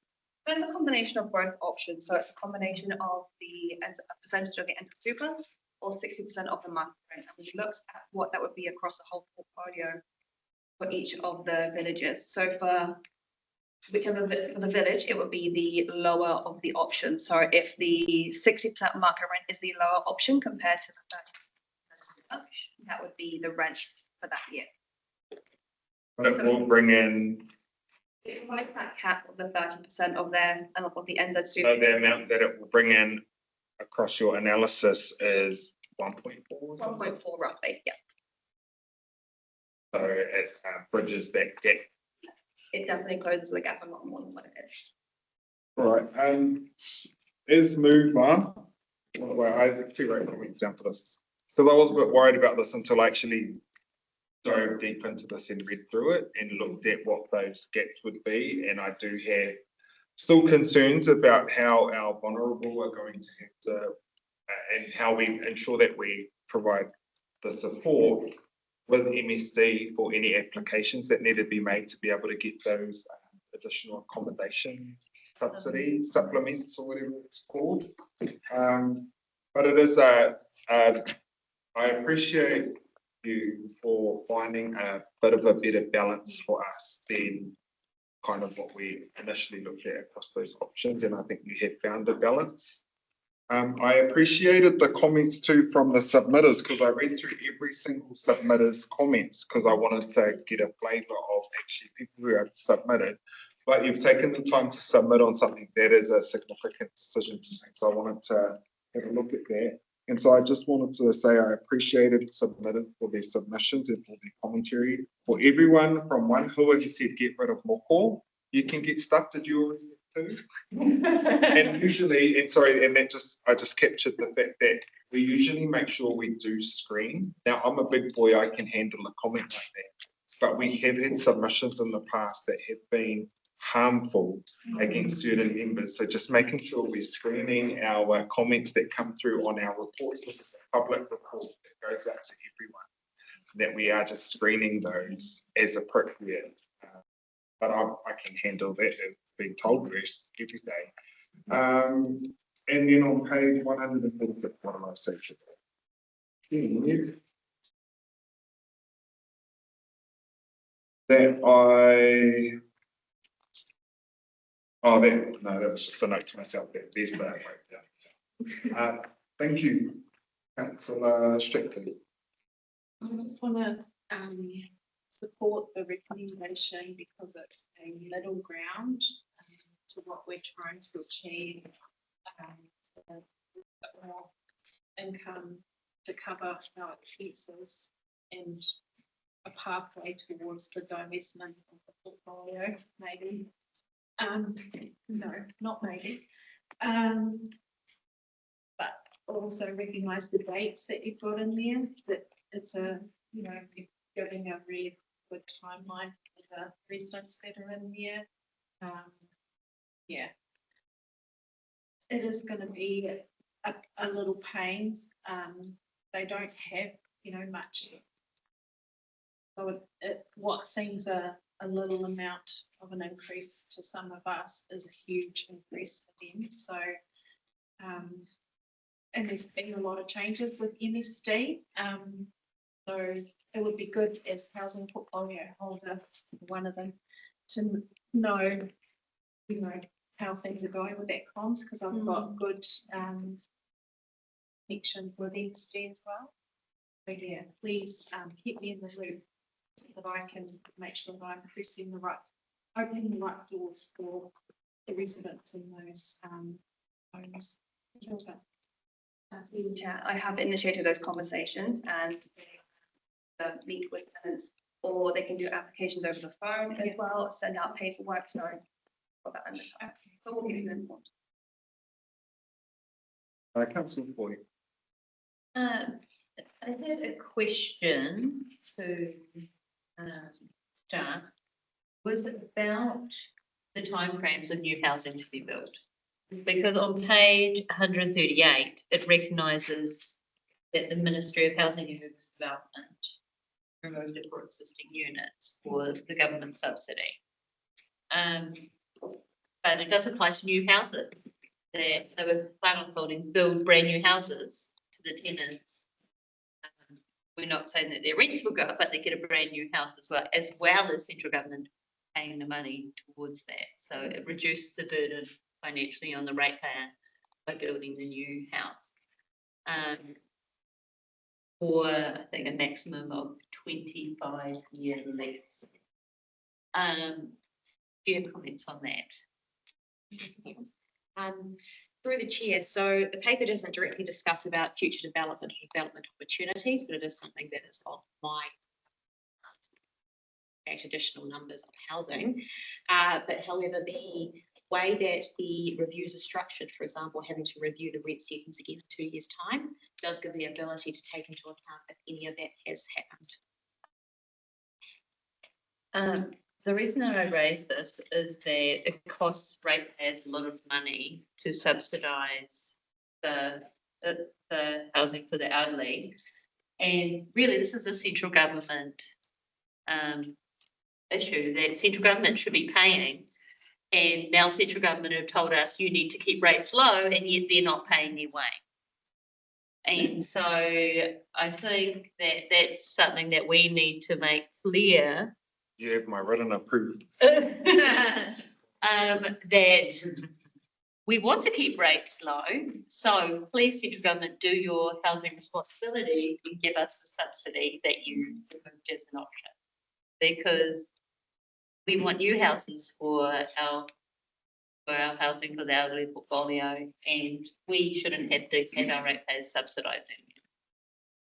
kind of a combination of both options. So it's a combination of the percentage of the enter super or 60% of the market rent. And we looked at what that would be across the whole portfolio for each of the villages. So for whichever for the village, it would be the lower of the option. So if the 60% market rent is the lower option compared to the 30%, that would be the rent for that year. But it will bring in. It might that cap of the 30% of their of the NZ super. So the amount that it will bring in across your analysis is 1.4. 1.4 roughly, yeah. So it bridges that gap. It definitely closes the gap a lot more than what it is. All right. As mover, well, I actually wrote comments down for this because I was a bit worried about this until I actually dove deep into this and read through it and looked at what those gaps would be. And I do have still concerns about how our vulnerable are going to have to and how we ensure that we provide the support with MSD for any applications that need to be made to be able to get those additional accommodation subsidies, supplements, or whatever it's called. But it is I appreciate you for finding a bit of a better balance for us than kind of what we initially looked at across those options, and I think you have found a balance. I appreciated the comments too from the submitters because I read through every single submitter's comments because I wanted to get a flavour of actually people who have submitted. But you've taken the time to submit on something that is a significant decision to make. So I wanted to have a look at that. And so I just wanted to say I appreciated submitters for their submissions and for their commentary. For everyone from one who said get rid of moko, you can get stuff. Did you already too? And usually, and sorry, and that just I just captured the fact that we usually make sure we do screen. Now I'm a big boy, I can handle a comment like that. But we have had submissions in the past that have been harmful against certain members. So just making sure we're screening our comments that come through on our reports. This is a public report that goes out to everyone, that we are just screening those as appropriate. But I can handle that if being told this every day. And then on page 146, what am I saying? That that was just a note to myself. There's that breakdown. Thank you, Councillor Strickland. I just want to support the recommendation because it's a middle ground to what we're trying to achieve. More income to cover our expenses and a pathway towards the divestment of the portfolio, maybe. No, not maybe. But also recognise the dates that you've got in there, that it's a, you know, you're giving a really good timeline for the residents that are in there. Yeah. It is going to be a little pain. They don't have, you know, much. So what seems a little amount of an increase to some of us is a huge increase for them. So, and there's been a lot of changes with MSD. So it would be good as housing portfolio holder, one of them, to know, you know, how things are going with that comms, because I've got good connections with MSD as well. So yeah, please keep me in the loop so that I can make sure that I'm pressing the right, opening the right doors for the residents in those homes. I have initiated those conversations and meet with tenants, or they can do applications over the phone as well, send out paperwork. So for that, so we'll keep you informed. Councillor Boyd. I had a question to staff. Was it about the timeframes of new housing to be built? Because on page 138, it recognises that the Ministry of Housing and Urban Development removed it for existing units for the government subsidy. But it does apply to new houses. That the final holdings build brand new houses to the tenants. We're not saying that their rent will go up, but they get a brand new house as well as central government paying the money towards that. So it reduces the burden financially on the ratepayer by building the new house. For I think a maximum of 25-year lease. Do you have comments on that? Through the chair, so the paper doesn't directly discuss about future development or development opportunities, but it is something that is on my additional numbers of housing. But however, the way that the reviews are structured, for example, having to review the rent settings again in 2 years' time, does give the ability to take into account if any of that has happened. The reason that I raise this is that it costs ratepayers a lot of money to subsidise the housing for the elderly. And really, this is a central government issue that central government should be paying. And now central government have told us you need to keep rates low, and yet they're not paying their way. And so I think that that's something that we need to make clear. You have my written approval. That we want to keep rates low. So please, central government, do your housing responsibility and give us the subsidy that you removed as an option. Because we want new houses for our housing for the elderly portfolio, and we shouldn't have to have our ratepayers subsidising.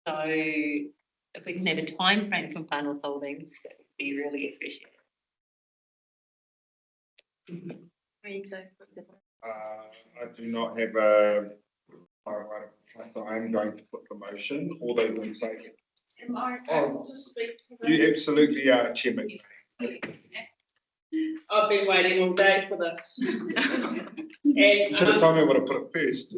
So if we can have a time frame for final holdings, that would be really appreciated. I do not have so I'm going to put the motion. All those in favour? Am I able to speak to this? You absolutely are, Chairman. I've been waiting all day for this. And, Should have told me I would have put it first.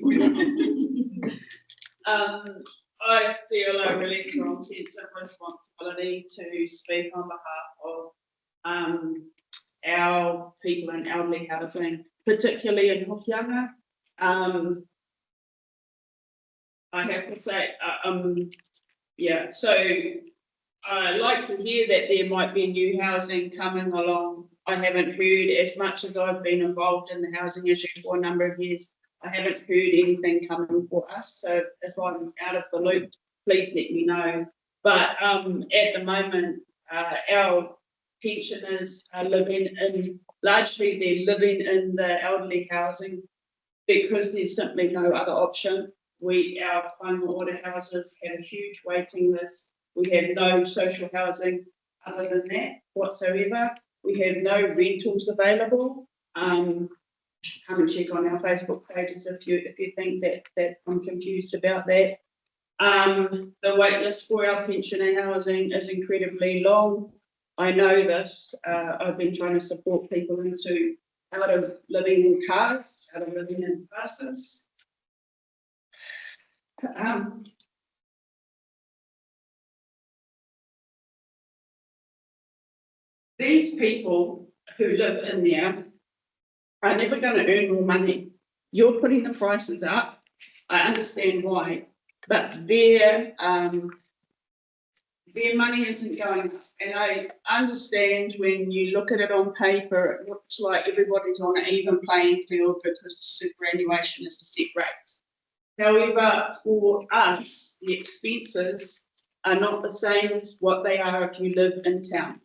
I feel a really strong sense of responsibility to speak on behalf of our people in elderly housing, particularly in Hokianga. I have to say, yeah, so I like to hear that there might be new housing coming along. I haven't heard, as much as I've been involved in the housing issue for a number of years, I haven't heard anything coming for us. So if I'm out of the loop, please let me know. But at the moment, our pensioners are living in, largely they're living in the elderly housing because there's simply no other option. Our final order houses have a huge waiting list. We have no social housing other than that whatsoever. We have no rentals available. Come and check on our Facebook pages if you think that I'm confused about that. The wait list for our pensioner housing is incredibly long. I know this. I've been trying to support people out of living in cars, out of living in buses. These people who live in there are never going to earn more money. You're putting the prices up. I understand why, but their money isn't going up. And I understand when you look at it on paper, it looks like everybody's on an even playing field because the superannuation is a set rate. However, for us, the expenses are not the same as what they are if you live in town.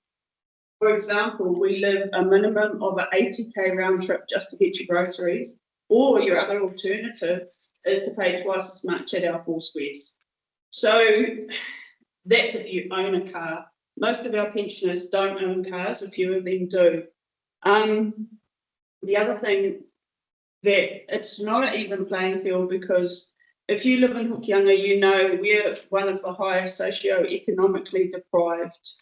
For example, we live a minimum of an 80k round trip just to get your groceries, or your other alternative is to pay twice as much at our Four Squares. So that's if you own a car. Most of our pensioners don't own cars, a few of them do. The other thing, that it's not an even playing field, because if you live in Hokianga, you know we're one of the highest socio-economically deprived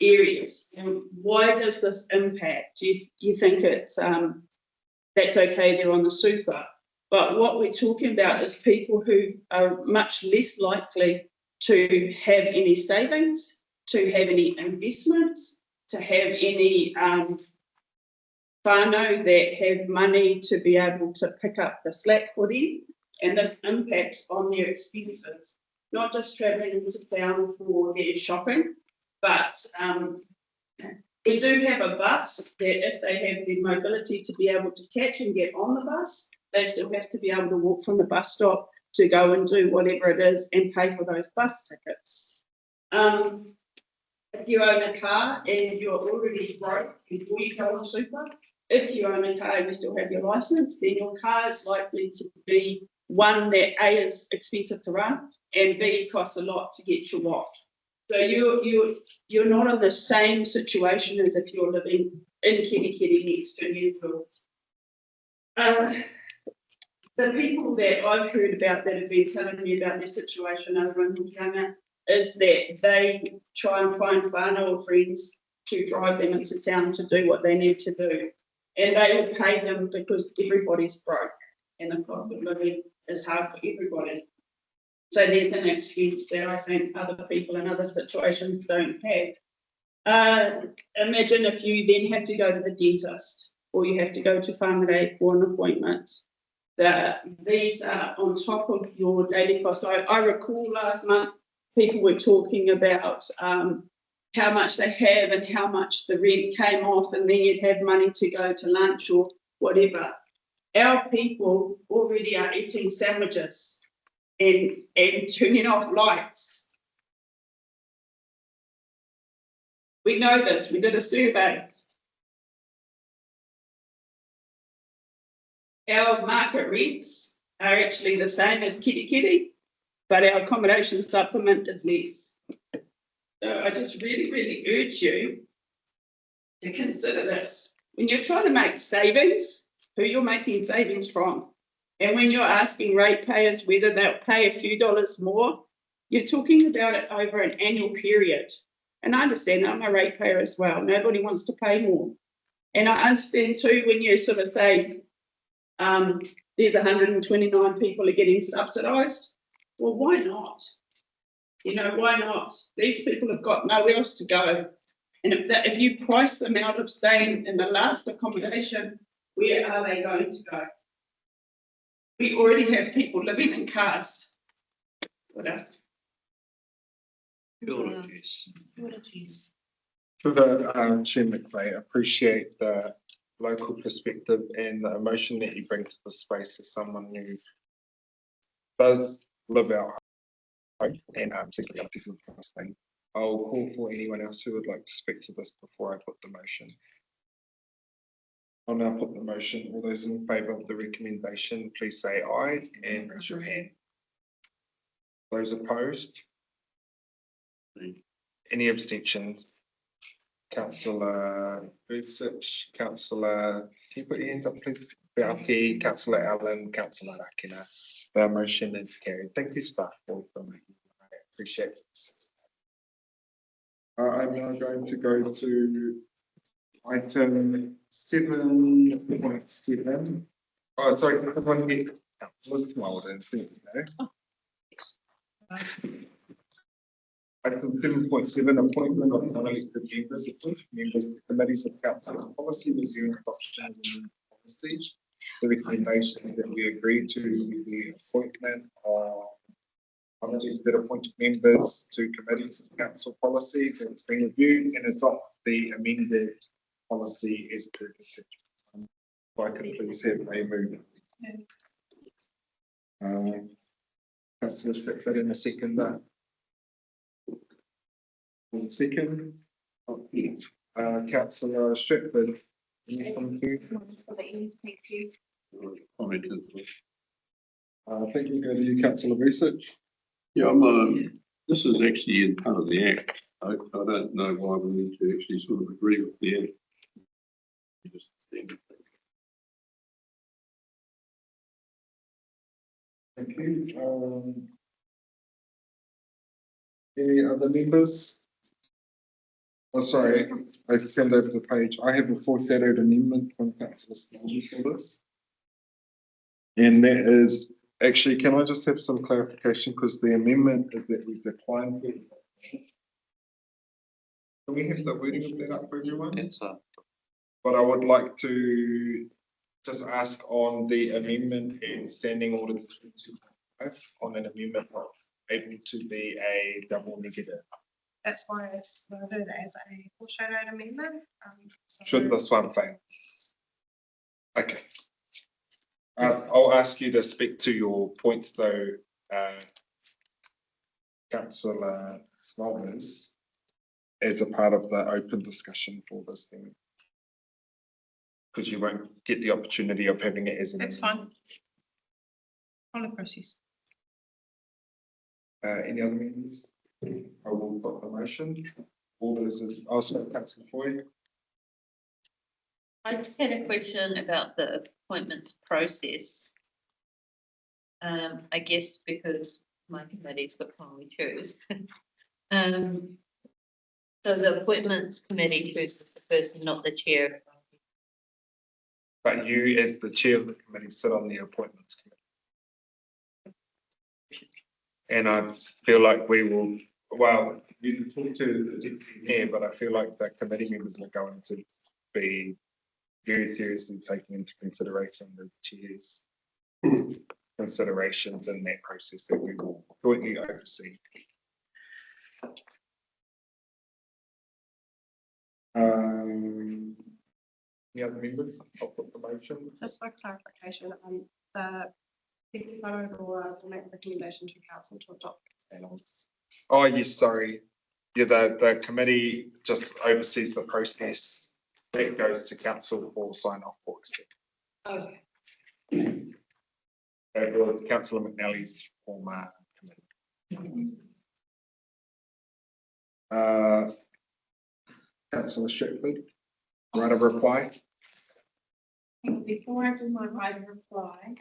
areas. And why does this impact? Do you think it's that's okay, they're on the super? But what we're talking about is people who are much less likely to have any savings, to have any investments, to have any whānau that have money to be able to pick up the slack for them, and this impacts on their expenses, not just travelling into town for their shopping, but we do have a bus that if they have the mobility to be able to catch and get on the bus, they still have to be able to walk from the bus stop to go and do whatever it is and pay for those bus tickets. If you own a car and you're already broke before you go on super, if you own a car and you still have your licence, then your car is likely to be one that A, is expensive to run, and B, costs a lot to get you off. So you're not in the same situation as if you're living in Kirikiri next to Newville. The people that I've heard about that have been telling me about their situation over in Hokianga is that they try and find whānau or friends to drive them into town to do what they need to do. And they will pay them because everybody's broke and the cost of living is hard for everybody. So there's an excuse that I think other people in other situations don't have. Imagine if you then have to go to the dentist or you have to go to whānau for an appointment. These are on top of your daily costs. I recall last month people were talking about how much they have and how much the rent came off, and then you'd have money to go to lunch or whatever. Our people already are eating sandwiches and turning off lights. We know this, we did a survey. Our market rents are actually the same as Kirikiri, but our accommodation supplement is less. So I just really, really urge you to consider this. When you're trying to make savings, who you're making savings from, and when you're asking ratepayers whether they'll pay a few dollars more, you're talking about it over an annual period. And I understand I'm a ratepayer as well. Nobody wants to pay more. And I understand too, when you sort of say, there's 129 people are getting subsidised, well, why not? You know, why not? These people have got nowhere else to go. And if you price them out of staying in the last accommodation, where are they going to go? We already have people living in cars. Whatever. For the Chair McVeigh, appreciate the local perspective and the emotion that you bring to the space as someone who does live out hope and security for the first thing. I'll call for anyone else who would like to speak to this before I put the motion. I'll now put the motion. All those in favour of the recommendation, please say aye and raise your hand. Those opposed? Any abstentions? Councillor Boothich, Councillor, can you put your hands up please? Belki, Councillor Allen, Councillor Akina. The motion is carried. Thank you staff for making it. I appreciate it. I'm now going to go to item 7.7. Oh, sorry, can someone get Councillor Smolden, you know? Item 7.7, appointment of non-elected members, members to committees of council policy review and adoption of the policy. The recommendations that we agreed to with the appointment of unelected appointed members to committees of council policy that's been reviewed and adopt the amended policy as presented. If I could please have a move. Councillor Stratford in a second. Second, Councillor Stratford. Thank you. Thank you. Go to you, Councillor Research. Yeah, this is actually in part of the Act. I don't know why we need to actually sort of agree with the Act. Thank you. Any other members? Oh, sorry, I fell over the page. I have a foreshadowed amendment from Councillor Snells for this. And that is, actually, can I just have some clarification? Because the amendment is that we decline. Can we have the wording of that up for everyone? Yes, sir. But I would like to just ask on the amendment and standing order on an amendment not able to be a double negative. That's why it's voted as a foreshadowed amendment. Should this one fail? Okay. I'll ask you to speak to your points though, Councillor Smulders, as a part of the open discussion for this thing. Because you won't get the opportunity of having it as an. That's fine. Follow process. Any other members? I will put the motion. All those, also Councillor Foy. I just had a question about the appointments process. I guess because my committee's got time we choose. So the appointments committee chooses the person, not the chair. But you, as the chair of the committee, sit on the appointments committee. And I feel like we will, well, you can talk to the deputy mayor, but I feel like the committee members are going to be very seriously taking into consideration the chair's considerations in that process that we will jointly oversee. Any other members? I'll put the motion. Just for clarification, the overall make recommendation to council to adopt. Oh, yes, sorry. Yeah, the committee just oversees the process that goes to council for sign off for extent. Okay. That was Councillor McNally's former committee. Councillor Stratford, right of reply. Before I do my right of reply,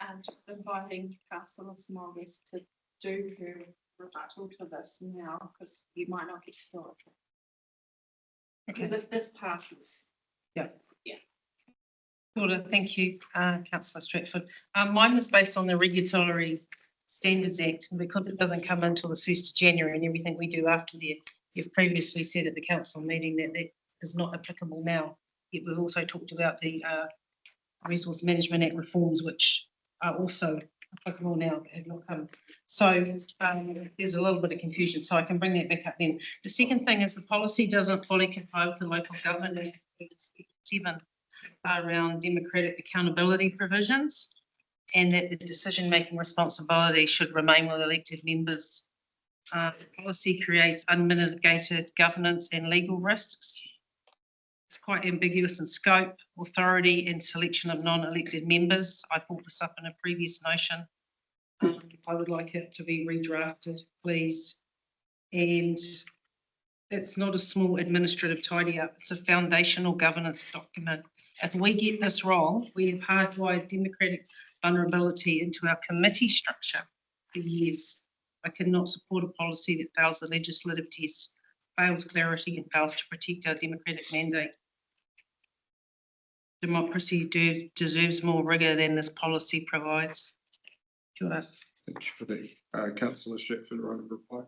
I'm just inviting Councillor Smollers to do her rebuttal to this now, because you might not get to do it. Because if this passes. Yeah. Order, thank you, councillor Stratford. Mine was based on the Regulatory Standards Act, and because it doesn't come until the 1st of January and everything we do after there, you've previously said at the council meeting that that is not applicable now. Yet we've also talked about the Resource Management Act reforms, which are also applicable now, but have not come. So there's a little bit of confusion, so I can bring that back up then. The second thing is the policy doesn't fully comply with the local government Act 7 around democratic accountability provisions, and that the decision-making responsibility should remain with elected members. The policy creates unmitigated governance and legal risks. It's quite ambiguous in scope, authority and selection of non-elected members. I brought this up in a previous motion. I would like it to be redrafted, please. And it's not a small administrative tidy up, it's a foundational governance document. If we get this wrong, we have hardwired democratic vulnerability into our committee structure for years. I cannot support a policy that fails the legislative test, fails clarity and fails to protect our democratic mandate. Democracy deserves more rigour than this policy provides. Kia ora. Thank you for that. Councillor Stratford, right of reply.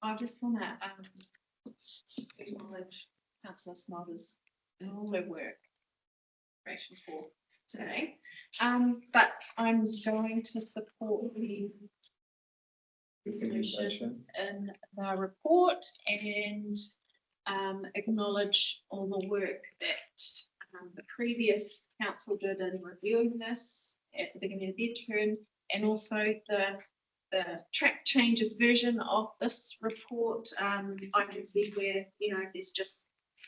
I just want to acknowledge Councillor Smothers and all her work for today. But I'm going to support the resolution in the report and acknowledge all the work that the previous council did in reviewing this at the beginning of their term, and also the track changes version of this report. I can see where, you know, there's just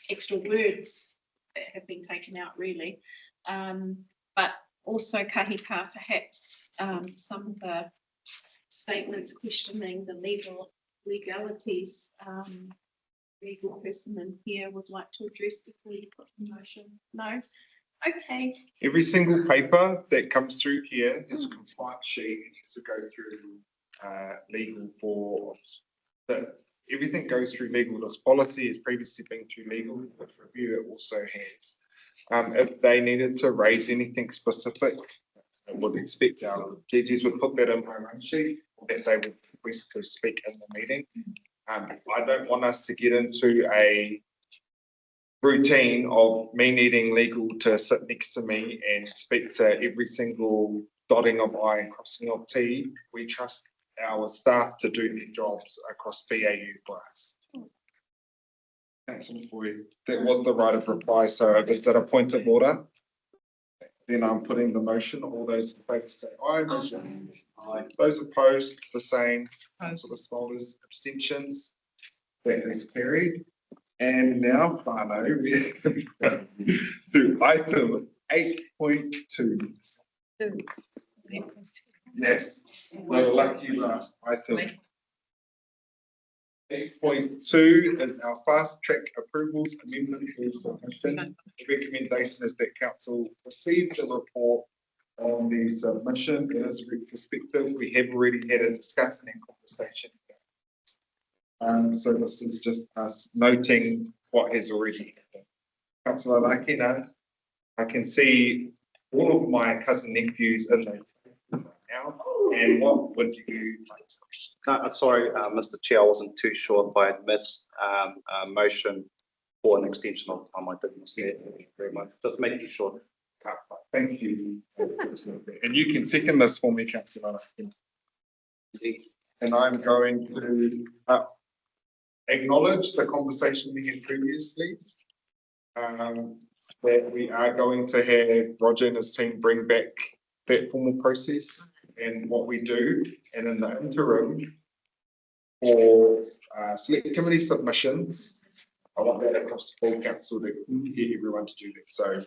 extra words that have been taken out really. But also kahika, perhaps some of the statements questioning the legalities, legal person in here would like to address before you put the motion. No? Okay. Every single paper that comes through here is a compliance sheet. It needs to go through legal for everything goes through legal. This policy has previously been through legal. With review, it also has. If they needed to raise anything specific, I would expect our judges would put that in my run sheet that they would request to speak in the meeting. I don't want us to get into a routine of me needing legal to sit next to me and speak to every single dotting of I and crossing of T. We trust our staff to do their jobs across BAU for us. Councillor Foy, that was the right of reply, so is that a point of order? Then I'm putting the motion. All those in favour say aye. Motion. Aye. Those opposed, the same. Councillor Smothers, abstentions. That is carried. And now, Fano, we have to item 8.2. Yes, the lucky last item. 8.2 is our fast track approvals amendment to submission. The recommendation is that council receive the report on the submission. It is retrospective. We have already had a discussion and conversation. So this is just us noting what has already happened. Councillor Lakina, I can see all of my cousin nephews in the now. And what would you like? Sorry, Mr. Chair, I wasn't too sure if I had missed a motion for an extension of time. I didn't see it. Thank you very much. Just making sure. Thank you. And you can second this for me, Councillor. And I'm going to acknowledge the conversation we had previously. That we are going to have Roger and his team bring back that formal process and what we do. And in the interim, for select committee submissions, I want that across the full council to get everyone to do that. So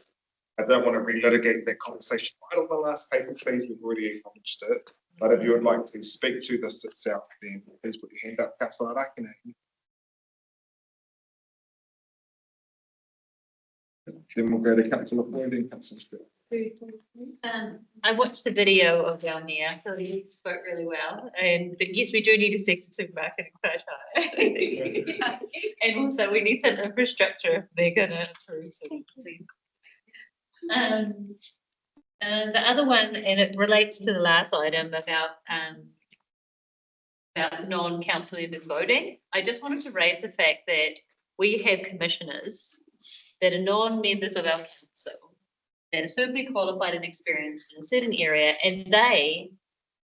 I don't want to relitigate that conversation right on the last paper, please. We've already acknowledged it. But if you would like to speak to this itself, then please put your hand up, Councillor Rakina. Then we'll go to Councillor Floyd and Councillor Stewart. I watched the video of down there. I thought he spoke really well. But yes, we do need a second supermarket in Kōtai. And also we need some infrastructure if they're going to approve something. And the other one, and it relates to the last item about non-council members voting. I just wanted to raise the fact that we have commissioners that are non-members of our council that are suitably qualified and experienced in a certain area, and they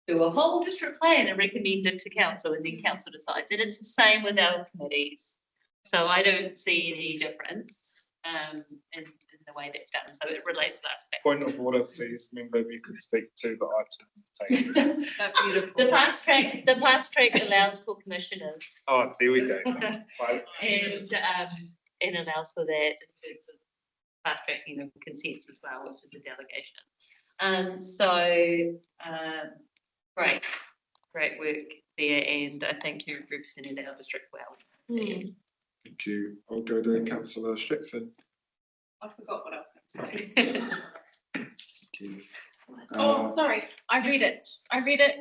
do a whole district plan and recommend it to council, and then council decides. And it's the same with our committees. So I don't see any difference in the way that's done. So it relates to that aspect. Point of order, please, member, if you could speak to the item. Beautiful. The fast track allows for commissioners. Oh, there we go. And allows for that in terms of fast tracking of consents as well, which is a delegation. Great work there, and I think you represented our district well. Thank you. I'll go to Councillor Stratford. I forgot what I was going to say. Thank you. Oh, sorry, I read it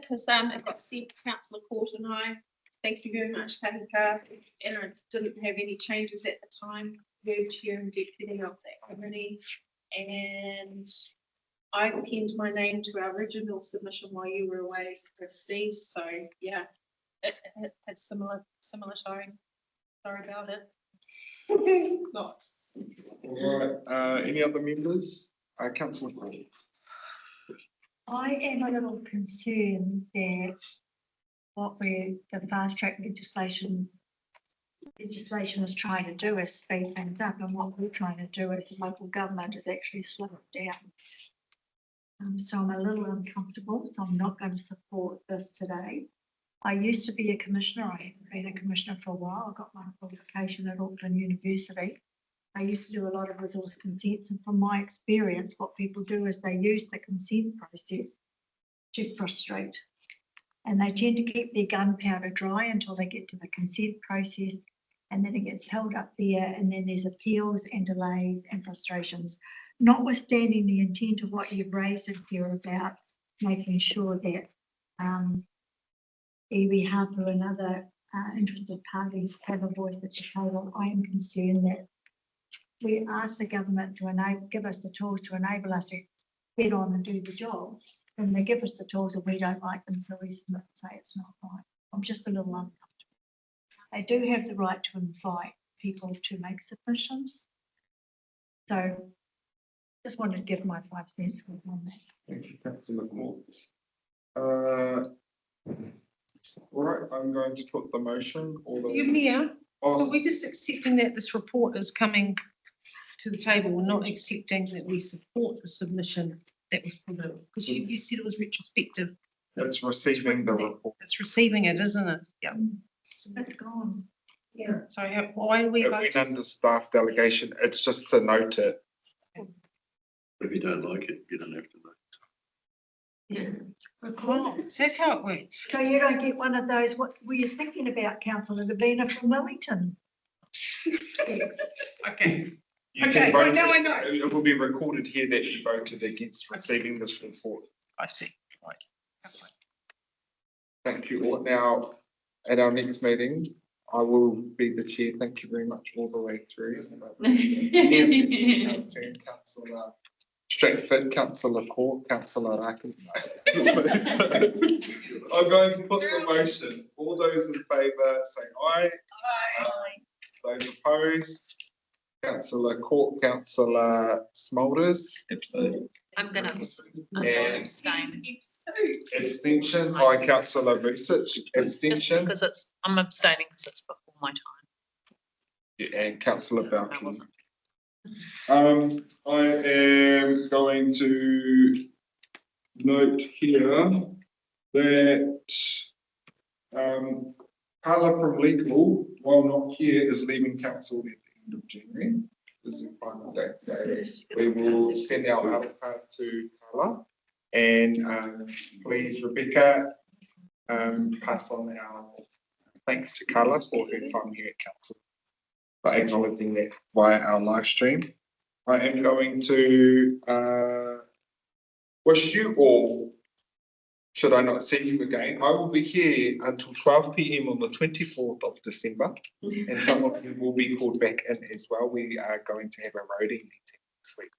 because it got sent to Councillor Court and I. Thank you very much, Kahika. And I didn't have any changes at the time. Heard chair and deputy of that committee, and I pinned my name to our original submission while you were away, Christy. So yeah, it had similar time. Sorry about it. Not. All right. Any other members? Councillor Court. I am a little concerned that the fast track legislation is trying to do is speed things up, and what we're trying to do as a local government is actually slow it down. So I'm a little uncomfortable, so I'm not going to support this today. I used to be a commissioner. I haven't been a commissioner for a while. I got my qualification at Auckland University. I used to do a lot of resource consents, and from my experience, what people do is they use the consent process to frustrate. And they tend to keep their gunpowder dry until they get to the consent process, and then it gets held up there, and then there's appeals and delays and frustrations, notwithstanding the intent of what you've raised in here about making sure that iwi hapu and other interested parties have a voice at the table. I am concerned that we ask the government to give us the tools to enable us to get on and do the job, and they give us the tools and we don't like them, so we say it's not right. I'm just a little uncomfortable. They do have the right to invite people to make submissions. So just wanted to give my 5 cents on that. Thank you, Councillor Court. All right, I'm going to put the motion. Mayor, so we're just accepting that this report is coming to the table. We're not accepting that we support the submission that was put in, because you said it was retrospective. It's receiving the report. It's receiving it, isn't it? Yeah. So that's gone. Yeah. So why do we It vote? went under staff delegation. It's just to note it. If you don't like it, you don't have to vote. Oh, is that how it works? So you don't get one of those, what were you thinking about, Councillor Davina from Wellington? Yes. Okay. You Okay, can vote. well, now I know. It will be recorded here that you voted against receiving this report. I see. Right. Thank you all. Now, at our next meeting, I will be the chair. Thank you very much all the way through. Councillor Stratford, Councillor Court, Councillor Raki. I'm going to put the motion. All those in favour say aye. Aye. Those opposed? Councillor Court, Councillor Smulders. I'm going to abstain. Abstention by Councillor Vucic. Abstention. Because I'm abstaining because it's before my time. And Councillor Balkin. I am going to note here that Carla from Legal, while not here, is leaving council at the end of January. This is the final date. So we will send our other card to Carla, and please, Rebecca, pass on our thanks to Carla for her time here at council, by acknowledging that via our live stream. I am going to wish you all, should I not see you again, I will be here until 12 p.m. on the 24th of December, and some of you will be called back in as well. We are going to have a roadie meeting this week.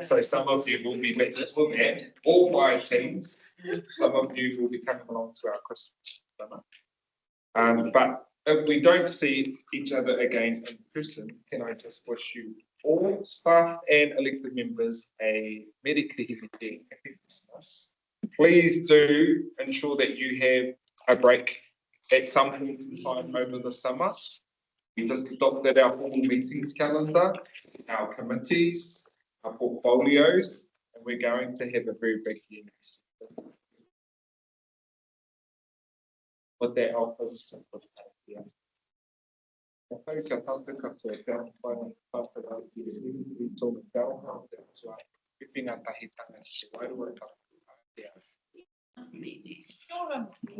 So some of you will be with that, all by teams. Some of you will be coming along to our Christmas dinner. But if we don't see each other again in person, can I just wish you all staff and elected members a Merry Christmas. Please do ensure that you have a break at some point in time over the summer. We just adopted our formal meetings calendar, our committees, our portfolios, and we're going to have a very big year next year. With that, I'll put a simple here.